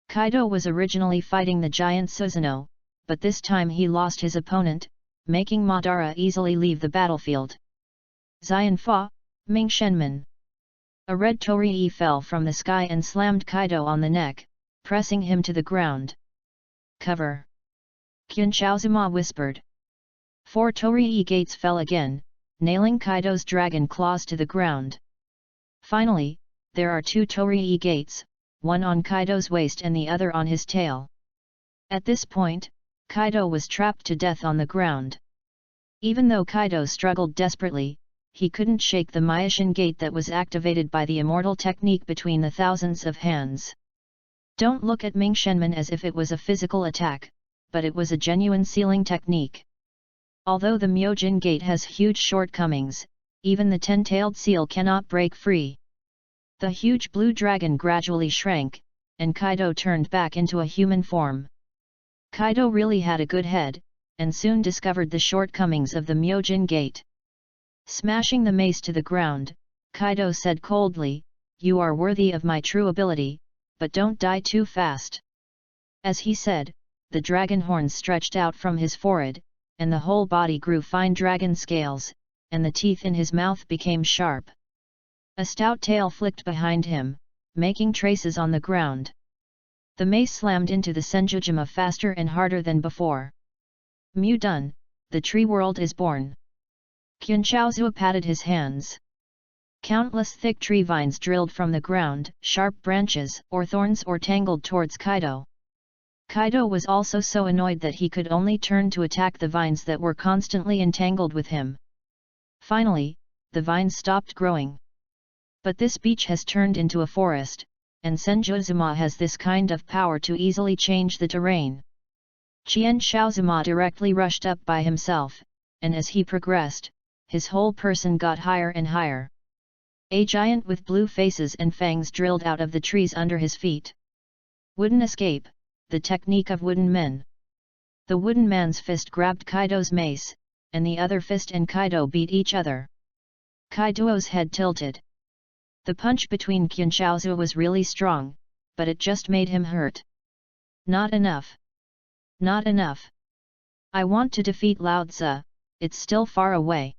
Kaido was originally fighting the giant Susanoo, but this time he lost his opponent, making Madara easily leave the battlefield. Xianfa, Ming Shenmen. A red torii fell from the sky and slammed Kaido on the neck, pressing him to the ground. Cover! Qianchaozuma whispered. 4 torii gates fell again, nailing Kaido's dragon claws to the ground. Finally, there are 2 torii gates, one on Kaido's waist and the other on his tail. At this point, Kaido was trapped to death on the ground. Even though Kaido struggled desperately, he couldn't shake the Myoshin gate that was activated by the immortal technique between the thousands of hands. Don't look at Ming Shenmen as if it was a physical attack, but it was a genuine sealing technique. Although the Myojin gate has huge shortcomings, even the 10-tailed seal cannot break free. The huge blue dragon gradually shrank, and Kaido turned back into a human form. Kaido really had a good head, and soon discovered the shortcomings of the Myojin gate. Smashing the mace to the ground, Kaido said coldly, "You are worthy of my true ability, but don't die too fast." As he said, the dragon horns stretched out from his forehead, and the whole body grew fine dragon scales, and the teeth in his mouth became sharp. A stout tail flicked behind him, making traces on the ground. The mace slammed into the Senjujima faster and harder than before. "Mu done, the tree world is born." Qianchaozue patted his hands. Countless thick tree vines drilled from the ground, sharp branches or thorns or tangled towards Kaido. Kaido was also so annoyed that he could only turn to attack the vines that were constantly entangled with him. Finally, the vines stopped growing. But this beach has turned into a forest, and Senjuzuma has this kind of power to easily change the terrain. Qianchaozuma directly rushed up by himself, and as he progressed, his whole person got higher and higher. A giant with blue faces and fangs drilled out of the trees under his feet. Wooden escape, the technique of wooden men. The wooden man's fist grabbed Kaido's mace, and the other fist and Kaido beat each other. Kaido's head tilted. The punch between Qianchaozue was really strong, but it just made him hurt. Not enough. Not enough. I want to defeat Lao Tzu, it's still far away.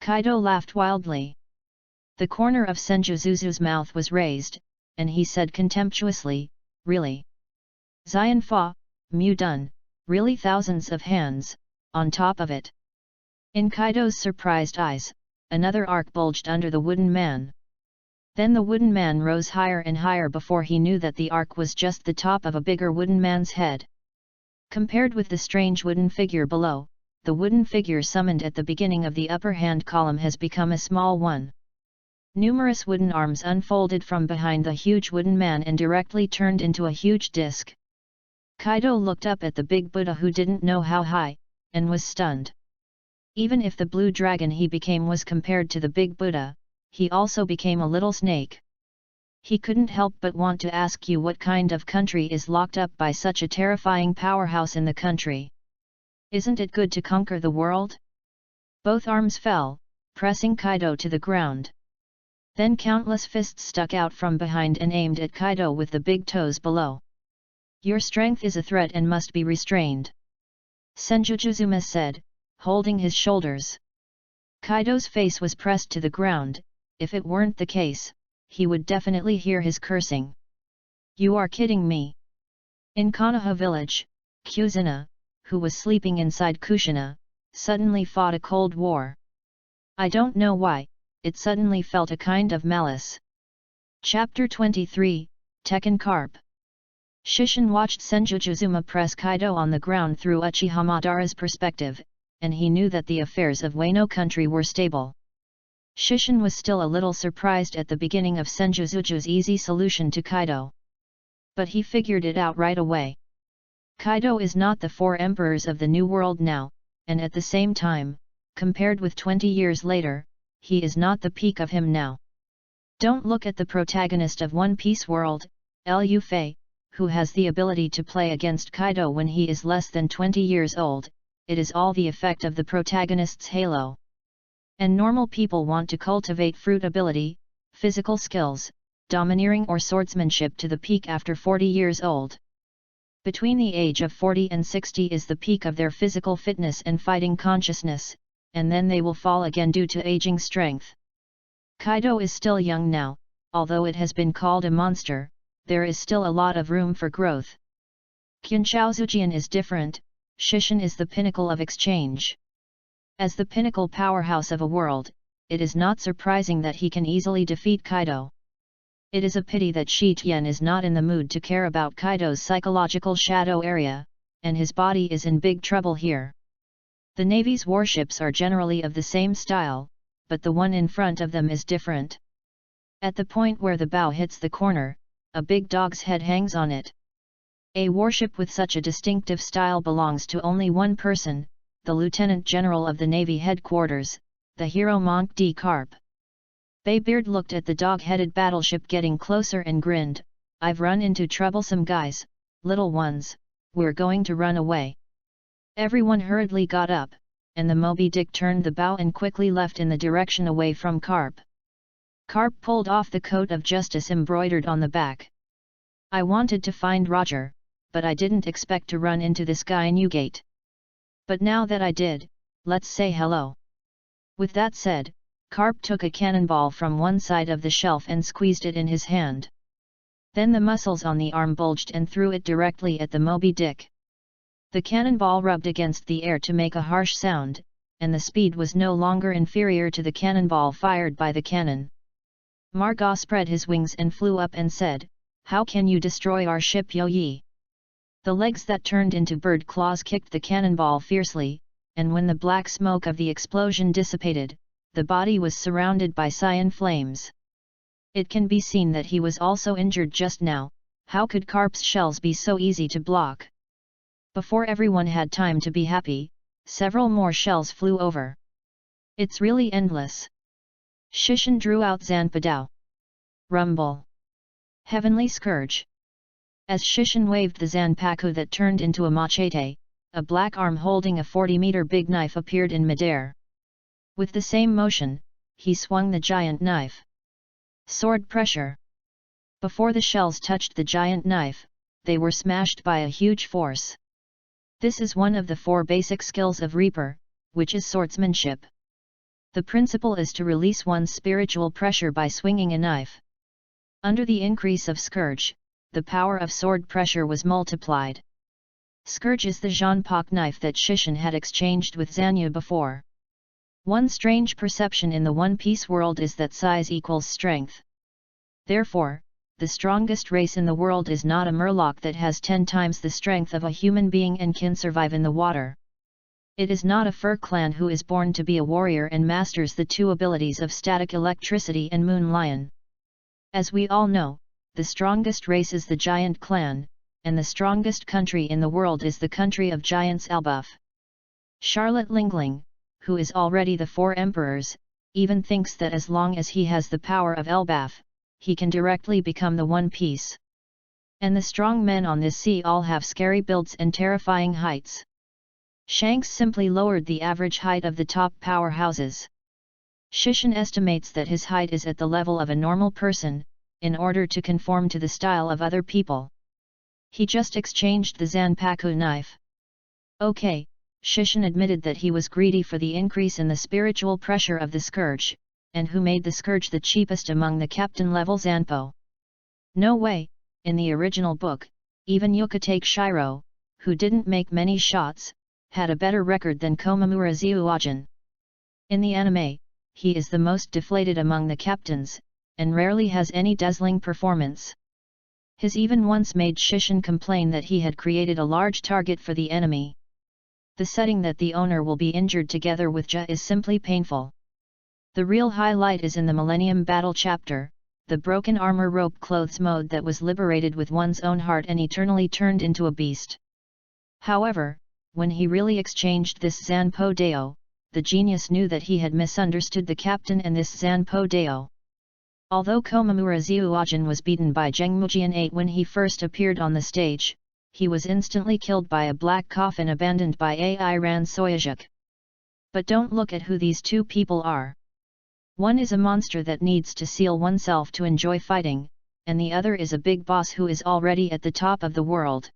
Kaido laughed wildly. The corner of Senjuzuzu's mouth was raised, and he said contemptuously, "Really? Xianfa, Mu done, really thousands of hands, on top of it." In Kaido's surprised eyes, another arc bulged under the wooden man. Then the wooden man rose higher and higher before he knew that the arc was just the top of a bigger wooden man's head. Compared with the strange wooden figure below, the wooden figure summoned at the beginning of the upper hand column has become a small one. Numerous wooden arms unfolded from behind the huge wooden man and directly turned into a huge disc. Kaido looked up at the big Buddha who didn't know how high, and was stunned. Even if the blue dragon he became was compared to the big Buddha, he also became a little snake. He couldn't help but want to ask you what kind of country is locked up by such a terrifying powerhouse in the country. Isn't it good to conquer the world? Both arms fell, pressing Kaido to the ground. Then countless fists stuck out from behind and aimed at Kaido with the big toes below. "Your strength is a threat and must be restrained," Senjuzuzuma said, holding his shoulders. Kaido's face was pressed to the ground. If it weren't the case, he would definitely hear his cursing. "You are kidding me. In Konoha village, Kuzina, who was sleeping inside Kushina, suddenly fought a cold war. I don't know why, it suddenly felt a kind of malice. Chapter 23, Tekken Carp. Shishin watched Senjujuzuma press Kaido on the ground through Uchiha Madara's perspective, and he knew that the affairs of Wano country were stable. Shishin was still a little surprised at the beginning of Senjuzuju's easy solution to Kaido. But he figured it out right away. Kaido is not the four emperors of the New World now, and at the same time, compared with 20 years later, he is not the peak of him now. Don't look at the protagonist of One Piece World, Liu Fei, who has the ability to play against Kaido when he is less than 20 years old. It is all the effect of the protagonist's halo. And normal people want to cultivate fruit ability, physical skills, domineering or swordsmanship to the peak after 40 years old. Between the age of 40 and 60 is the peak of their physical fitness and fighting consciousness, and then they will fall again due to aging strength. Kaido is still young now, although it has been called a monster, there is still a lot of room for growth. Kyunchaozujian is different, Shishin is the pinnacle of exchange. As the pinnacle powerhouse of a world, it is not surprising that he can easily defeat Kaido. It is a pity that Shi Tian is not in the mood to care about Kaido's psychological shadow area, and his body is in big trouble here. The Navy's warships are generally of the same style, but the one in front of them is different. At the point where the bow hits the corner, a big dog's head hangs on it. A warship with such a distinctive style belongs to only one person, the Lieutenant General of the Navy headquarters, the hero Monk D. Carp. Baybeard looked at the dog-headed battleship getting closer and grinned, "I've run into troublesome guys, little ones, we're going to run away." Everyone hurriedly got up, and the Moby Dick turned the bow and quickly left in the direction away from Carp. Carp pulled off the coat of justice embroidered on the back. "I wanted to find Roger, but I didn't expect to run into this guy Newgate. But now that I did, let's say hello." With that said, Carp took a cannonball from one side of the shelf and squeezed it in his hand. Then the muscles on the arm bulged and threw it directly at the Moby Dick. The cannonball rubbed against the air to make a harsh sound, and the speed was no longer inferior to the cannonball fired by the cannon. Margot spread his wings and flew up and said, "How can you destroy our ship, Yo-Yi?" The legs that turned into bird claws kicked the cannonball fiercely, and when the black smoke of the explosion dissipated, the body was surrounded by cyan flames. It can be seen that he was also injured just now. How could Carp's shells be so easy to block? Before everyone had time to be happy, several more shells flew over. It's really endless. Shishin drew out Zanpadao. Rumble. Heavenly Scourge. As Shishin waved the Zanpaku that turned into a machete, a black arm holding a 40-meter big knife appeared in midair. With the same motion, he swung the giant knife. Sword pressure. Before the shells touched the giant knife, they were smashed by a huge force. This is one of the 4 basic skills of Reaper, which is swordsmanship. The principle is to release one's spiritual pressure by swinging a knife. Under the increase of Scourge, the power of sword pressure was multiplied. Scourge is the Jeanpak knife that Shishin had exchanged with Zanyu before. One strange perception in the One Piece world is that size equals strength. Therefore, the strongest race in the world is not a murloc that has 10 times the strength of a human being and can survive in the water. It is not a fur clan who is born to be a warrior and masters the 2 abilities of static electricity and moon lion. As we all know, the strongest race is the giant clan, and the strongest country in the world is the country of giants Elbaf. Charlotte Lingling, who is already the 4 emperors, even thinks that as long as he has the power of Elbaf, he can directly become the One Piece. And the strong men on this sea all have scary builds and terrifying heights. Shanks simply lowered the average height of the top powerhouses. Shishin estimates that his height is at the level of a normal person, in order to conform to the style of other people. He just exchanged the Zanpaku knife. Okay, Shishin admitted that he was greedy for the increase in the spiritual pressure of the Scourge, and who made the Scourge the cheapest among the captain-level Zanpo. No way, in the original book, Even Yukatake Shiro, who didn't make many shots, had a better record than Komamura Zyuajin. In the anime, he is the most deflated among the captains, and rarely has any dazzling performance. His even once made Shishin complain that he had created a large target for the enemy. The setting that the owner will be injured together with Ja is simply painful. The real highlight is in the Millennium Battle chapter, the broken armor rope clothes mode that was liberated with one's own heart and eternally turned into a beast. However, when he really exchanged this Zanpo Deo, the genius knew that he had misunderstood the captain and this Zanpo Deo. Although Komamura Zyuajin was beaten by Jengmujian 8 when he first appeared on the stage, he was instantly killed by a black coffin abandoned by Ai Ran Soyajuk. But don't look at who these two people are. One is a monster that needs to seal oneself to enjoy fighting, and the other is a big boss who is already at the top of the world.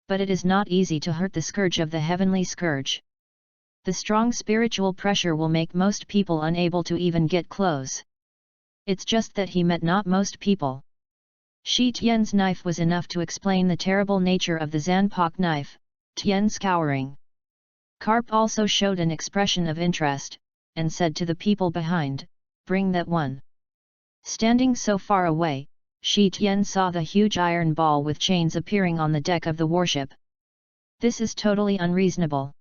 But it is not easy to hurt the scourge of the heavenly scourge. The strong spiritual pressure will make most people unable to even get close. It's just that he met not most people. Shi Tian's knife was enough to explain the terrible nature of the Zanpak knife, Tian's cowering. Karp also showed an expression of interest, and said to the people behind, "Bring that one." Standing so far away, Shi Tian saw the huge iron ball with chains appearing on the deck of the warship. This is totally unreasonable.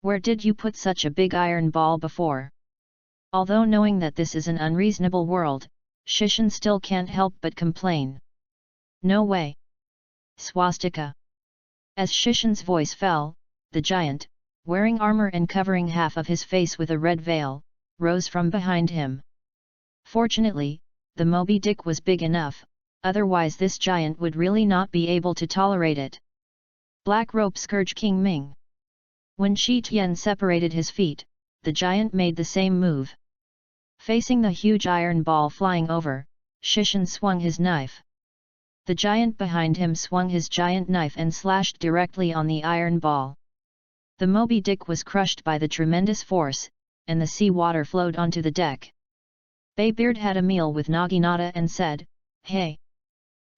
Where did you put such a big iron ball before? Although knowing that this is an unreasonable world, Shishin still can't help but complain. No way! Swastika! As Shishin's voice fell, the giant, wearing armor and covering half of his face with a red veil, rose from behind him. Fortunately, the Moby Dick was big enough, otherwise this giant would really not be able to tolerate it. Black Rope Scourge King Ming. When Shi Tian separated his feet, the giant made the same move. Facing the huge iron ball flying over, Shishin swung his knife. The giant behind him swung his giant knife and slashed directly on the iron ball. The Moby Dick was crushed by the tremendous force, and the sea water flowed onto the deck. Baybeard had a meal with Naginata and said, "Hey!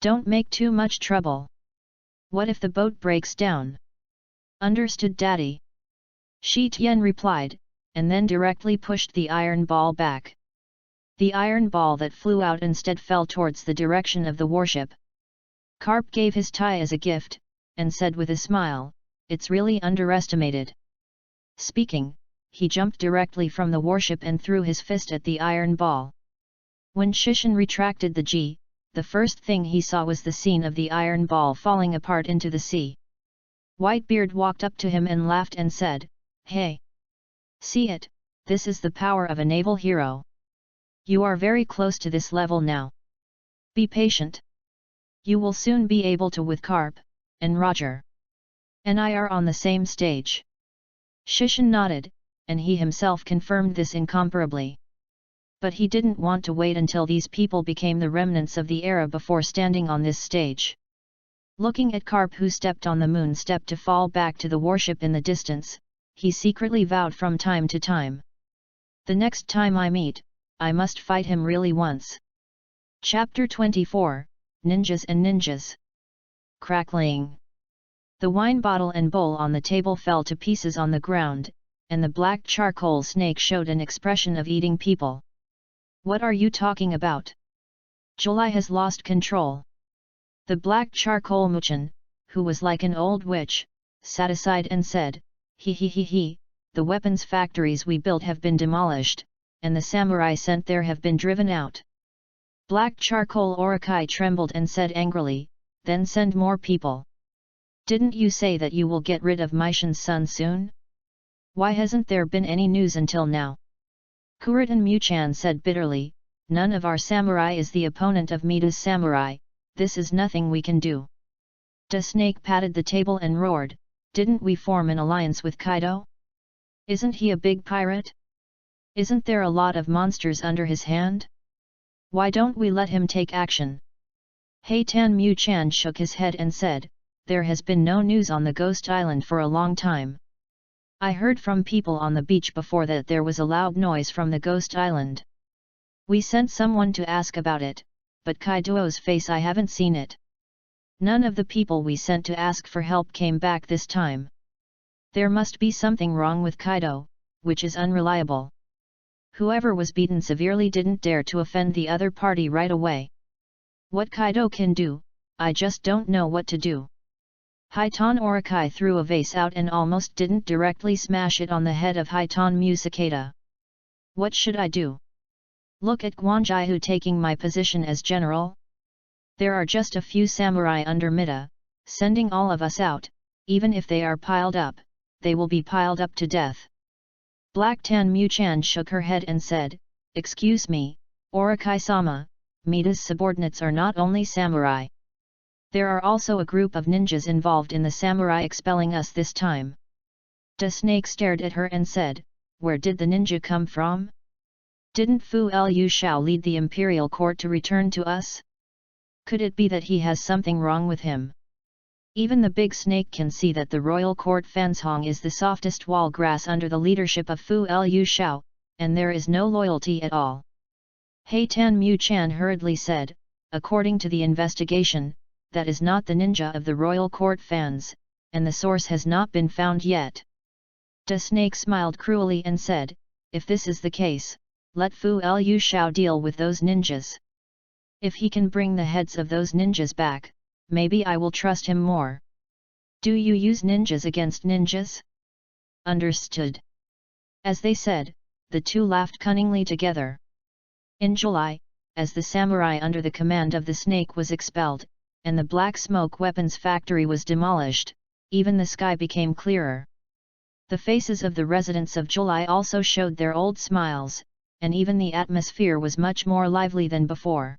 Don't make too much trouble. What if the boat breaks down?" "Understood, Daddy." Shi Tian replied, and then directly pushed the iron ball back. The iron ball that flew out instead fell towards the direction of the warship. Karp gave his tie as a gift, and said with a smile, "It's really underestimated." Speaking, he jumped directly from the warship and threw his fist at the iron ball. When Shishin retracted the G, the first thing he saw was the scene of the iron ball falling apart into the sea. Whitebeard walked up to him and laughed and said, "Hey! See it, this is the power of a naval hero. You are very close to this level now. Be patient. You will soon be able to with Karp, and Roger. And I are on the same stage." Shishin nodded, and he himself confirmed this incomparably. But he didn't want to wait until these people became the remnants of the era before standing on this stage. Looking at Karp who stepped on the moon step to fall back to the warship in the distance, he secretly vowed from time to time, "The next time I meet, I must fight him really once." Chapter 24, Ninjas and Ninjas. Crackling. The wine bottle and bowl on the table fell to pieces on the ground, and the black charcoal snake showed an expression of eating people. "What are you talking about? July has lost control." The black charcoal Muchin, who was like an old witch, sat aside and said, "He, the weapons factories we built have been demolished, and the samurai sent there have been driven out." Black charcoal Orakai trembled and said angrily, "Then send more people. Didn't you say that you will get rid of Meishin's son soon? Why hasn't there been any news until now?" Kuritan Muchan said bitterly, "None of our samurai is the opponent of Mida's samurai, this is nothing we can do." Da Snake patted the table and roared, "Didn't we form an alliance with Kaido? Isn't he a big pirate? Isn't there a lot of monsters under his hand? Why don't we let him take action?" Heitan Muchan shook his head and said, "There has been no news on the Ghost Island for a long time. I heard from people on the beach before that there was a loud noise from the Ghost Island. We sent someone to ask about it, but Kaido's face I haven't seen it. None of the people we sent to ask for help came back this time. There must be something wrong with Kaido, which is unreliable. Whoever was beaten severely didn't dare to offend the other party right away. What Kaido can do, I just don't know what to do. Hiton Orokai threw a vase out and almost didn't directly smash it on the head of Hiton Musakata. What should I do? Look at Guanjihu taking my position as general. There are just a few samurai under Mida, sending all of us out, even if they are piled up, they will be piled up to death. Black Tan Mu-chan shook her head and said, "Excuse me, Orokai-sama, Mida's subordinates are not only samurai. There are also a group of ninjas involved in the samurai expelling us this time." Da Snake stared at her and said, "Where did the ninja come from? Didn't Fu Lu Shao lead the imperial court to return to us? Could it be that he has something wrong with him? Even the big snake can see that the royal court Fanshong is the softest wall grass under the leadership of Fu Lu Shao, and there is no loyalty at all." Tan Mu-chan hurriedly said, "According to the investigation, that is not the ninja of the royal court fans, and the source has not been found yet." Da Snake smiled cruelly and said, "If this is the case, let Fu Lu Shao deal with those ninjas. If he can bring the heads of those ninjas back, maybe I will trust him more." "Do you use ninjas against ninjas?" "Understood." As they said, the two laughed cunningly together. In July, as the samurai under the command of the snake was expelled, and the black smoke weapons factory was demolished, even the sky became clearer. The faces of the residents of July also showed their old smiles, and even the atmosphere was much more lively than before.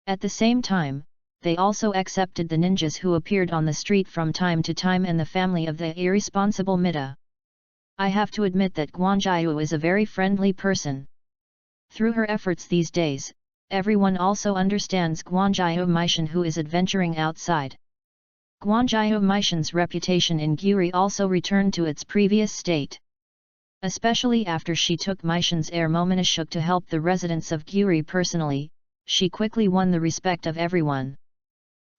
At the same time, they also accepted the ninjas who appeared on the street from time to time and the family of the irresponsible Mida. I have to admit that Guanjiu is a very friendly person. Through her efforts these days, everyone also understands Guanjiu Meishan, who is adventuring outside. Guanjiu Meishan's reputation in Guri also returned to its previous state. Especially after she took Meishan's heir Momonashuk to help the residents of Guri personally, she quickly won the respect of everyone.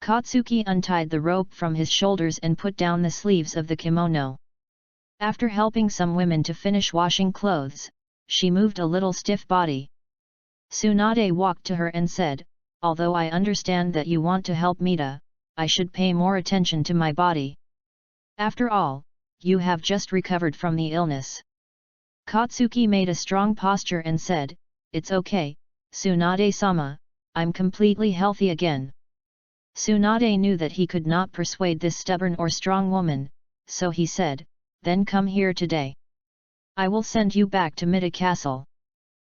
Katsuki untied the rope from his shoulders and put down the sleeves of the kimono. After helping some women to finish washing clothes, she moved a little stiff body. Tsunade walked to her and said, "Although I understand that you want to help Mida, I should pay more attention to my body. After all, you have just recovered from the illness." Katsuki made a strong posture and said, "It's okay, Tsunade-sama, I'm completely healthy again." Tsunade knew that he could not persuade this stubborn or strong woman, so he said, "Then come here today. I will send you back to Mida Castle.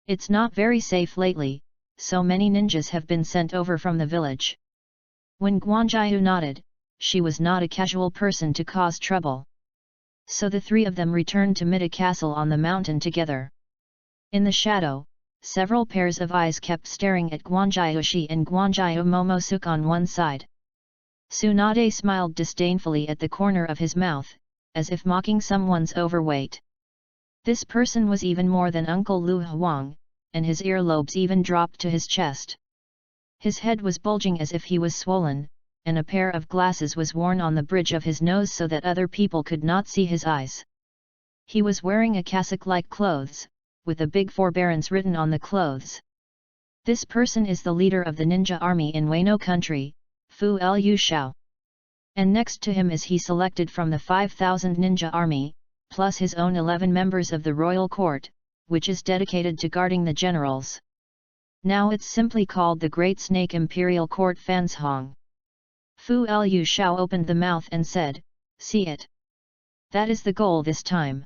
It's not very safe lately, so many ninjas have been sent over from the village." When Guanjiu nodded, she was not a casual person to cause trouble. So the three of them returned to Mida Castle on the mountain together. In the shadow, several pairs of eyes kept staring at Guanjiushi and Guanjiu Momosuk on one side. Tsunade smiled disdainfully at the corner of his mouth, as if mocking someone's overweight. This person was even more than Uncle Lu Huang, and his earlobes even dropped to his chest. His head was bulging as if he was swollen, and a pair of glasses was worn on the bridge of his nose so that other people could not see his eyes. He was wearing a cassock-like clothes, with a big forbearance written on the clothes. This person is the leader of the ninja army in Wano country, Fu Lu Shao. And next to him is he selected from the 5,000 ninja army, plus his own 11 members of the royal court, which is dedicated to guarding the generals. Now it's simply called the Great Snake Imperial Court Fanshong. Fu Lu Shao opened the mouth and said, "See it. That is the goal this time.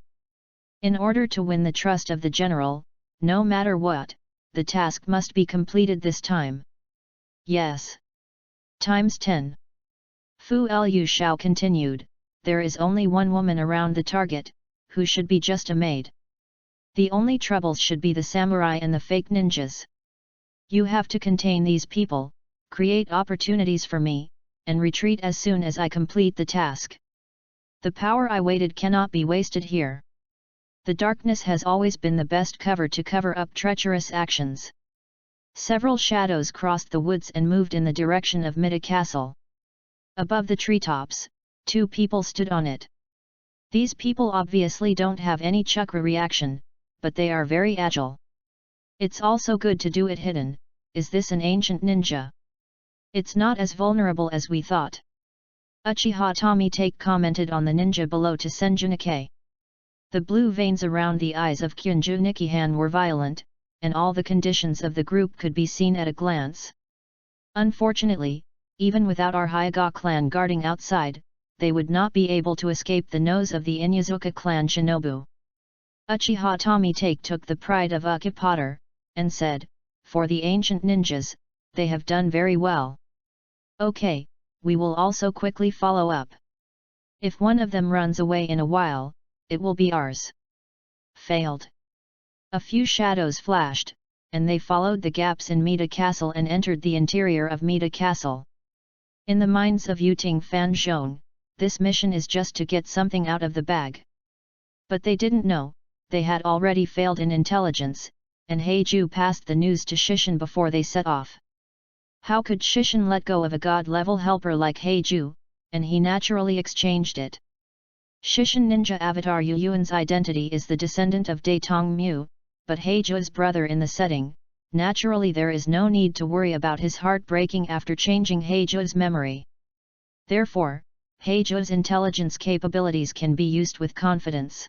In order to win the trust of the general, no matter what, the task must be completed this time." "Yes. Times 10. Fu Lu Shao continued, "There is only one woman around the target, who should be just a maid. The only troubles should be the samurai and the fake ninjas. You have to contain these people, create opportunities for me, and retreat as soon as I complete the task. The power I waited cannot be wasted here. The darkness has always been the best cover to cover up treacherous actions." Several shadows crossed the woods and moved in the direction of Mida Castle. Above the treetops, 2 people stood on it. These people obviously don't have any chakra reaction, but they are very agile. It's also good to do it hidden. Is this an ancient ninja? It's not as vulnerable as we thought. Uchiha Tomitake commented on the ninja below to Senjunike. The blue veins around the eyes of Kyunju Nikihan were violent, and all the conditions of the group could be seen at a glance. Unfortunately, even without our Hyuga clan guarding outside, they would not be able to escape the nose of the Inyazuka clan shinobu. Uchiha Tomitake took the pride of Ukipotter, and said, "For the ancient ninjas, they have done very well. Okay, we will also quickly follow up. If one of them runs away in a while, it will be ours." Failed. A few shadows flashed, and they followed the gaps in Mita Castle and entered the interior of Mita Castle. In the minds of Yuting Fanzhong, this mission is just to get something out of the bag. But they didn't know, they had already failed in intelligence, and Heiju passed the news to Shishin before they set off. How could Shishin let go of a god-level helper like Heiju, and he naturally exchanged it. Shishin ninja avatar Yu Yuan's identity is the descendant of Daitong Mu, but Heiju's brother in the setting. Naturally there is no need to worry about his heart breaking after changing Heiju's memory. Therefore, Heiju's intelligence capabilities can be used with confidence.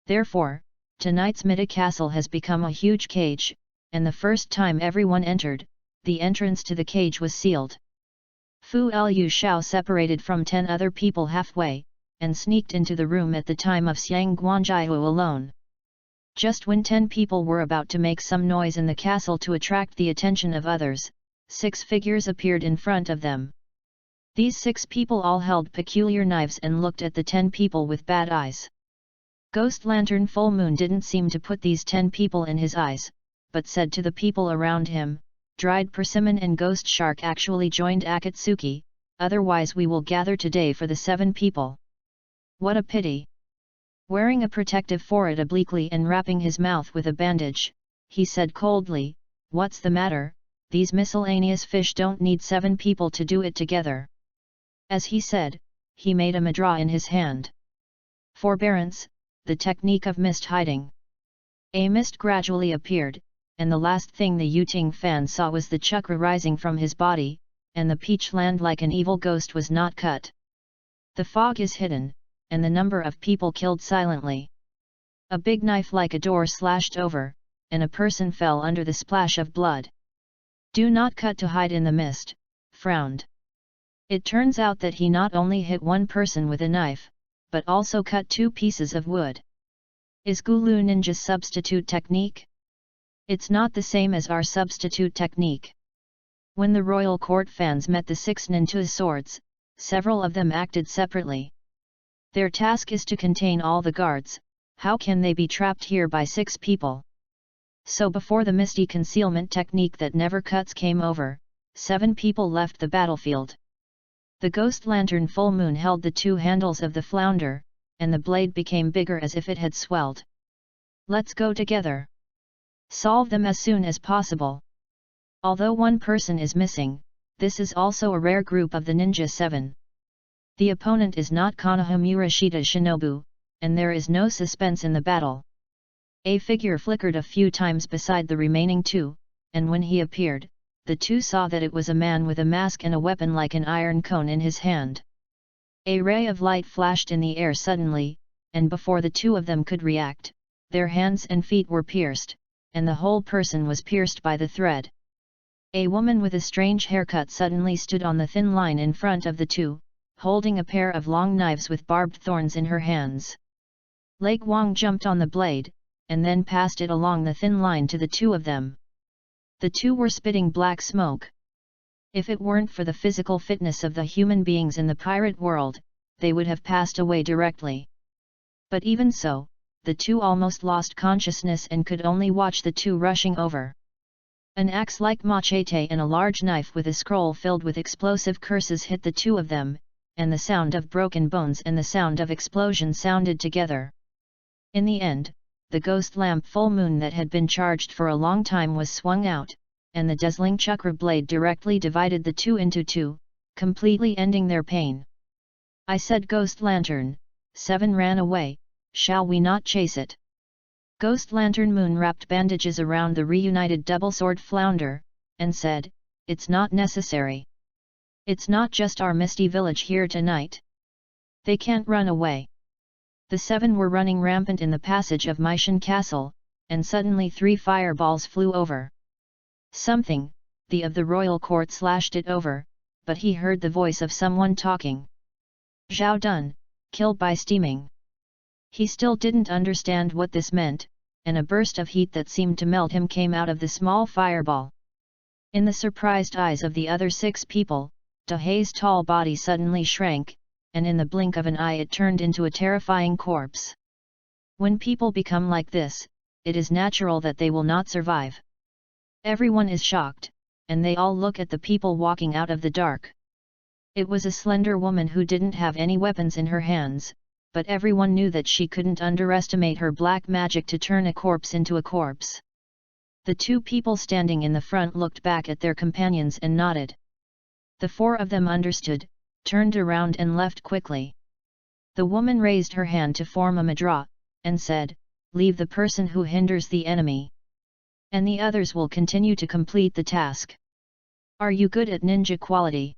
Therefore, tonight's Mita Castle has become a huge cage, and the first time everyone entered, the entrance to the cage was sealed. Fu Lu Shao separated from 10 other people halfway, and sneaked into the room at the time of Xiang Guanjiu alone. Just when 10 people were about to make some noise in the castle to attract the attention of others, 6 figures appeared in front of them. These 6 people all held peculiar knives and looked at the 10 people with bad eyes. Ghost Lantern Full Moon didn't seem to put these 10 people in his eyes, but said to the people around him, "Dried Persimmon and Ghost Shark actually joined Akatsuki, otherwise we will gather today for the 7 people. What a pity." Wearing a protective forehead obliquely and wrapping his mouth with a bandage, he said coldly, "What's the matter? These miscellaneous fish don't need 7 people to do it together." As he said, he made a mudra in his hand. Forbearance, the technique of mist hiding. A mist gradually appeared, and the last thing the Yuting fan saw was the chakra rising from his body, and the peach land like an evil ghost was not cut. The fog is hidden, and the number of people killed silently. A big knife like a door slashed over, and a person fell under the splash of blood. "Do not cut to hide in the mist," frowned. It turns out that he not only hit one person with a knife, but also cut 2 pieces of wood. Is Gulu Ninja's substitute technique? It's not the same as our substitute technique. When the royal court fans met the 6 ninja swords, several of them acted separately. Their task is to contain all the guards. How can they be trapped here by 6 people? So before the misty concealment technique that never cuts came over, 7 people left the battlefield. The ghost lantern full moon held the 2 handles of the flounder, and the blade became bigger as if it had swelled. "Let's go together. Solve them as soon as possible." Although one person is missing, this is also a rare group of the Ninja 7. The opponent is not Konohamurashita Shinobu, and there is no suspense in the battle. A figure flickered a few times beside the remaining 2, and when he appeared, the 2 saw that it was a man with a mask and a weapon like an iron cone in his hand. A ray of light flashed in the air suddenly, and before the 2 of them could react, their hands and feet were pierced, and the whole person was pierced by the thread. A woman with a strange haircut suddenly stood on the thin line in front of the 2, holding a pair of long knives with barbed thorns in her hands. Lei Guang jumped on the blade, and then passed it along the thin line to the 2 of them. The 2 were spitting black smoke. If it weren't for the physical fitness of the human beings in the pirate world, they would have passed away directly. But even so, the 2 almost lost consciousness and could only watch the 2 rushing over. An axe-like machete and a large knife with a scroll filled with explosive curses hit the 2 of them, and the sound of broken bones and the sound of explosion sounded together. In the end, the ghost lamp full moon that had been charged for a long time was swung out, and the dazzling chakra blade directly divided the 2 into 2, completely ending their pain. I said, Ghost Lantern, 7 ran away, shall we not chase it? Ghost Lantern Moon wrapped bandages around the reunited double-sword Flounder, and said, it's not necessary. It's not just our misty village here tonight. They can't run away. The 7 were running rampant in the passage of Myshan Castle, and suddenly 3 fireballs flew over. Something, the of the royal court, slashed it over, but he heard the voice of someone talking. Zhao Dun, killed by steaming. He still didn't understand what this meant, and a burst of heat that seemed to melt him came out of the small fireball. In the surprised eyes of the other 6 people, Da Hei's tall body suddenly shrank, and in the blink of an eye it turned into a terrifying corpse. When people become like this, it is natural that they will not survive. Everyone is shocked, and they all look at the people walking out of the dark. It was a slender woman who didn't have any weapons in her hands, but everyone knew that she couldn't underestimate her black magic to turn a corpse into a corpse. The 2 people standing in the front looked back at their companions and nodded. The 4 of them understood, turned around and left quickly. The woman raised her hand to form a mudra, and said, leave the person who hinders the enemy. And the others will continue to complete the task. Are you good at ninja quality?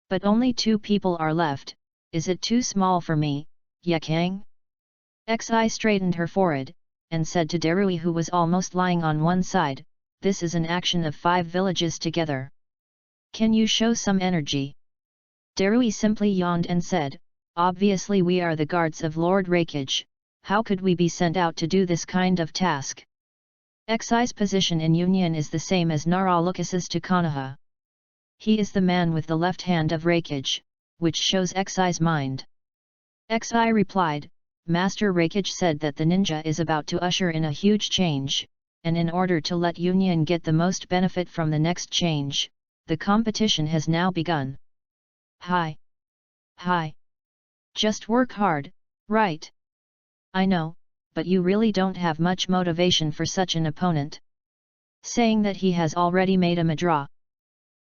But only 2 people are left, is it too small for me, Yakang? Xi straightened her forehead, and said to Darui, who was almost lying on one side, this is an action of 5 villages together. Can you show some energy? Darui simply yawned and said, obviously we are the guards of Lord Rakage, how could we be sent out to do this kind of task? Xi's position in Union is the same as Naralukas's to Konoha. He is the man with the left hand of Rakage, which shows Xi's mind. Xi replied, Master Rakage said that the ninja is about to usher in a huge change, and in order to let Union get the most benefit from the next change, the competition has now begun. Hi! Hi! Just work hard, right? I know, but you really don't have much motivation for such an opponent. Saying that he has already made a mudra.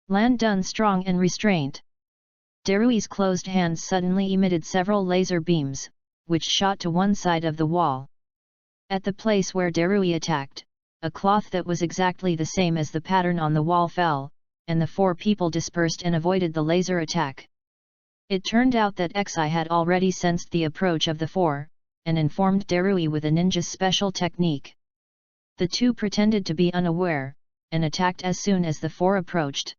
Lan Dun strong and restrained. Darui's closed hands suddenly emitted several laser beams, which shot to one side of the wall. At the place where Darui attacked, a cloth that was exactly the same as the pattern on the wall fell, and the 4 people dispersed and avoided the laser attack. It turned out that Xi had already sensed the approach of the 4, and informed Darui with a ninja's special technique. The 2 pretended to be unaware, and attacked as soon as the 4 approached.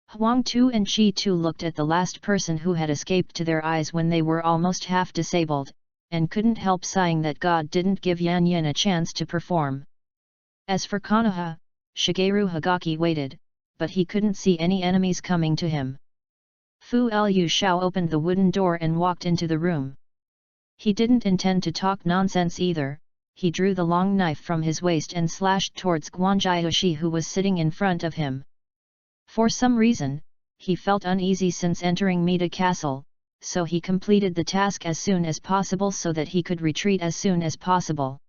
Huang Tu and Chi Tu looked at the last person who had escaped to their eyes when they were almost half disabled, and couldn't help sighing that God didn't give Yan Yin a chance to perform. As for Konoha, Shigeru Hagaki waited, but he couldn't see any enemies coming to him. Fu Lu Shao opened the wooden door and walked into the room. He didn't intend to talk nonsense either. He drew the long knife from his waist and slashed towards Guanjiaoshi, who was sitting in front of him. For some reason, he felt uneasy since entering Mita Castle, so he completed the task as soon as possible so that he could retreat as soon as possible.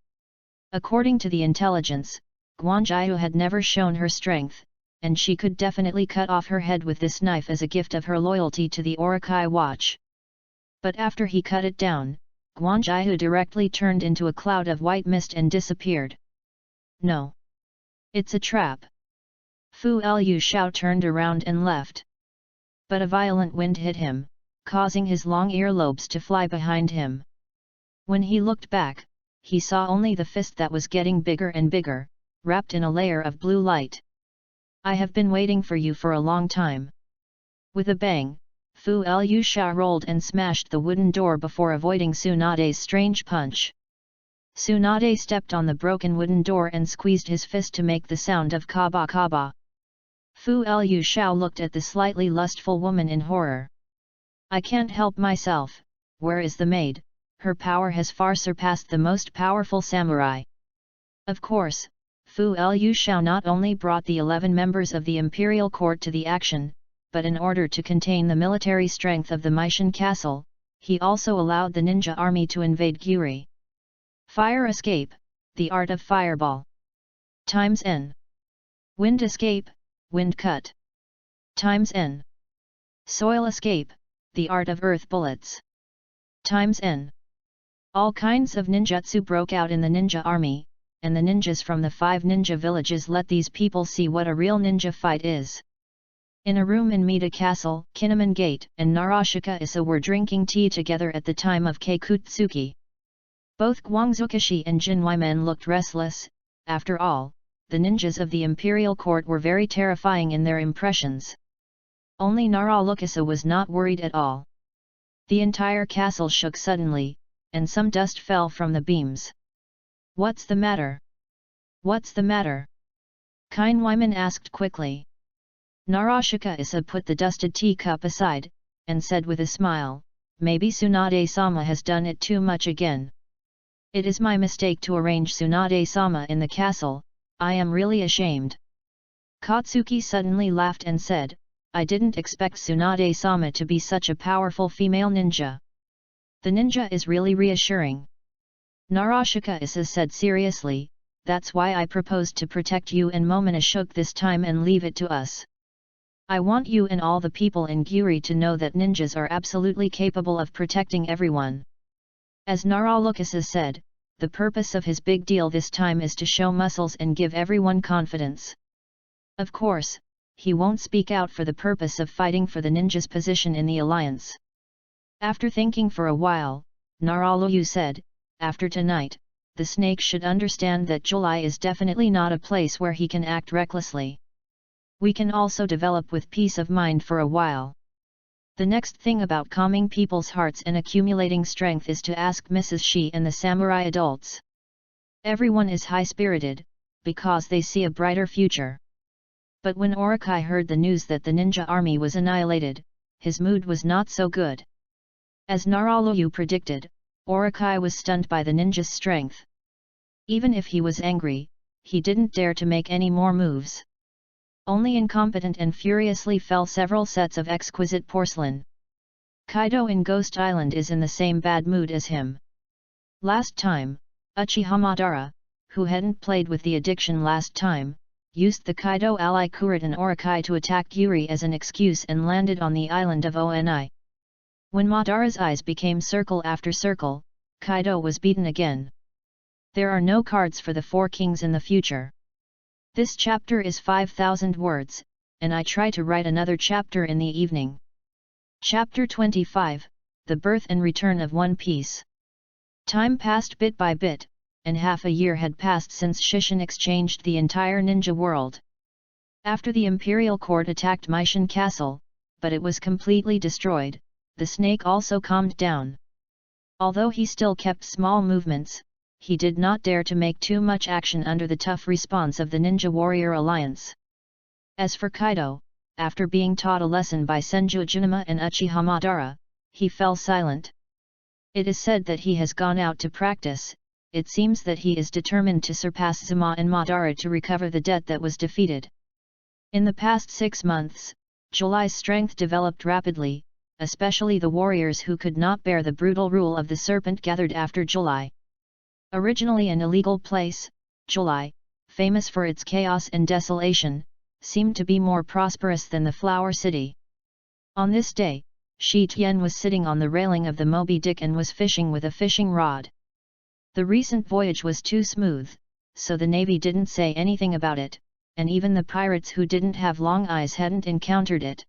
According to the intelligence, Guanjiao had never shown her strength, and she could definitely cut off her head with this knife as a gift of her loyalty to the Orokai Watch. But after he cut it down, Guanjiao directly turned into a cloud of white mist and disappeared. No. It's a trap. Fu Lu Shao turned around and left. But a violent wind hit him, causing his long earlobes to fly behind him. When he looked back, he saw only the fist that was getting bigger and bigger, wrapped in a layer of blue light. I have been waiting for you for a long time. With a bang, Fu Lu Shao rolled and smashed the wooden door before avoiding Tsunade's strange punch. Tsunade stepped on the broken wooden door and squeezed his fist to make the sound of kaba kaba. Fu Lu Shao looked at the slightly lustful woman in horror. I can't help myself, where is the maid? Her power has far surpassed the most powerful samurai. Of course, Fu Lu Shao not only brought the 11 members of the imperial court to the action, but in order to contain the military strength of the Myshan Castle, he also allowed the ninja army to invade Guri. Fire escape, the art of fireball. Times N. Wind escape, wind cut. Times N. Soil escape, the art of earth bullets. Times N. All kinds of ninjutsu broke out in the ninja army, and the ninjas from the 5 ninja villages let these people see what a real ninja fight is. In a room in Mita Castle, Kinemon Gate and Narashika Issa were drinking tea together at the time of Keikutsuki. Both Guangzukashi and Jinwaimen looked restless. After all, the ninjas of the imperial court were very terrifying in their impressions. Only Naralukasa was not worried at all. The entire castle shook suddenly, and some dust fell from the beams. "What's the matter? What's the matter?" Jinwaimen asked quickly. Narashika Issa put the dusted teacup aside, and said with a smile, "Maybe Tsunade-sama has done it too much again. It is my mistake to arrange Tsunade-sama in the castle, I am really ashamed." Katsuki suddenly laughed and said, "I didn't expect Tsunade-sama to be such a powerful female ninja. The ninja is really reassuring." Narashika Issa said seriously, "That's why I proposed to protect you and Momonosuke this time and leave it to us. I want you and all the people in Gyuri to know that ninjas are absolutely capable of protecting everyone." As Naralukasa said, the purpose of his big deal this time is to show muscles and give everyone confidence. Of course, he won't speak out for the purpose of fighting for the ninja's position in the alliance. After thinking for a while, Naralu said, "After tonight, the snake should understand that July is definitely not a place where he can act recklessly. We can also develop with peace of mind for a while. The next thing about calming people's hearts and accumulating strength is to ask Mrs. Shi and the samurai adults. Everyone is high-spirited, because they see a brighter future." But when Orokai heard the news that the ninja army was annihilated, his mood was not so good. As Naralu predicted, Orokai was stunned by the ninja's strength. Even if he was angry, he didn't dare to make any more moves. Only incompetent and furiously fell several sets of exquisite porcelain. Kaido in Ghost Island is in the same bad mood as him. Last time, Uchiha Madara, who hadn't played with the addiction last time, used the Kaido ally Kuritan Orokai to attack Yuri as an excuse and landed on the island of Oni. When Madara's eyes became circle after circle, Kaido was beaten again. There are no cards for the 4 kings in the future. This chapter is 5,000 words, and I try to write another chapter in the evening. Chapter 25, The Birth and Return of One Piece. Time passed bit by bit, and half a year had passed since Shishin exchanged the entire ninja world. After the Imperial Court attacked Meishin Castle, but it was completely destroyed, the snake also calmed down. Although he still kept small movements, he did not dare to make too much action under the tough response of the Ninja Warrior Alliance. As for Kaido, after being taught a lesson by Senju Junima and Uchiha Madara, he fell silent. It is said that he has gone out to practice. It seems that he is determined to surpass Zuma and Madara to recover the debt that was defeated. In the past 6 months, July's strength developed rapidly, especially the warriors who could not bear the brutal rule of the serpent gathered after July. Originally an illegal place, July, famous for its chaos and desolation, seemed to be more prosperous than the Flower City. On this day, Shi Tian was sitting on the railing of the Moby Dick and was fishing with a fishing rod. The recent voyage was too smooth, so the Navy didn't say anything about it, and even the pirates who didn't have long eyes hadn't encountered it.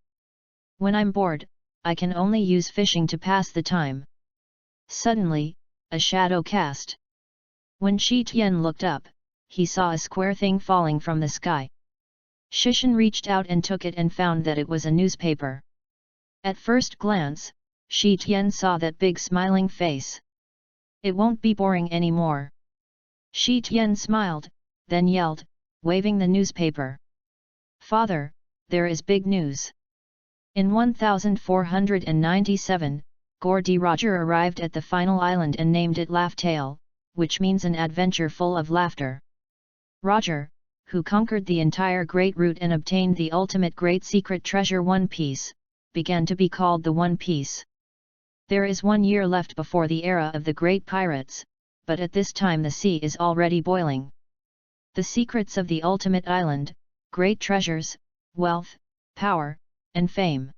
"When I'm bored, I can only use fishing to pass the time." Suddenly, a shadow cast. When Shi Tian looked up, he saw a square thing falling from the sky. Shishin reached out and took it and found that it was a newspaper. At first glance, Shi Tian saw that big smiling face. "It won't be boring anymore." Shi Tian smiled, then yelled, waving the newspaper. "Father, there is big news." In 1497, Gordy Roger arrived at the final island and named it Laugh-Tale, which means an adventure full of laughter. Roger, who conquered the entire Great Route and obtained the ultimate great secret treasure One Piece, began to be called the One Piece. There is 1 year left before the era of the Great Pirates, but at this time the sea is already boiling. The secrets of the ultimate island, great treasures, wealth, power, and fame.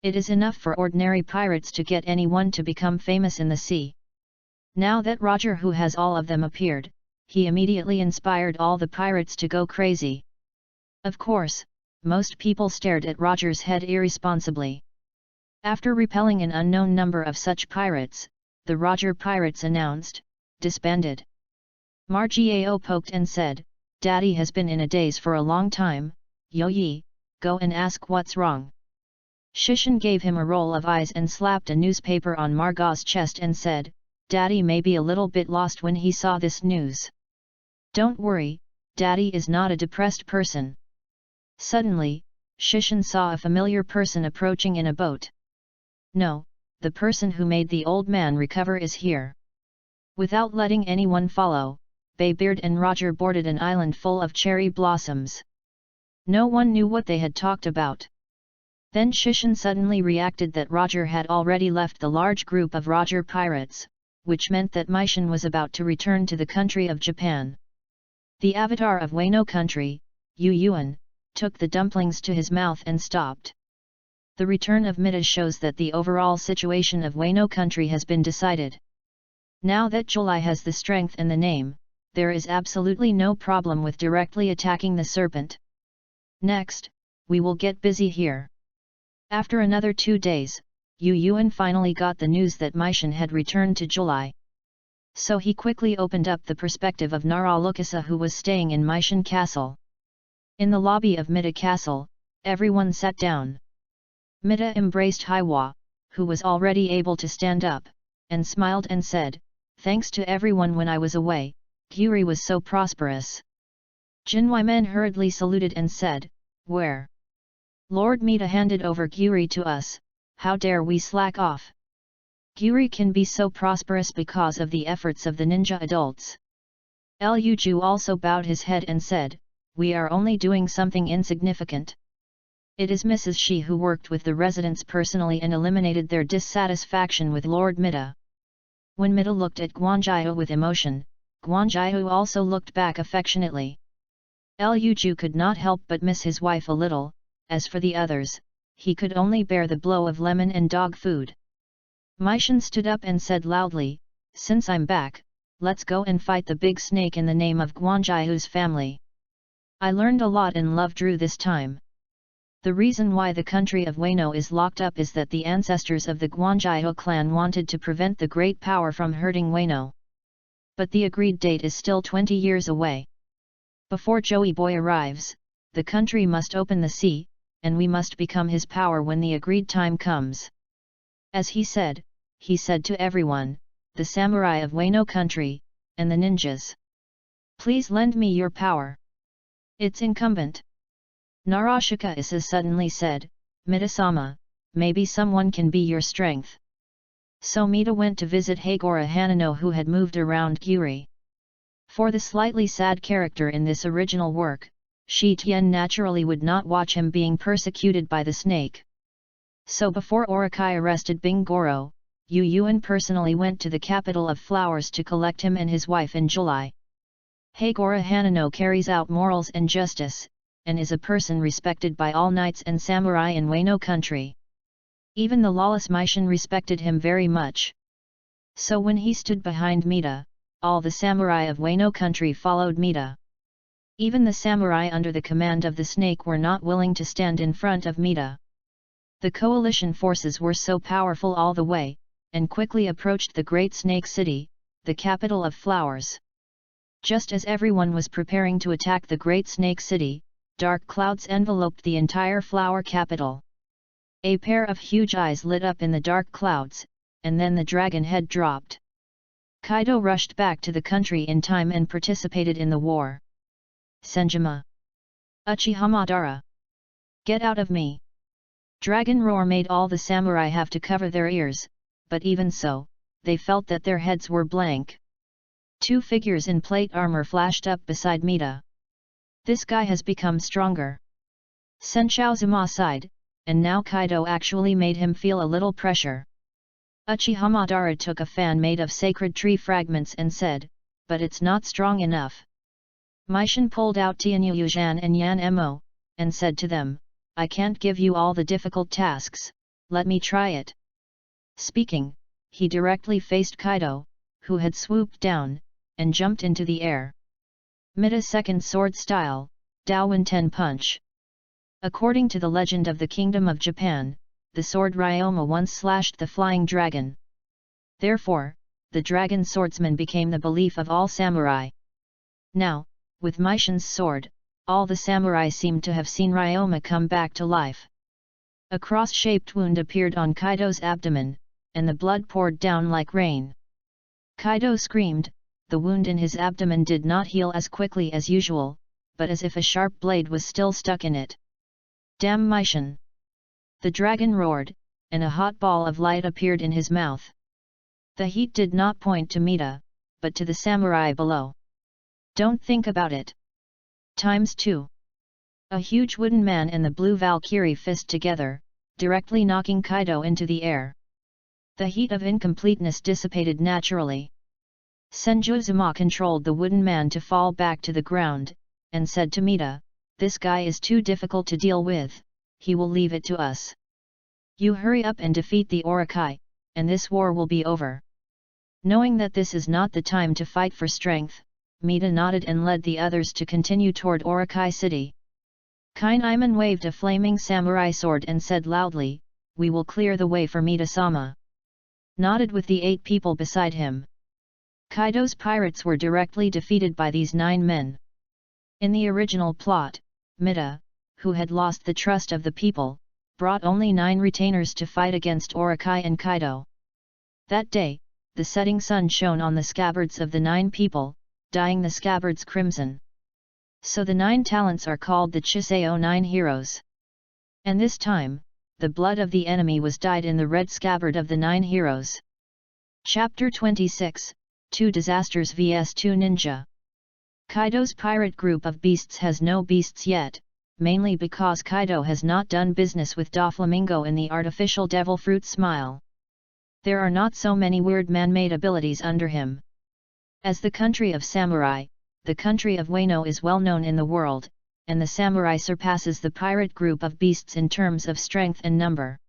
It is enough for ordinary pirates to get anyone to become famous in the sea. Now that Roger who has all of them appeared, he immediately inspired all the pirates to go crazy. Of course, most people stared at Roger's head irresponsibly. After repelling an unknown number of such pirates, the Roger pirates announced, disbanded. Margiao poked and said, "Daddy has been in a daze for a long time, Yo Yi, go and ask what's wrong." Shishin gave him a roll of eyes and slapped a newspaper on Margot's chest and said, "Daddy may be a little bit lost when he saw this news. Don't worry, Daddy is not a depressed person." Suddenly, Shishin saw a familiar person approaching in a boat. "No, the person who made the old man recover is here." Without letting anyone follow, Baybeard and Roger boarded an island full of cherry blossoms. No one knew what they had talked about. Then Shishin suddenly reacted that Roger had already left the large group of Roger pirates, which meant that Meishan was about to return to the country of Japan. The avatar of Wano country, Yu Yuan, took the dumplings to his mouth and stopped. The return of Mida shows that the overall situation of Wano country has been decided. Now that July has the strength and the name, there is absolutely no problem with directly attacking the serpent. Next, we will get busy here. After another 2 days, Yu Yuan finally got the news that Meishan had returned to July. So he quickly opened up the perspective of Nara Lukasa, who was staying in Meishan Castle. In the lobby of Mida Castle, everyone sat down. Mida embraced Haiwa, who was already able to stand up, and smiled and said, "Thanks to everyone when I was away, Gyuri was so prosperous." Jinwaimen hurriedly saluted and said, "Where? Lord Mida handed over Gyuri to us, how dare we slack off? Gyuri can be so prosperous because of the efforts of the ninja adults." Luju also bowed his head and said, "We are only doing something insignificant. It is Mrs. Shi who worked with the residents personally and eliminated their dissatisfaction with Lord Mida." When Mida looked at Guanjiao with emotion, Guanjiao also looked back affectionately. Luju could not help but miss his wife a little. As for the others, he could only bear the blow of lemon and dog food. Meishan stood up and said loudly, "Since I'm back, let's go and fight the big snake in the name of Guanjiao's family. I learned a lot and love Drew this time." The reason why the country of Wano is locked up is that the ancestors of the Guanjiao clan wanted to prevent the great power from hurting Wano. But the agreed date is still 20 years away. Before Joey Boy arrives, the country must open the sea, and we must become his power when the agreed time comes. As he said to everyone, the samurai of Wano country, and the ninjas. "Please lend me your power. It's incumbent." Narashika Issa suddenly said, "Mida-sama, maybe someone can be your strength." So Mida went to visit Hagora Hanano, who had moved around Gyuri. For the slightly sad character in this original work, Shi Tian naturally would not watch him being persecuted by the snake. So before Orokai arrested Bing Goro, Yu Yuan personally went to the capital of flowers to collect him and his wife in July. Hagora Hanano carries out morals and justice, and is a person respected by all knights and samurai in Wano country. Even the lawless Meishan respected him very much. So when he stood behind Mida, all the samurai of Wano country followed Mida. Even the samurai under the command of the snake were not willing to stand in front of Mida. The coalition forces were so powerful all the way, and quickly approached the great snake city, the capital of flowers. Just as everyone was preparing to attack the great snake city, dark clouds enveloped the entire flower capital. A pair of huge eyes lit up in the dark clouds, and then the dragon head dropped. Kaido rushed back to the country in time and participated in the war. Senjima. Uchihamadara. Get out of me! Dragon roar made all the samurai have to cover their ears, but even so, they felt that their heads were blank. 2 figures in plate armor flashed up beside Mida. This guy has become stronger. Senshao Zuma sighed, and now Kaido actually made him feel a little pressure. Uchihamadara took a fan made of sacred tree fragments and said, "But it's not strong enough." Meishan pulled out Tianyu Yuzhan and Yan Mo, and said to them, "I can't give you all the difficult tasks, let me try it." Speaking, he directly faced Kaido, who had swooped down, and jumped into the air. Mita's second sword style, Daowen Ten Punch. According to the legend of the Kingdom of Japan, the sword Ryoma once slashed the flying dragon. Therefore, the dragon swordsman became the belief of all samurai. Now, with Meishin's sword, all the samurai seemed to have seen Ryoma come back to life. A cross-shaped wound appeared on Kaido's abdomen, and the blood poured down like rain. Kaido screamed. The wound in his abdomen did not heal as quickly as usual, but as if a sharp blade was still stuck in it. "Damn Meishin!" The dragon roared, and a hot ball of light appeared in his mouth. The heat did not point to Mita, but to the samurai below. "Don't think about it." ×2. A huge wooden man and the blue Valkyrie fist together, directly knocking Kaido into the air. The heat of incompleteness dissipated naturally. Senjuzuma controlled the wooden man to fall back to the ground, and said to Mita, "This guy is too difficult to deal with, he will leave it to us. You hurry up and defeat the Orokai, and this war will be over." Knowing that this is not the time to fight for strength, Mita nodded and led the others to continue toward Orokai city. Kainaiman waved a flaming samurai sword and said loudly, "We will clear the way for Mita-sama." Nodded with the 8 people beside him. Kaido's pirates were directly defeated by these 9 men. In the original plot, Mita, who had lost the trust of the people, brought only 9 retainers to fight against Orokai and Kaido. That day, the setting sun shone on the scabbards of the 9 people, dyeing the scabbards crimson. So the 9 talents are called the Chiseo 9 heroes. And this time, the blood of the enemy was dyed in the red scabbard of the 9 heroes. Chapter 26, 2 Disasters vs 2 Ninja. Kaido's pirate group of beasts has no beasts yet, mainly because Kaido has not done business with Doflamingo in the artificial devil fruit smile. There are not so many weird man-made abilities under him. As the country of samurai, the country of Wano is well known in the world, and the samurai surpasses the pirate group of beasts in terms of strength and number.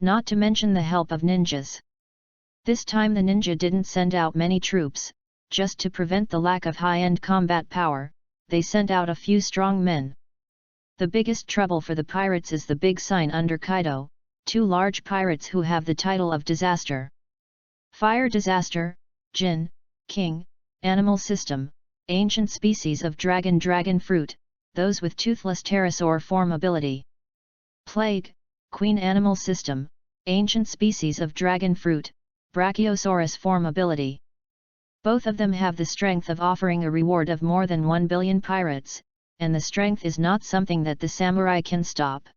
Not to mention the help of ninjas. This time the ninja didn't send out many troops, just to prevent the lack of high-end combat power, they sent out a few strong men. The biggest trouble for the pirates is the big sign under Kaido, 2 large pirates who have the title of Disaster. Fire Disaster, Jin, King, Animal System, Ancient Species of Dragon Fruit, those with Toothless Pterosaur form ability. Plague, Queen Animal System, Ancient Species of Dragon Fruit, Brachiosaurus form ability. Both of them have the strength of offering a reward of more than 1 billion pirates, and the strength is not something that the samurai can stop.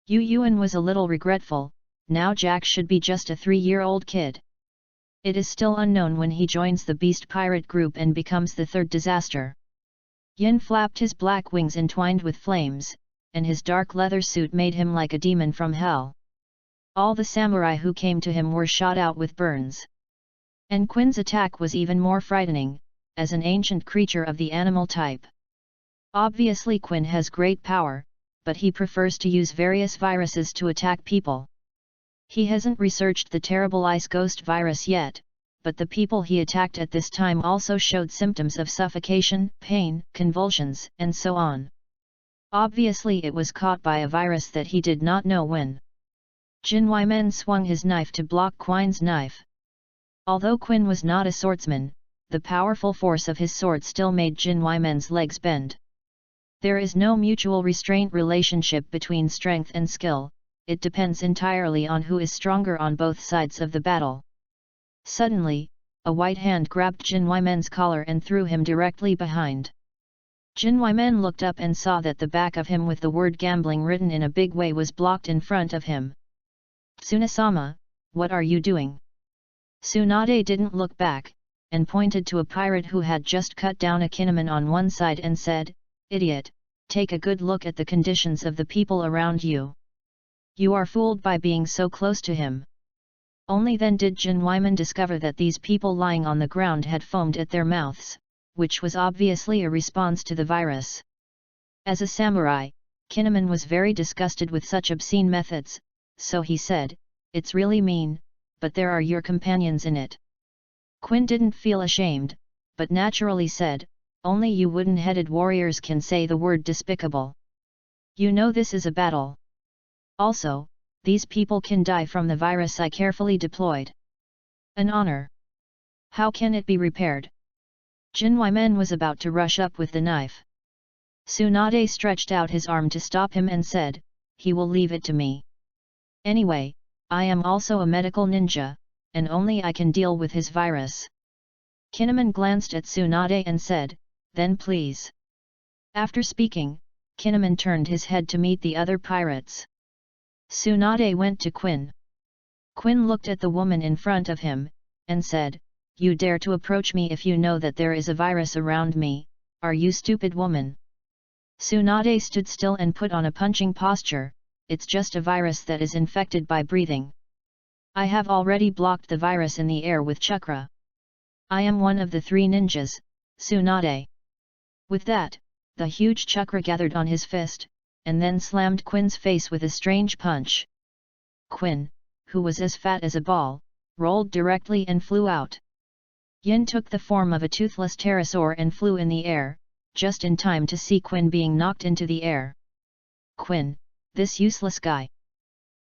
Yu Yuan was a little regretful, now Jack should be just a 3-year-old kid. It is still unknown when he joins the Beast Pirate group and becomes the 3rd Disaster. Yin flapped his black wings entwined with flames, and his dark leather suit made him like a demon from hell. All the samurai who came to him were shot out with burns. And Quinn's attack was even more frightening, as an ancient creature of the animal type. Obviously Quinn has great power, but he prefers to use various viruses to attack people. He hasn't researched the terrible ice ghost virus yet, but the people he attacked at this time also showed symptoms of suffocation, pain, convulsions, and so on. Obviously it was caught by a virus that he did not know when. Jin Weimen swung his knife to block Quinn's knife. Although Quinn was not a swordsman, the powerful force of his sword still made Jin Weimen's legs bend. There is no mutual restraint relationship between strength and skill, it depends entirely on who is stronger on both sides of the battle. Suddenly, a white hand grabbed Jin Weimen's collar and threw him directly behind. Jin Weimen looked up and saw that the back of him with the word gambling written in a big way was blocked in front of him. "Tsunasama, what are you doing?" Tsunade didn't look back, and pointed to a pirate who had just cut down a Kinemon on one side and said, "Idiot, take a good look at the conditions of the people around you. You are fooled by being so close to him." Only then did Jin Weimen discover that these people lying on the ground had foamed at their mouths, which was obviously a response to the virus. As a samurai, Kinemon was very disgusted with such obscene methods, so he said, "It's really mean, but there are your companions in it." Quinn didn't feel ashamed, but naturally said, "Only you wooden-headed warriors can say the word despicable. You know this is a battle. Also, these people can die from the virus I carefully deployed. An honor. How can it be repaired?" Jin Weimen was about to rush up with the knife. Tsunade stretched out his arm to stop him and said, "He will leave it to me. Anyway, I am also a medical ninja, and only I can deal with his virus." Kinnaman glanced at Tsunade and said, "Then please." After speaking, Kinnaman turned his head to meet the other pirates. Tsunade went to Quinn. Quinn looked at the woman in front of him, and said, "You dare to approach me if you know that there is a virus around me, are you stupid woman?" Tsunade stood still and put on a punching posture, "It's just a virus that is infected by breathing. I have already blocked the virus in the air with chakra. I am one of the 3 ninjas, Tsunade." With that, the huge chakra gathered on his fist, and then slammed Quinn's face with a strange punch. Quinn, who was as fat as a ball, rolled directly and flew out. Yin took the form of a toothless pterosaur and flew in the air, just in time to see Quinn being knocked into the air. "Quinn, this useless guy."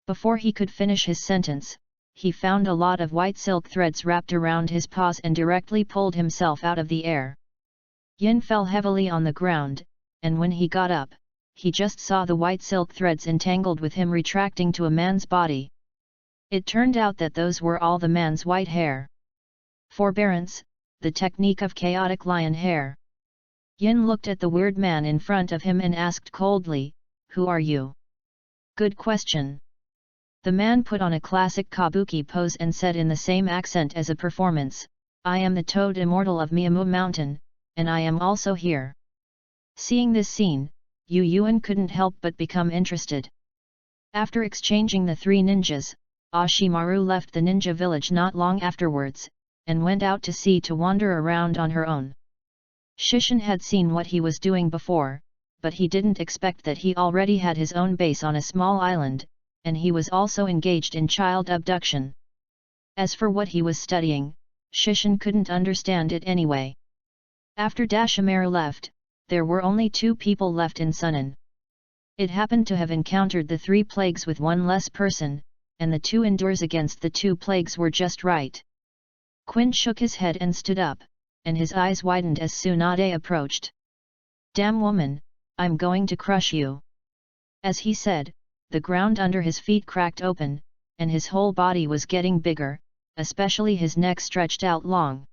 Before he could finish his sentence, he found a lot of white silk threads wrapped around his paws and directly pulled himself out of the air. Yin fell heavily on the ground, and when he got up, he just saw the white silk threads entangled with him retracting to a man's body. It turned out that those were all the man's white hair. Forbearance, the technique of chaotic lion hair. Yin looked at the weird man in front of him and asked coldly, "Who are you?" "Good question." The man put on a classic kabuki pose and said in the same accent as a performance, "I am the Toad Immortal of Miyamu Mountain, and I am also here." Seeing this scene, Yu Yuan couldn't help but become interested. After exchanging the 3 ninjas, Ashimaru left the ninja village not long afterwards, and went out to sea to wander around on her own. Shishin had seen what he was doing before, but he didn't expect that he already had his own base on a small island, and he was also engaged in child abduction. As for what he was studying, Shishin couldn't understand it anyway. After Dashimaru left, there were only 2 people left in Sunan. It happened to have encountered the 3 plagues with 1 less person, and the 2 endures against the 2 plagues were just right. Quinn shook his head and stood up, and his eyes widened as Tsunade approached. "Damn woman, I'm going to crush you." As he said, the ground under his feet cracked open, and his whole body was getting bigger, especially his neck stretched out long.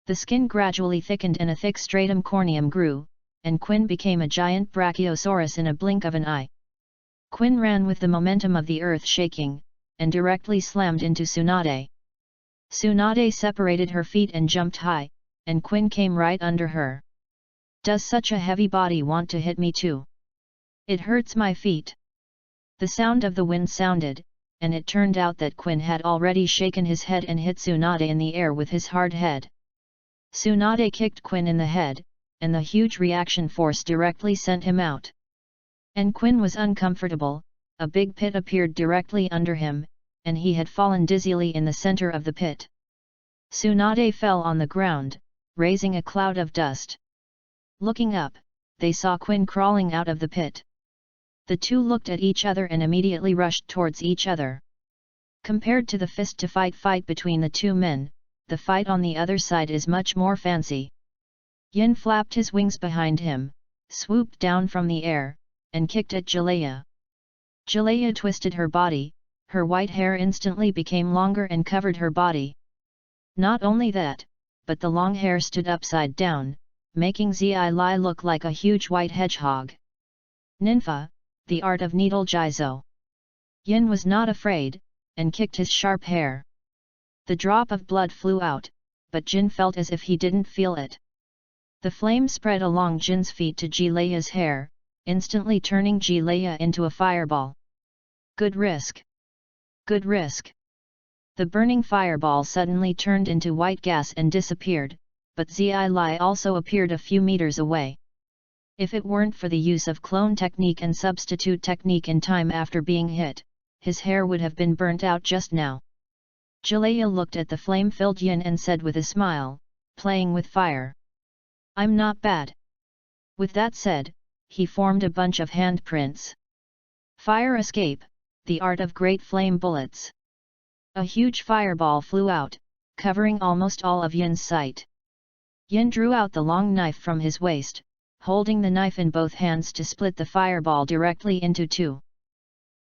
The skin gradually thickened and a thick stratum corneum grew, and Quinn became a giant brachiosaurus in a blink of an eye. Quinn ran with the momentum of the earth shaking, and directly slammed into Tsunade. Tsunade separated her feet and jumped high, and Quinn came right under her. "Does such a heavy body want to hit me too? It hurts my feet." The sound of the wind sounded, and it turned out that Quinn had already shaken his head and hit Tsunade in the air with his hard head. Tsunade kicked Quinn in the head, and the huge reaction force directly sent him out. And Quinn was uncomfortable, a big pit appeared directly under him, and he had fallen dizzily in the center of the pit. Tsunade fell on the ground, raising a cloud of dust. Looking up, they saw Quinn crawling out of the pit. The 2 looked at each other and immediately rushed towards each other. Compared to the fist-to-fight fight between the 2 men, the fight on the other side is much more fancy. Yin flapped his wings behind him, swooped down from the air, and kicked at Jalaya. Jalaya twisted her body, her white hair instantly became longer and covered her body. Not only that, but the long hair stood upside down, making Zi Lai look like a huge white hedgehog. Ninfa, the art of needle jizo. Yin was not afraid, and kicked his sharp hair. The drop of blood flew out, but Jin felt as if he didn't feel it. The flame spread along Jin's feet to Jilaya's hair, instantly turning Jilaya into a fireball. Good risk. Good risk. The burning fireball suddenly turned into white gas and disappeared, but Zi Lai also appeared a few meters away. If it weren't for the use of clone technique and substitute technique in time after being hit, his hair would have been burnt out just now. Jalaya looked at the flame-filled yin and said with a smile, playing with fire. I'm not bad. With that said, he formed a bunch of handprints. Fire escape, the art of great flame bullets. A huge fireball flew out, covering almost all of Yin's sight. Yin drew out the long knife from his waist, holding the knife in both hands to split the fireball directly into two.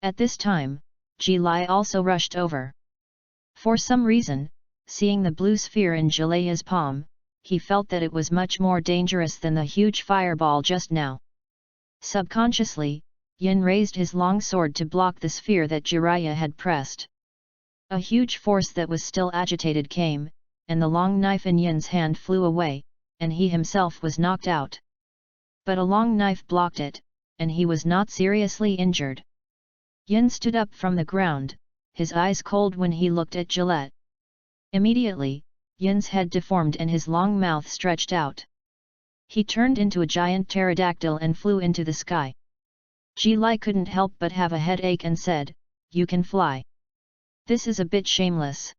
At this time, Ji Lai also rushed over. For some reason, seeing the blue sphere in Jalaya's palm, he felt that it was much more dangerous than the huge fireball just now. Subconsciously, Yin raised his long sword to block the sphere that Jiraiya had pressed. A huge force that was still agitated came, and the long knife in Yin's hand flew away, and he himself was knocked out. But a long knife blocked it, and he was not seriously injured. Yin stood up from the ground, his eyes cold when he looked at Gillette. Immediately, Yin's head deformed and his long mouth stretched out. He turned into a giant pterodactyl and flew into the sky. Ji Lai couldn't help but have a headache and said, "You can fly. This is a bit shameless."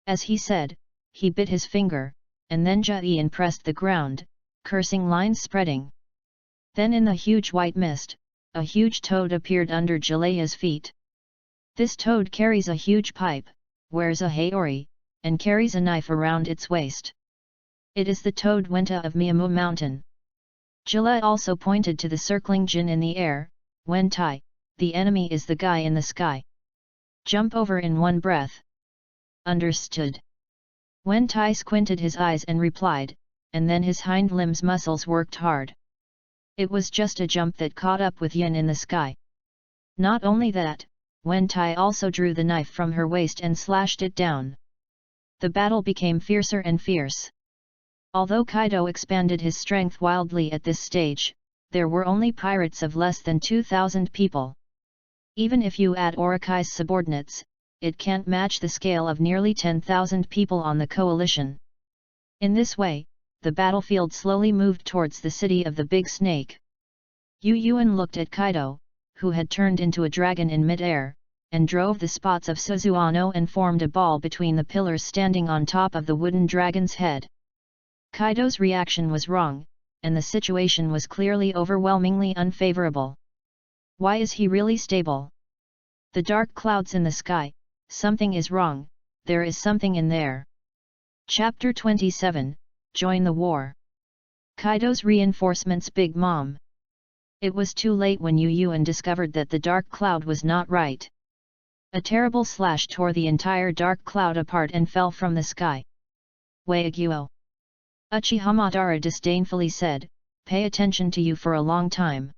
As he said, he bit his finger, and then Jian pressed the ground, cursing lines spreading. Then in the huge white mist, a huge toad appeared under Jalaya's feet. This toad carries a huge pipe, wears a haori, and carries a knife around its waist. It is the toad Wenta of Miamu Mountain. Jala also pointed to the circling jinn in the air. "Wentai, the enemy is the guy in the sky. Jump over in one breath." "Understood." Wentai squinted his eyes and replied, and then his hind limbs muscles worked hard. It was just a jump that caught up with Yin in the sky. Not only that, Wentai also drew the knife from her waist and slashed it down. The battle became fiercer and fierce. Although Kaido expanded his strength wildly at this stage, there were only pirates of less than 2,000 people. Even if you add Orikai's subordinates, it can't match the scale of nearly 10,000 people on the coalition. In this way, the battlefield slowly moved towards the city of the Big Snake. Yu Yuan looked at Kaido, who had turned into a dragon in mid-air, and drove the spots of Suzuano and formed a ball between the pillars standing on top of the wooden dragon's head. Kaido's reaction was wrong, and the situation was clearly overwhelmingly unfavorable. Why is he really stable? The dark clouds in the sky, something is wrong, there is something in there. Chapter 27, Join the War. Kaido's reinforcements Big Mom. It was too late when Yu Yuan discovered that the dark cloud was not right. A terrible slash tore the entire dark cloud apart and fell from the sky. "Waigyuo." Uchiha Madara disdainfully said, "Pay attention to you for a long time."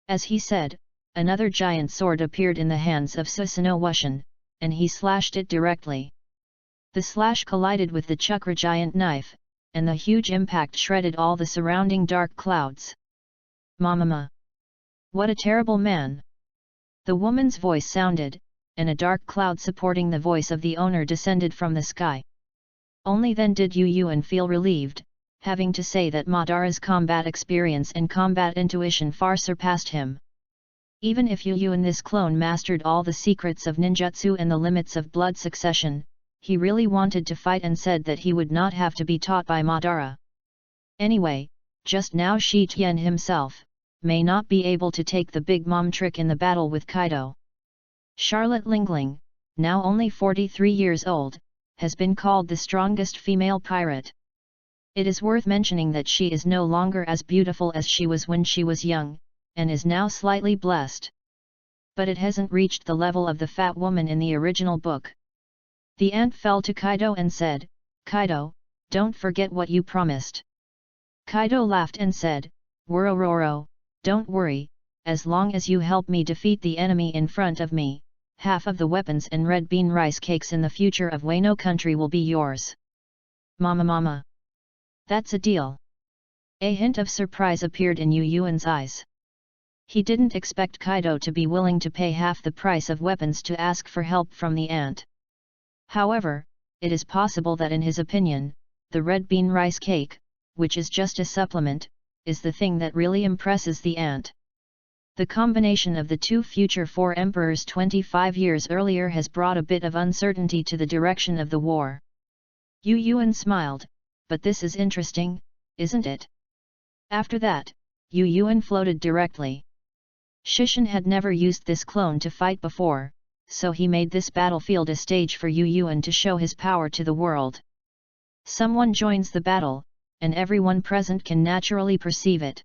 As he said, another giant sword appeared in the hands of Susanoo Wushin, and he slashed it directly. The slash collided with the chakra giant knife, and the huge impact shredded all the surrounding dark clouds. "Mamama! What a terrible man!" The woman's voice sounded, and a dark cloud supporting the voice of the owner descended from the sky. Only then did Yu Yuan feel relieved, having to say that Madara's combat experience and combat intuition far surpassed him. Even if Yu Yuan this clone mastered all the secrets of ninjutsu and the limits of blood succession, he really wanted to fight and said that he would not have to be taught by Madara. Anyway, just now Shi Tian himself may not be able to take the Big Mom trick in the battle with Kaido. Charlotte Lingling, now only 43 years old, has been called the strongest female pirate. It is worth mentioning that she is no longer as beautiful as she was when she was young, and is now slightly blessed. But it hasn't reached the level of the fat woman in the original book. The ant fell to Kaido and said, "Kaido, don't forget what you promised." Kaido laughed and said, "Worororo, don't worry, as long as you help me defeat the enemy in front of me, half of the weapons and red bean rice cakes in the future of Wano country will be yours." Mama. That's a deal." A hint of surprise appeared in Yu Yuan's eyes. He didn't expect Kaido to be willing to pay half the price of weapons to ask for help from the ant. However, it is possible that in his opinion, the red bean rice cake, which is just a supplement, is the thing that really impresses the ant. The combination of the two future four emperors 25 years earlier has brought a bit of uncertainty to the direction of the war. Yu Yuan smiled, but this is interesting, isn't it? After that, Yu Yuan floated directly. Shishan had never used this clone to fight before, so he made this battlefield a stage for Yu Yuan to show his power to the world. Someone joins the battle, and everyone present can naturally perceive it.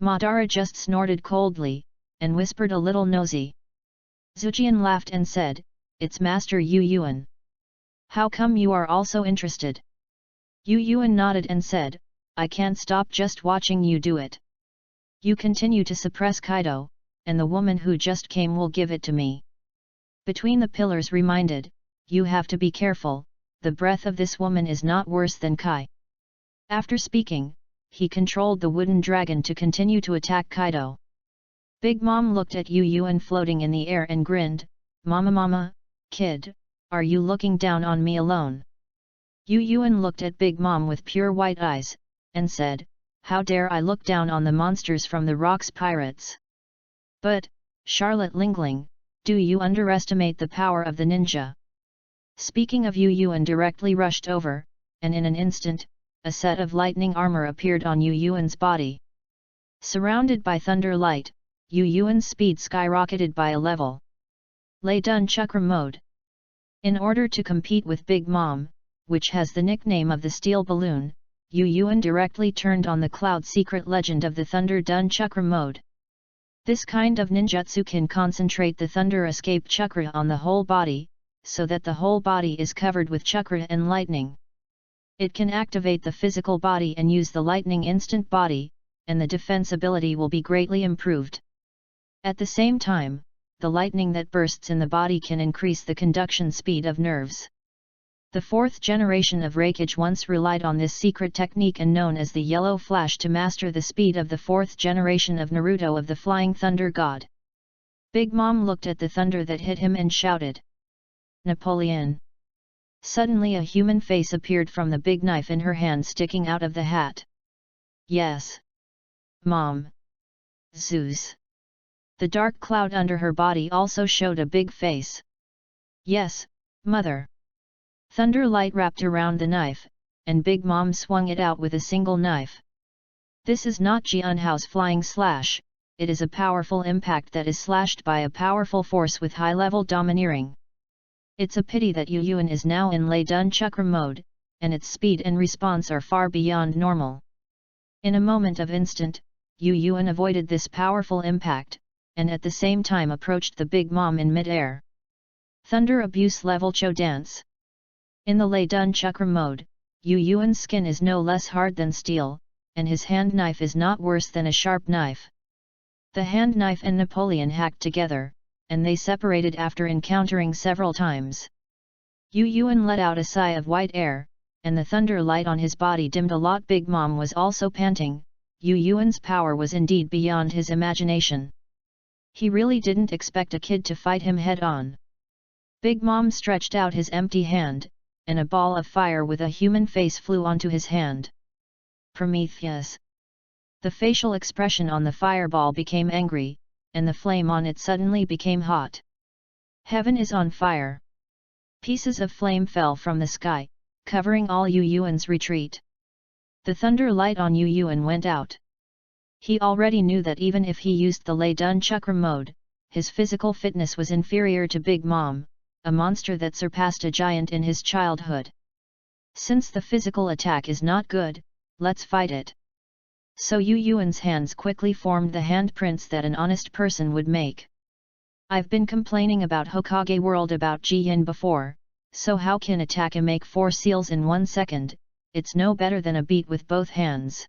Madara just snorted coldly, and whispered a little nosy. Zujian laughed and said, "It's Master Yu Yuan. How come you are also interested?" Yu Yuan nodded and said, "I can't stop just watching you do it. You continue to suppress Kaido, and the woman who just came will give it to me." Between the pillars reminded, "You have to be careful, the breath of this woman is not worse than Kai." After speaking, he controlled the wooden dragon to continue to attack Kaido. Big Mom looked at Yu Yuan floating in the air and grinned, Mama, kid, are you looking down on me alone?" Yu Yuan looked at Big Mom with pure white eyes, and said, "How dare I look down on the monsters from the rocks pirates? But, Charlotte Lingling, do you underestimate the power of the ninja?" Speaking of Yu Yuan directly rushed over, and in an instant, a set of lightning armor appeared on Yu Yuan's body. Surrounded by thunder light, Yu Yuan's speed skyrocketed by a level. Lei Dun Chakra Mode. In order to compete with Big Mom, which has the nickname of the Steel Balloon, Yu Yuan directly turned on the Cloud Secret Legend of the Thunder Dun Chakra Mode. This kind of ninjutsu can concentrate the thunder escape chakra on the whole body, so that the whole body is covered with chakra and lightning. It can activate the physical body and use the lightning instant body, and the defense ability will be greatly improved. At the same time, the lightning that bursts in the body can increase the conduction speed of nerves. The fourth generation of Reikage once relied on this secret technique and known as the Yellow Flash to master the speed of the fourth generation of Naruto of the Flying Thunder God. Big Mom looked at the thunder that hit him and shouted, "Napoleon!" Suddenly a human face appeared from the big knife in her hand sticking out of the hat. "Yes. Mom." Zeus. The dark cloud under her body also showed a big face. "Yes, Mother." Thunder light wrapped around the knife, and Big Mom swung it out with a single knife. This is not Jianhao's flying slash, it is a powerful impact that is slashed by a powerful force with high-level domineering. It's a pity that Yu Yuan is now in Lei Dun Chakra mode, and its speed and response are far beyond normal. In a moment of instant, Yu Yuan avoided this powerful impact, and at the same time approached the Big Mom in mid-air. Thunder Abuse Level Cho Dance. In the Lei Dun Chakra mode, Yu Yuan's skin is no less hard than steel, and his hand knife is not worse than a sharp knife. The hand knife and Napoleon hacked together, and they separated after encountering several times. Yu Yuan let out a sigh of white air, and the thunder light on his body dimmed a lot. Big Mom was also panting. Yu Yuan's power was indeed beyond his imagination. He really didn't expect a kid to fight him head-on. Big Mom stretched out his empty hand, and a ball of fire with a human face flew onto his hand. Prometheus. The facial expression on the fireball became angry, and the flame on it suddenly became hot. Heaven is on fire. Pieces of flame fell from the sky, covering all Yu Yuan's retreat. The thunder light on Yu Yuan went out. He already knew that even if he used the Lei Dun Chakra mode, his physical fitness was inferior to Big Mom, a monster that surpassed a giant in his childhood. Since the physical attack is not good, let's fight it. So Yu Yuan's hands quickly formed the handprints that an honest person would make. I've been complaining about Hokage World about Ji Yin before, so how can Ataka make 4 seals in 1 second? It's no better than a beat with both hands.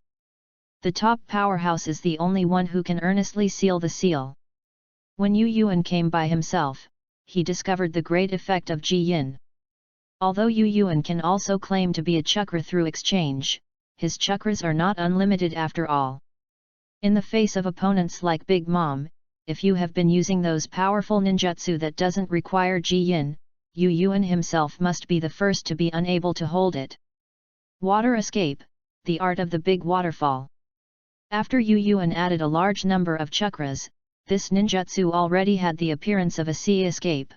The top powerhouse is the only one who can earnestly seal the seal. When Yu Yuan came by himself, he discovered the great effect of Ji Yin. Although Yu Yuan can also claim to be a chakra through exchange, his chakras are not unlimited after all. In the face of opponents like Big Mom, if you have been using those powerful ninjutsu that doesn't require Ji Yin, Yu Yuan himself must be the first to be unable to hold it. Water Escape, the art of the big waterfall. After Yu Yuan added a large number of chakras, this ninjutsu already had the appearance of a sea escape.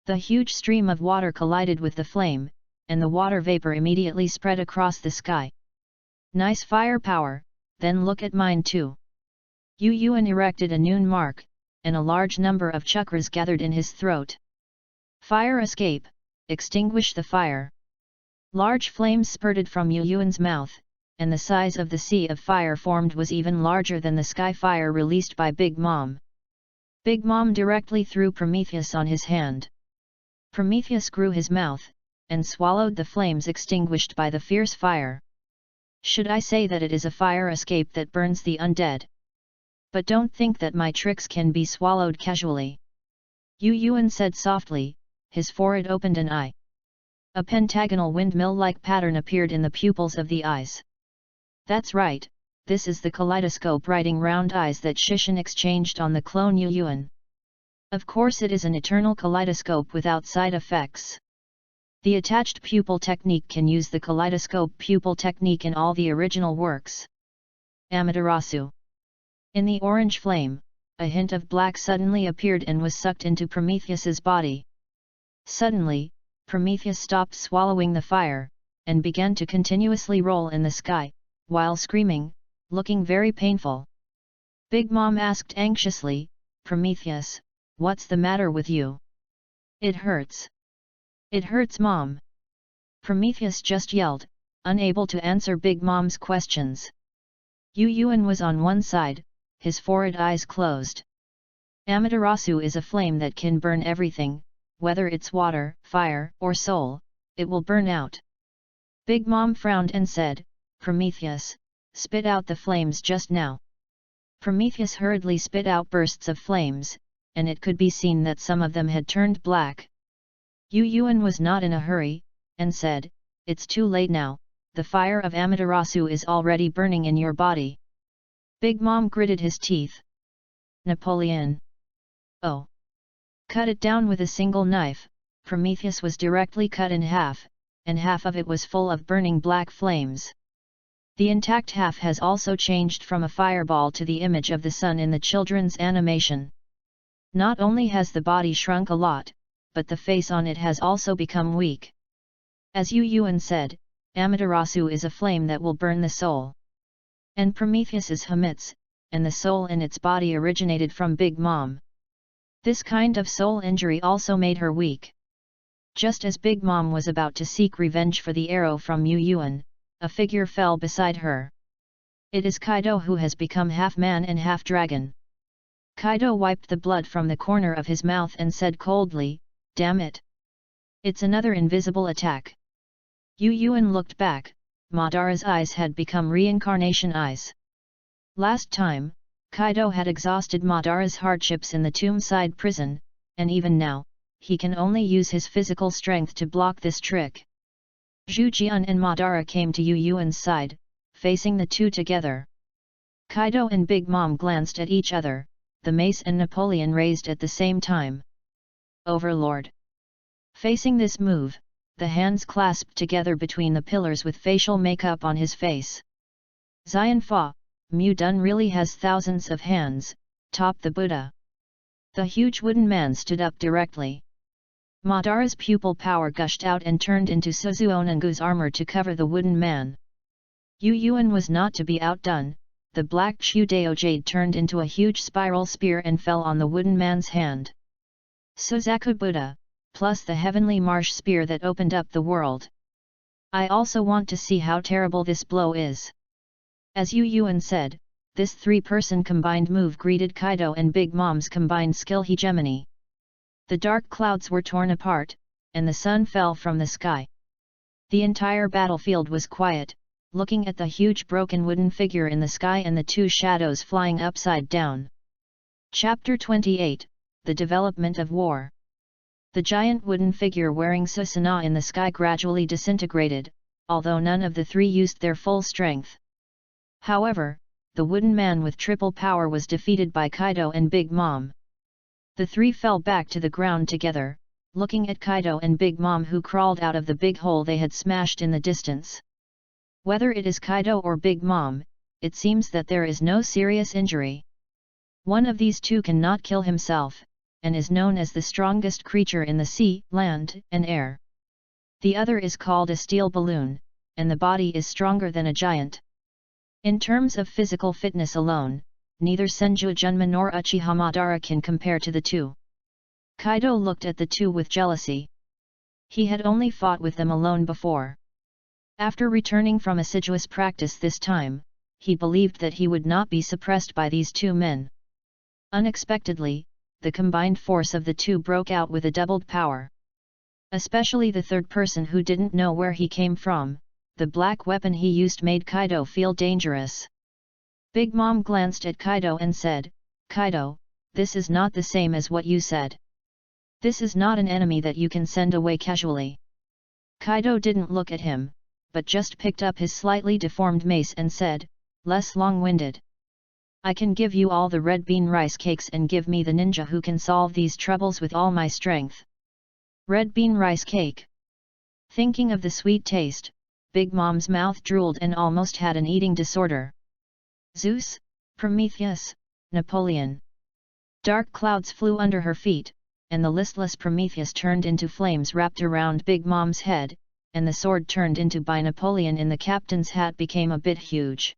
The huge stream of water collided with the flame, and the water vapor immediately spread across the sky. Nice firepower, then look at mine too. Yu Yuan erected a noon mark, and a large number of chakras gathered in his throat. Fire escape, extinguish the fire. Large flames spurted from Yu Yuan's mouth, and the size of the sea of fire formed was even larger than the sky fire released by Big Mom. Big Mom directly threw Prometheus on his hand. Prometheus grew his mouth, and swallowed the flames extinguished by the fierce fire. Should I say that it is a fire escape that burns the undead? But don't think that my tricks can be swallowed casually. Yu Yuan said softly, his forehead opened an eye. A pentagonal windmill-like pattern appeared in the pupils of the eyes. That's right, this is the kaleidoscope writing round eyes that Shishin exchanged on the clone Yu Yuan. Of course it is an eternal kaleidoscope without side effects. The attached pupil technique can use the kaleidoscope pupil technique in all the original works. Amaterasu. In the orange flame, a hint of black suddenly appeared and was sucked into Prometheus's body. Suddenly, Prometheus stopped swallowing the fire, and began to continuously roll in the sky, while screaming, looking very painful. Big Mom asked anxiously, Prometheus, what's the matter with you? It hurts. It hurts, Mom. Prometheus just yelled, unable to answer Big Mom's questions. Yu Yuan was on one side, his forehead eyes closed. Amaterasu is a flame that can burn everything, whether it's water, fire, or soul, it will burn out. Big Mom frowned and said, Prometheus, spit out the flames just now. Prometheus hurriedly spit out bursts of flames, and it could be seen that some of them had turned black. Yu Yuan was not in a hurry, and said, it's too late now, the fire of Amaterasu is already burning in your body. Big Mom gritted his teeth. Napoleon. Oh. Cut it down with a single knife. Prometheus was directly cut in half, and half of it was full of burning black flames. The intact half has also changed from a fireball to the image of the sun in the children's animation. Not only has the body shrunk a lot, but the face on it has also become weak. As Yu Yuan said, Amaterasu is a flame that will burn the soul. And Prometheus is Hamitz, and the soul in its body originated from Big Mom. This kind of soul injury also made her weak. Just as Big Mom was about to seek revenge for the arrow from Yu Yuan, a figure fell beside her. It is Kaido, who has become half man and half dragon. Kaido wiped the blood from the corner of his mouth and said coldly, damn it. It's another invisible attack. Yu Yuan looked back, Madara's eyes had become reincarnation eyes. Last time, Kaido had exhausted Madara's hardships in the tombside prison, and even now, he can only use his physical strength to block this trick. Zhu Jian and Madara came to Yu Yuan's side, facing the two together. Kaido and Big Mom glanced at each other, the mace and Napoleon raised at the same time. Overlord. Facing this move, the hands clasped together between the pillars with facial makeup on his face. Xian Fa, Mu Dun really has thousands of hands, top the Buddha. The huge wooden man stood up directly. Madara's pupil power gushed out and turned into Suzuonangu's armor to cover the wooden man. Yu Yuan was not to be outdone, the black Shudeo jade turned into a huge spiral spear and fell on the wooden man's hand. Suzaku Buddha, plus the heavenly marsh spear that opened up the world. I also want to see how terrible this blow is. As Yu Yuan said, this three-person combined move greeted Kaido and Big Mom's combined skill hegemony. The dark clouds were torn apart, and the sun fell from the sky. The entire battlefield was quiet, looking at the huge broken wooden figure in the sky and the two shadows flying upside down. Chapter 28, The Development of War. The giant wooden figure wearing Susanoo in the sky gradually disintegrated, although none of the three used their full strength. However, the wooden man with triple power was defeated by Kaido and Big Mom. The three fell back to the ground together, looking at Kaido and Big Mom, who crawled out of the big hole they had smashed in the distance. Whether it is Kaido or Big Mom, it seems that there is no serious injury. One of these two cannot kill himself, and is known as the strongest creature in the sea, land, and air. The other is called a steel balloon, and the body is stronger than a giant. In terms of physical fitness alone, neither Senju Junma nor Uchiha Madara can compare to the two. Kaido looked at the two with jealousy. He had only fought with them alone before. After returning from assiduous practice this time, he believed that he would not be suppressed by these two men. Unexpectedly, the combined force of the two broke out with a doubled power. Especially the third person who didn't know where he came from, the black weapon he used made Kaido feel dangerous. Big Mom glanced at Kaido and said, "Kaido, this is not the same as what you said. This is not an enemy that you can send away casually." Kaido didn't look at him, but just picked up his slightly deformed mace and said, less long-winded, "I can give you all the red bean rice cakes and give me the ninja who can solve these troubles with all my strength." Red bean rice cake. Thinking of the sweet taste, Big Mom's mouth drooled and almost had an eating disorder. Zeus, Prometheus, Napoleon. Dark clouds flew under her feet, and the listless Prometheus turned into flames wrapped around Big Mom's head, and the sword turned into by Napoleon in the captain's hat became a bit huge.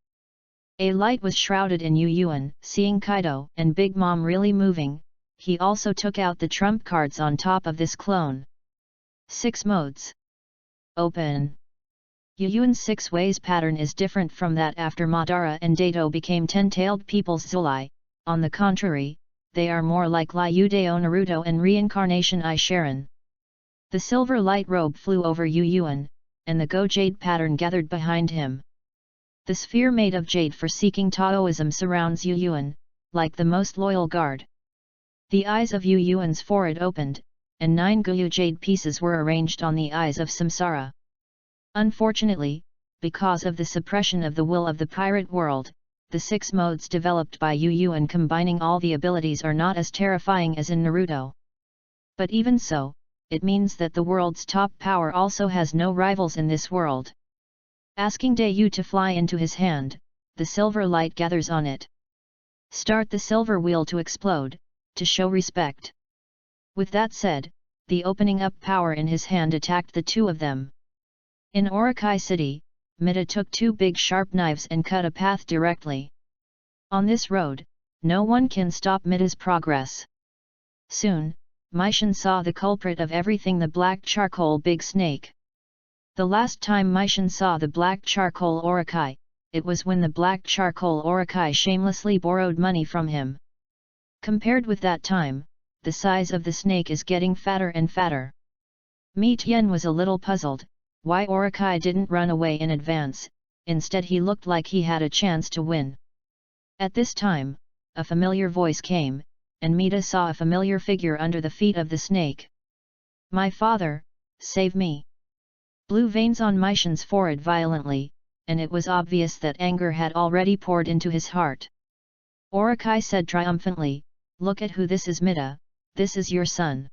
A light was shrouded in Yu Yuan. Seeing Kaido and Big Mom really moving, he also took out the trump cards on top of this clone. 6 modes. Open. Yu Yuan's 6 ways pattern is different from that after Madara and Dato became 10-tailed people's Zulai. On the contrary, they are more like Ryudao Naruto and Reincarnation I Sharon. The silver light robe flew over Yu Yuan, and the Go Jade pattern gathered behind him. The sphere made of jade for seeking Taoism surrounds Yu Yuan, like the most loyal guard. The eyes of Yu Yuan's forehead opened, and 9 Goyu jade pieces were arranged on the eyes of Samsara. Unfortunately, because of the suppression of the will of the pirate world, the 6 modes developed by Yu Yuan combining all the abilities are not as terrifying as in Naruto. But even so, it means that the world's top power also has no rivals in this world. Asking Dayu to fly into his hand, the silver light gathers on it. Start the silver wheel to explode, to show respect. With that said, the opening up power in his hand attacked the two of them. In Orokai City, Mida took 2 big sharp knives and cut a path directly. On this road, no one can stop Mida's progress. Soon, Maishin saw the culprit of everything, the black charcoal big snake. The last time Maishin saw the black charcoal Orokai, it was when the black charcoal Orokai shamelessly borrowed money from him. Compared with that time, the size of the snake is getting fatter and fatter. Mi Tian was a little puzzled, why Orokai didn't run away in advance, instead he looked like he had a chance to win. At this time, a familiar voice came, and Mida saw a familiar figure under the feet of the snake. "My father, save me!" Blue veins on Maishin's forehead violently, and it was obvious that anger had already poured into his heart. Orokai said triumphantly, "Look at who this is, Mida, this is your son.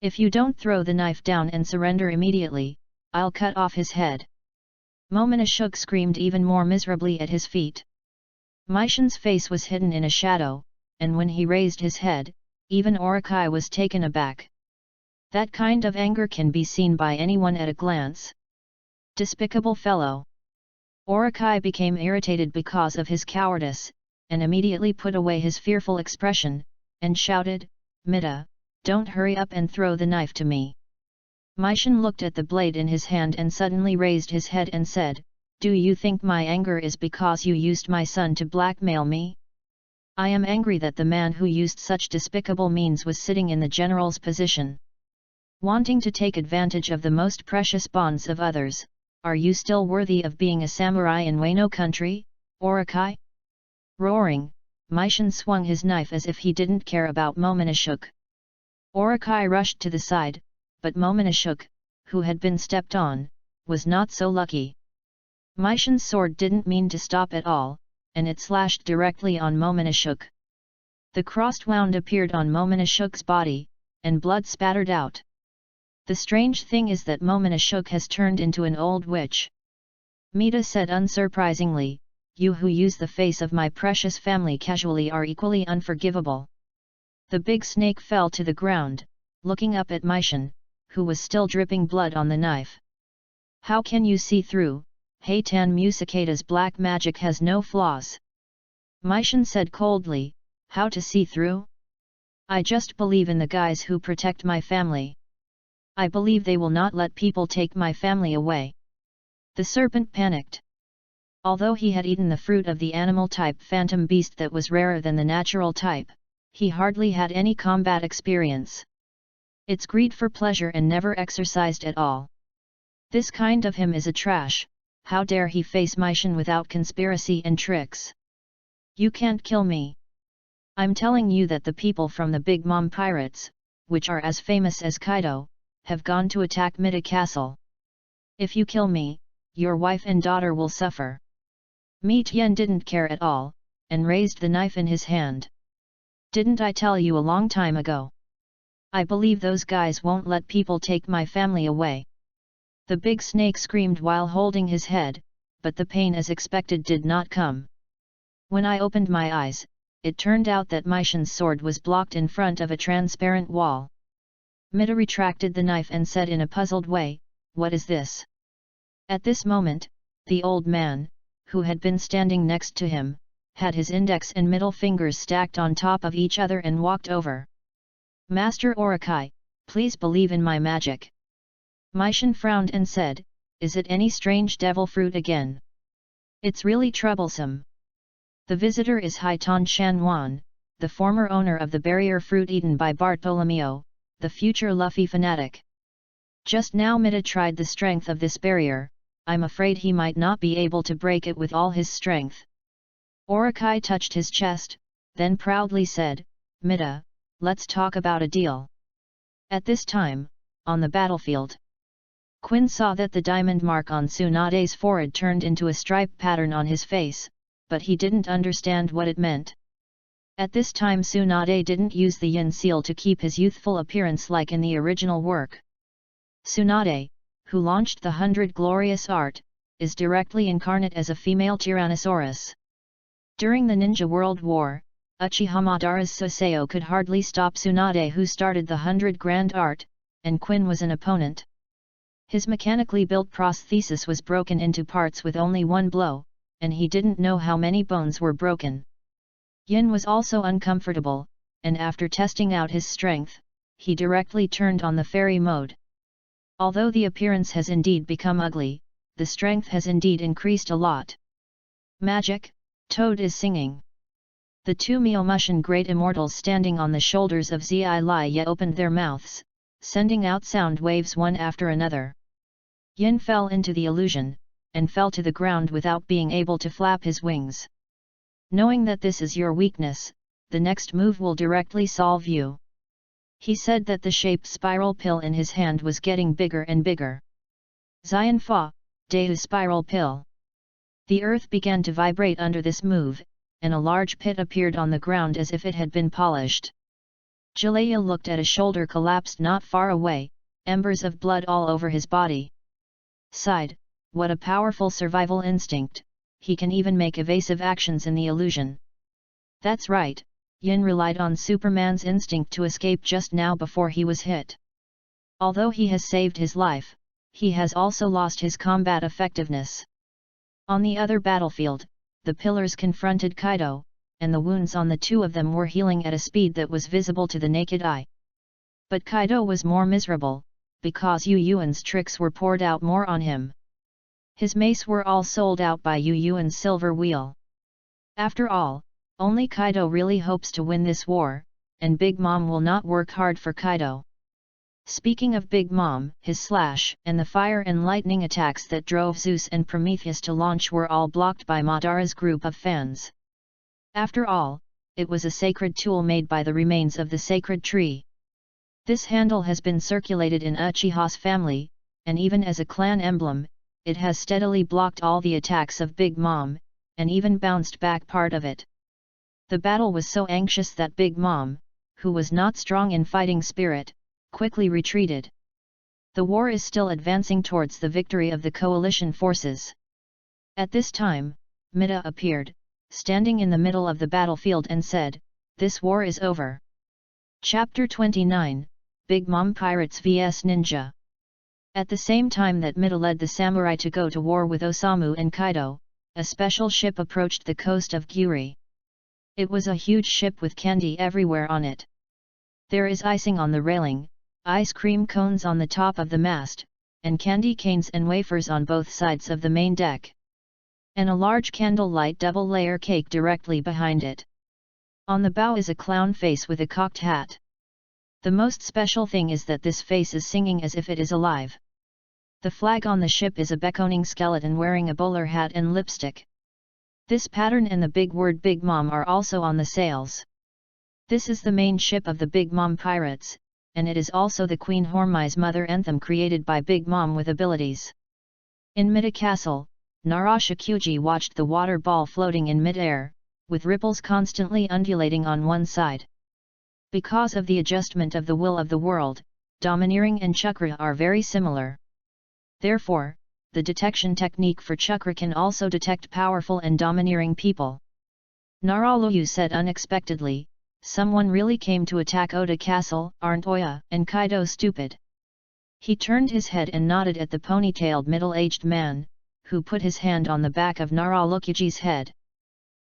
If you don't throw the knife down and surrender immediately, I'll cut off his head." Momonashuk screamed even more miserably at his feet. Maishin's face was hidden in a shadow, and when he raised his head, even Orokai was taken aback. That kind of anger can be seen by anyone at a glance. Despicable fellow! Orokai became irritated because of his cowardice, and immediately put away his fearful expression, and shouted, "Mida, don't hurry up and throw the knife to me." Maishin looked at the blade in his hand and suddenly raised his head and said, "Do you think my anger is because you used my son to blackmail me? I am angry that the man who used such despicable means was sitting in the general's position. Wanting to take advantage of the most precious bonds of others, are you still worthy of being a samurai in Wano country, Orokai?" Roaring, Maishin swung his knife as if he didn't care about Momonashuk. Orokai rushed to the side, but Momonashuk, who had been stepped on, was not so lucky. Maishin's sword didn't mean to stop at all, and it slashed directly on Momonashuk. The crossed wound appeared on Momonashuk's body, and blood spattered out. The strange thing is that Momonashuk has turned into an old witch. Mida said unsurprisingly, you who use the face of my precious family casually are equally unforgivable." The big snake fell to the ground, looking up at Myshun, who was still dripping blood on the knife. "How can you see through? Heitan Musicata's black magic has no flaws." Myshun said coldly, "How to see through? I just believe in the guys who protect my family. I believe they will not let people take my family away." The serpent panicked. Although he had eaten the fruit of the animal-type phantom beast that was rarer than the natural type, he hardly had any combat experience. It's greed for pleasure and never exercised at all. This kind of him is a trash. How dare he face Myshun without conspiracy and tricks? "You can't kill me. I'm telling you that the people from the Big Mom pirates, which are as famous as Kaido, have gone to attack Mida Castle. If you kill me, your wife and daughter will suffer." Mi Tian didn't care at all, and raised the knife in his hand. "Didn't I tell you a long time ago? I believe those guys won't let people take my family away." The big snake screamed while holding his head, but the pain as expected did not come. "When I opened my eyes, it turned out that Myshun's sword was blocked in front of a transparent wall." Mida retracted the knife and said in a puzzled way, "What is this?" At this moment, the old man, who had been standing next to him, had his index and middle fingers stacked on top of each other and walked over. "Master Orokai, please believe in my magic." Myshun frowned and said, "Is it any strange devil fruit again? It's really troublesome." The visitor is Haitan Shanwan, the former owner of the barrier fruit eaten by Bartolomeo, the future Luffy fanatic. Just now Mida tried the strength of this barrier. I'm afraid he might not be able to break it with all his strength. Orokai touched his chest, then proudly said, "Mida, let's talk about a deal." At this time, on the battlefield, Quinn saw that the diamond mark on Tsunade's forehead turned into a stripe pattern on his face, but he didn't understand what it meant. At this time Tsunade didn't use the yin seal to keep his youthful appearance like in the original work. Tsunade, who launched the 100 Glorious Art, is directly incarnate as a female Tyrannosaurus. During the Ninja World War, Uchiha Madara's Saseo could hardly stop Tsunade, who started the 100 Grand Art, and Quinn was an opponent. His mechanically built prosthesis was broken into parts with only one blow, and he didn't know how many bones were broken. Yin was also uncomfortable, and after testing out his strength, he directly turned on the fairy mode. Although the appearance has indeed become ugly, the strength has indeed increased a lot. Magic, Toad is singing. The two Myomushin great immortals standing on the shoulders of Zi Lye opened their mouths, sending out sound waves one after another. Yin fell into the illusion, and fell to the ground without being able to flap his wings. "Knowing that this is your weakness, the next move will directly solve you." He said that the shaped spiral pill in his hand was getting bigger and bigger. Zion Fa, Dehu spiral pill. The earth began to vibrate under this move, and a large pit appeared on the ground as if it had been polished. Jalea looked at a shoulder collapsed not far away, embers of blood all over his body. Sighed, "What a powerful survival instinct, he can even make evasive actions in the illusion." That's right, Yin relied on Superman's instinct to escape just now before he was hit. Although he has saved his life, he has also lost his combat effectiveness. On the other battlefield, the pillars confronted Kaido, and the wounds on the two of them were healing at a speed that was visible to the naked eye. But Kaido was more miserable, because Yu Yuan's tricks were poured out more on him. His mace were all sold out by Yu Yuan's silver wheel. After all, only Kaido really hopes to win this war, and Big Mom will not work hard for Kaido. Speaking of Big Mom, his slash and the fire and lightning attacks that drove Zeus and Prometheus to launch were all blocked by Madara's group of fans. After all, it was a sacred tool made by the remains of the sacred tree. This handle has been circulated in Uchiha's family, and even as a clan emblem, it has steadily blocked all the attacks of Big Mom, and even bounced back part of it. The battle was so anxious that Big Mom, who was not strong in fighting spirit, quickly retreated. The war is still advancing towards the victory of the coalition forces. At this time, Mida appeared, standing in the middle of the battlefield and said, "This war is over." Chapter 29, Big Mom Pirates vs Ninja. At the same time that Mida led the samurai to go to war with Osamu and Kaido, a special ship approached the coast of Gyuri. It was a huge ship with candy everywhere on it. There is icing on the railing, ice cream cones on the top of the mast, and candy canes and wafers on both sides of the main deck. And a large candlelight double-layer cake directly behind it. On the bow is a clown face with a cocked hat. The most special thing is that this face is singing as if it is alive. The flag on the ship is a beckoning skeleton wearing a bowler hat and lipstick. This pattern and the big word Big Mom are also on the sails. This is the main ship of the Big Mom Pirates, and it is also the Queen Hormai's mother anthem created by Big Mom with abilities. In Mida Castle, Narashakuji watched the water ball floating in mid-air, with ripples constantly undulating on one side. Because of the adjustment of the will of the world, domineering and chakra are very similar. Therefore, the detection technique for chakra can also detect powerful and domineering people. Naraluyu said unexpectedly, "Someone really came to attack Oda Castle, aren't Oya and Kaido stupid?" He turned his head and nodded at the ponytailed middle-aged man, who put his hand on the back of Naralukyuji's head.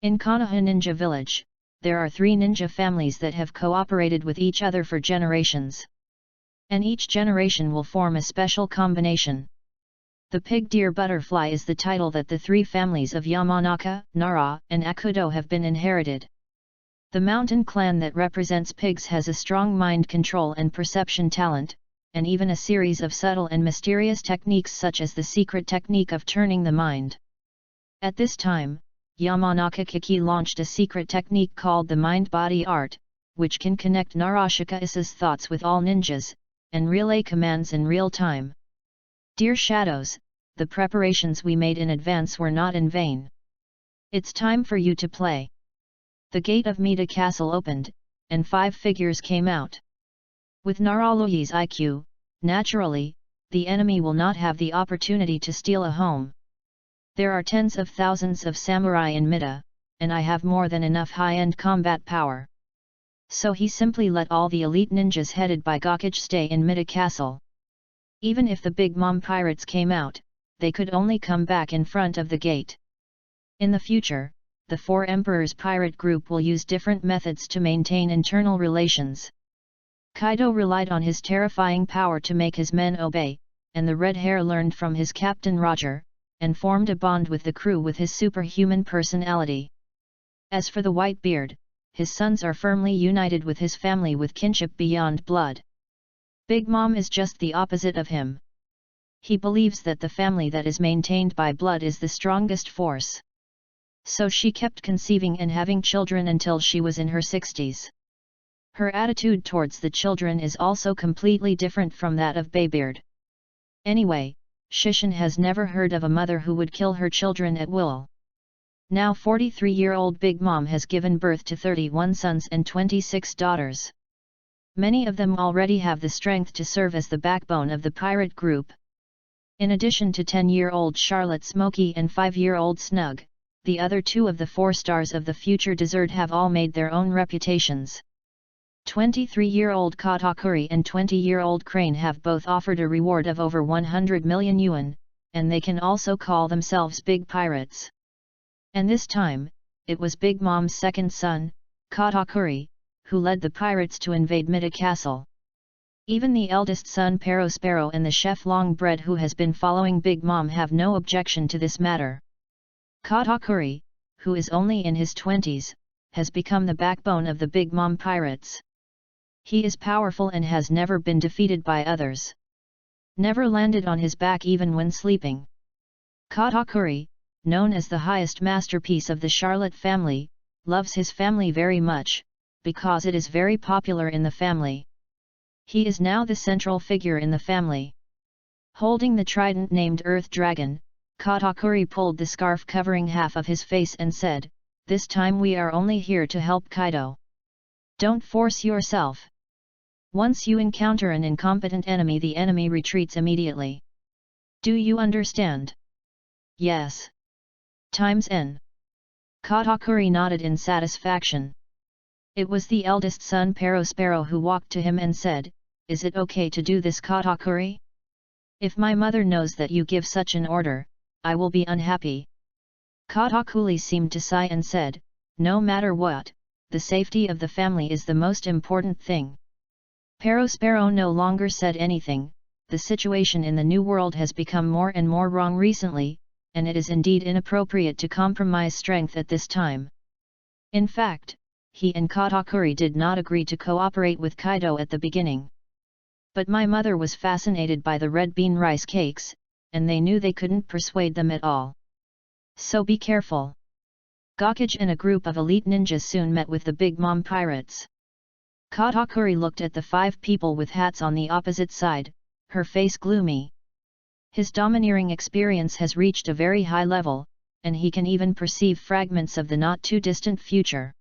In Konoha Ninja Village, there are 3 ninja families that have cooperated with each other for generations. And each generation will form a special combination. The Pig Deer Butterfly is the title that the 3 families of Yamanaka, Nara, and Akudo have been inherited. The mountain clan that represents pigs has a strong mind control and perception talent, and even a series of subtle and mysterious techniques such as the secret technique of turning the mind. At this time, Yamanaka Kiki launched a secret technique called the Mind-Body Art, which can connect Narashika Isa's thoughts with all ninjas, and relay commands in real time. Dear Shadows, the preparations we made in advance were not in vain. It's time for you to play. The gate of Mida Castle opened, and 5 figures came out. With Naraluyu's IQ, naturally, the enemy will not have the opportunity to steal a home. There are tens of thousands of samurai in Mida, and I have more than enough high-end combat power. So he simply let all the elite ninjas headed by Gokage stay in Mida Castle. Even if the Big Mom Pirates came out, they could only come back in front of the gate. In the future, the 4 Emperors pirate group will use different methods to maintain internal relations. Kaido relied on his terrifying power to make his men obey, and the red hair learned from his captain Roger, and formed a bond with the crew with his superhuman personality. As for the white beard, his sons are firmly united with his family with kinship beyond blood. Big Mom is just the opposite of him. He believes that the family that is maintained by blood is the strongest force. So she kept conceiving and having children until she was in her 60s. Her attitude towards the children is also completely different from that of Baybeard. Anyway, Shishin has never heard of a mother who would kill her children at will. Now 43-year-old Big Mom has given birth to 31 sons and 26 daughters. Many of them already have the strength to serve as the backbone of the pirate group. In addition to 10-year-old Charlotte Smokey and 5-year-old Snug, the other 2 of the 4 stars of the future desert have all made their own reputations. 23-year-old Katakuri and 20-year-old Crane have both offered a reward of over 100 million yuan, and they can also call themselves big pirates. And this time, it was Big Mom's second son, Katakuri, who led the pirates to invade Mida Castle. Even the eldest son Perospero and the chef Longbread who has been following Big Mom have no objection to this matter. Katakuri, who is only in his 20s, has become the backbone of the Big Mom Pirates. He is powerful and has never been defeated by others. Never landed on his back even when sleeping. Katakuri, known as the highest masterpiece of the Charlotte family, loves his family very much, because it is very popular in the family. He is now the central figure in the family. Holding the trident named Earth Dragon, Katakuri pulled the scarf covering half of his face and said, "This time we are only here to help Kaido. Don't force yourself. Once you encounter an incompetent enemy, the enemy retreats immediately. Do you understand?" "Yes. Times N." Katakuri nodded in satisfaction. It was the eldest son Perospero who walked to him and said, "Is it okay to do this, Katakuri? If my mother knows that you give such an order, I will be unhappy." Katakuri seemed to sigh and said, "No matter what, the safety of the family is the most important thing." Perospero no longer said anything. The situation in the New World has become more and more wrong recently, and it is indeed inappropriate to compromise strength at this time. In fact, he and Katakuri did not agree to cooperate with Kaido at the beginning. But my mother was fascinated by the red bean rice cakes, and they knew they couldn't persuade them at all. So be careful. Gokage and a group of elite ninjas soon met with the Big Mom pirates. Katakuri looked at the 5 people with hats on the opposite side, her face gloomy. His domineering experience has reached a very high level, and he can even perceive fragments of the not-too-distant future.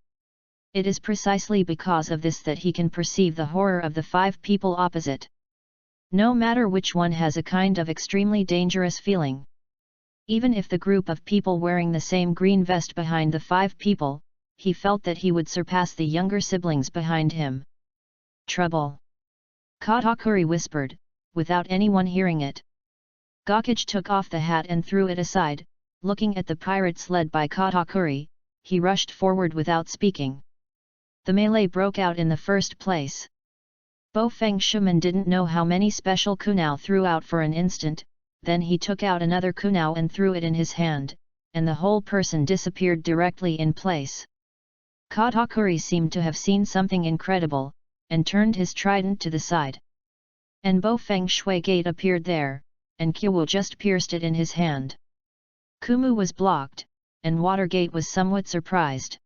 It is precisely because of this that he can perceive the horror of the 5 people opposite. No matter which one has a kind of extremely dangerous feeling. Even if the group of people wearing the same green vest behind the 5 people, he felt that he would surpass the younger siblings behind him. "Trouble!" Katakuri whispered, without anyone hearing it. Gokage took off the hat and threw it aside. Looking at the pirates led by Katakuri, he rushed forward without speaking. The melee broke out in the first place. Bofeng Shuman didn't know how many special kunao threw out for an instant, then he took out another kunao and threw it in his hand, and the whole person disappeared directly in place. Katakuri seemed to have seen something incredible, and turned his trident to the side. And Bofeng Shui Gate appeared there, and Kyowu just pierced it in his hand. Kumu was blocked, and Watergate was somewhat surprised.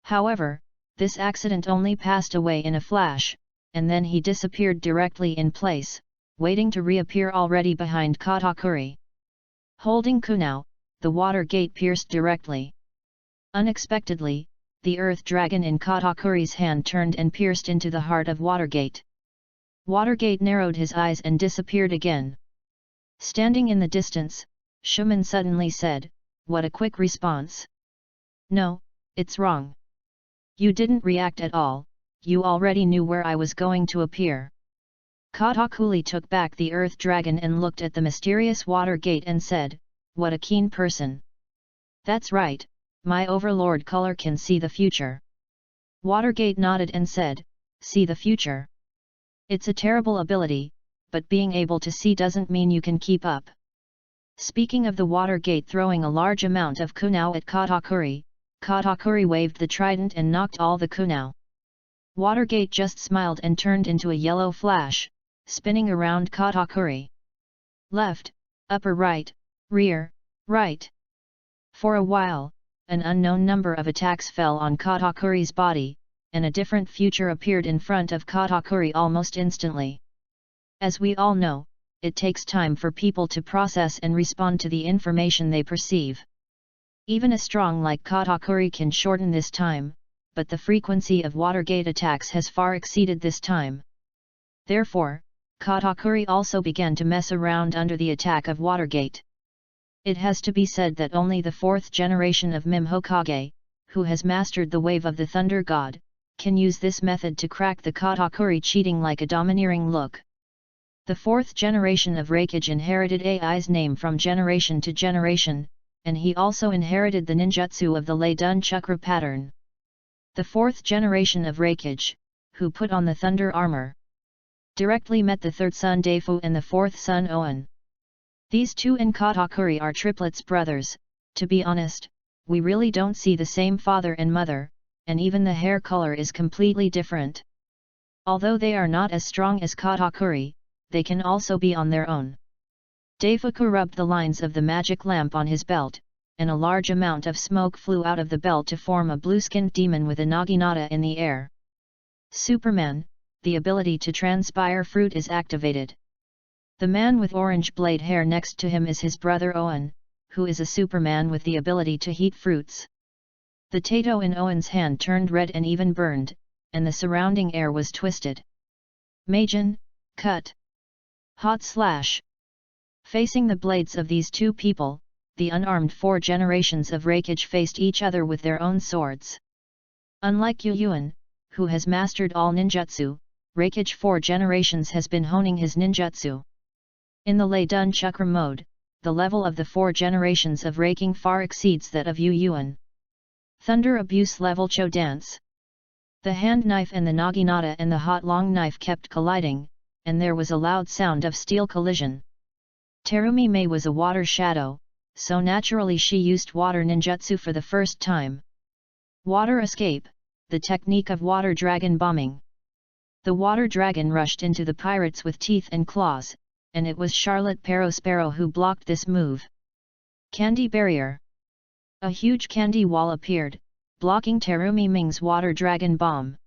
However, this accident only passed away in a flash, and then he disappeared directly in place, waiting to reappear already behind Katakuri. Holding kunao, the Watergate pierced directly. Unexpectedly, the earth dragon in Katakuri's hand turned and pierced into the heart of Watergate. Watergate narrowed his eyes and disappeared again. Standing in the distance, Shuman suddenly said, "What a quick response! No, it's wrong. You didn't react at all, you already knew where I was going to appear." Katakuri took back the earth dragon and looked at the mysterious Watergate and said, "What a keen person! That's right, my overlord color can see the future." Watergate nodded and said, "See the future? It's a terrible ability, but being able to see doesn't mean you can keep up." Speaking of the Watergate throwing a large amount of kunao at Katakuri, Katakuri waved the trident and knocked all the kunao. Watergate just smiled and turned into a yellow flash, spinning around Katakuri. Left, upper right, rear, right. For a while, an unknown number of attacks fell on Katakuri's body, and a different future appeared in front of Katakuri almost instantly. As we all know, it takes time for people to process and respond to the information they perceive. Even a strong like Katakuri can shorten this time, but the frequency of Watergate attacks has far exceeded this time. Therefore, Katakuri also began to mess around under the attack of Watergate. It has to be said that only the 4th generation of Mim Hokage, who has mastered the wave of the Thunder God, can use this method to crack the Katakuri cheating like a domineering look. The 4th generation of Raikage inherited AI's name from generation to generation, and he also inherited the ninjutsu of the Lei Dun Chakra pattern. The 4th generation of Raikage, who put on the thunder armor, directly met the 3rd son Daifu and the 4th son Owen. These two and Katakuri are triplets brothers. To be honest, we really don't see the same father and mother, and even the hair color is completely different. Although they are not as strong as Katakuri, they can also be on their own. Daifuku rubbed the lines of the magic lamp on his belt, and a large amount of smoke flew out of the belt to form a blue-skinned demon with a naginata in the air. Superman, the ability to transpire fruit is activated. The man with orange blade hair next to him is his brother Owen, who is a Superman with the ability to heat fruits. The tato in Owen's hand turned red and even burned, and the surrounding air was twisted. Majin, cut. Hot slash. Facing the blades of these two people, the unarmed 4 generations of Reikage faced each other with their own swords. Unlike Yu Yuan, who has mastered all ninjutsu, Reikage 4 generations has been honing his ninjutsu. In the Lei Dun Chakra mode, the level of the 4 generations of Reiking far exceeds that of Yu Yuan. Thunder Abuse Level Cho Dance. The hand knife and the naginata and the hot long knife kept colliding, and there was a loud sound of steel collision. Terumi Mei was a water shadow, so naturally she used water ninjutsu for the first time. Water Escape, the technique of water dragon bombing. The water dragon rushed into the pirates with teeth and claws, and it was Charlotte Perospero who blocked this move. Candy Barrier. A huge candy wall appeared, blocking Terumi Ming's water dragon bomb.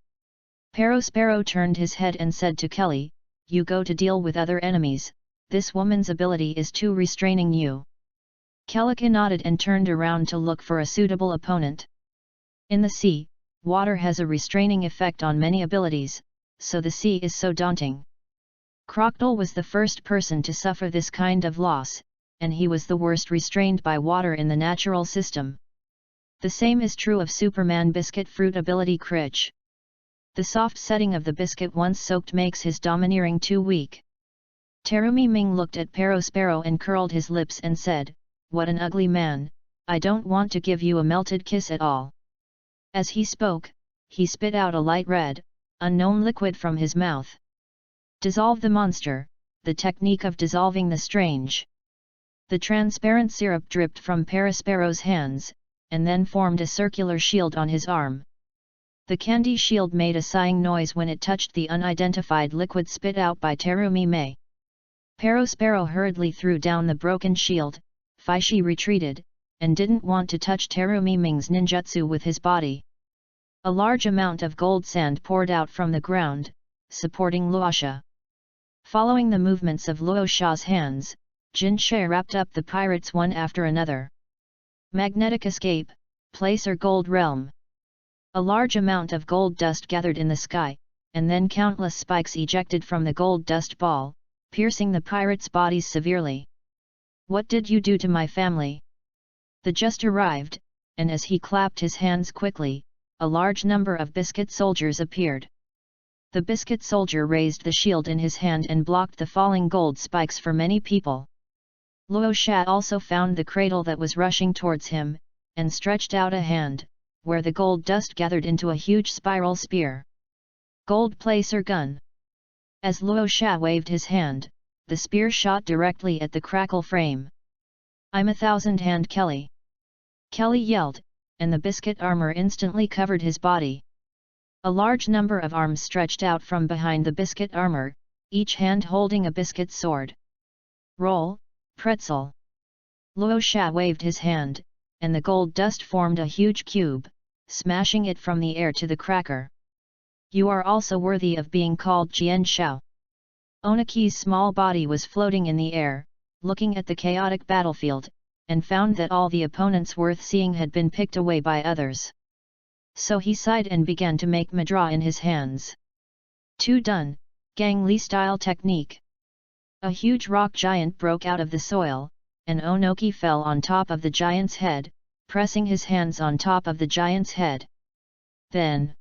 Perospero turned his head and said to Kelly, "You go to deal with other enemies, this woman's ability is too restraining you." Kelly nodded and turned around to look for a suitable opponent. In the sea, water has a restraining effect on many abilities, so the sea is so daunting. Crocodile was the first person to suffer this kind of loss, and he was the worst restrained by water in the natural system. The same is true of Superman Biscuit Fruit ability Critch. The soft setting of the biscuit once soaked makes his domineering too weak. Terumi Ming looked at Perospero and curled his lips and said, "What an ugly man, I don't want to give you a melted kiss at all." As he spoke, he spit out a light red, unknown liquid from his mouth. Dissolve the monster, the technique of dissolving the strange. The transparent syrup dripped from Perospero's hands, and then formed a circular shield on his arm. The candy shield made a sighing noise when it touched the unidentified liquid spit out by Terumi Mei. Perospero hurriedly threw down the broken shield, Faishi retreated, and didn't want to touch Terumi Ming's ninjutsu with his body. A large amount of gold sand poured out from the ground, supporting Luosha. Following the movements of Luosha's hands, Jin She wrapped up the pirates one after another. Magnetic Escape, Placer Gold Realm. A large amount of gold dust gathered in the sky, and then countless spikes ejected from the gold dust ball, piercing the pirates' bodies severely. "What did you do to my family?" The just arrived, and as he clapped his hands quickly, a large number of biscuit soldiers appeared. The biscuit soldier raised the shield in his hand and blocked the falling gold spikes for many people. Luo Sha also found the cradle that was rushing towards him, and stretched out a hand, where the gold dust gathered into a huge spiral spear. Gold Placer Gun. As Luo Sha waved his hand, the spear shot directly at the crackle frame. "I'm 1,000-hand Kelly!" Kelly yelled, and the biscuit armor instantly covered his body. A large number of arms stretched out from behind the biscuit armor, each hand holding a biscuit sword. "Roll, pretzel!" Luo Sha waved his hand, and the gold dust formed a huge cube, smashing it from the air to the cracker. "You are also worthy of being called Jian Shao." Onaki's small body was floating in the air, looking at the chaotic battlefield, and found that all the opponents worth seeing had been picked away by others. So he sighed and began to make madra in his hands. "Too done, Gang Li style technique." A huge rock giant broke out of the soil, and Onoki fell on top of the giant's head, pressing his hands on top of the giant's head. Then,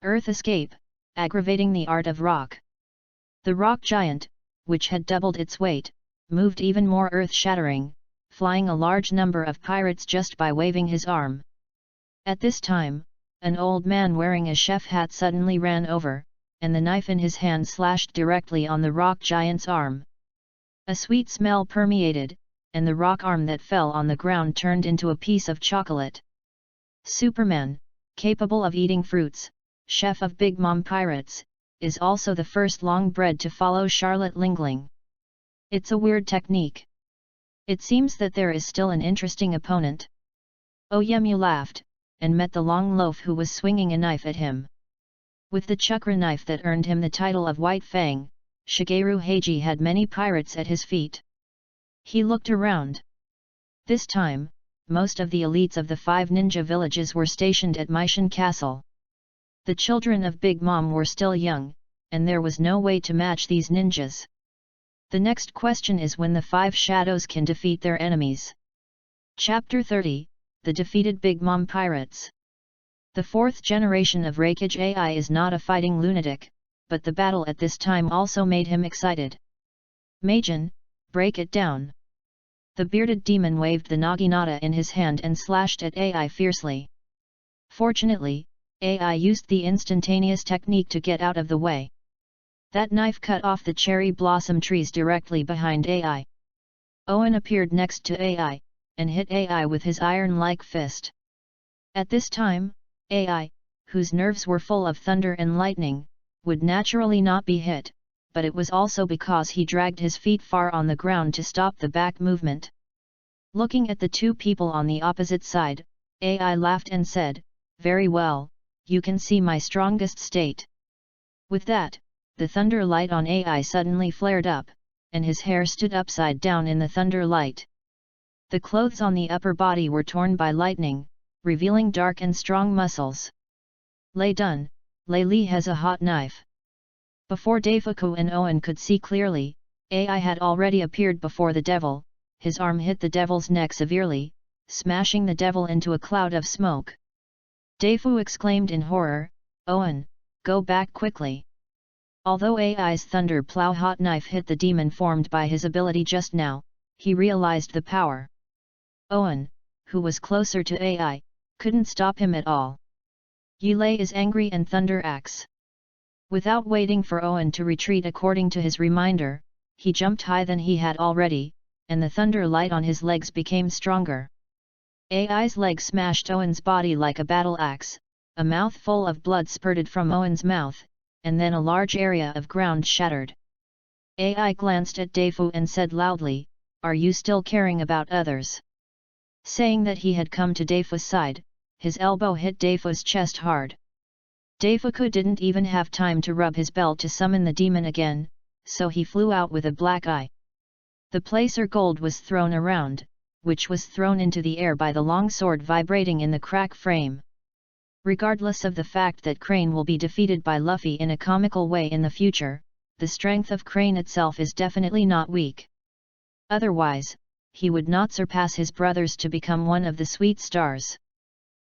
Earth Escape, aggravating the art of rock. The rock giant, which had doubled its weight, moved even more earth-shattering, flying a large number of pirates just by waving his arm. At this time, an old man wearing a chef hat suddenly ran over, and the knife in his hand slashed directly on the rock giant's arm. A sweet smell permeated, and the rock arm that fell on the ground turned into a piece of chocolate. Superman, capable of eating fruits, chef of Big Mom Pirates, is also the first long bread to follow Charlotte Lingling. It's a weird technique. It seems that there is still an interesting opponent. Oyemu laughed, and met the long loaf who was swinging a knife at him. With the chakra knife that earned him the title of White Fang, Shigeru Heiji had many pirates at his feet. He looked around. This time, most of the elites of the 5 ninja villages were stationed at Meishan Castle. The children of Big Mom were still young, and there was no way to match these ninjas. The next question is when the 5 shadows can defeat their enemies. Chapter 30, The Defeated Big Mom Pirates. The fourth generation of Raikage AI is not a fighting lunatic, but the battle at this time also made him excited. Majin, break it down. The bearded demon waved the naginata in his hand and slashed at AI fiercely. Fortunately, AI used the instantaneous technique to get out of the way. That knife cut off the cherry blossom trees directly behind AI. Owen appeared next to AI, and hit AI with his iron-like fist. At this time, AI, whose nerves were full of thunder and lightning, would naturally not be hit, but it was also because he dragged his feet far on the ground to stop the back movement. Looking at the two people on the opposite side, AI laughed and said, "Very well, you can see my strongest state." With that, the thunder light on AI suddenly flared up, and his hair stood upside down in the thunder light. The clothes on the upper body were torn by lightning, revealing dark and strong muscles. Lei Dun, Lei Li has a hot knife. Before Daifuku and Owen could see clearly, AI had already appeared before the devil. His arm hit the devil's neck severely, smashing the devil into a cloud of smoke. Daifu exclaimed in horror, "Owen, go back quickly." Although AI's thunder plow hot knife hit the demon formed by his ability just now, he realized the power. Owen, who was closer to AI, couldn't stop him at all. Yulei is angry and thunder acts. Without waiting for Owen to retreat according to his reminder, he jumped high than he had already, and the thunder light on his legs became stronger. AI's leg smashed Owen's body like a battle axe, a mouthful of blood spurted from Owen's mouth, and then a large area of ground shattered. AI glanced at Daifu and said loudly, "Are you still caring about others?" Saying that he had come to Daifu's side, his elbow hit Daifu's chest hard. Daifuku didn't even have time to rub his belt to summon the demon again, so he flew out with a black eye. The placer gold was thrown around, which was thrown into the air by the long sword vibrating in the crack frame. Regardless of the fact that Crane will be defeated by Luffy in a comical way in the future, the strength of Crane itself is definitely not weak. Otherwise, he would not surpass his brothers to become one of the Sweet Stars.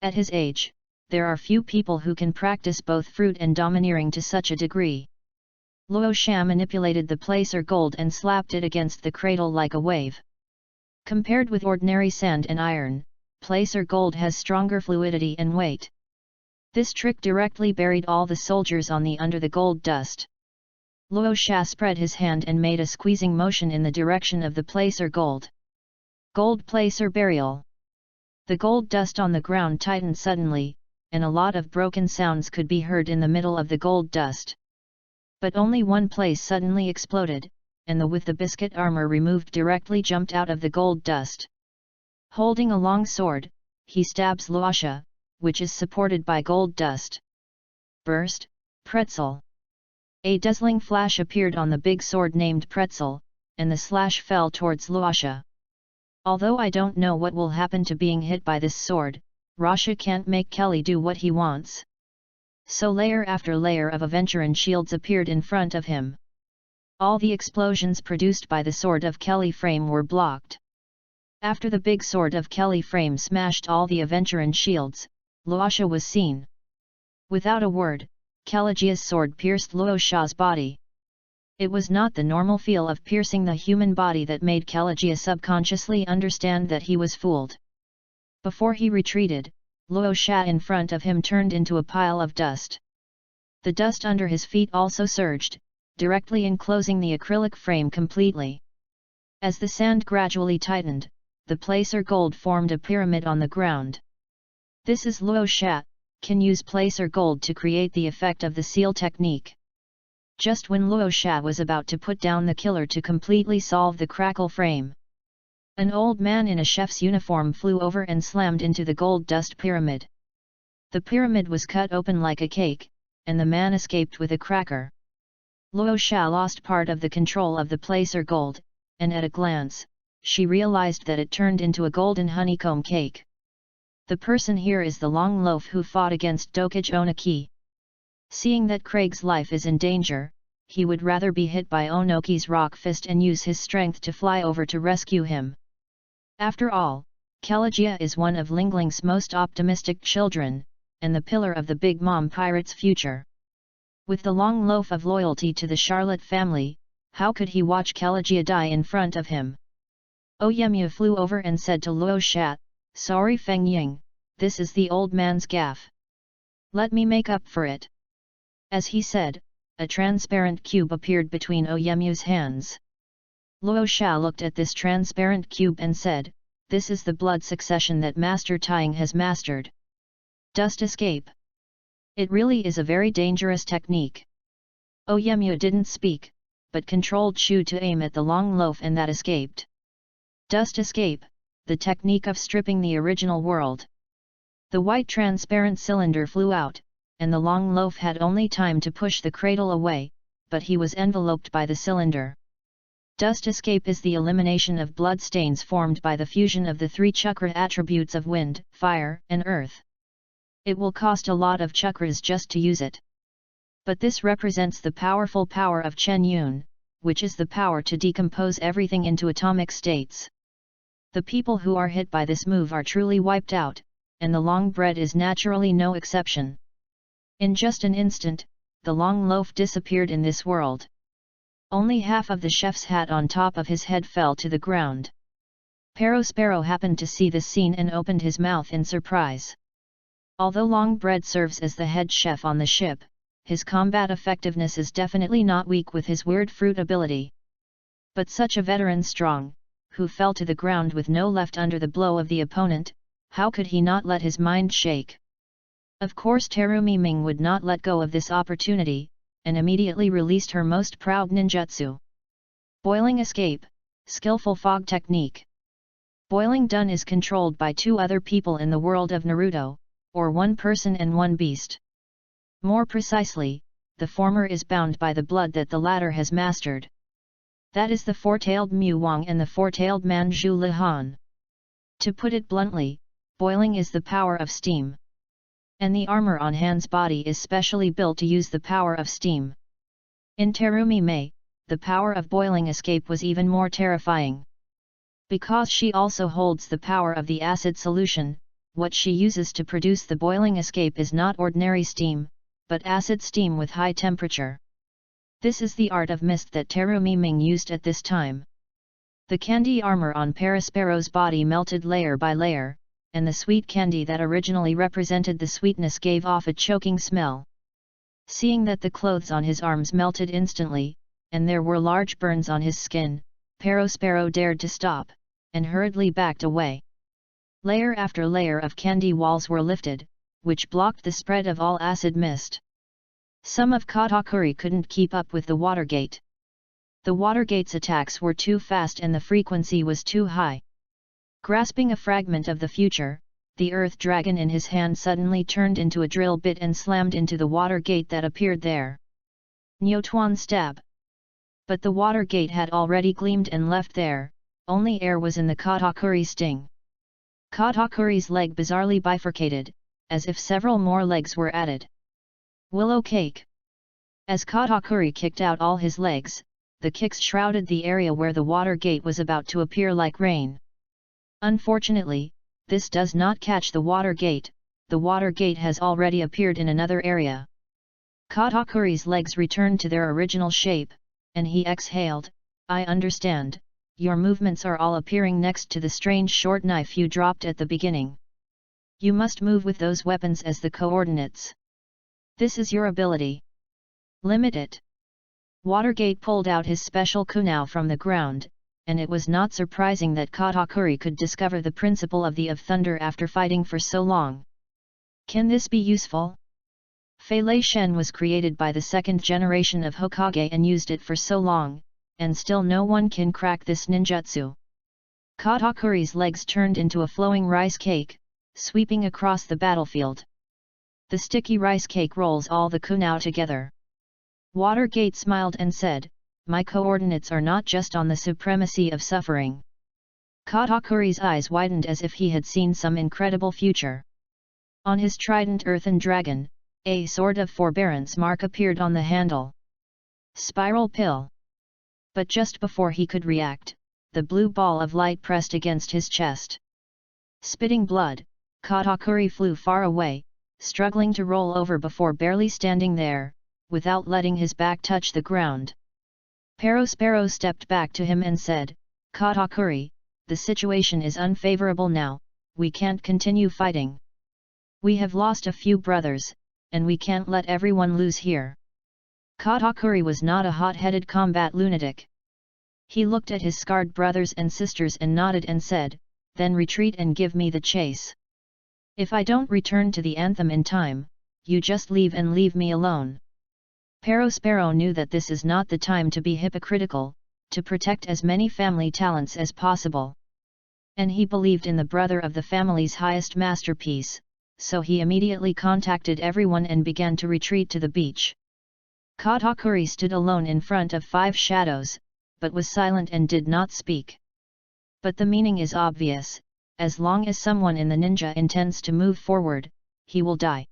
At his age, there are few people who can practice both fruit and domineering to such a degree. Luo Sha manipulated the placer gold and slapped it against the cradle like a wave. Compared with ordinary sand and iron, placer gold has stronger fluidity and weight. This trick directly buried all the soldiers on the under the gold dust. Luo Sha spread his hand and made a squeezing motion in the direction of the placer gold. Gold placer burial. The gold dust on the ground tightened suddenly, and a lot of broken sounds could be heard in the middle of the gold dust. But only one place suddenly exploded, and the with the biscuit armor removed directly jumped out of the gold dust. Holding a long sword, he stabs Luosha, which is supported by gold dust. Burst, Pretzel. A dazzling flash appeared on the big sword named Pretzel, and the slash fell towards Luosha. Although I don't know what will happen to being hit by this sword, Rasha can't make Kelly do what he wants. So layer after layer of Aventuran shields appeared in front of him. All the explosions produced by the sword of Kelly frame were blocked. After the big sword of Kelly frame smashed all the Aventuran shields, Luosha was seen. Without a word, Caligia's sword pierced Luosha's body. It was not the normal feel of piercing the human body that made Caligia subconsciously understand that he was fooled. Before he retreated, Luosha in front of him turned into a pile of dust. The dust under his feet also surged, directly enclosing the acrylic frame completely. As the sand gradually tightened, the placer gold formed a pyramid on the ground. This is Luosha, can use placer gold to create the effect of the seal technique. Just when Luosha was about to put down the killer to completely solve the crackle frame, an old man in a chef's uniform flew over and slammed into the gold dust pyramid. The pyramid was cut open like a cake, and the man escaped with a cracker. Luosha lost part of the control of the placer gold, and at a glance, she realized that it turned into a golden honeycomb cake. The person here is the long loaf who fought against Dokage Onaki. Seeing that Craig's life is in danger, he would rather be hit by Onoki's rock fist and use his strength to fly over to rescue him. After all, Kalijia is one of Ling Ling's most optimistic children, and the pillar of the Big Mom Pirate's future. With the long loaf of loyalty to the Charlotte family, how could he watch Kalijia die in front of him? Oyemu flew over and said to Luo Shat, "Sorry Feng Ying, this is the old man's gaffe. Let me make up for it." As he said, a transparent cube appeared between Oyemu's hands. Luo Sha looked at this transparent cube and said, "This is the blood succession that Master Taiying has mastered. Dust escape. It really is a very dangerous technique." Oyemu didn't speak, but controlled Shu to aim at the long loaf and that escaped. Dust escape, the technique of stripping the original world. The white transparent cylinder flew out, and the long loaf had only time to push the cradle away, but he was enveloped by the cylinder. Dust escape is the elimination of blood stains formed by the fusion of the three chakra attributes of wind, fire, and earth. It will cost a lot of chakras just to use it. But this represents the powerful power of Chen Yun, which is the power to decompose everything into atomic states. The people who are hit by this move are truly wiped out, and the long bread is naturally no exception. In just an instant, the long loaf disappeared in this world. Only half of the chef's hat on top of his head fell to the ground. Sparrow happened to see this scene and opened his mouth in surprise. Although Long Bread serves as the head chef on the ship, his combat effectiveness is definitely not weak with his weird fruit ability. But such a veteran strong, who fell to the ground with no left under the blow of the opponent, how could he not let his mind shake? Of course Terumi Ming would not let go of this opportunity, and immediately released her most proud ninjutsu. Boiling escape, skillful fog technique. Boiling done is controlled by two other people in the world of Naruto, or one person and one beast. More precisely, the former is bound by the blood that the latter has mastered. That is the four-tailed Mu Wang and the four-tailed man Zhu Lihan. To put it bluntly, boiling is the power of steam. And the armor on Han's body is specially built to use the power of steam. In Terumi Mei, the power of boiling escape was even more terrifying. Because she also holds the power of the acid solution, what she uses to produce the boiling escape is not ordinary steam, but acid steam with high temperature. This is the art of mist that Terumi Ming used at this time. The candy armor on Sparrow's body melted layer by layer, and the sweet candy that originally represented the sweetness gave off a choking smell. Seeing that the clothes on his arms melted instantly, and there were large burns on his skin, Sparrow dared to stop, and hurriedly backed away. Layer after layer of candy walls were lifted, which blocked the spread of all acid mist. Some of Katakuri couldn't keep up with the Watergate. The Watergate's attacks were too fast and the frequency was too high. Grasping a fragment of the future, the earth dragon in his hand suddenly turned into a drill bit and slammed into the water gate that appeared there. Nyotuan stab. But the water gate had already gleamed and left there, only air was in the Katakuri sting. Katakuri's leg bizarrely bifurcated, as if several more legs were added. Willow cake. As Katakuri kicked out all his legs, the kicks shrouded the area where the water gate was about to appear like rain. Unfortunately, this does not catch the water gate has already appeared in another area. Katakuri's legs returned to their original shape, and he exhaled, "I understand, your movements are all appearing next to the strange short knife you dropped at the beginning. You must move with those weapons as the coordinates. This is your ability. Limit it." Watergate pulled out his special kunao from the ground, and it was not surprising that Katakuri could discover the principle of the of thunder after fighting for so long. Can this be useful? Fei Lei Shen was created by the second generation of Hokage and used it for so long, and still no one can crack this ninjutsu. Katakuri's legs turned into a flowing rice cake, sweeping across the battlefield. The sticky rice cake rolls all the kunao together. Watergate smiled and said, "My coordinates are not just on the supremacy of suffering." Katakuri's eyes widened as if he had seen some incredible future. On his trident earthen dragon, a sort of forbearance mark appeared on the handle. Spiral pill. But just before he could react, the blue ball of light pressed against his chest. Spitting blood, Katakuri flew far away, struggling to roll over before barely standing there, without letting his back touch the ground. Perospero stepped back to him and said, "Katakuri, the situation is unfavorable now, we can't continue fighting. We have lost a few brothers, and we can't let everyone lose here." Katakuri was not a hot-headed combat lunatic. He looked at his scarred brothers and sisters and nodded and said, "Then retreat and give me the chase. If I don't return to the anthem in time, you just leave and leave me alone." Perospero knew that this is not the time to be hypocritical, to protect as many family talents as possible. And he believed in the brother of the family's highest masterpiece, so he immediately contacted everyone and began to retreat to the beach. Katakuri stood alone in front of 5 shadows, but was silent and did not speak. But the meaning is obvious: as long as someone in the ninja intends to move forward, he will die.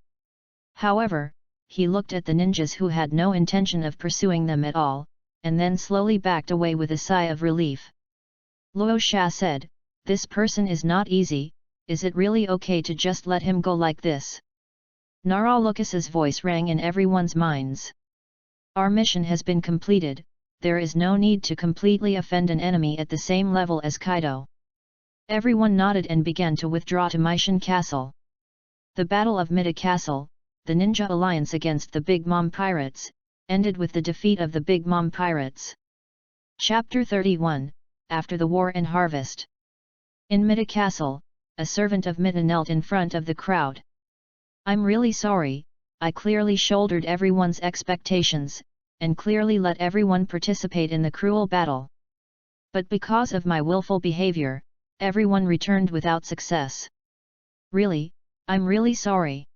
However, he looked at the ninjas who had no intention of pursuing them at all, and then slowly backed away with a sigh of relief. Luo Sha said, "This person is not easy, is it really okay to just let him go like this?" Nara Lucas's voice rang in everyone's minds. "Our mission has been completed, there is no need to completely offend an enemy at the same level as Kaido." Everyone nodded and began to withdraw to Meishan Castle. The Battle of Mida Castle, the ninja alliance against the Big Mom Pirates, ended with the defeat of the Big Mom Pirates. Chapter 31, After the War and Harvest. In Mida Castle, a servant of Mida knelt in front of the crowd. "I'm really sorry, I clearly shouldered everyone's expectations, and clearly let everyone participate in the cruel battle. But because of my willful behavior, everyone returned without success. Really, I'm really sorry."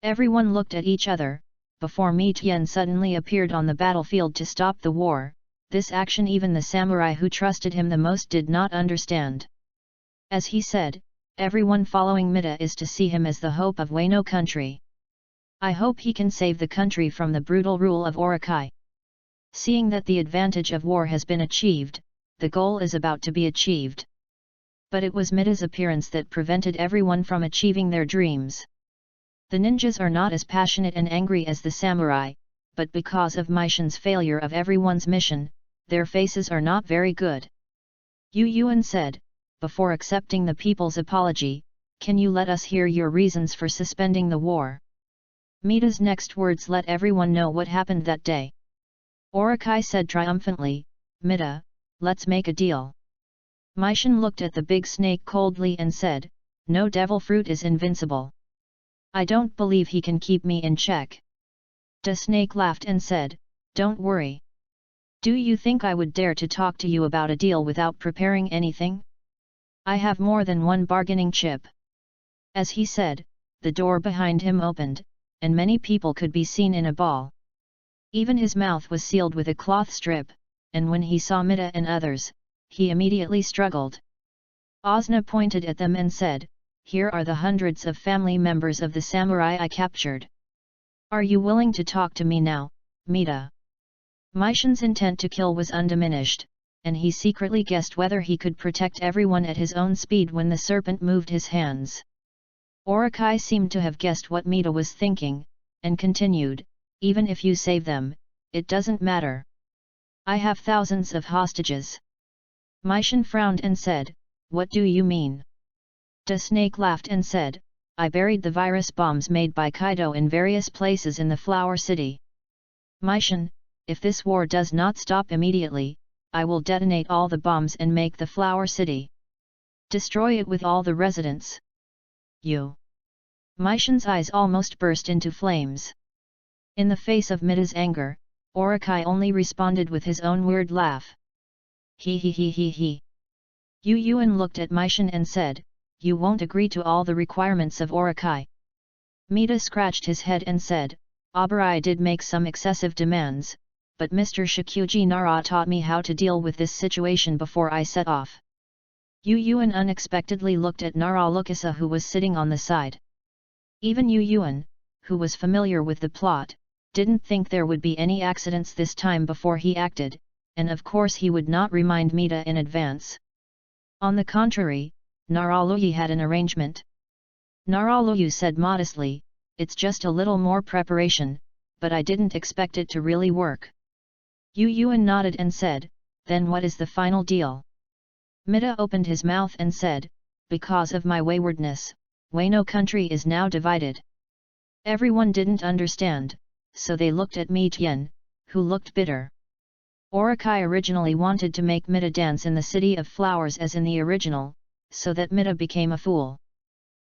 Everyone looked at each other, before Mi Tian suddenly appeared on the battlefield to stop the war. This action even the samurai who trusted him the most did not understand. As he said, "Everyone following Mida is to see him as the hope of Wano country. I hope he can save the country from the brutal rule of Orokai." Seeing that the advantage of war has been achieved, the goal is about to be achieved. But it was Mida's appearance that prevented everyone from achieving their dreams. The ninjas are not as passionate and angry as the samurai, but because of Meishan's failure of everyone's mission, their faces are not very good. Yu Yuan said, before accepting the people's apology, "Can you let us hear your reasons for suspending the war?" Mida's next words let everyone know what happened that day. Orokai said triumphantly, "Mida, let's make a deal." Meishan looked at the big snake coldly and said, "No devil fruit is invincible. I don't believe he can keep me in check." The snake laughed and said, "Don't worry. Do you think I would dare to talk to you about a deal without preparing anything? I have more than one bargaining chip." As he said, the door behind him opened, and many people could be seen in a ball. Even his mouth was sealed with a cloth strip, and when he saw Mida and others, he immediately struggled. Ozna pointed at them and said, "Here are the hundreds of family members of the samurai I captured. Are you willing to talk to me now, Mida?" Meishan's intent to kill was undiminished, and he secretly guessed whether he could protect everyone at his own speed when the serpent moved his hands. Orokai seemed to have guessed what Mida was thinking, and continued, "Even if you save them, it doesn't matter. I have thousands of hostages." Meishan frowned and said, "What do you mean?" The snake laughed and said, "I buried the virus bombs made by Kaido in various places in the Flower City. Meishan, if this war does not stop immediately, I will detonate all the bombs and make the Flower City. Destroy it with all the residents." "You!" Meishan's eyes almost burst into flames. In the face of Mida's anger, Orokai only responded with his own weird laugh. He. Yu Yuan looked at Meishan and said, "You won't agree to all the requirements of Orokai." Mida scratched his head and said, "Abarai did make some excessive demands, but Mr. Shikuji Nara taught me how to deal with this situation before I set off." Yu Yuan unexpectedly looked at Nara Lukasa who was sitting on the side. Even Yu Yuan, who was familiar with the plot, didn't think there would be any accidents this time before he acted, and of course he would not remind Mida in advance. On the contrary, Naraluyi had an arrangement. Naraluyi said modestly, "It's just a little more preparation, but I didn't expect it to really work." Yu Yuan nodded and said, "Then what is the final deal?" Mida opened his mouth and said, "Because of my waywardness, Wano country is now divided." Everyone didn't understand, so they looked at Mi Tian, who looked bitter. Orakai originally wanted to make Mida dance in the City of Flowers as in the original, so that Mida became a fool.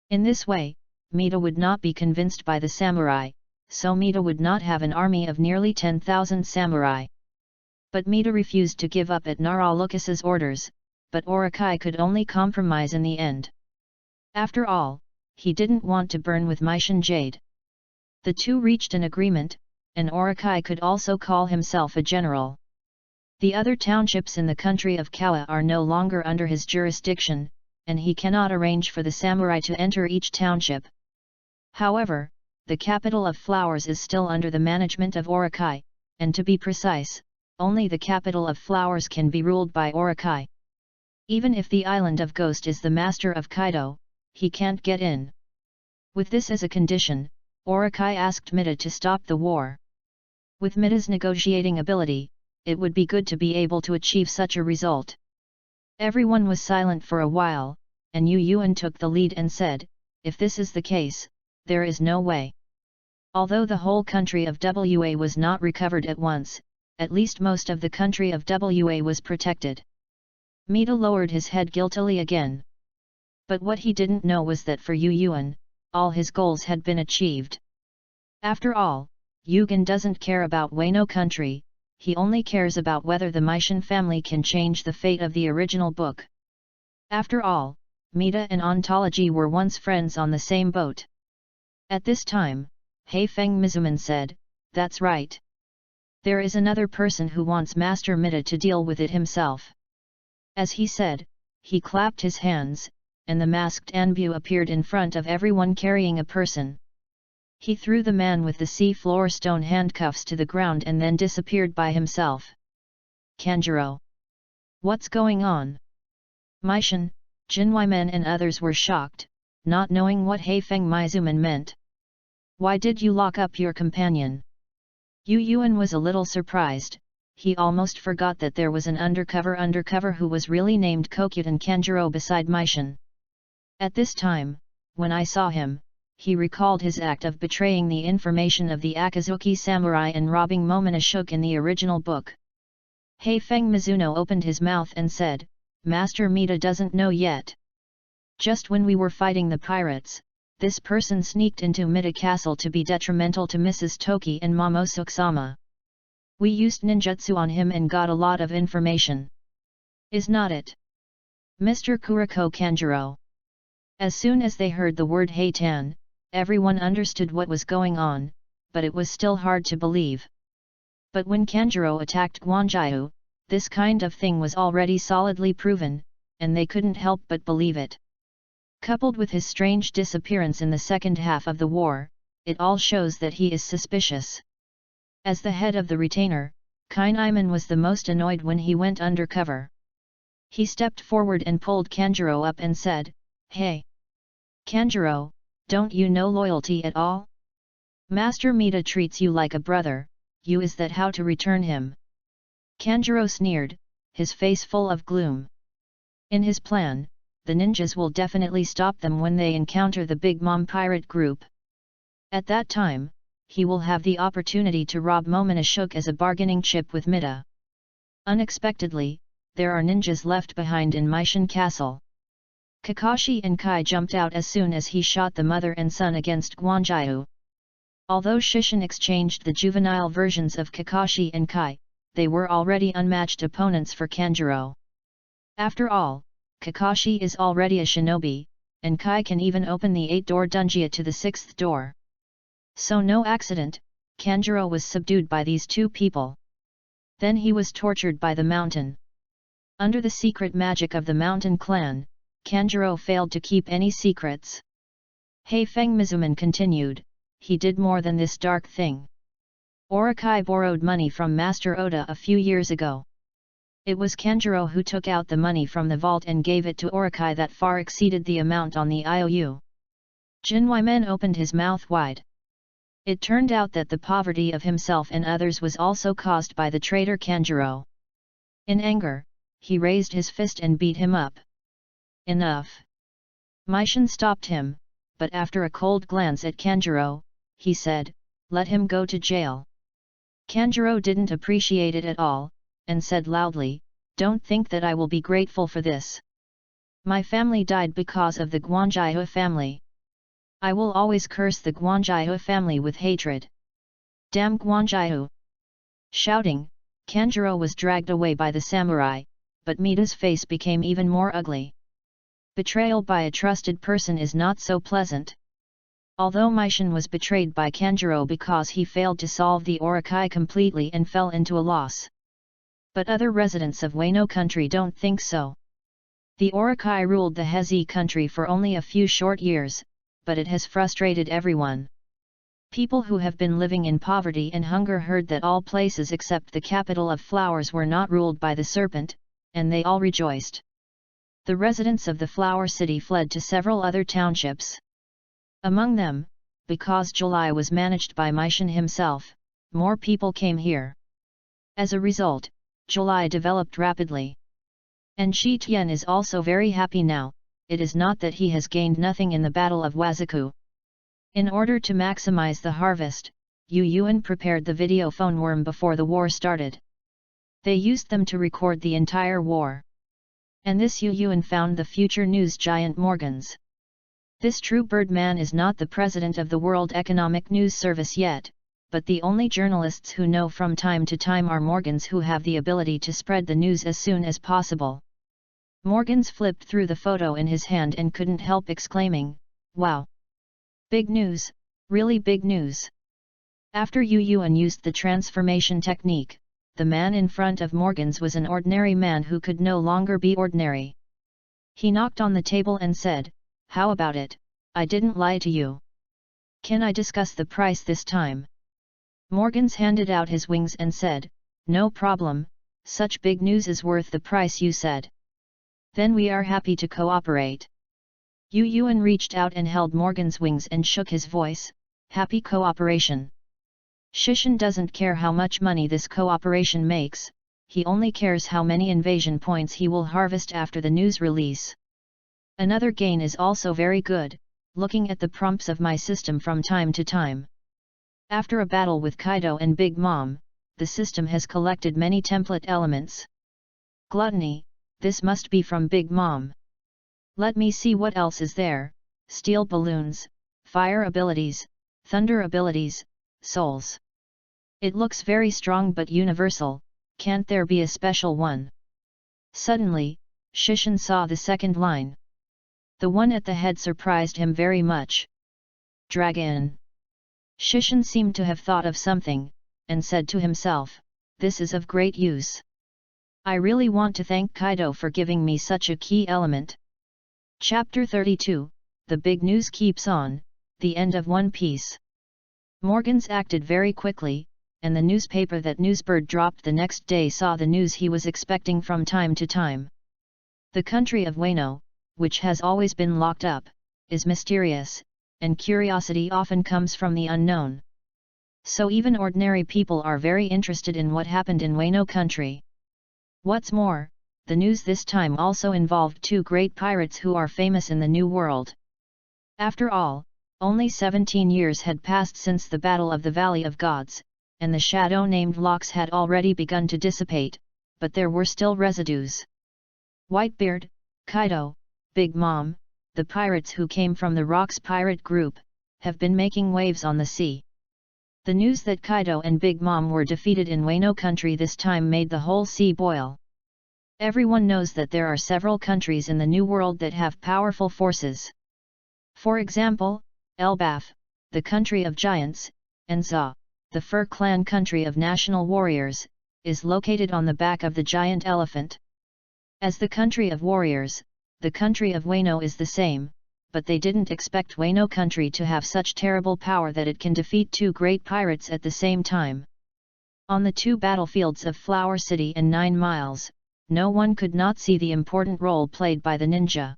In this way, Mida would not be convinced by the samurai, so Mida would not have an army of nearly 10,000 samurai. But Mida refused to give up at Naralukus's orders, but Orakai could only compromise in the end. After all, he didn't want to burn with Meishan Jade. The two reached an agreement, and Orakai could also call himself a general. The other townships in the country of Kawa are no longer under his jurisdiction, and he cannot arrange for the samurai to enter each township. However, the capital of Flowers is still under the management of Orakai, and to be precise, only the capital of Flowers can be ruled by Orakai. Even if the island of Ghost is the master of Kaido, he can't get in. With this as a condition, Orakai asked Mida to stop the war. With Mida's negotiating ability, it would be good to be able to achieve such a result. Everyone was silent for a while, and Yu Yuan took the lead and said, "If this is the case, there is no way." Although the whole country of WA was not recovered at once, at least most of the country of WA was protected. Mida lowered his head guiltily again. But what he didn't know was that for Yu Yuan, all his goals had been achieved. After all, Yugen doesn't care about Wano country, he only cares about whether the Meishan family can change the fate of the original book. After all, Mida and Ontology were once friends on the same boat. At this time, Heifeng Mizuman said, "That's right. There is another person who wants Master Mida to deal with it himself." As he said, he clapped his hands, and the masked Anbu appeared in front of everyone carrying a person. He threw the man with the sea-floor stone handcuffs to the ground and then disappeared by himself. "Kanjuro! What's going on?" Meishan, Jinwaimen and others were shocked, not knowing what Heifeng Mizuman meant. "Why did you lock up your companion?" Yu Yuan was a little surprised. He almost forgot that there was an undercover who was really named Kokyutan Kanjuro beside Meishan. At this time, when I saw him, he recalled his act of betraying the information of the Akazuki samurai and robbing Momonosuke in the original book. Heifeng Mizuno opened his mouth and said, "Master Mida doesn't know yet. Just when we were fighting the pirates, this person sneaked into Mida Castle to be detrimental to Mrs. Toki and Momosuke-sama. We used ninjutsu on him and got a lot of information. Is not it, Mr. Kuriko Kanjuro?" As soon as they heard the word Heitan, everyone understood what was going on, but it was still hard to believe. But when Kanjuro attacked Guanjiu, this kind of thing was already solidly proven, and they couldn't help but believe it. Coupled with his strange disappearance in the second half of the war, it all shows that he is suspicious. As the head of the retainer, Kainaiman was the most annoyed when he went undercover. He stepped forward and pulled Kanjuro up and said, "Hey! Kanjuro, don't you know loyalty at all? Master Mida treats you like a brother, is that how to return him?" Kanjuro sneered, his face full of gloom. In his plan, the ninjas will definitely stop them when they encounter the Big Mom pirate group. At that time, he will have the opportunity to rob Momonosuke as a bargaining chip with Mida. Unexpectedly, there are ninjas left behind in Meishan Castle. Kakashi and Kai jumped out as soon as he shot the mother and son against Guanjiu. Although Shishin exchanged the juvenile versions of Kakashi and Kai, they were already unmatched opponents for Kanjuro. After all, Kakashi is already a shinobi, and Kai can even open the 8-door dungeon to the 6th door. So no accident, Kanjuro was subdued by these two people. Then he was tortured by the mountain. Under the secret magic of the mountain clan, Kanjuro failed to keep any secrets. Heifeng Mizuman continued, "He did more than this dark thing. Orakai borrowed money from Master Oda a few years ago. It was Kanjuro who took out the money from the vault and gave it to Orokai that far exceeded the amount on the IOU. Jin Weimen opened his mouth wide. It turned out that the poverty of himself and others was also caused by the traitor Kanjuro. In anger, he raised his fist and beat him up. Enough! Meishin stopped him, but after a cold glance at Kanjuro, he said, "Let him go to jail." Kanjuro didn't appreciate it at all, and said loudly, "Don't think that I will be grateful for this. My family died because of the Guanjaihu family. I will always curse the Guanjaihu family with hatred. Damn Guanjaihu!" Shouting, Kanjuro was dragged away by the samurai, but Mita's face became even more ugly. Betrayal by a trusted person is not so pleasant. Although Meishin was betrayed by Kanjuro because he failed to solve the Orokai completely and fell into a loss. But other residents of Wano country don't think so. The Orokai ruled the Hezi country for only a few short years, but it has frustrated everyone. People who have been living in poverty and hunger heard that all places except the capital of flowers were not ruled by the serpent, and they all rejoiced. The residents of the flower city fled to several other townships. Among them, because July was managed by Meishin himself, more people came here. As a result, July developed rapidly. And Shi Tian is also very happy now. It is not that he has gained nothing in the Battle of Wazaku. In order to maximize the harvest, Yu Yuan prepared the video phone worm before the war started. They used them to record the entire war. And this Yu Yuan found the future news giant Morgans. This true Birdman is not the president of the World Economic News Service yet, but the only journalists who know from time to time are Morgans who have the ability to spread the news as soon as possible. Morgans flipped through the photo in his hand and couldn't help exclaiming, "Wow! Big news, really big news." After Yu Yuan used the transformation technique, the man in front of Morgans was an ordinary man who could no longer be ordinary. He knocked on the table and said, "How about it? I didn't lie to you. Can I discuss the price this time?" Morgans handed out his wings and said, "No problem, such big news is worth the price you said. Then we are happy to cooperate." Yu Yuan reached out and held Morgan's wings and shook his voice, "Happy cooperation." Shishin doesn't care how much money this cooperation makes, he only cares how many invasion points he will harvest after the news release. Another gain is also very good, looking at the prompts of my system from time to time. After a battle with Kaido and Big Mom, the system has collected many template elements. Gluttony, this must be from Big Mom. Let me see what else is there: steel balloons, fire abilities, thunder abilities, souls. It looks very strong but universal, can't there be a special one? Suddenly, Shishin saw the second line. The one at the head surprised him very much. Dragon. Shishin seemed to have thought of something, and said to himself, "This is of great use. I really want to thank Kaido for giving me such a key element." Chapter 32, The Big News Keeps On, The End of One Piece. Morgans acted very quickly, and the newspaper that Newsbird dropped the next day saw the news he was expecting from time to time. The country of Wano, which has always been locked up, is mysterious, and curiosity often comes from the unknown. So even ordinary people are very interested in what happened in Wano country. What's more, the news this time also involved two great pirates who are famous in the New World. After all, only 17 years had passed since the Battle of the Valley of Gods, and the shadow named Locks had already begun to dissipate, but there were still residues. Whitebeard, Kaido, Big Mom, the pirates who came from the Rocks pirate group, have been making waves on the sea. The news that Kaido and Big Mom were defeated in Wano country this time made the whole sea boil. Everyone knows that there are several countries in the New World that have powerful forces. For example, Elbaf, the country of giants, and Za, the Fur Clan country of national warriors, is located on the back of the giant elephant. As the country of warriors, the country of Wano is the same, but they didn't expect Wano country to have such terrible power that it can defeat two great pirates at the same time. On the two battlefields of Flower City and 9 Miles, no one could not see the important role played by the ninja.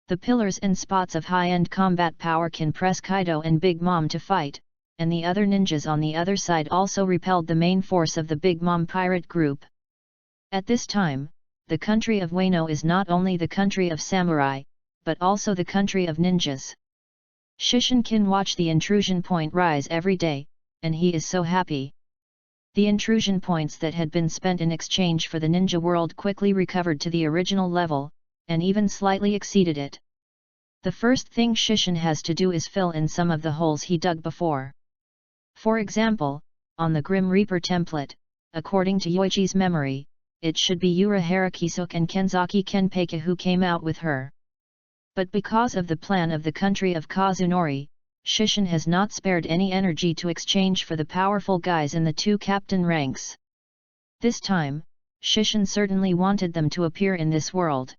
The pillars and spots of high-end combat power can press Kaido and Big Mom to fight, and the other ninjas on the other side also repelled the main force of the Big Mom pirate group. At this time, the country of Wano is not only the country of samurai, but also the country of ninjas. Shishin can watch the intrusion point rise every day, and he is so happy. The intrusion points that had been spent in exchange for the ninja world quickly recovered to the original level, and even slightly exceeded it. The first thing Shishin has to do is fill in some of the holes he dug before. For example, on the Grim Reaper template, according to Yoichi's memory, it should be Yura Harakisuk and Kenzaki Kenpeka who came out with her. But because of the plan of the country of Kazunori, Shishin has not spared any energy to exchange for the powerful guys in the 2 captain ranks. This time, Shishin certainly wanted them to appear in this world.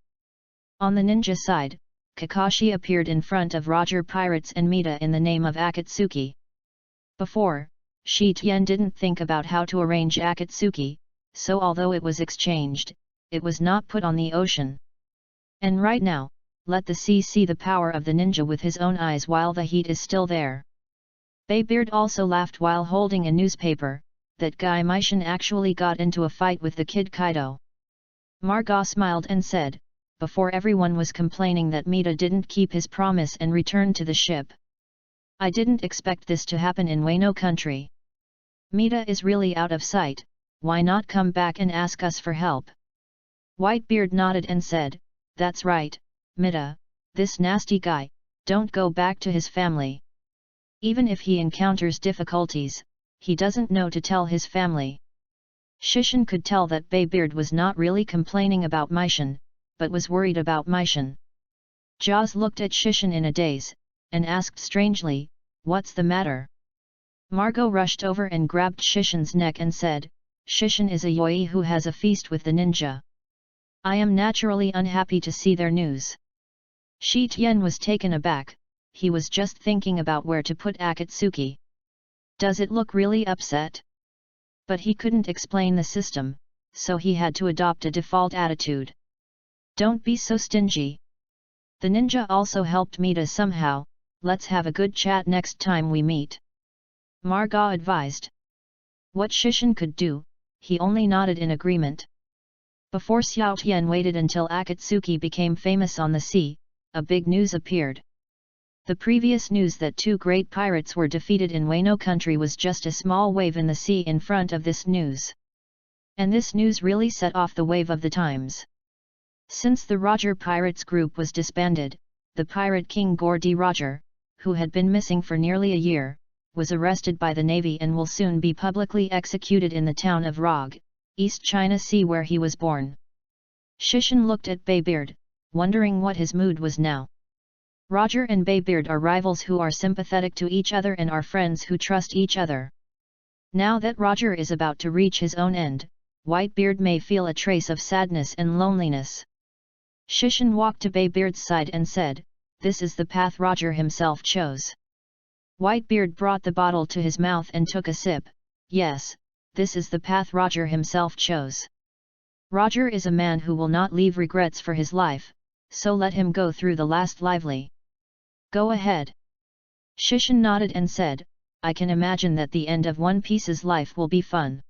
On the ninja side, Kakashi appeared in front of Roger Pirates and Mita in the name of Akatsuki. Before, Shi Tian didn't think about how to arrange Akatsuki, so although it was exchanged, it was not put on the ocean. And right now, let the sea see the power of the ninja with his own eyes while the heat is still there. Baybeard also laughed while holding a newspaper, that Guy Meishin actually got into a fight with the Kid Kaido. Margot smiled and said, before everyone was complaining that Mita didn't keep his promise and returned to the ship. I didn't expect this to happen in Wano country. Mita is really out of sight, why not come back and ask us for help? Whitebeard nodded and said, that's right, Mita, this nasty guy, don't go back to his family. Even if he encounters difficulties, he doesn't know to tell his family. Shishin could tell that Baybeard was not really complaining about Meishin, but was worried about Meishin. Jaws looked at Shishin in a daze, and asked strangely, what's the matter? Margot rushed over and grabbed Shishin's neck and said, Shishin is a yoi who has a feast with the ninja. I am naturally unhappy to see their news. Shi Tian was taken aback, he was just thinking about where to put Akatsuki. Does it look really upset? But he couldn't explain the system, so he had to adopt a default attitude. Don't be so stingy. The ninja also helped Mita somehow, let's have a good chat next time we meet. Margot advised. What Shishin could do, he only nodded in agreement. Before Xiao Tian waited until Akatsuki became famous on the sea, a big news appeared. The previous news that 2 great pirates were defeated in Wano country was just a small wave in the sea in front of this news. And this news really set off the wave of the times. Since the Roger Pirates group was disbanded, the pirate king Gordy Roger, who had been missing for nearly a year, was arrested by the Navy and will soon be publicly executed in the town of Rog, East China Sea where he was born. Shishin looked at Baybeard, wondering what his mood was now. Roger and Baybeard are rivals who are sympathetic to each other and are friends who trust each other. Now that Roger is about to reach his own end, Whitebeard may feel a trace of sadness and loneliness. Shishin walked to Baybeard's side and said, this is the path Roger himself chose. Whitebeard brought the bottle to his mouth and took a sip. Yes, this is the path Roger himself chose. Roger is a man who will not leave regrets for his life, so let him go through the last lively. Go ahead. Shishin nodded and said, I can imagine that the end of One Piece's life will be fun.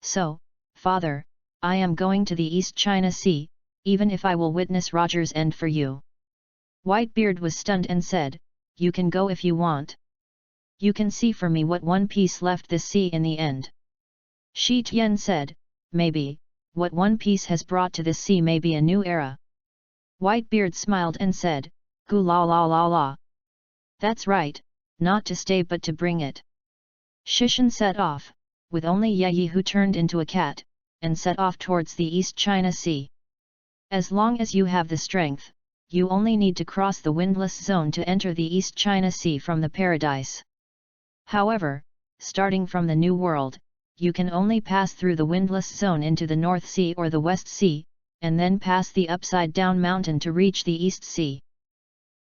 So, father, I am going to the East China Sea, even if I will witness Roger's end for you. Whitebeard was stunned and said, you can go if you want. You can see for me what One Piece left this sea in the end. Shi Tian said, maybe, what One Piece has brought to this sea may be a new era. Whitebeard smiled and said, Gu la la la la. That's right, not to stay but to bring it. Shishin set off, with only Ye who turned into a cat, and set off towards the East China Sea. As long as you have the strength, you only need to cross the windless zone to enter the East China Sea from the Paradise. However, starting from the New World, you can only pass through the windless zone into the North Sea or the West Sea, and then pass the upside-down mountain to reach the East Sea.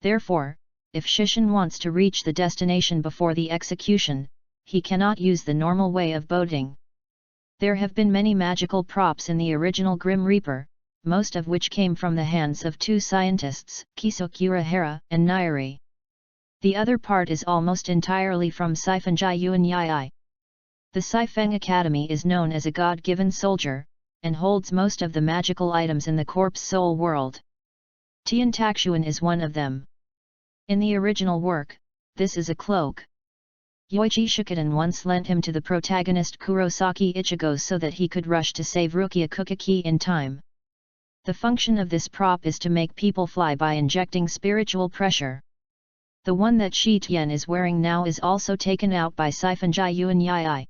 Therefore, if Shishin wants to reach the destination before the execution, he cannot use the normal way of boating. There have been many magical props in the original Grim Reaper, most of which came from the hands of two scientists, Kisuk Urahara and Nairi. The other part is almost entirely from Sifenjai Yuan Yai. The Sifeng Academy is known as a god-given soldier, and holds most of the magical items in the corpse soul world. Tian Takshuan is one of them. In the original work, this is a cloak. Yoichi Shikoden once lent him to the protagonist Kurosaki Ichigo so that he could rush to save Rukia Kukaki in time. The function of this prop is to make people fly by injecting spiritual pressure. The one that Shi Tian is wearing now is also taken out by Sifenjai Yuan Yai.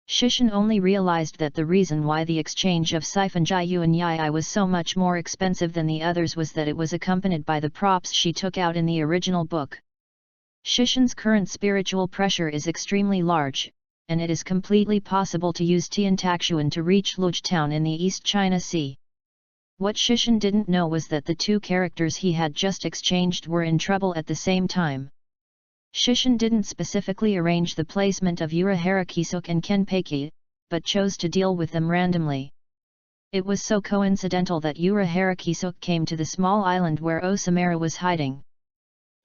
Shishin only realized that the reason why the exchange of Sifenjai Yuan Yai was so much more expensive than the others was that it was accompanied by the props she took out in the original book. Shishin's current spiritual pressure is extremely large, and it is completely possible to use Tian Takshuan to reach Luge Town in the East China Sea. What Shishin didn't know was that the two characters he had just exchanged were in trouble at the same time. Shishin didn't specifically arrange the placement of Urahara Kisuk and Kenpeki, but chose to deal with them randomly. It was so coincidental that Urahara Kisuk came to the small island where Osamura was hiding.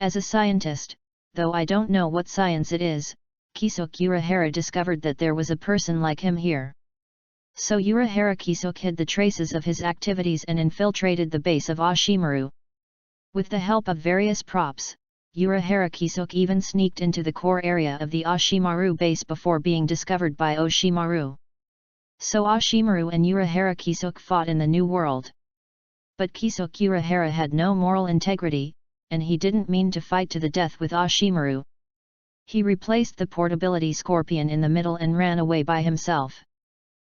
As a scientist, though I don't know what science it is, Kisuk Urahara discovered that there was a person like him here. So Urahara Kisuk hid the traces of his activities and infiltrated the base of Oshimaru. With the help of various props, Urahara Kisuk even sneaked into the core area of the Oshimaru base before being discovered by Oshimaru. So Oshimaru and Urahara Kisuk fought in the New World. But Kisuk Urahara had no moral integrity, and he didn't mean to fight to the death with Oshimaru. He replaced the portability scorpion in the middle and ran away by himself.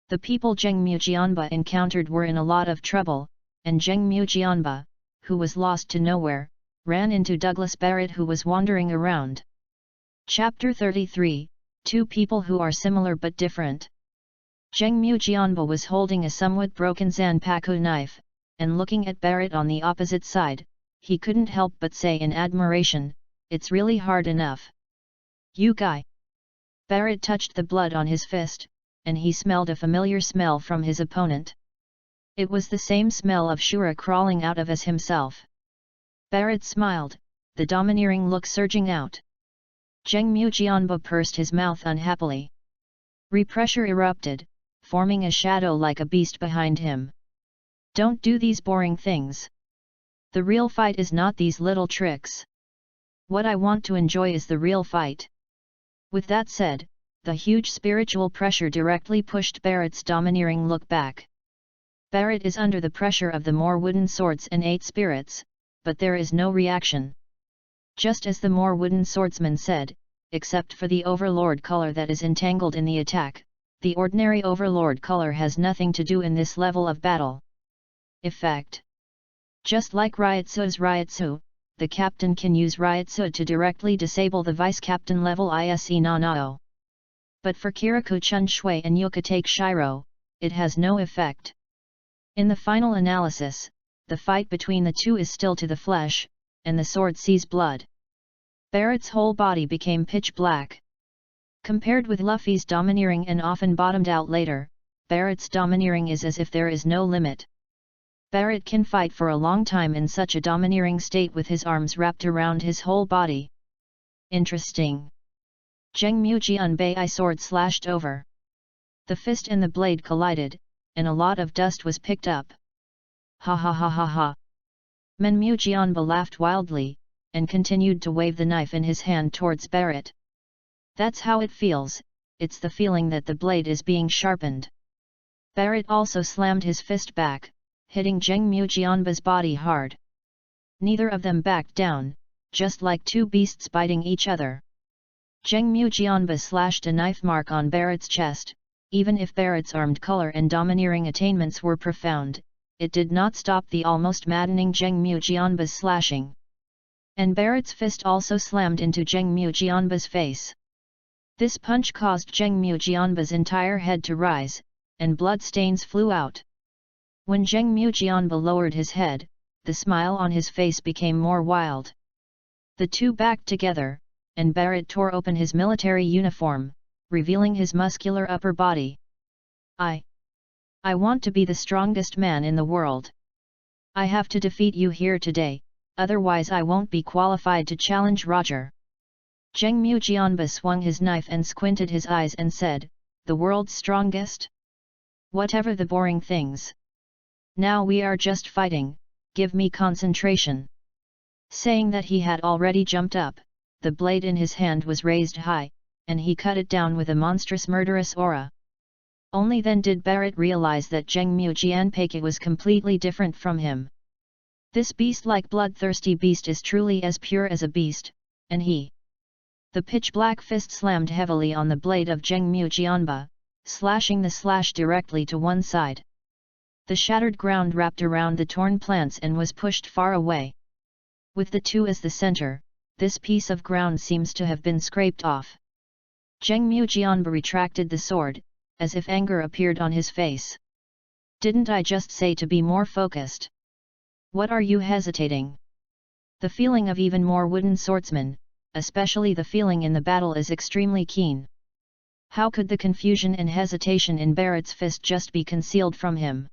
The people Zheng Mujianba encountered were in a lot of trouble, and Zheng Mujianba, who was lost to nowhere, ran into Douglas Barrett who was wandering around. Chapter 33, Two People Who Are Similar But Different. Zheng Mujianba was holding a somewhat broken Zanpaku knife, and looking at Barrett on the opposite side, he couldn't help but say in admiration, "It's really hard enough. You guy." Barrett touched the blood on his fist, and he smelled a familiar smell from his opponent. It was the same smell of Shura crawling out of as himself. Barrett smiled, the domineering look surging out. Zheng Mujianba pursed his mouth unhappily. Repressure erupted, forming a shadow like a beast behind him. "Don't do these boring things. The real fight is not these little tricks. What I want to enjoy is the real fight." With that said, the huge spiritual pressure directly pushed Barrett's domineering look back. Barrett is under the pressure of the more wooden swords and 8 spirits, but there is no reaction. Just as the more wooden swordsman said, except for the overlord color that is entangled in the attack, the ordinary overlord color has nothing to do in this level of battle. Effect. Just like Ryotsu's Ryotsu, the captain can use Ryotsu to directly disable the vice-captain level ISE Nanao. But for Kirikou Chun Shui and Yukatake Shiro, it has no effect. In the final analysis, the fight between the two is still to the flesh, and the sword sees blood. Barrett's whole body became pitch black. Compared with Luffy's domineering and often bottomed out later, Barrett's domineering is as if there is no limit. Barrett can fight for a long time in such a domineering state with his arms wrapped around his whole body. Interesting. Zheng Mujianba's sword slashed over. The fist and the blade collided, and a lot of dust was picked up. Ha ha ha ha ha. Men Mujianba laughed wildly, and continued to wave the knife in his hand towards Barrett. That's how it feels, it's the feeling that the blade is being sharpened. Barrett also slammed his fist back, hitting Zheng Mujianba's body hard. Neither of them backed down, just like two beasts biting each other. Zheng Mujianba slashed a knife mark on Barrett's chest. Even if Barrett's armed color and domineering attainments were profound, it did not stop the almost maddening Zheng Mujianba's slashing. And Barrett's fist also slammed into Zheng Mujianba's face. This punch caused Zheng Mujianba's entire head to rise, and blood stains flew out. When Zheng Mujianba lowered his head, the smile on his face became more wild. The two backed together, and Barrett tore open his military uniform, revealing his muscular upper body. I want to be the strongest man in the world. I have to defeat you here today, otherwise I won't be qualified to challenge Roger. Zheng Mujianba swung his knife and squinted his eyes and said, the world's strongest? Whatever the boring things. Now we are just fighting, give me concentration. Saying that he had already jumped up, the blade in his hand was raised high, and he cut it down with a monstrous murderous aura. Only then did Barrett realize that Zheng Mujianpeke was completely different from him. This beast-like bloodthirsty beast is truly as pure as a beast, and he. The pitch-black fist slammed heavily on the blade of Zheng Mujianba, slashing the slash directly to one side. The shattered ground wrapped around the torn plants and was pushed far away. With the two as the center, this piece of ground seems to have been scraped off. Zheng Mujianba retracted the sword, as if anger appeared on his face. Didn't I just say to be more focused? What are you hesitating? The feeling of even more wooden swordsmen, especially the feeling in the battle, is extremely keen. How could the confusion and hesitation in Barrett's fist just be concealed from him?